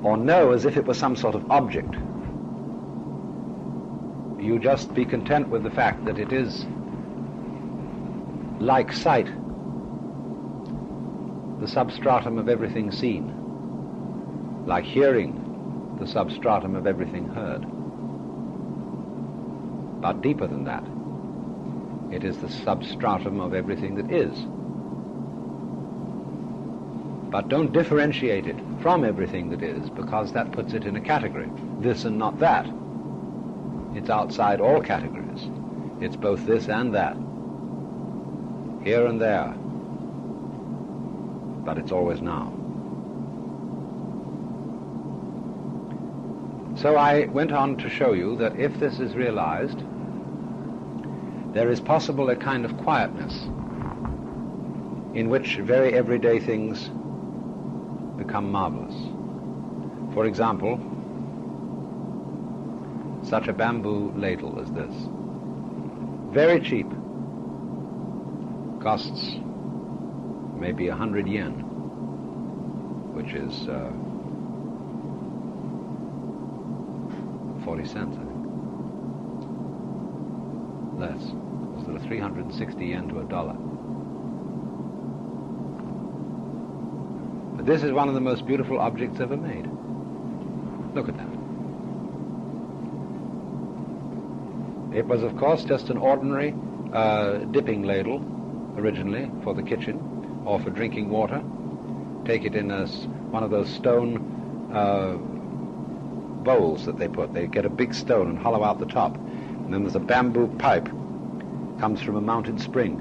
or know as if it was some sort of object. You just be content with the fact that it is like sight, the substratum of everything seen, like hearing, the substratum of everything heard. But deeper than that, it is the substratum of everything that is. But don't differentiate it from everything that is, because that puts it in a category, this and not that. It's outside all categories. It's both this and that, here and there, but it's always now. So I went on to show you that if this is realized, there is possible a kind of quietness in which very everyday things become marvelous. For example, such a bamboo ladle as this, very cheap, costs maybe 100 yen, which is 40 cents, I think. Less. It's sort of 360 yen to $1. But this is one of the most beautiful objects ever made. Look at that. It was, of course, just an ordinary dipping ladle, originally, for the kitchen, or for drinking water. take it in one of those stone bowls that they put. They get a big stone and hollow out the top. And then there's a bamboo pipe, comes from a mounted spring.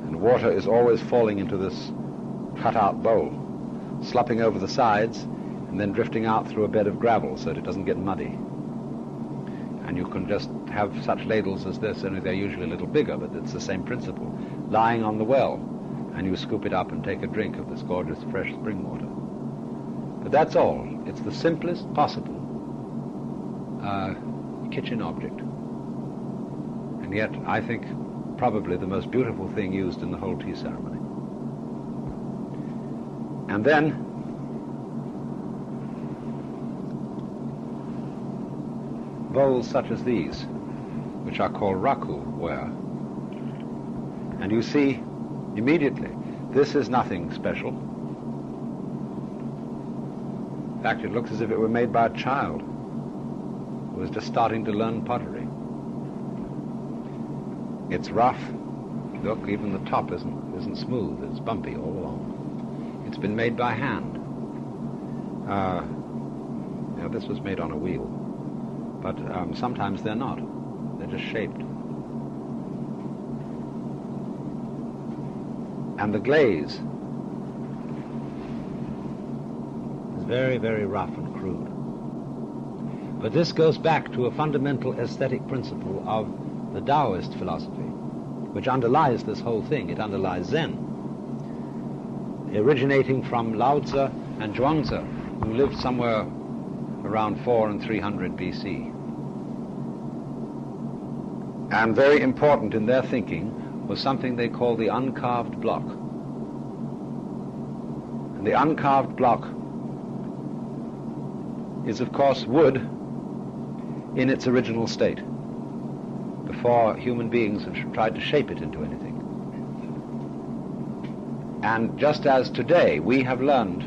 And water is always falling into this cut-out bowl, slopping over the sides, and then drifting out through a bed of gravel so that it doesn't get muddy. And you can just have such ladles as this, only they're usually a little bigger, but it's the same principle, lying on the well, and you scoop it up and take a drink of this gorgeous fresh spring water. But that's all. It's the simplest possible kitchen object. And yet, I think, probably the most beautiful thing used in the whole tea ceremony. And then, bowls such as these, which are called raku ware. And you see immediately, this is nothing special. In fact, it looks as if it were made by a child who was just starting to learn pottery. It's rough. Look, even the top isn't smooth. It's bumpy all along. It's been made by hand. This was made on a wheel. But sometimes they're not. They're just shaped. And the glaze is very, very rough and crude. But this goes back to a fundamental aesthetic principle of the Taoist philosophy, which underlies this whole thing. It underlies Zen, originating from Lao Tzu and Zhuangzi, who lived somewhere around 400 and 300 BC. And very important in their thinking was something they call the uncarved block. And the uncarved block is, of course, wood in its original state, before human beings have tried to shape it into anything. And just as today we have learned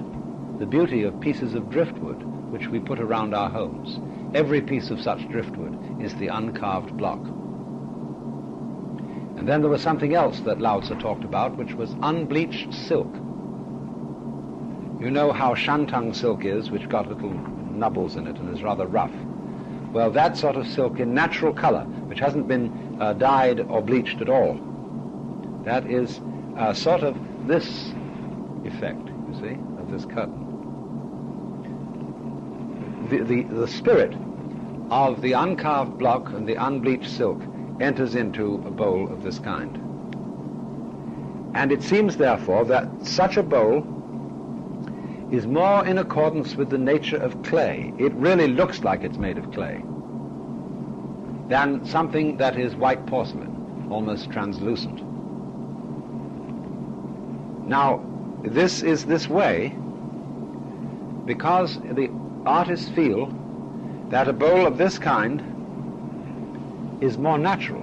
the beauty of pieces of driftwood which we put around our homes, every piece of such driftwood is the uncarved block. And then there was something else that Lao Tzu talked about, which was unbleached silk. You know how Shantung silk is, which got little nubbles in it and is rather rough. Well, that sort of silk in natural color, which hasn't been dyed or bleached at all, that is sort of this effect, you see, of this curtain. The spirit of the uncarved block and the unbleached silk enters into a bowl of this kind. And it seems, therefore, that such a bowl is more in accordance with the nature of clay. It really looks like it's made of clay, than something that is white porcelain, almost translucent. Now, this is this way because the artists feel that a bowl of this kind is more natural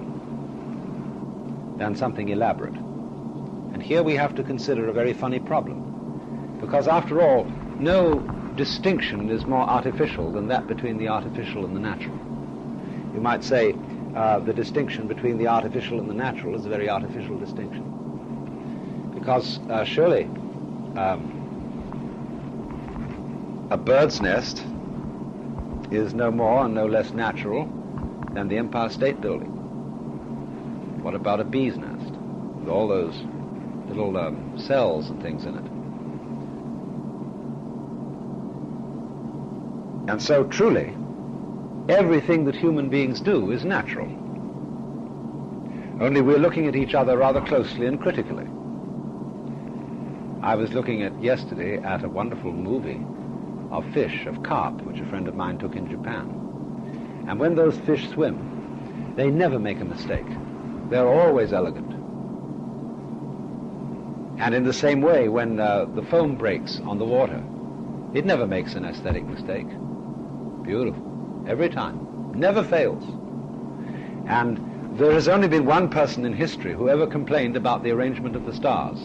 than something elaborate. And here we have to consider a very funny problem, because after all, no distinction is more artificial than that between the artificial and the natural. You might say the distinction between the artificial and the natural is a very artificial distinction, because surely a bird's nest is no more and no less natural than the Empire State Building. What about a bee's nest with all those little cells and things in it? And so truly, everything that human beings do is natural. Only we're looking at each other rather closely and critically. I was looking at yesterday at a wonderful movie of fish, of carp, which a friend of mine took in Japan. And when those fish swim, they never make a mistake. They're always elegant. And in the same way, when the foam breaks on the water, it never makes an aesthetic mistake. Beautiful. Every time. Never fails. And there has only been one person in history who ever complained about the arrangement of the stars.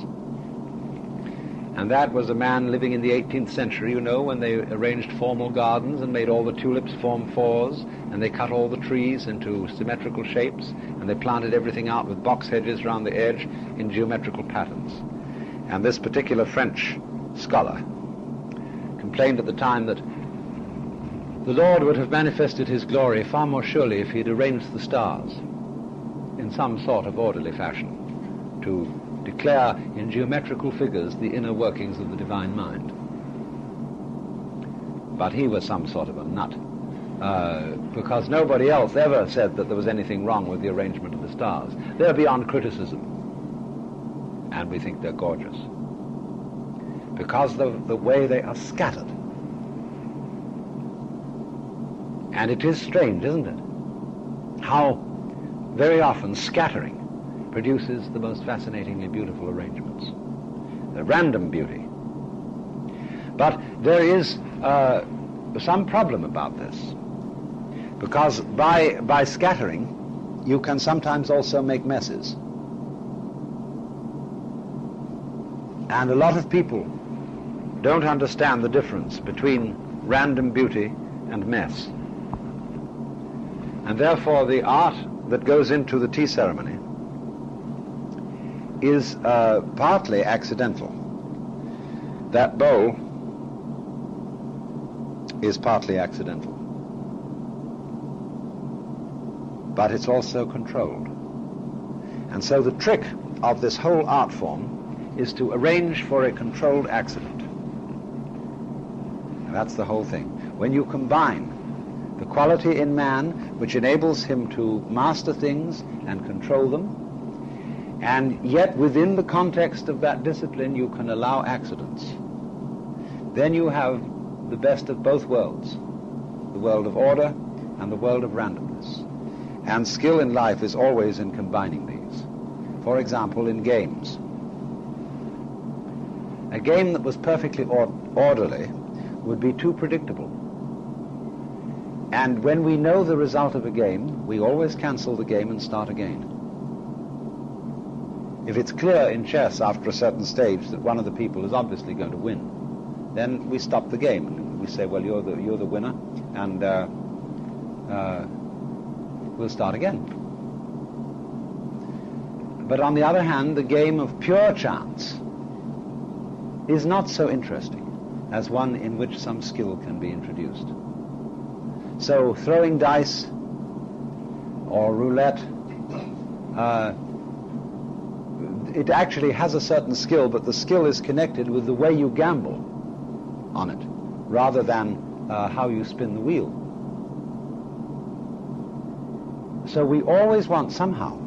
And that was a man living in the 18th century, you know, when they arranged formal gardens and made all the tulips form fours, and they cut all the trees into symmetrical shapes, and they planted everything out with box hedges round the edge in geometrical patterns. And this particular French scholar, complained at the time that the Lord would have manifested his glory far more surely if he had arranged the stars in some sort of orderly fashion to declare in geometrical figures the inner workings of the divine mind. But he was some sort of a nut, because nobody else ever said that there was anything wrong with the arrangement of the stars. They're beyond criticism, and we think they're gorgeous, because of the way they are scattered. And it is strange, isn't it, how very often scattering produces the most fascinatingly beautiful arrangements, the random beauty. But there is some problem about this, because by scattering you can sometimes also make messes. And a lot of people don't understand the difference between random beauty and mess. And therefore the art that goes into the tea ceremony is partly accidental. That bowl is partly accidental, but it's also controlled. And so the trick of this whole art form is to arrange for a controlled accident. And that's the whole thing. When you combine the quality in man which enables him to master things and control them, and yet within the context of that discipline you can allow accidents, then you have the best of both worlds, the world of order and the world of randomness. And skill in life is always in combining these. For example, in games. A game that was perfectly orderly would be too predictable. And when we know the result of a game, we always cancel the game and start again. If it's clear in chess after a certain stage that one of the people is obviously going to win, then we stop the game and we say, well, you're the winner, and we'll start again. But on the other hand, the game of pure chance is not so interesting as one in which some skill can be introduced. So throwing dice or roulette, it actually has a certain skill, but the skill is connected with the way you gamble on it, rather than how you spin the wheel. So we always want somehow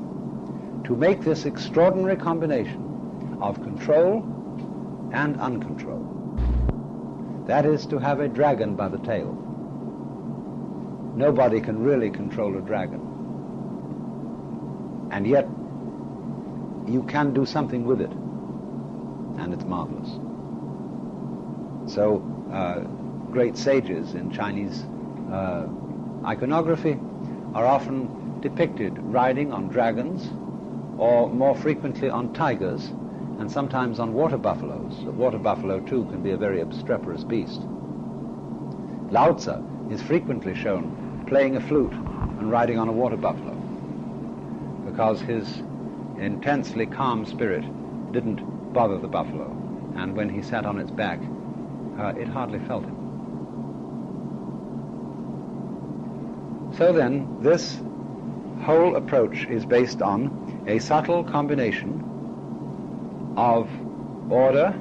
to make this extraordinary combination of control and uncontrol. That is, to have a dragon by the tail. Nobody can really control a dragon. And yet, you can do something with it, and it's marvelous. So, great sages in Chinese iconography are often depicted riding on dragons, or more frequently on tigers, and sometimes on water buffaloes. The water buffalo, too, can be a very obstreperous beast. Lao Tzu is frequently shown playing a flute and riding on a water buffalo, because his intensely calm spirit didn't bother the buffalo, and when he sat on its back, it hardly felt him. So then, this whole approach is based on a subtle combination of order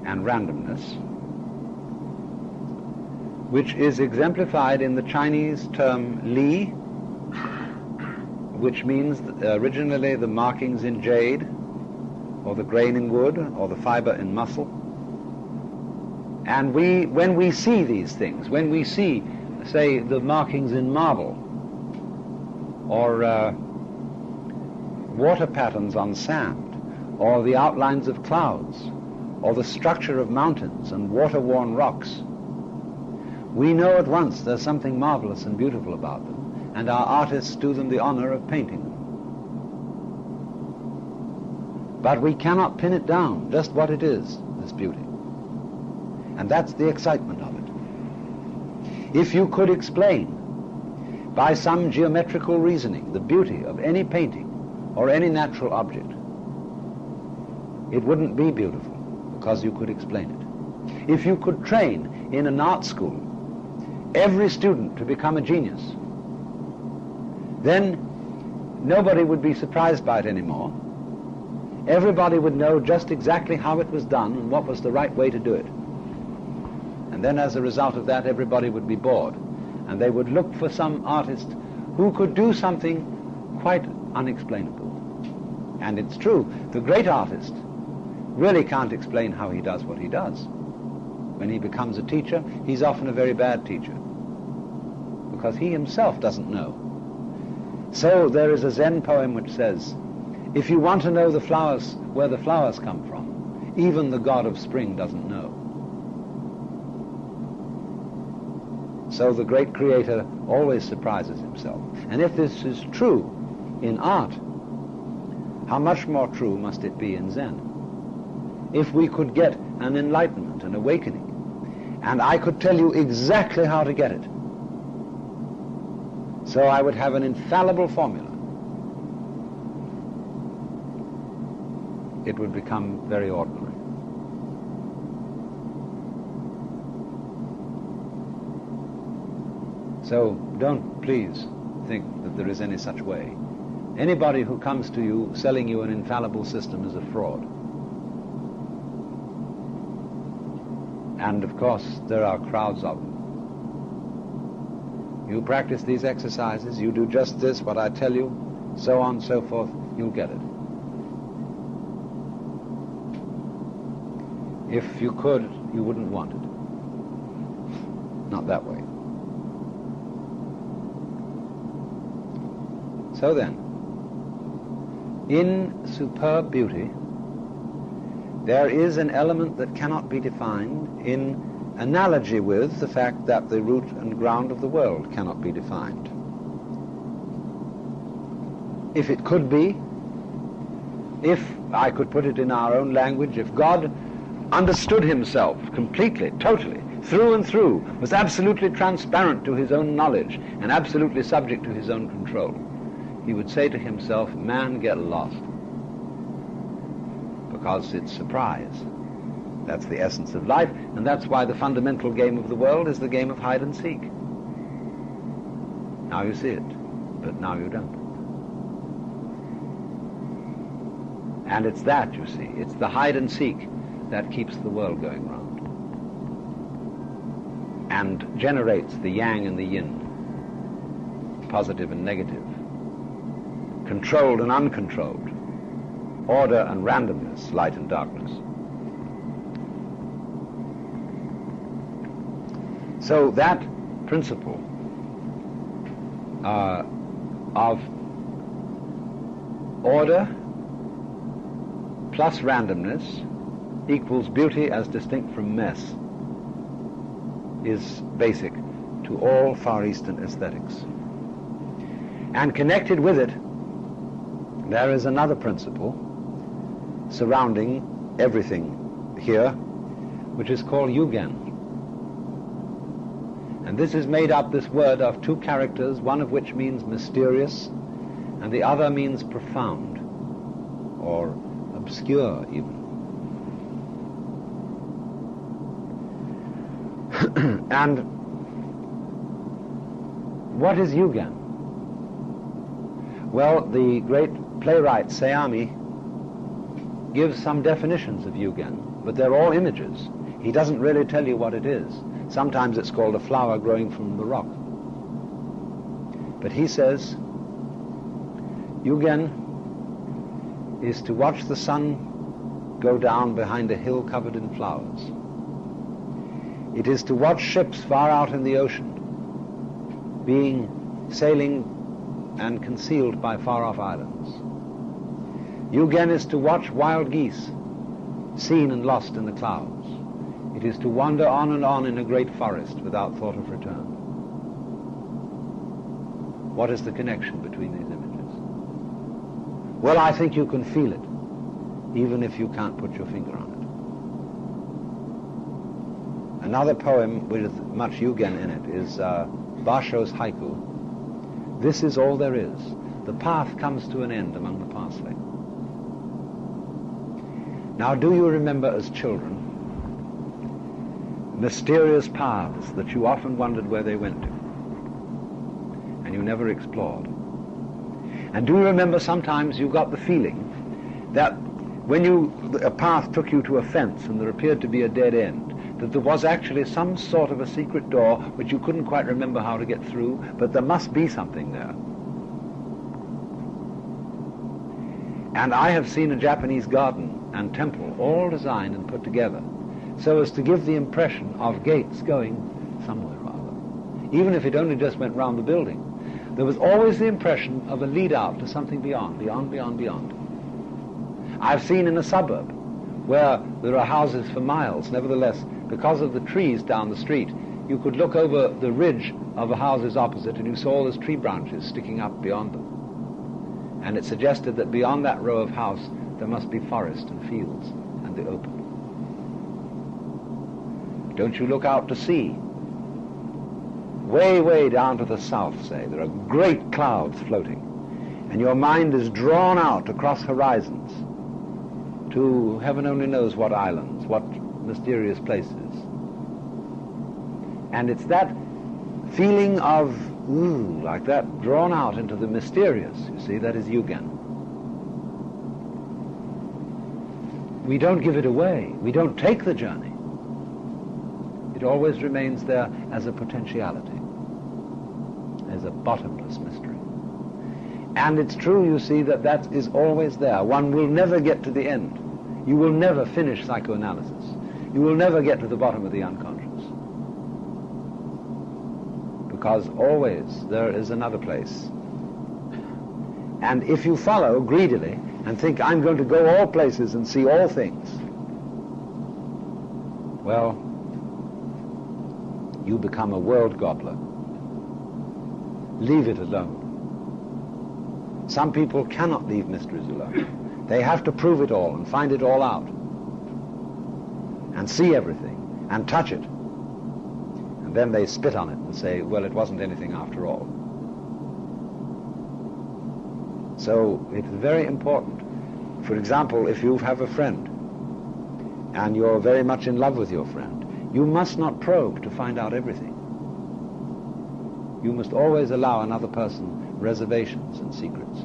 and randomness, which is exemplified in the Chinese term Li, which means originally the markings in jade, or the grain in wood, or the fiber in muscle. And when we see these things, when we see, say, the markings in marble, or water patterns on sand, or the outlines of clouds, or the structure of mountains and water-worn rocks, we know at once there's something marvelous and beautiful about them, and our artists do them the honor of painting them. But we cannot pin it down, just what it is, this beauty. And that's the excitement of it. If you could explain by some geometrical reasoning the beauty of any painting or any natural object, it wouldn't be beautiful, because you could explain it. If you could train in an art school every student to become a genius, then nobody would be surprised by it anymore. Everybody would know just exactly how it was done and what was the right way to do it. And then as a result of that, everybody would be bored, and they would look for some artist who could do something quite unexplainable. And it's true, the great artist really can't explain how he does what he does. When he becomes a teacher, he's often a very bad teacher, because he himself doesn't know. So there is a Zen poem which says, if you want to know the flowers, where the flowers come from, even the god of spring doesn't know. So the great creator always surprises himself. And if this is true in art, how much more true must it be in Zen? If we could get an enlightenment, an awakening, and I could tell you exactly how to get it, so I would have an infallible formula, it would become very ordinary. So don't please think that there is any such way. Anybody who comes to you selling you an infallible system is a fraud. And of course, there are crowds of them. You practice these exercises, you do just this, what I tell you, so on and so forth, you'll get it. If you could, you wouldn't want it. Not that way. So then, in superb beauty, there is an element that cannot be defined in analogy with the fact that the root and ground of the world cannot be defined. If it could be, if I could put it in our own language, if God understood himself completely, totally, through and through, was absolutely transparent to his own knowledge and absolutely subject to his own control, he would say to himself, man, get lost. Because it's surprise. That's the essence of life, and that's why the fundamental game of the world is the game of hide and seek. Now you see it, but now you don't. And it's that, you see, it's the hide and seek that keeps the world going round and generates the yang and the yin, positive and negative, controlled and uncontrolled, order and randomness, light and darkness. So that principle of order plus randomness equals beauty as distinct from mess is basic to all Far Eastern aesthetics. And connected with it, there is another principle surrounding everything here, which is called Yugen. And this is made up, this word, of two characters, one of which means mysterious, and the other means profound, or obscure even. And what is Yugen? Well, the great playwright Sayami gives some definitions of Yugen, but they're all images. He doesn't really tell you what it is. Sometimes it's called a flower growing from the rock. But he says, Yugen is to watch the sun go down behind a hill covered in flowers. It is to watch ships far out in the ocean, sailing and concealed by far-off islands. Yugen is to watch wild geese, seen and lost in the clouds. It is to wander on and on in a great forest without thought of return. What is the connection between these images? Well, I think you can feel it, even if you can't put your finger on it. Another poem with much Yugen in it is Basho's haiku. This is all there is. The path comes to an end among the parsley. Now, do you remember as children mysterious paths that you often wondered where they went to, and you never explored? And do you remember sometimes you got the feeling that when a path took you to a fence and there appeared to be a dead end, that there was actually some sort of a secret door which you couldn't quite remember how to get through, but there must be something there? And I have seen a Japanese garden and temple all designed and put together so as to give the impression of gates going somewhere or other. Even if it only just went round the building, there was always the impression of a lead out to something beyond, beyond, beyond, beyond. I've seen in a suburb where there are houses for miles, nevertheless, because of the trees down the street, you could look over the ridge of the houses opposite and you saw all those tree branches sticking up beyond them. And it suggested that beyond that row of house there must be forest and fields and the open. Don't you look out to sea? Way, way down to the south, say, there are great clouds floating, and your mind is drawn out across horizons to heaven only knows what islands, what mysterious places. And it's that feeling of, ooh, like that, drawn out into the mysterious, you see, that is Yugen. We don't give it away. We don't take the journey. It always remains there as a potentiality, as a bottomless mystery. And it's true, you see, that that is always there. One will never get to the end. You will never finish psychoanalysis. You will never get to the bottom of the unconscious. Because always there is another place. And if you follow greedily and think, I'm going to go all places and see all things, well, you become a world gobbler. Leave it alone. Some people cannot leave mysteries alone. They have to prove it all and find it all out and see everything and touch it. And then they spit on it and say, well, it wasn't anything after all. So it's very important. For example, if you have a friend and you're very much in love with your friend, you must not probe to find out everything. You must always allow another person reservations and secrets.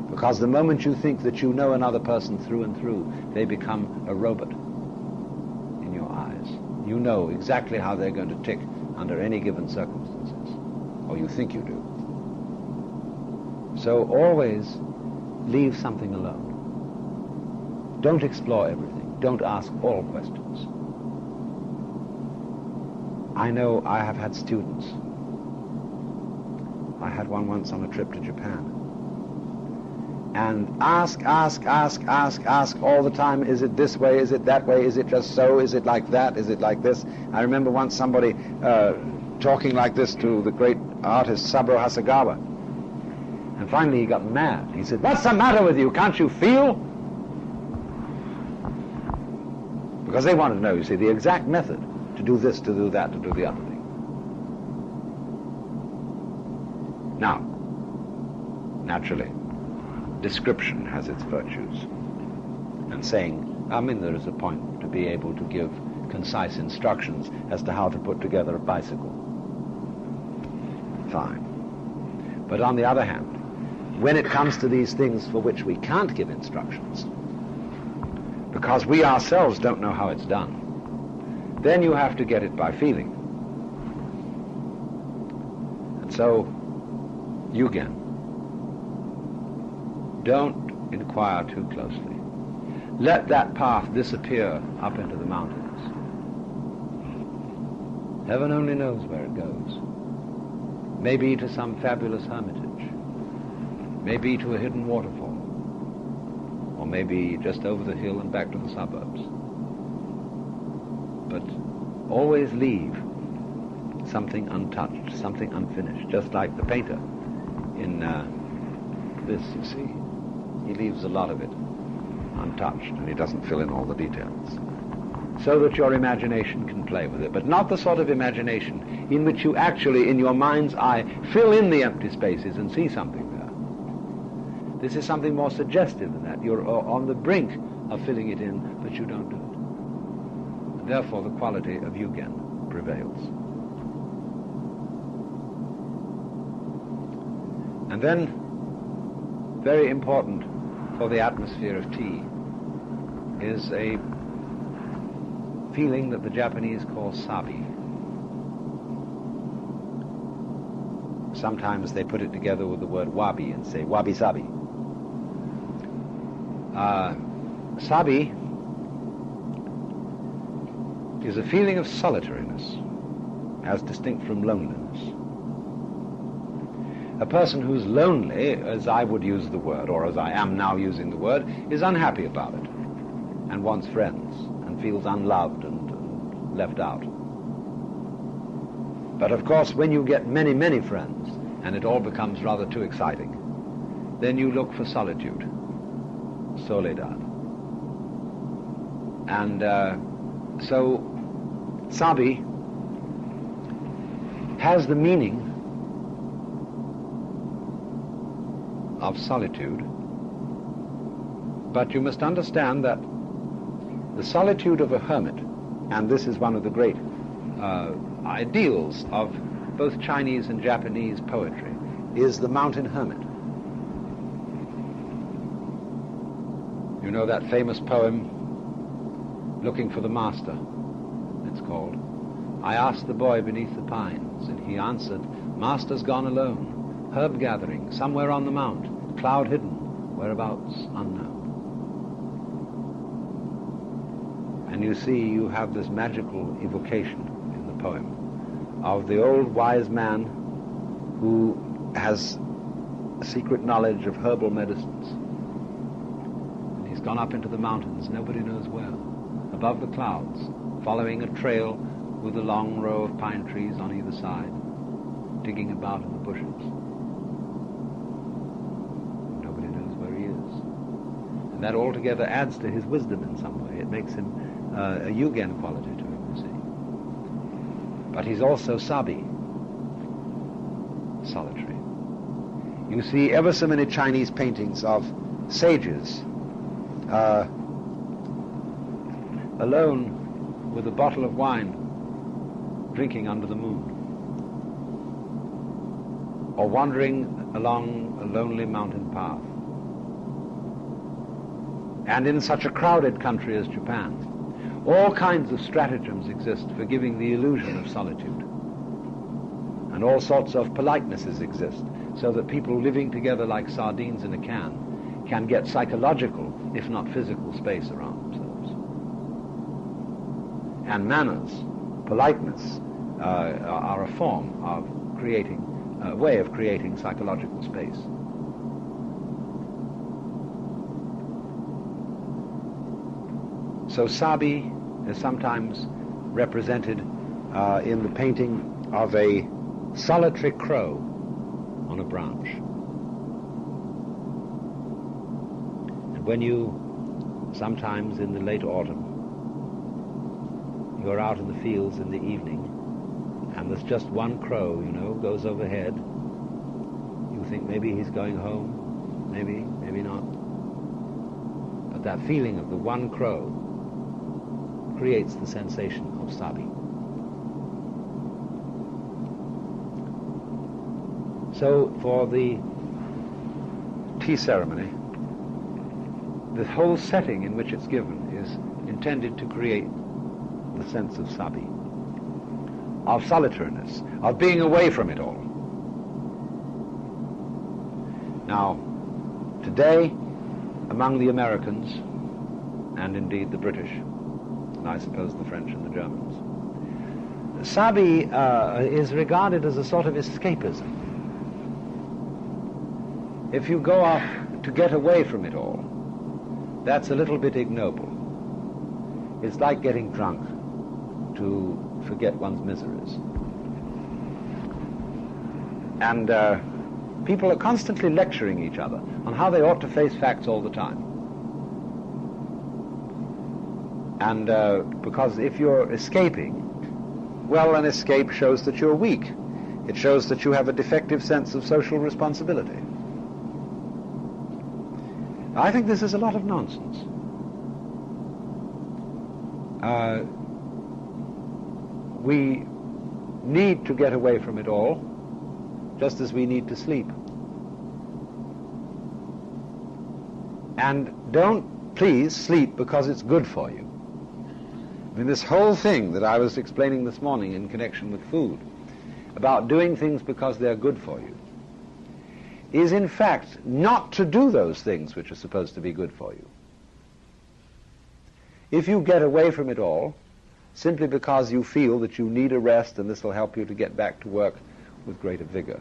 Because the moment you think that you know another person through and through, they become a robot in your eyes. You know exactly how they're going to tick under any given circumstances, or you think you do. So always leave something alone. Don't explore everything. Don't ask all questions. I know I have had students. I had one once on a trip to Japan. And ask all the time, is it this way, is it that way, is it just so, is it like that, is it like this? I remember once somebody talking like this to the great artist Saburo Hasegawa. And finally he got mad. He said, what's the matter with you? Can't you feel? Because they wanted to know, you see, the exact method to do this, to do that, to do the other thing. Now, naturally, description has its virtues. And saying, there is a point to be able to give concise instructions as to how to put together a bicycle. Fine. But on the other hand, when it comes to these things for which we can't give instructions, because we ourselves don't know how it's done, then you have to get it by feeling. And so, Yugen, don't inquire too closely. Let that path disappear up into the mountains. Heaven only knows where it goes. Maybe to some fabulous hermitage, maybe to a hidden waterfall, or maybe just over the hill and back to the suburbs. But always leave something untouched, something unfinished, just like the painter in this, you see. He leaves a lot of it untouched, and he doesn't fill in all the details, so that your imagination can play with it, but not the sort of imagination in which you actually, in your mind's eye, fill in the empty spaces and see something there. This is something more suggestive than that. You're on the brink of filling it in, but you don't do it. And therefore the quality of Yugen prevails. And then, very important for the atmosphere of tea is a feeling that the Japanese call sabi. Sometimes they put it together with the word wabi and say wabi-sabi. Sabi is a feeling of solitariness as distinct from loneliness. A person who's lonely, as I would use the word, or as I am now using the word, is unhappy about it and wants friends and feels unloved and left out. But of course, when you get many, many friends and it all becomes rather too exciting, then you look for solitude, soledad. And so sabi has the meaning of solitude, but you must understand that the solitude of a hermit, and this is one of the great ideals of both Chinese and Japanese poetry, is the mountain hermit. You know that famous poem, Looking for the Master, it's called. I asked the boy beneath the pines, and he answered, Master's gone alone, herb gathering, somewhere on the mount, cloud hidden, whereabouts unknown. And you see, you have this magical evocation in the poem of the old wise man who has a secret knowledge of herbal medicines. And he's gone up into the mountains, nobody knows where, above the clouds, following a trail with a long row of pine trees on either side, digging about in the bushes. Nobody knows where he is. And that altogether adds to his wisdom in some way. It makes him a Yugen quality to him, you see. But he's also sabi, solitary. You see ever so many Chinese paintings of sages alone with a bottle of wine, drinking under the moon, or wandering along a lonely mountain path. And in such a crowded country as Japan, all kinds of stratagems exist for giving the illusion of solitude. And all sorts of politenesses exist, so that people living together like sardines in a can get psychological, if not physical, space around themselves. And manners, politeness, are a form of creating, a way of creating psychological space. So sabi is sometimes represented in the painting of a solitary crow on a branch. And when you, sometimes in the late autumn, you're out in the fields in the evening, and there's just one crow, you know, goes overhead, you think maybe he's going home, maybe not. But that feeling of the one crow creates the sensation of sabi. So for the tea ceremony, the whole setting in which it's given is intended to create the sense of sabi, of solitariness, of being away from it all. Now, today, among the Americans, and indeed the British, and I suppose the French and the Germans, sabi is regarded as a sort of escapism. If you go off to get away from it all, that's a little bit ignoble. It's like getting drunk to forget one's miseries. And people are constantly lecturing each other on how they ought to face facts all the time. And because if you're escaping, well, an escape shows that you're weak. It shows that you have a defective sense of social responsibility. I think this is a lot of nonsense. we need to get away from it all, just as we need to sleep. And don't please sleep because it's good for you. I mean, this whole thing that I was explaining this morning in connection with food, about doing things because they're good for you, is in fact not to do those things which are supposed to be good for you. If you get away from it all, simply because you feel that you need a rest and this will help you to get back to work with greater vigor,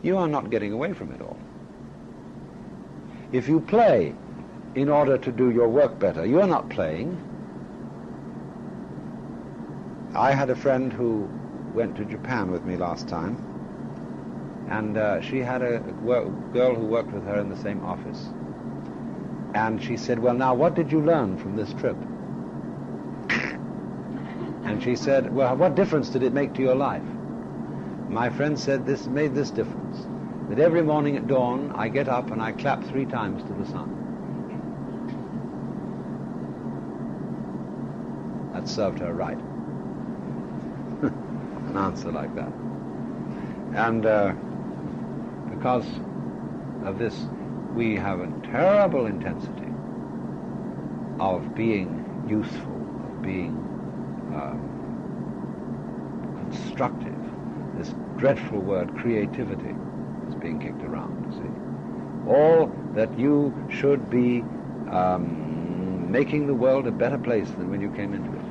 you are not getting away from it all. If you play in order to do your work better, you are not playing. I had a friend who went to Japan with me last time, and she had a girl who worked with her in the same office. And she said, well, now, what did you learn from this trip? And she said, well, what difference did it make to your life? My friend said, this made this difference, that every morning at dawn, I get up and I clap 3 times to the sun. That served her right. An answer like that. And because of this, we have a terrible intensity of being useful, of being constructive. This dreadful word, creativity, is being kicked around, you see. All that you should be making the world a better place than when you came into it.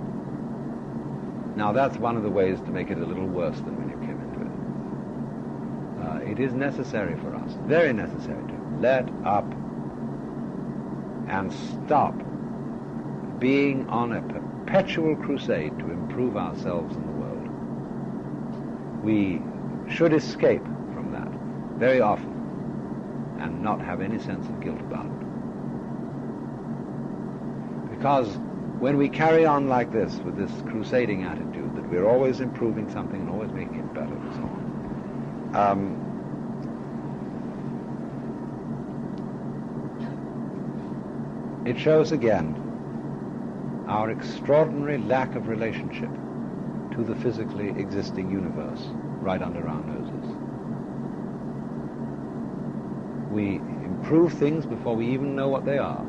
Now, that's one of the ways to make it a little worse than when you came into it. It is necessary for us, very necessary, to let up and stop being on a perpetual crusade to improve ourselves in the world. We should escape from that very often and not have any sense of guilt about it. Because when we carry on like this, with this crusading attitude, that we're always improving something and always making it better and so on, it shows again our extraordinary lack of relationship to the physically existing universe right under our noses. We improve things before we even know what they are.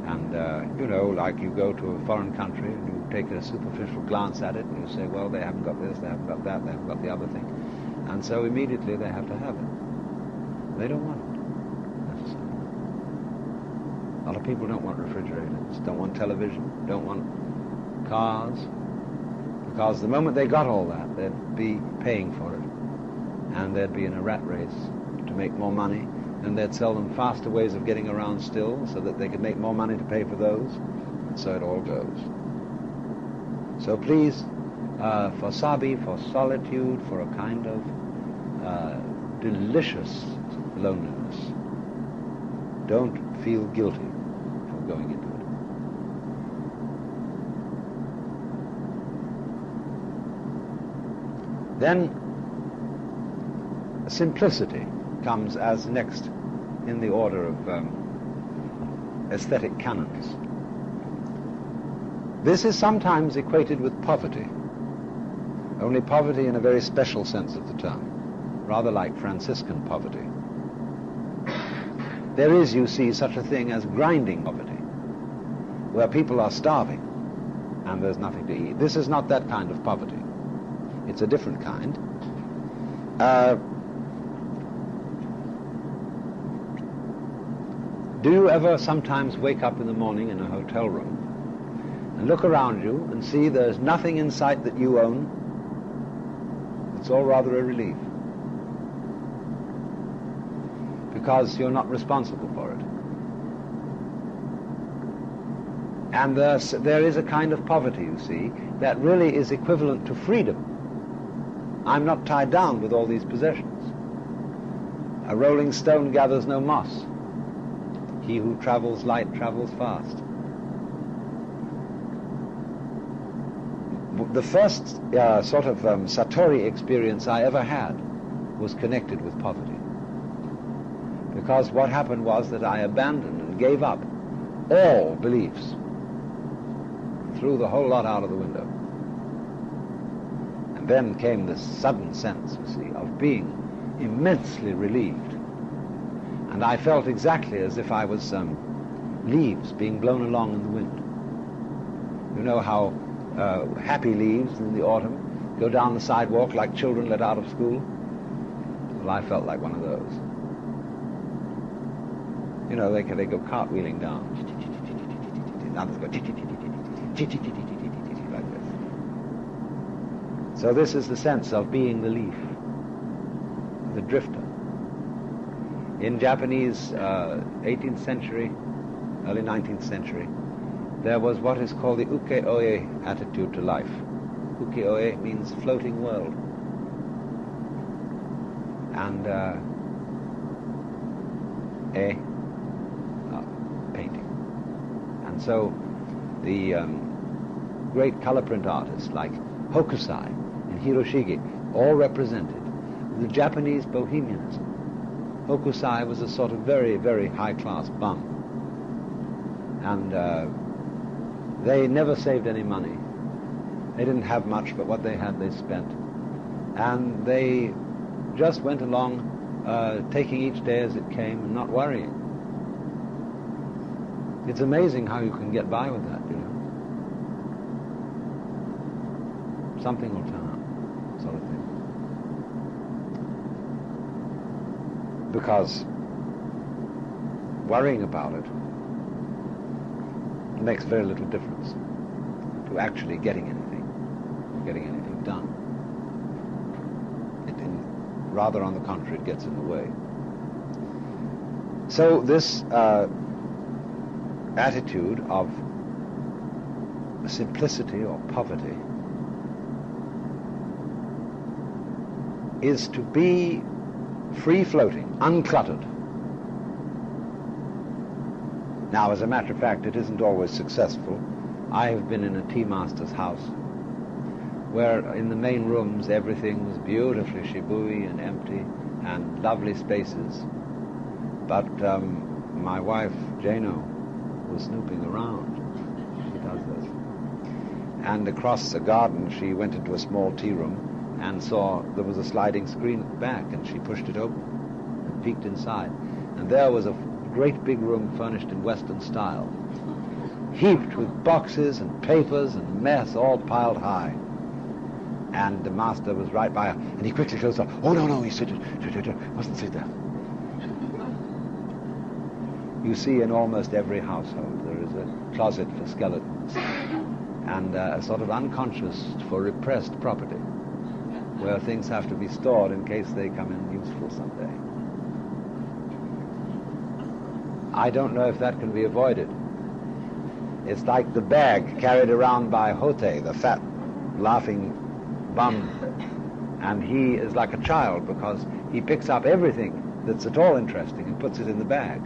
And, you know, like you go to a foreign country and you take a superficial glance at it and you say, well, they haven't got this, they haven't got that, they haven't got the other thing. And so immediately they have to have it. They don't want it, necessarily. A lot of people don't want refrigerators, don't want television, don't want cars, because the moment they got all that, they'd be paying for it, and they'd be in a rat race to make more money, and they'd sell them faster ways of getting around still, so that they could make more money to pay for those, and so it all goes. So please, for sabi, for solitude, for a kind of delicious loneliness, don't feel guilty for going into it. Then simplicity comes as next in the order of aesthetic canons. This is sometimes equated with poverty, only poverty in a very special sense of the term, rather like Franciscan poverty. There is, you see, such a thing as grinding poverty, where people are starving and there's nothing to eat. This is not that kind of poverty. It's a different kind. Do you ever sometimes wake up in the morning in a hotel room and look around you and see there's nothing in sight that you own? It's all rather a relief, because you're not responsible for it. And there is a kind of poverty, you see, that really is equivalent to freedom. I'm not tied down with all these possessions. A rolling stone gathers no moss. He who travels light travels fast. The first sort of Satori experience I ever had was connected with poverty. Because what happened was that I abandoned and gave up all beliefs, threw the whole lot out of the window. And then came this sudden sense, you see, of being immensely relieved. And I felt exactly as if I was leaves being blown along in the wind. You know how happy leaves in the autumn go down the sidewalk like children let out of school? Well, I felt like one of those. You know, they go cartwheeling down. Others go like this. So this is the sense of being the leaf, the drifter. In Japanese 18th century, early 19th century, there was what is called the uke-oe attitude to life. Uke-oe means floating world. And painting. And so the great color print artists like Hokusai and Hiroshige all represented the Japanese bohemianism. Hokusai was a sort of very, very high-class bum. And they never saved any money. They didn't have much, but what they had they spent. And they just went along taking each day as it came and not worrying. It's amazing how you can get by with that, you know. Something will turn up, sort of thing. Because worrying about it makes very little difference to actually getting anything done. Rather, on the contrary, it gets in the way. So this attitude of simplicity or poverty is to be free-floating, uncluttered. Now, as a matter of fact, it isn't always successful. I have been in a tea master's house where in the main rooms everything was beautifully shibui and empty and lovely spaces. But my wife, Jano, was snooping around. She does this. And across the garden, she went into a small tea room and saw there was a sliding screen at the back, and she pushed it open and peeked inside. And there was a great big room furnished in Western style, heaped with boxes and papers and mess all piled high. And the master was right by her, and he quickly closed the door. Oh, no, he said, mustn't sit there. You see, in almost every household, there is a closet for skeletons, and a sort of unconscious for repressed property, where things have to be stored in case they come in useful someday. I don't know if that can be avoided. It's like the bag carried around by Hote, the fat, laughing bum, and he is like a child because he picks up everything that's at all interesting and puts it in the bag,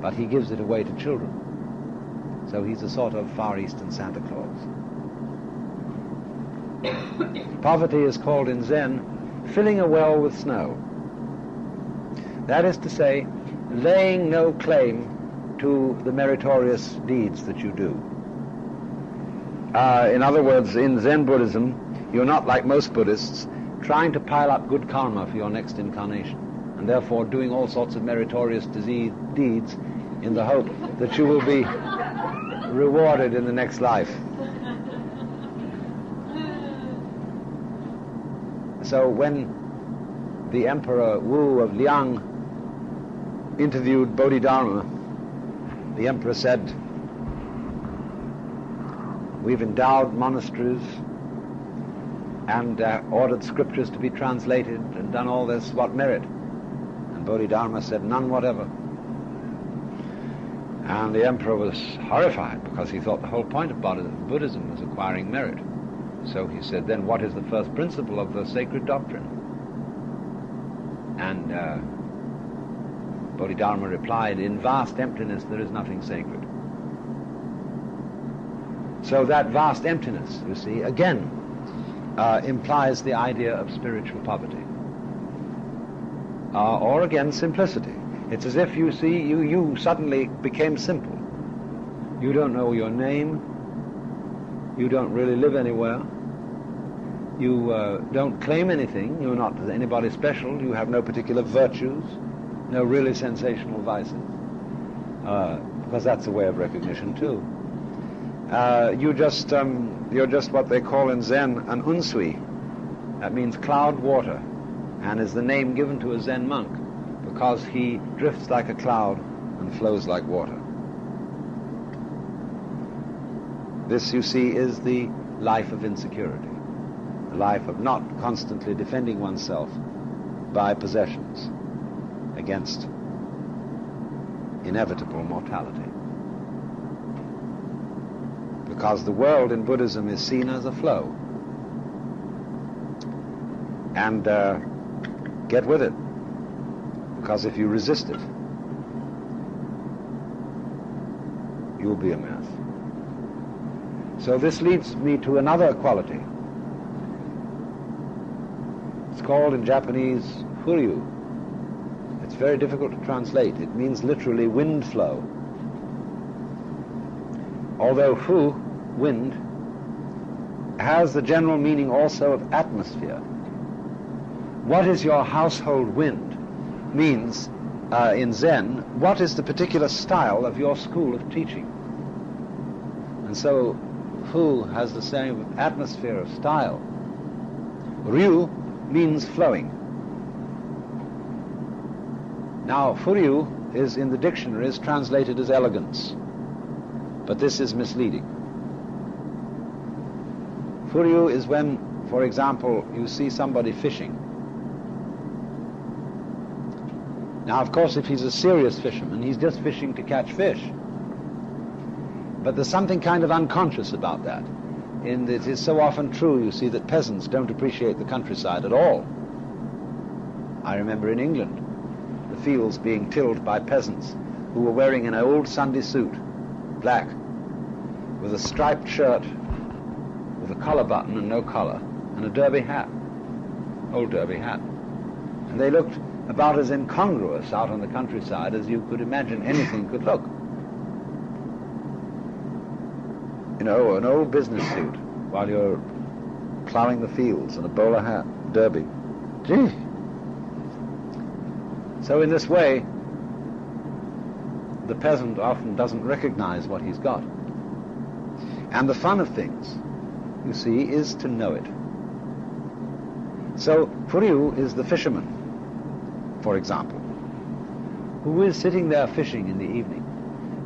but he gives it away to children. So he's a sort of Far Eastern Santa Claus. Poverty is called in Zen filling a well with snow. That is to say, laying no claim to the meritorious deeds that you do. In other words, in Zen Buddhism, you're not like most Buddhists trying to pile up good karma for your next incarnation, and therefore doing all sorts of meritorious deeds in the hope that you will be rewarded in the next life. So when the Emperor Wu of Liang interviewed Bodhidharma, the Emperor said, "We've endowed monasteries and ordered scriptures to be translated and done all this. What merit?" And Bodhidharma said, "None whatever." And the Emperor was horrified because he thought the whole point of Buddhism was acquiring merit. So he said, "Then what is the first principle of the sacred doctrine?" And Bodhidharma replied, "In vast emptiness there is nothing sacred." So that vast emptiness, you see, again implies the idea of spiritual poverty. Or again, simplicity. It's as if, you see, you suddenly became simple. You don't know your name. You don't really live anywhere. You don't claim anything. You're not anybody special. You have no particular virtues, no really sensational vices, because that's a way of recognition too. You're just what they call in Zen an unsui. That means cloud water, and is the name given to a Zen monk because he drifts like a cloud and flows like water. This, you see, is the life of insecurity, the life of not constantly defending oneself by possessions against inevitable mortality. Because the world in Buddhism is seen as a flow. And get with it, because if you resist it, you'll be a mess. So this leads me to another quality. It's called in Japanese furyu. It's very difficult to translate. It means literally wind flow. Although fu, wind, has the general meaning also of atmosphere. What is your household wind means, in Zen, what is the particular style of your school of teaching? And so fu has the same atmosphere of style. Ryu means flowing. Now, furyu is in the dictionaries translated as elegance, but this is misleading. Furyu is when, for example, you see somebody fishing. Now, of course, if he's a serious fisherman, he's just fishing to catch fish. But there's something kind of unconscious about that. And it is so often true, you see, that peasants don't appreciate the countryside at all. I remember in England, the fields being tilled by peasants who were wearing an old Sunday suit, black, with a striped shirt, with a collar button and no collar, and a derby hat, old derby hat. And they looked about as incongruous out on the countryside as you could imagine anything could look. You know, an old business suit while you're plowing the fields and a bowler hat, derby. Gee. So in this way, the peasant often doesn't recognize what he's got. And the fun of things, you see, is to know it. So Furyu is the fisherman, for example, who is sitting there fishing in the evening,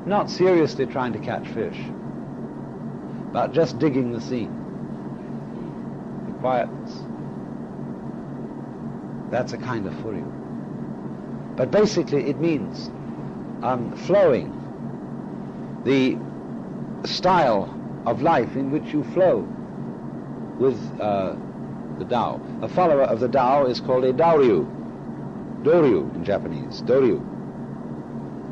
not seriously trying to catch fish, but just digging the scene, the quietness. That's a kind of furyu. But basically it means flowing, the style of life in which you flow with the Tao. A follower of the Tao is called a Daoryu. Doryu in Japanese, Doryu.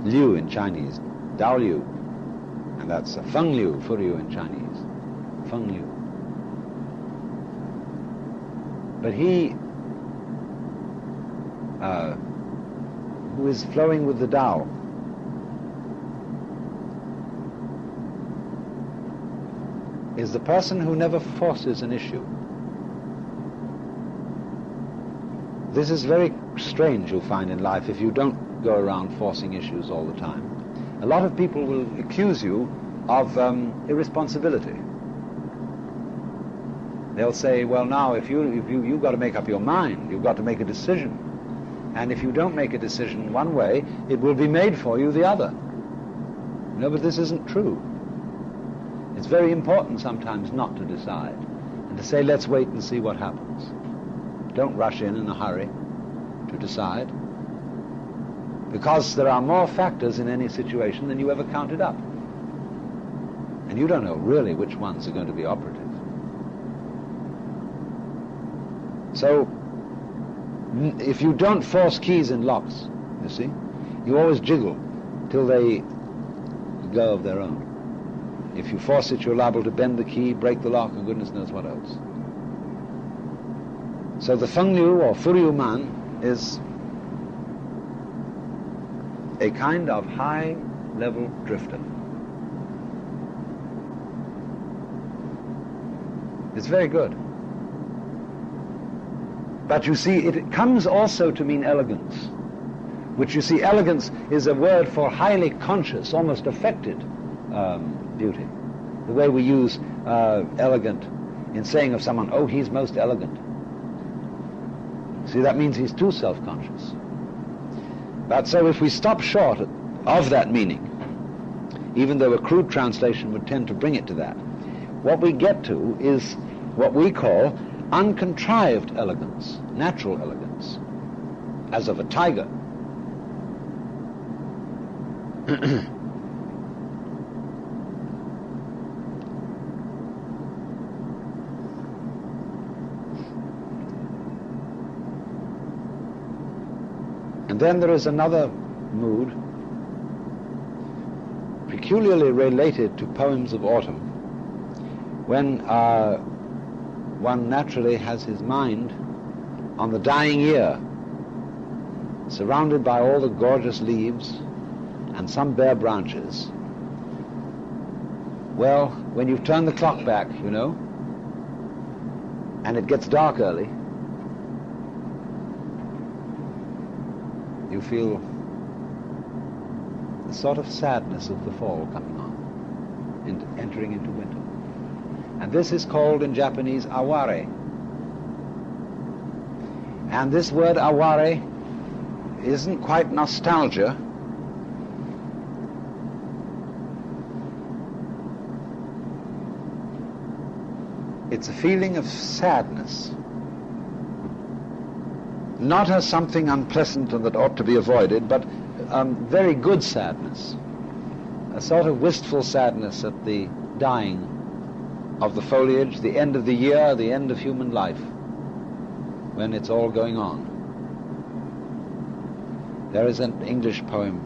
Liu in Chinese, Daoryu. And that's a Feng-liu, Furyu in Chinese, Feng-liu. But he who is flowing with the Tao is the person who never forces an issue. This is very strange, you'll find, in life if you don't go around forcing issues all the time. A lot of people will accuse you of irresponsibility. They'll say, well, now you've got to make up your mind, you've got to make a decision. And if you don't make a decision one way, it will be made for you the other. No, but this isn't true. It's very important sometimes not to decide and to say, let's wait and see what happens. Don't rush in a hurry to decide, because there are more factors in any situation than you ever counted up. And you don't know really which ones are going to be operative. So, if you don't force keys in locks, you see, you always jiggle till they go of their own. If you force it, you're liable to bend the key, break the lock, and goodness knows what else. So the Feng-liu or Furyu man is a kind of high-level drifter. It's very good. But you see, it comes also to mean elegance, which you see, elegance is a word for highly conscious, almost affected beauty. The way we use elegant in saying of someone, oh, he's most elegant. See, that means he's too self-conscious. But so if we stop short of that meaning, even though a crude translation would tend to bring it to that, what we get to is what we call uncontrived elegance, natural elegance, as of a tiger. And then there is another mood, peculiarly related to poems of autumn, when one naturally has his mind on the dying year, surrounded by all the gorgeous leaves and some bare branches. Well, when you've turned the clock back, you know, and it gets dark early, you feel the sort of sadness of the fall coming on, entering into winter. And this is called in Japanese aware. And this word aware isn't quite nostalgia. It's a feeling of sadness. Not as something unpleasant and that ought to be avoided, but very good sadness. A sort of wistful sadness at the dying of the foliage, the end of the year, the end of human life, when it's all going on. There is an English poem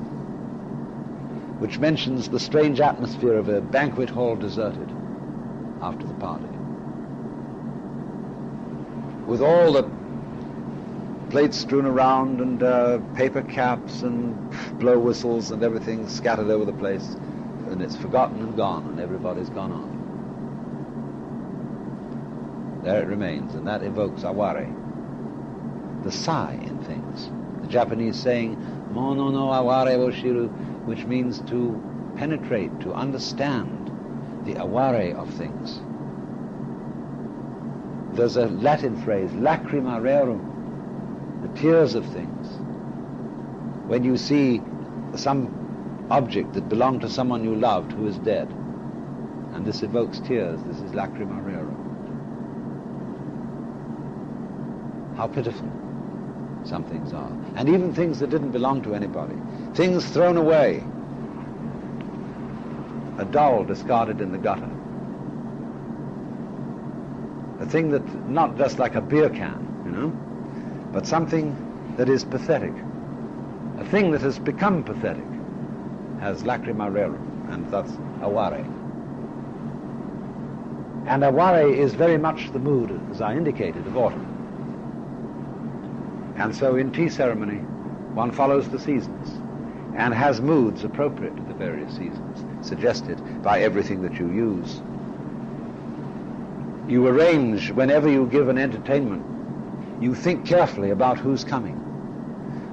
which mentions the strange atmosphere of a banquet hall deserted after the party, with all the plates strewn around and paper caps and blow whistles and everything scattered over the place, and it's forgotten and gone and everybody's gone on. There it remains, and that evokes aware, the sigh in things. The Japanese saying, mono no aware wo shiru, which means to penetrate, to understand the aware of things. There's a Latin phrase, lacrima rerum, the tears of things. When you see some object that belonged to someone you loved who is dead, and this evokes tears, this is lacrima rerum. How pitiful some things are. And even things that didn't belong to anybody. Things thrown away. A doll discarded in the gutter. A thing that, not just like a beer can, you know, but something that is pathetic. A thing that has become pathetic has lacrima rerum, and that's aware. And aware is very much the mood, as I indicated, of autumn. And so in tea ceremony, one follows the seasons and has moods appropriate to the various seasons, suggested by everything that you use. You arrange, whenever you give an entertainment, you think carefully about who's coming,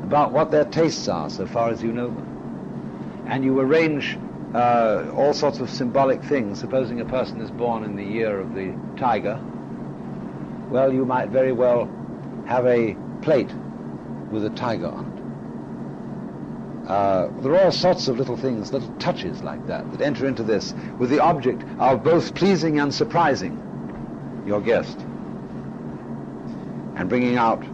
about what their tastes are so far as you know them. And you arrange all sorts of symbolic things. Supposing a person is born in the year of the tiger, well, you might very well have a plate with a tiger on it. There are all sorts of little things, little touches like that enter into this with the object of both pleasing and surprising your guest, and bringing out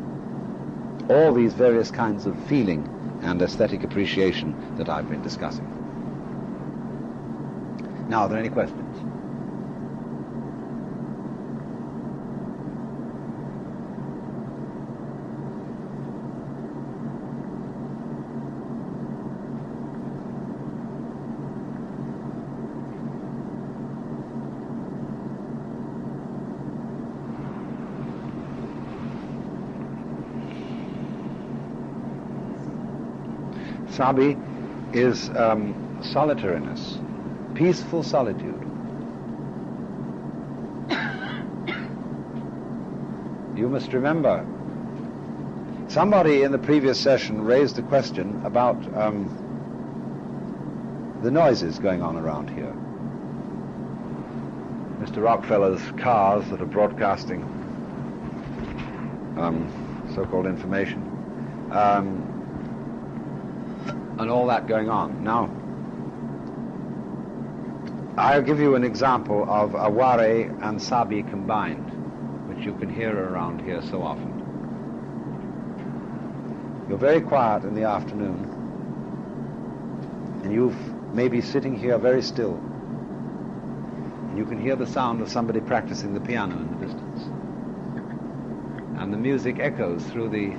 all these various kinds of feeling and aesthetic appreciation that I've been discussing. Now, are there any questions? Sabi is solitariness, peaceful solitude. you must remember, somebody in the previous session raised a question about the noises going on around here. Mr. Rockefeller's cars that are broadcasting so-called information, and all that going on. Now, I'll give you an example of Aware and Sabi combined, which you can hear around here so often. You're very quiet in the afternoon, and you may be sitting here very still, and you can hear the sound of somebody practicing the piano in the distance, and the music echoes through the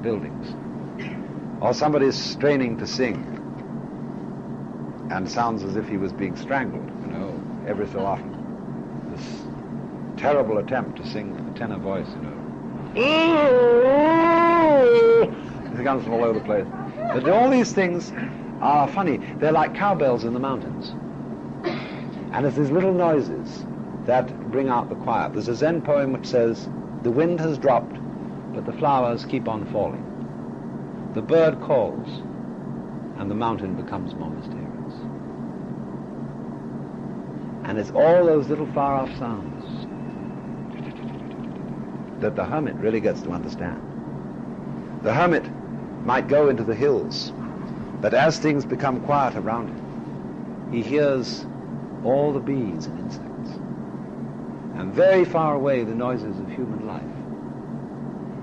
buildings, or somebody's straining to sing and sounds as if he was being strangled, every so often. This terrible attempt to sing a tenor voice, It comes from all over the place. But all these things are funny. They're like cowbells in the mountains. And it's these little noises that bring out the quiet. There's a Zen poem which says, "The wind has dropped, but the flowers keep on falling. The bird calls, and the mountain becomes more mysterious." And it's all those little far-off sounds that the hermit really gets to understand. The hermit might go into the hills, but as things become quiet around him, he hears all the bees and insects, and very far away the noises of human life.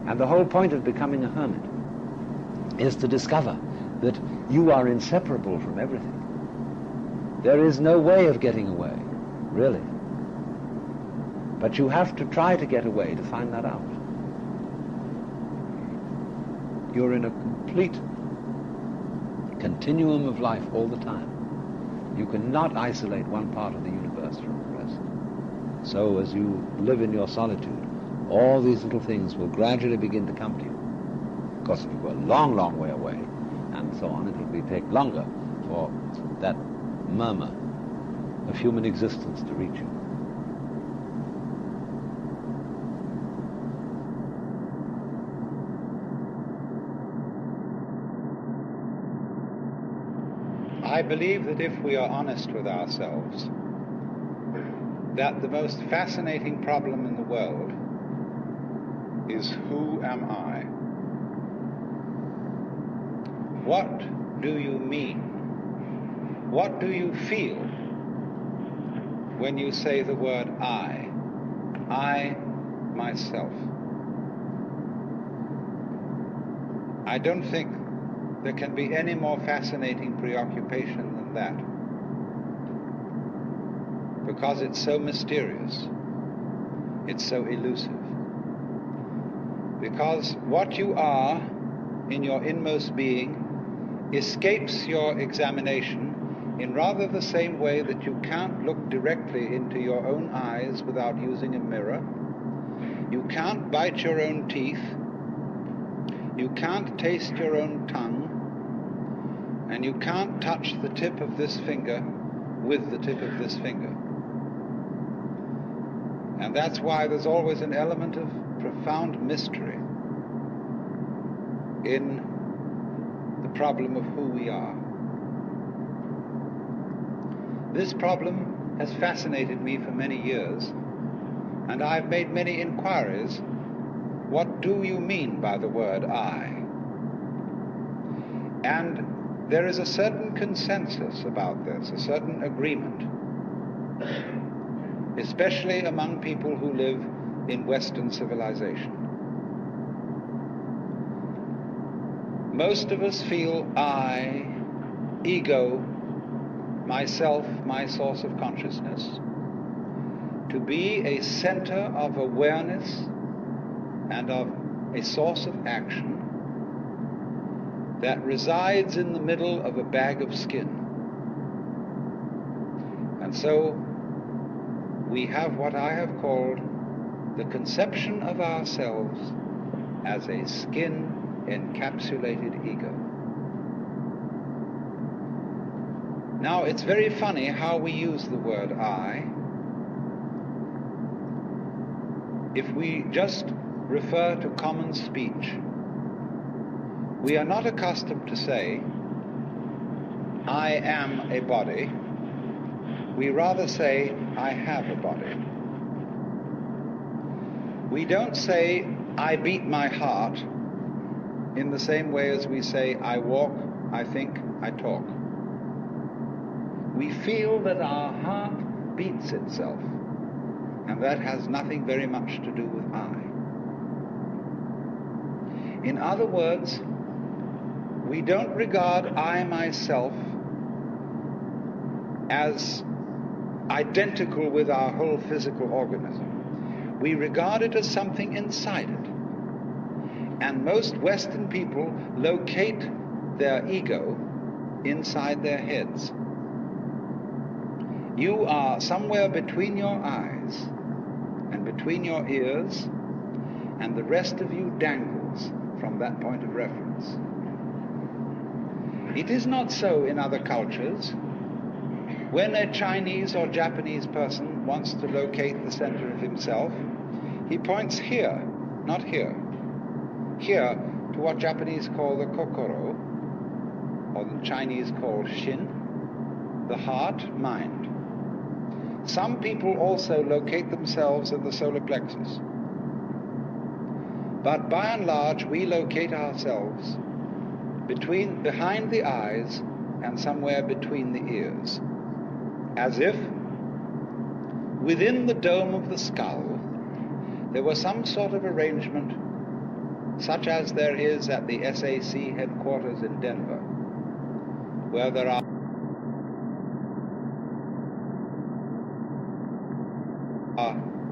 And the whole point of becoming a hermit is to discover that you are inseparable from everything. There is no way of getting away, really. But you have to try to get away to find that out. You're in a complete continuum of life all the time. You cannot isolate one part of the universe from the rest. So as you live in your solitude, all these little things will gradually begin to come to you. Of course, if you go a long, long way away, and so on, it will take longer for that murmur of human existence to reach you. I believe that if we are honest with ourselves, that the most fascinating problem in the world is, who am I? What do you mean? What do you feel when you say the word I myself? I don't think there can be any more fascinating preoccupation than that, because it's so mysterious, it's so elusive. Because what you are in your inmost being escapes your examination in rather the same way that you can't look directly into your own eyes without using a mirror. You can't bite your own teeth. You can't taste your own tongue. And you can't touch the tip of this finger with the tip of this finger. And that's why there's always an element of profound mystery in the problem of who we are. This problem has fascinated me for many years, and I've made many inquiries. What do you mean by the word I? And there is a certain consensus about this, a certain agreement, especially among people who live in Western civilization. Most of us feel I, ego, myself, my source of consciousness, to be a center of awareness and of a source of action that resides in the middle of a bag of skin. And so we have what I have called the conception of ourselves as a skin-encapsulated ego. Now, it's very funny how we use the word I. If we just refer to common speech. We are not accustomed to say, I am a body. We rather say, I have a body. We don't say, I beat my heart, in the same way as we say, I walk, I think, I talk. We feel that our heart beats itself, and that has nothing very much to do with I. In other words, we don't regard I myself as identical with our whole physical organism. We regard it as something inside it. And most Western people locate their ego inside their heads. You are somewhere between your eyes and between your ears, and the rest of you dangles from that point of reference. It is not so in other cultures. When a Chinese or Japanese person wants to locate the center of himself, he points here, not here. Here to what Japanese call the kokoro, or the Chinese call shin, the heart, mind. Some people also locate themselves in the solar plexus. But by and large, we locate ourselves behind the eyes and somewhere between the ears, as if within the dome of the skull there was some sort of arrangement such as there is at the SAC headquarters in Denver, where there are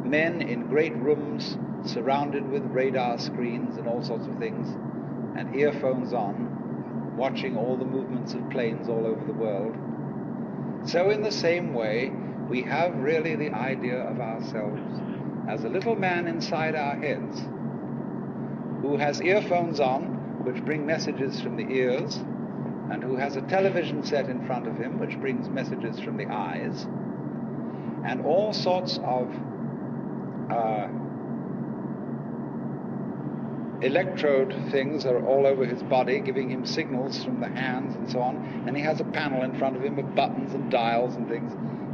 men in great rooms surrounded with radar screens and all sorts of things, and earphones on, watching all the movements of planes all over the world. So in the same way, we have really the idea of ourselves as a little man inside our heads who has earphones on, which bring messages from the ears, and who has a television set in front of him, which brings messages from the eyes, and all sorts of electrode things are all over his body, giving him signals from the hands and so on, and he has a panel in front of him of buttons and dials and things,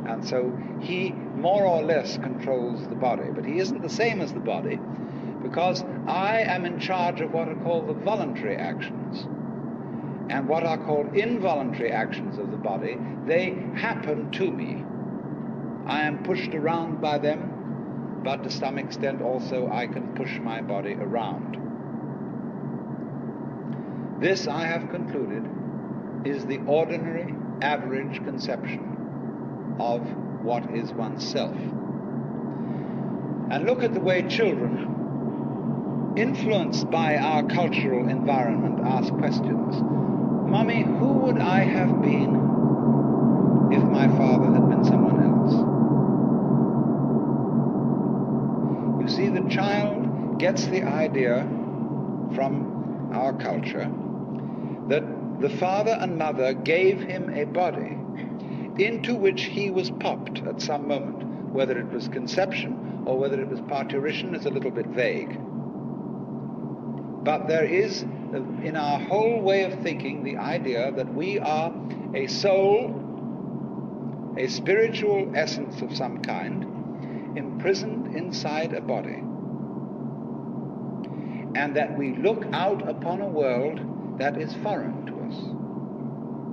and so he more or less controls the body. But he isn't the same as the body, because I am in charge of what are called the voluntary actions. And what are called involuntary actions of the body, they happen to me. I am pushed around by them, but to some extent also I can push my body around. This, I have concluded, is the ordinary, average conception of what is oneself. And look at the way children, influenced by our cultural environment, ask questions. Mommy, who would I have been if my father had been someone else? You see, the child gets the idea from our culture that the father and mother gave him a body into which he was popped at some moment. Whether it was conception or whether it was parturition is a little bit vague. But there is, in our whole way of thinking, the idea that we are a soul, a spiritual essence of some kind, imprisoned inside a body. And that we look out upon a world that is foreign to us.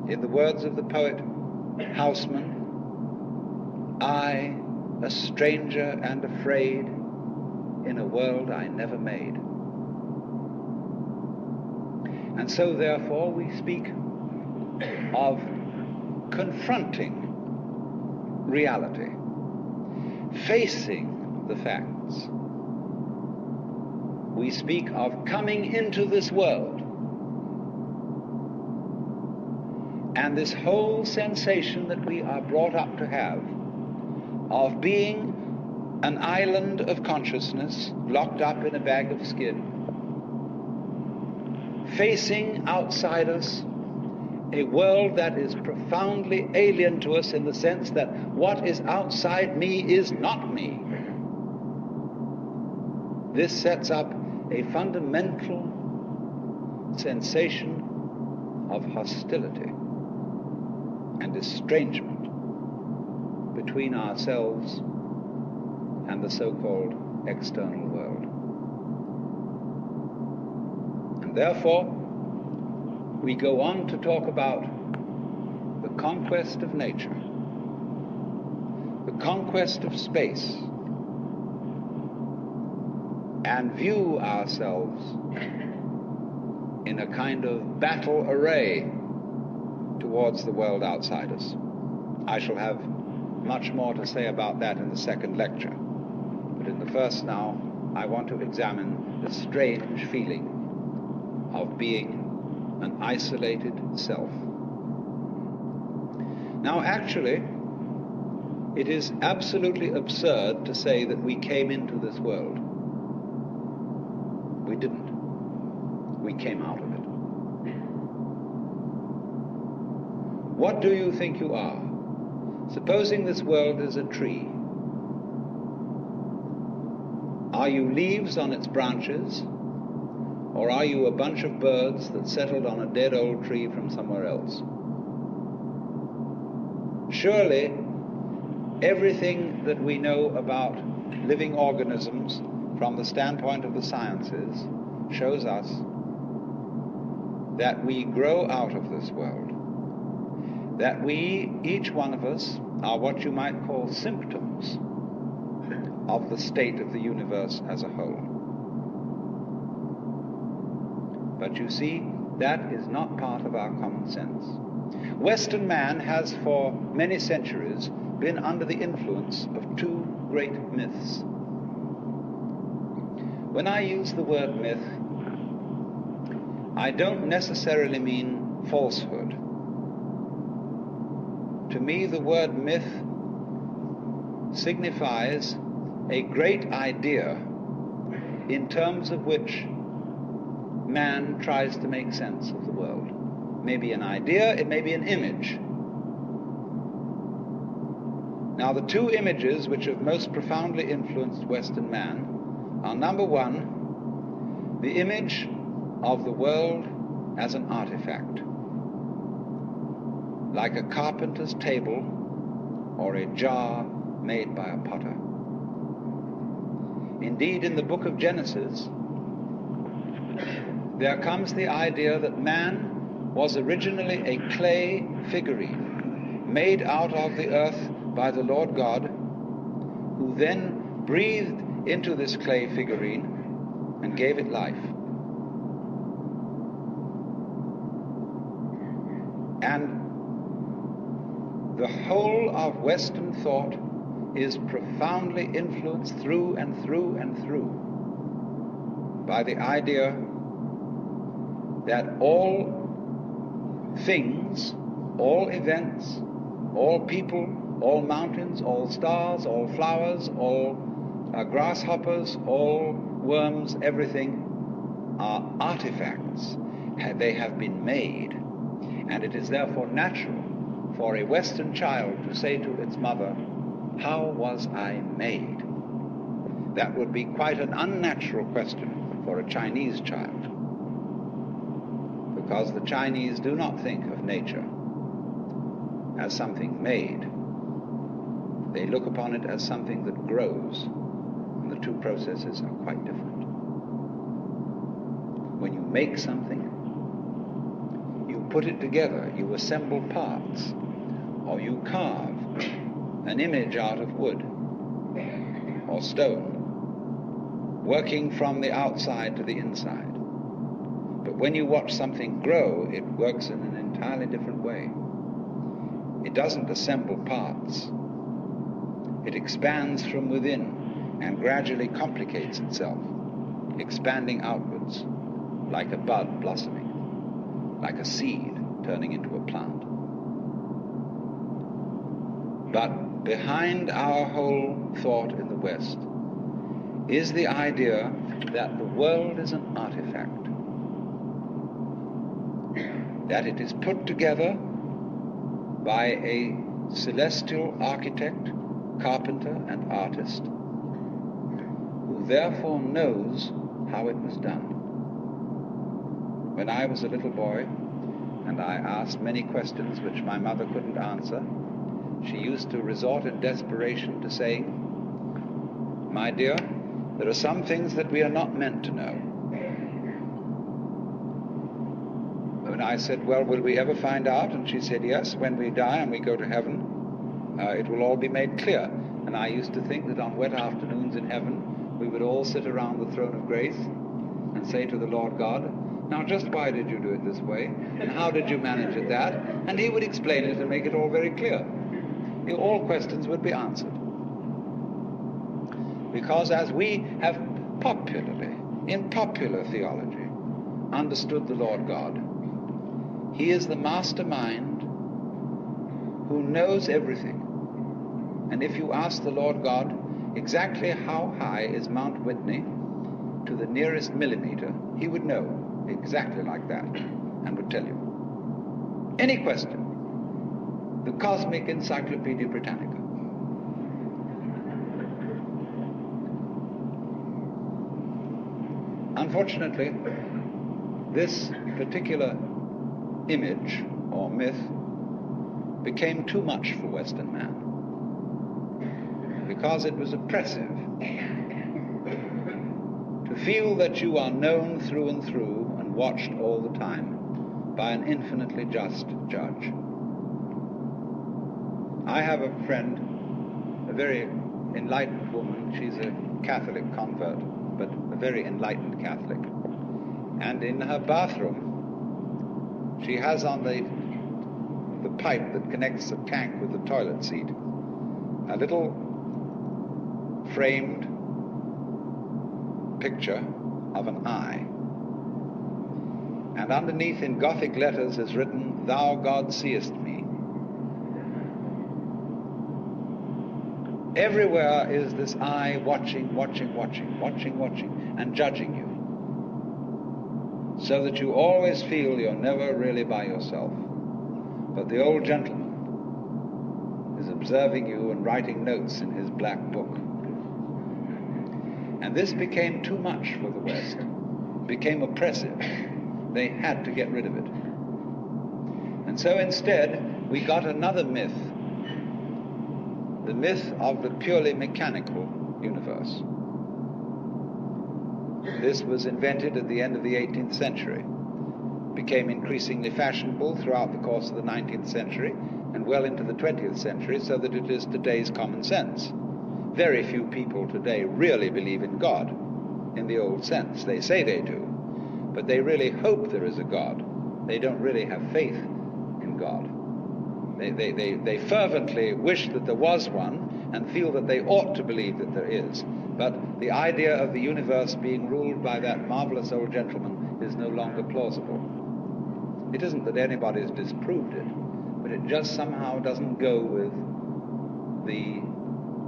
In the words of the poet Hausmann, I, a stranger and afraid, in a world I never made. And so, therefore, we speak of confronting reality, facing the facts. We speak of coming into this world. And this whole sensation that we are brought up to have of being an island of consciousness locked up in a bag of skin, facing outside us a world that is profoundly alien to us in the sense that what is outside me is not me. This sets up a fundamental sensation of hostility and estrangement between ourselves and the so-called external world. And therefore, we go on to talk about the conquest of nature, the conquest of space, and view ourselves in a kind of battle array towards the world outside us. I shall have much more to say about that in the second lecture. But in the first now, I want to examine the strange feeling of being an isolated self. Now, actually, it is absolutely absurd to say that we came into this world. We didn't. We came out of it. What do you think you are? Supposing this world is a tree. Are you leaves on its branches, or are you a bunch of birds that settled on a dead old tree from somewhere else? Surely, everything that we know about living organisms from the standpoint of the sciences shows us that we grow out of this world, that we, each one of us, are what you might call symptoms of the state of the universe as a whole. But you see, that is not part of our common sense. Western man has for many centuries been under the influence of two great myths. When I use the word myth, I don't necessarily mean falsehood. To me, the word myth signifies a great idea in terms of which man tries to make sense of the world. It may be an idea, it may be an image. Now, the two images which have most profoundly influenced Western man are, number one, the image of the world as an artifact, like a carpenter's table or a jar made by a potter. Indeed, in the book of Genesis, there comes the idea that man was originally a clay figurine made out of the earth by the Lord God, who then breathed into this clay figurine and gave it life. And the whole of Western thought is profoundly influenced through and through and through by the idea that all things, all events, all people, all mountains, all stars, all flowers, all grasshoppers, all worms, everything are artifacts. They have been made. And it is therefore natural for a Western child to say to its mother, "How was I made?" That would be quite an unnatural question for a Chinese child, because the Chinese do not think of nature as something made. They look upon it as something that grows, and the two processes are quite different. When you make something, you put it together, you assemble parts, or you carve an image out of wood or stone, working from the outside to the inside. But when you watch something grow, it works in an entirely different way. It doesn't assemble parts. It expands from within and gradually complicates itself, expanding outwards, like a bud blossoming, like a seed turning into a plant. But behind our whole thought in the West is the idea that the world is an artifact, that it is put together by a celestial architect, carpenter, and artist, who therefore knows how it was done. When I was a little boy, and I asked many questions which my mother couldn't answer, she used to resort in desperation to saying, "My dear, there are some things that we are not meant to know." When I said, "Well, will we ever find out?" And she said, "Yes, when we die and we go to heaven, it will all be made clear." And I used to think that on wet afternoons in heaven, we would all sit around the throne of grace and say to the Lord God, "Now just why did you do it this way? And how did you manage it that?" And he would explain it and make it all very clear. All questions would be answered. Because as we have popularly, in popular theology, understood the Lord God, he is the mastermind who knows everything. And if you ask the Lord God exactly how high is Mount Whitney to the nearest millimeter, he would know exactly like that and would tell you. Any question. The Cosmic Encyclopedia Britannica. Unfortunately, this particular image or myth became too much for Western man, because it was oppressive to feel that you are known through and through and watched all the time by an infinitely just judge. I have a friend, a very enlightened woman. She's a Catholic convert, but a very enlightened Catholic. And in her bathroom, she has on the pipe that connects the tank with the toilet seat a little framed picture of an eye. And underneath in Gothic letters is written, "Thou God seest me." Everywhere is this eye watching, and judging you, so that you always feel you're never really by yourself. But the old gentleman is observing you and writing notes in his black book. And this became too much for the West, became oppressive. They had to get rid of it. And so instead, we got another myth, the myth of the purely mechanical universe. This was invented at the end of the 18th century, became increasingly fashionable throughout the course of the 19th century and well into the 20th century, so that it is today's common sense. Very few people today really believe in God in the old sense. They say they do, but they really hope there is a God. They don't really have faith in God. They fervently wish that there was one and feel that they ought to believe that there is. But the idea of the universe being ruled by that marvelous old gentleman is no longer plausible. It isn't that anybody's disproved it, but it just somehow doesn't go with the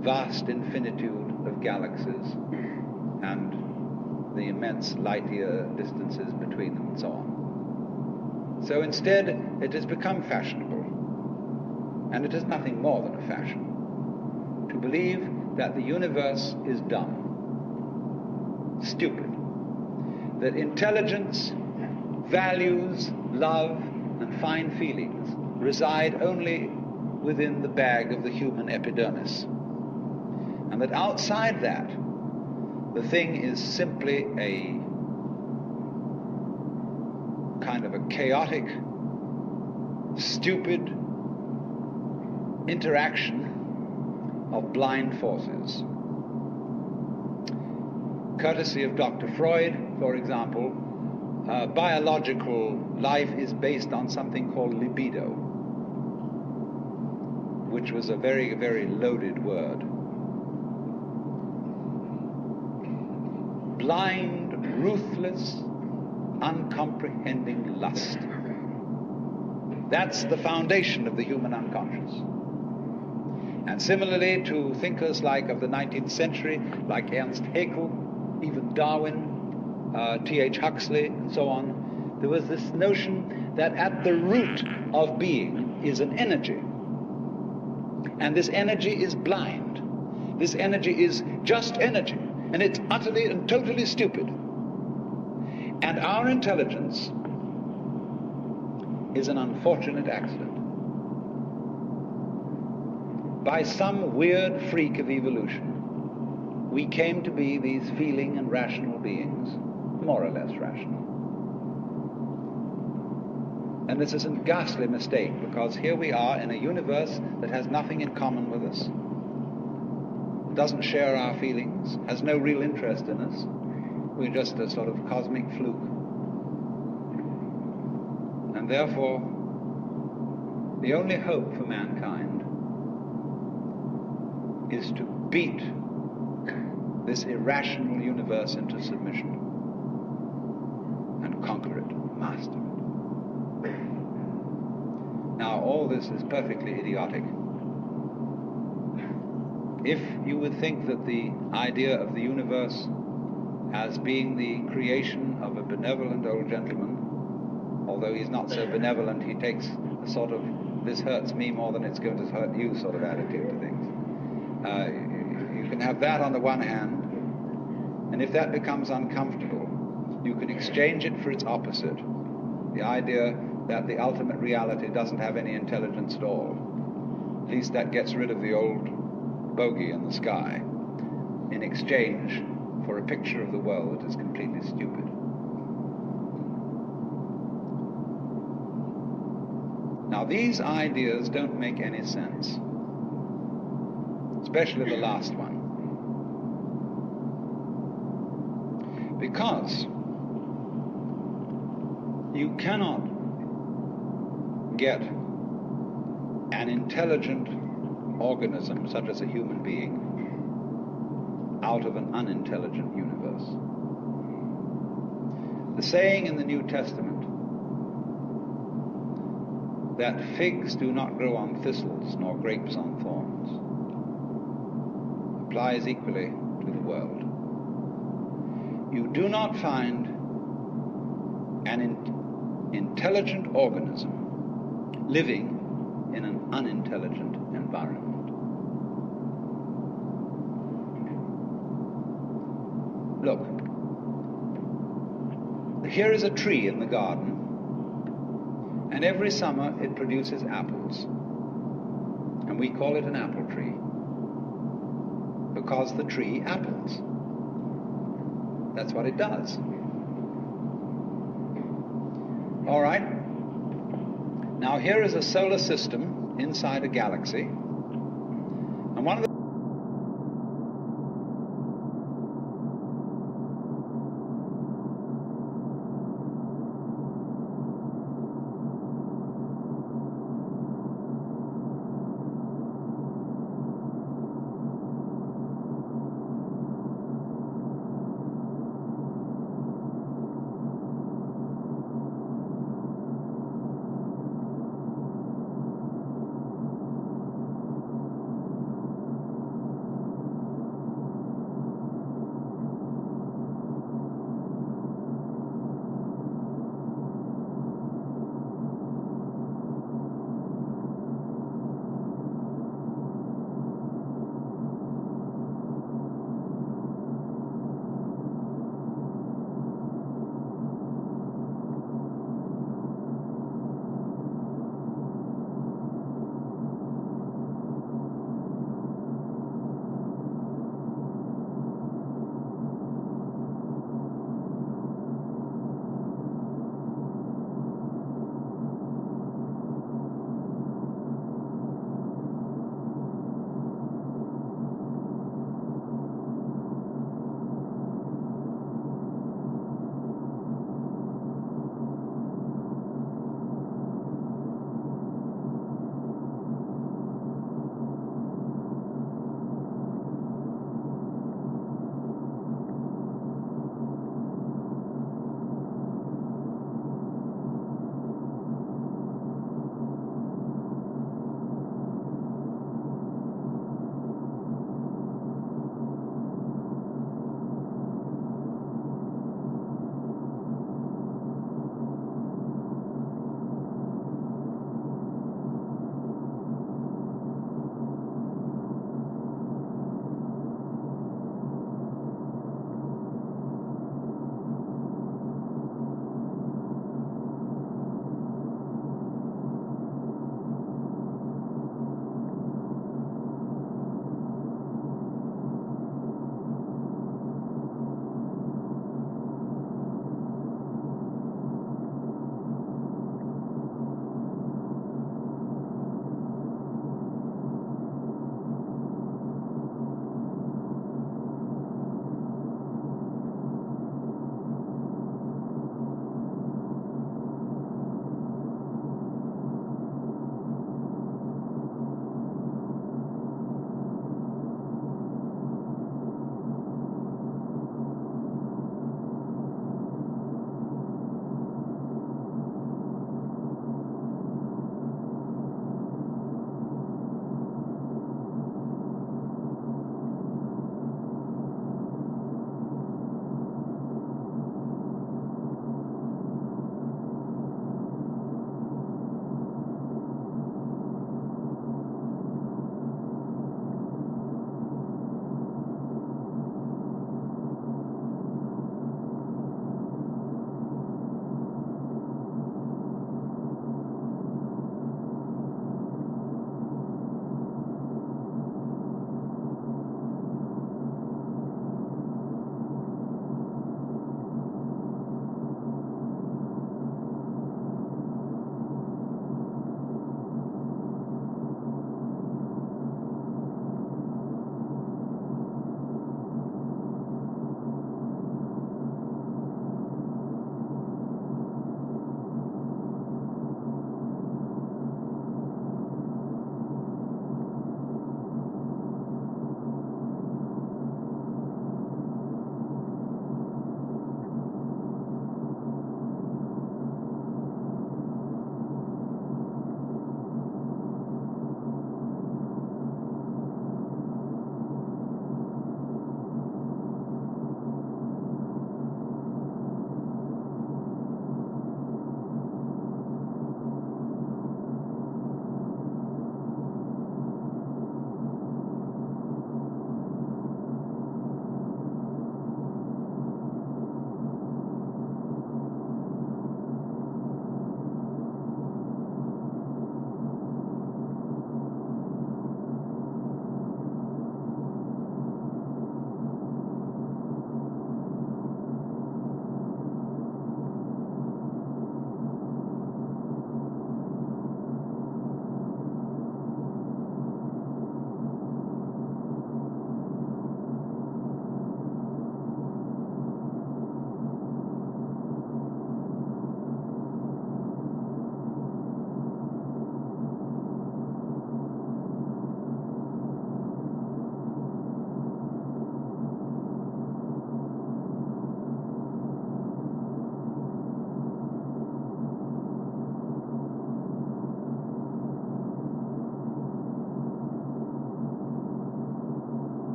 vast infinitude of galaxies and the immense light-year distances between them and so on. So instead, it has become fashionable, and it is nothing more than a fashion, to believe that the universe is dumb, stupid, that intelligence, values, love, and fine feelings reside only within the bag of the human epidermis, and that outside that, the thing is simply a kind of a chaotic, stupid interaction of blind forces. Courtesy of Dr. Freud, for example, biological life is based on something called libido, which was a very, very loaded word. Blind, ruthless, uncomprehending lust. That's the foundation of the human unconscious. And similarly to thinkers like of the 19th century, like Ernst Haeckel, even Darwin, T.H. Huxley, and so on, there was this notion that at the root of being is an energy. And this energy is blind. This energy is just energy. And it's utterly and totally stupid. And our intelligence is an unfortunate accident. By some weird freak of evolution, we came to be these feeling and rational beings, more or less rational. And this is a ghastly mistake, because here we are in a universe that has nothing in common with us, doesn't share our feelings, has no real interest in us. We're just a sort of cosmic fluke. And therefore, the only hope for mankind is to beat this irrational universe into submission and conquer it, master it. Now, all this is perfectly idiotic. If you would think that the idea of the universe as being the creation of a benevolent old gentleman, although he's not so benevolent, he takes a sort of this hurts me more than it's going to hurt you sort of attitude to things. You can have that on the one hand, and if that becomes uncomfortable, you can exchange it for its opposite, the idea that the ultimate reality doesn't have any intelligence at all. At least that gets rid of the old bogey in the sky, in exchange for a picture of the world that is completely stupid. Now, these ideas don't make any sense, especially the last one, because you cannot get an intelligent organism, such as a human being, out of an unintelligent universe. The saying in the New Testament that figs do not grow on thistles nor grapes on thorns applies equally to the world. You do not find an intelligent organism living in an unintelligent environment. Look, here is a tree in the garden, and every summer it produces apples, and we call it an apple tree because the tree apples. That's what it does. All right. Now here is a solar system inside a galaxy, and one of the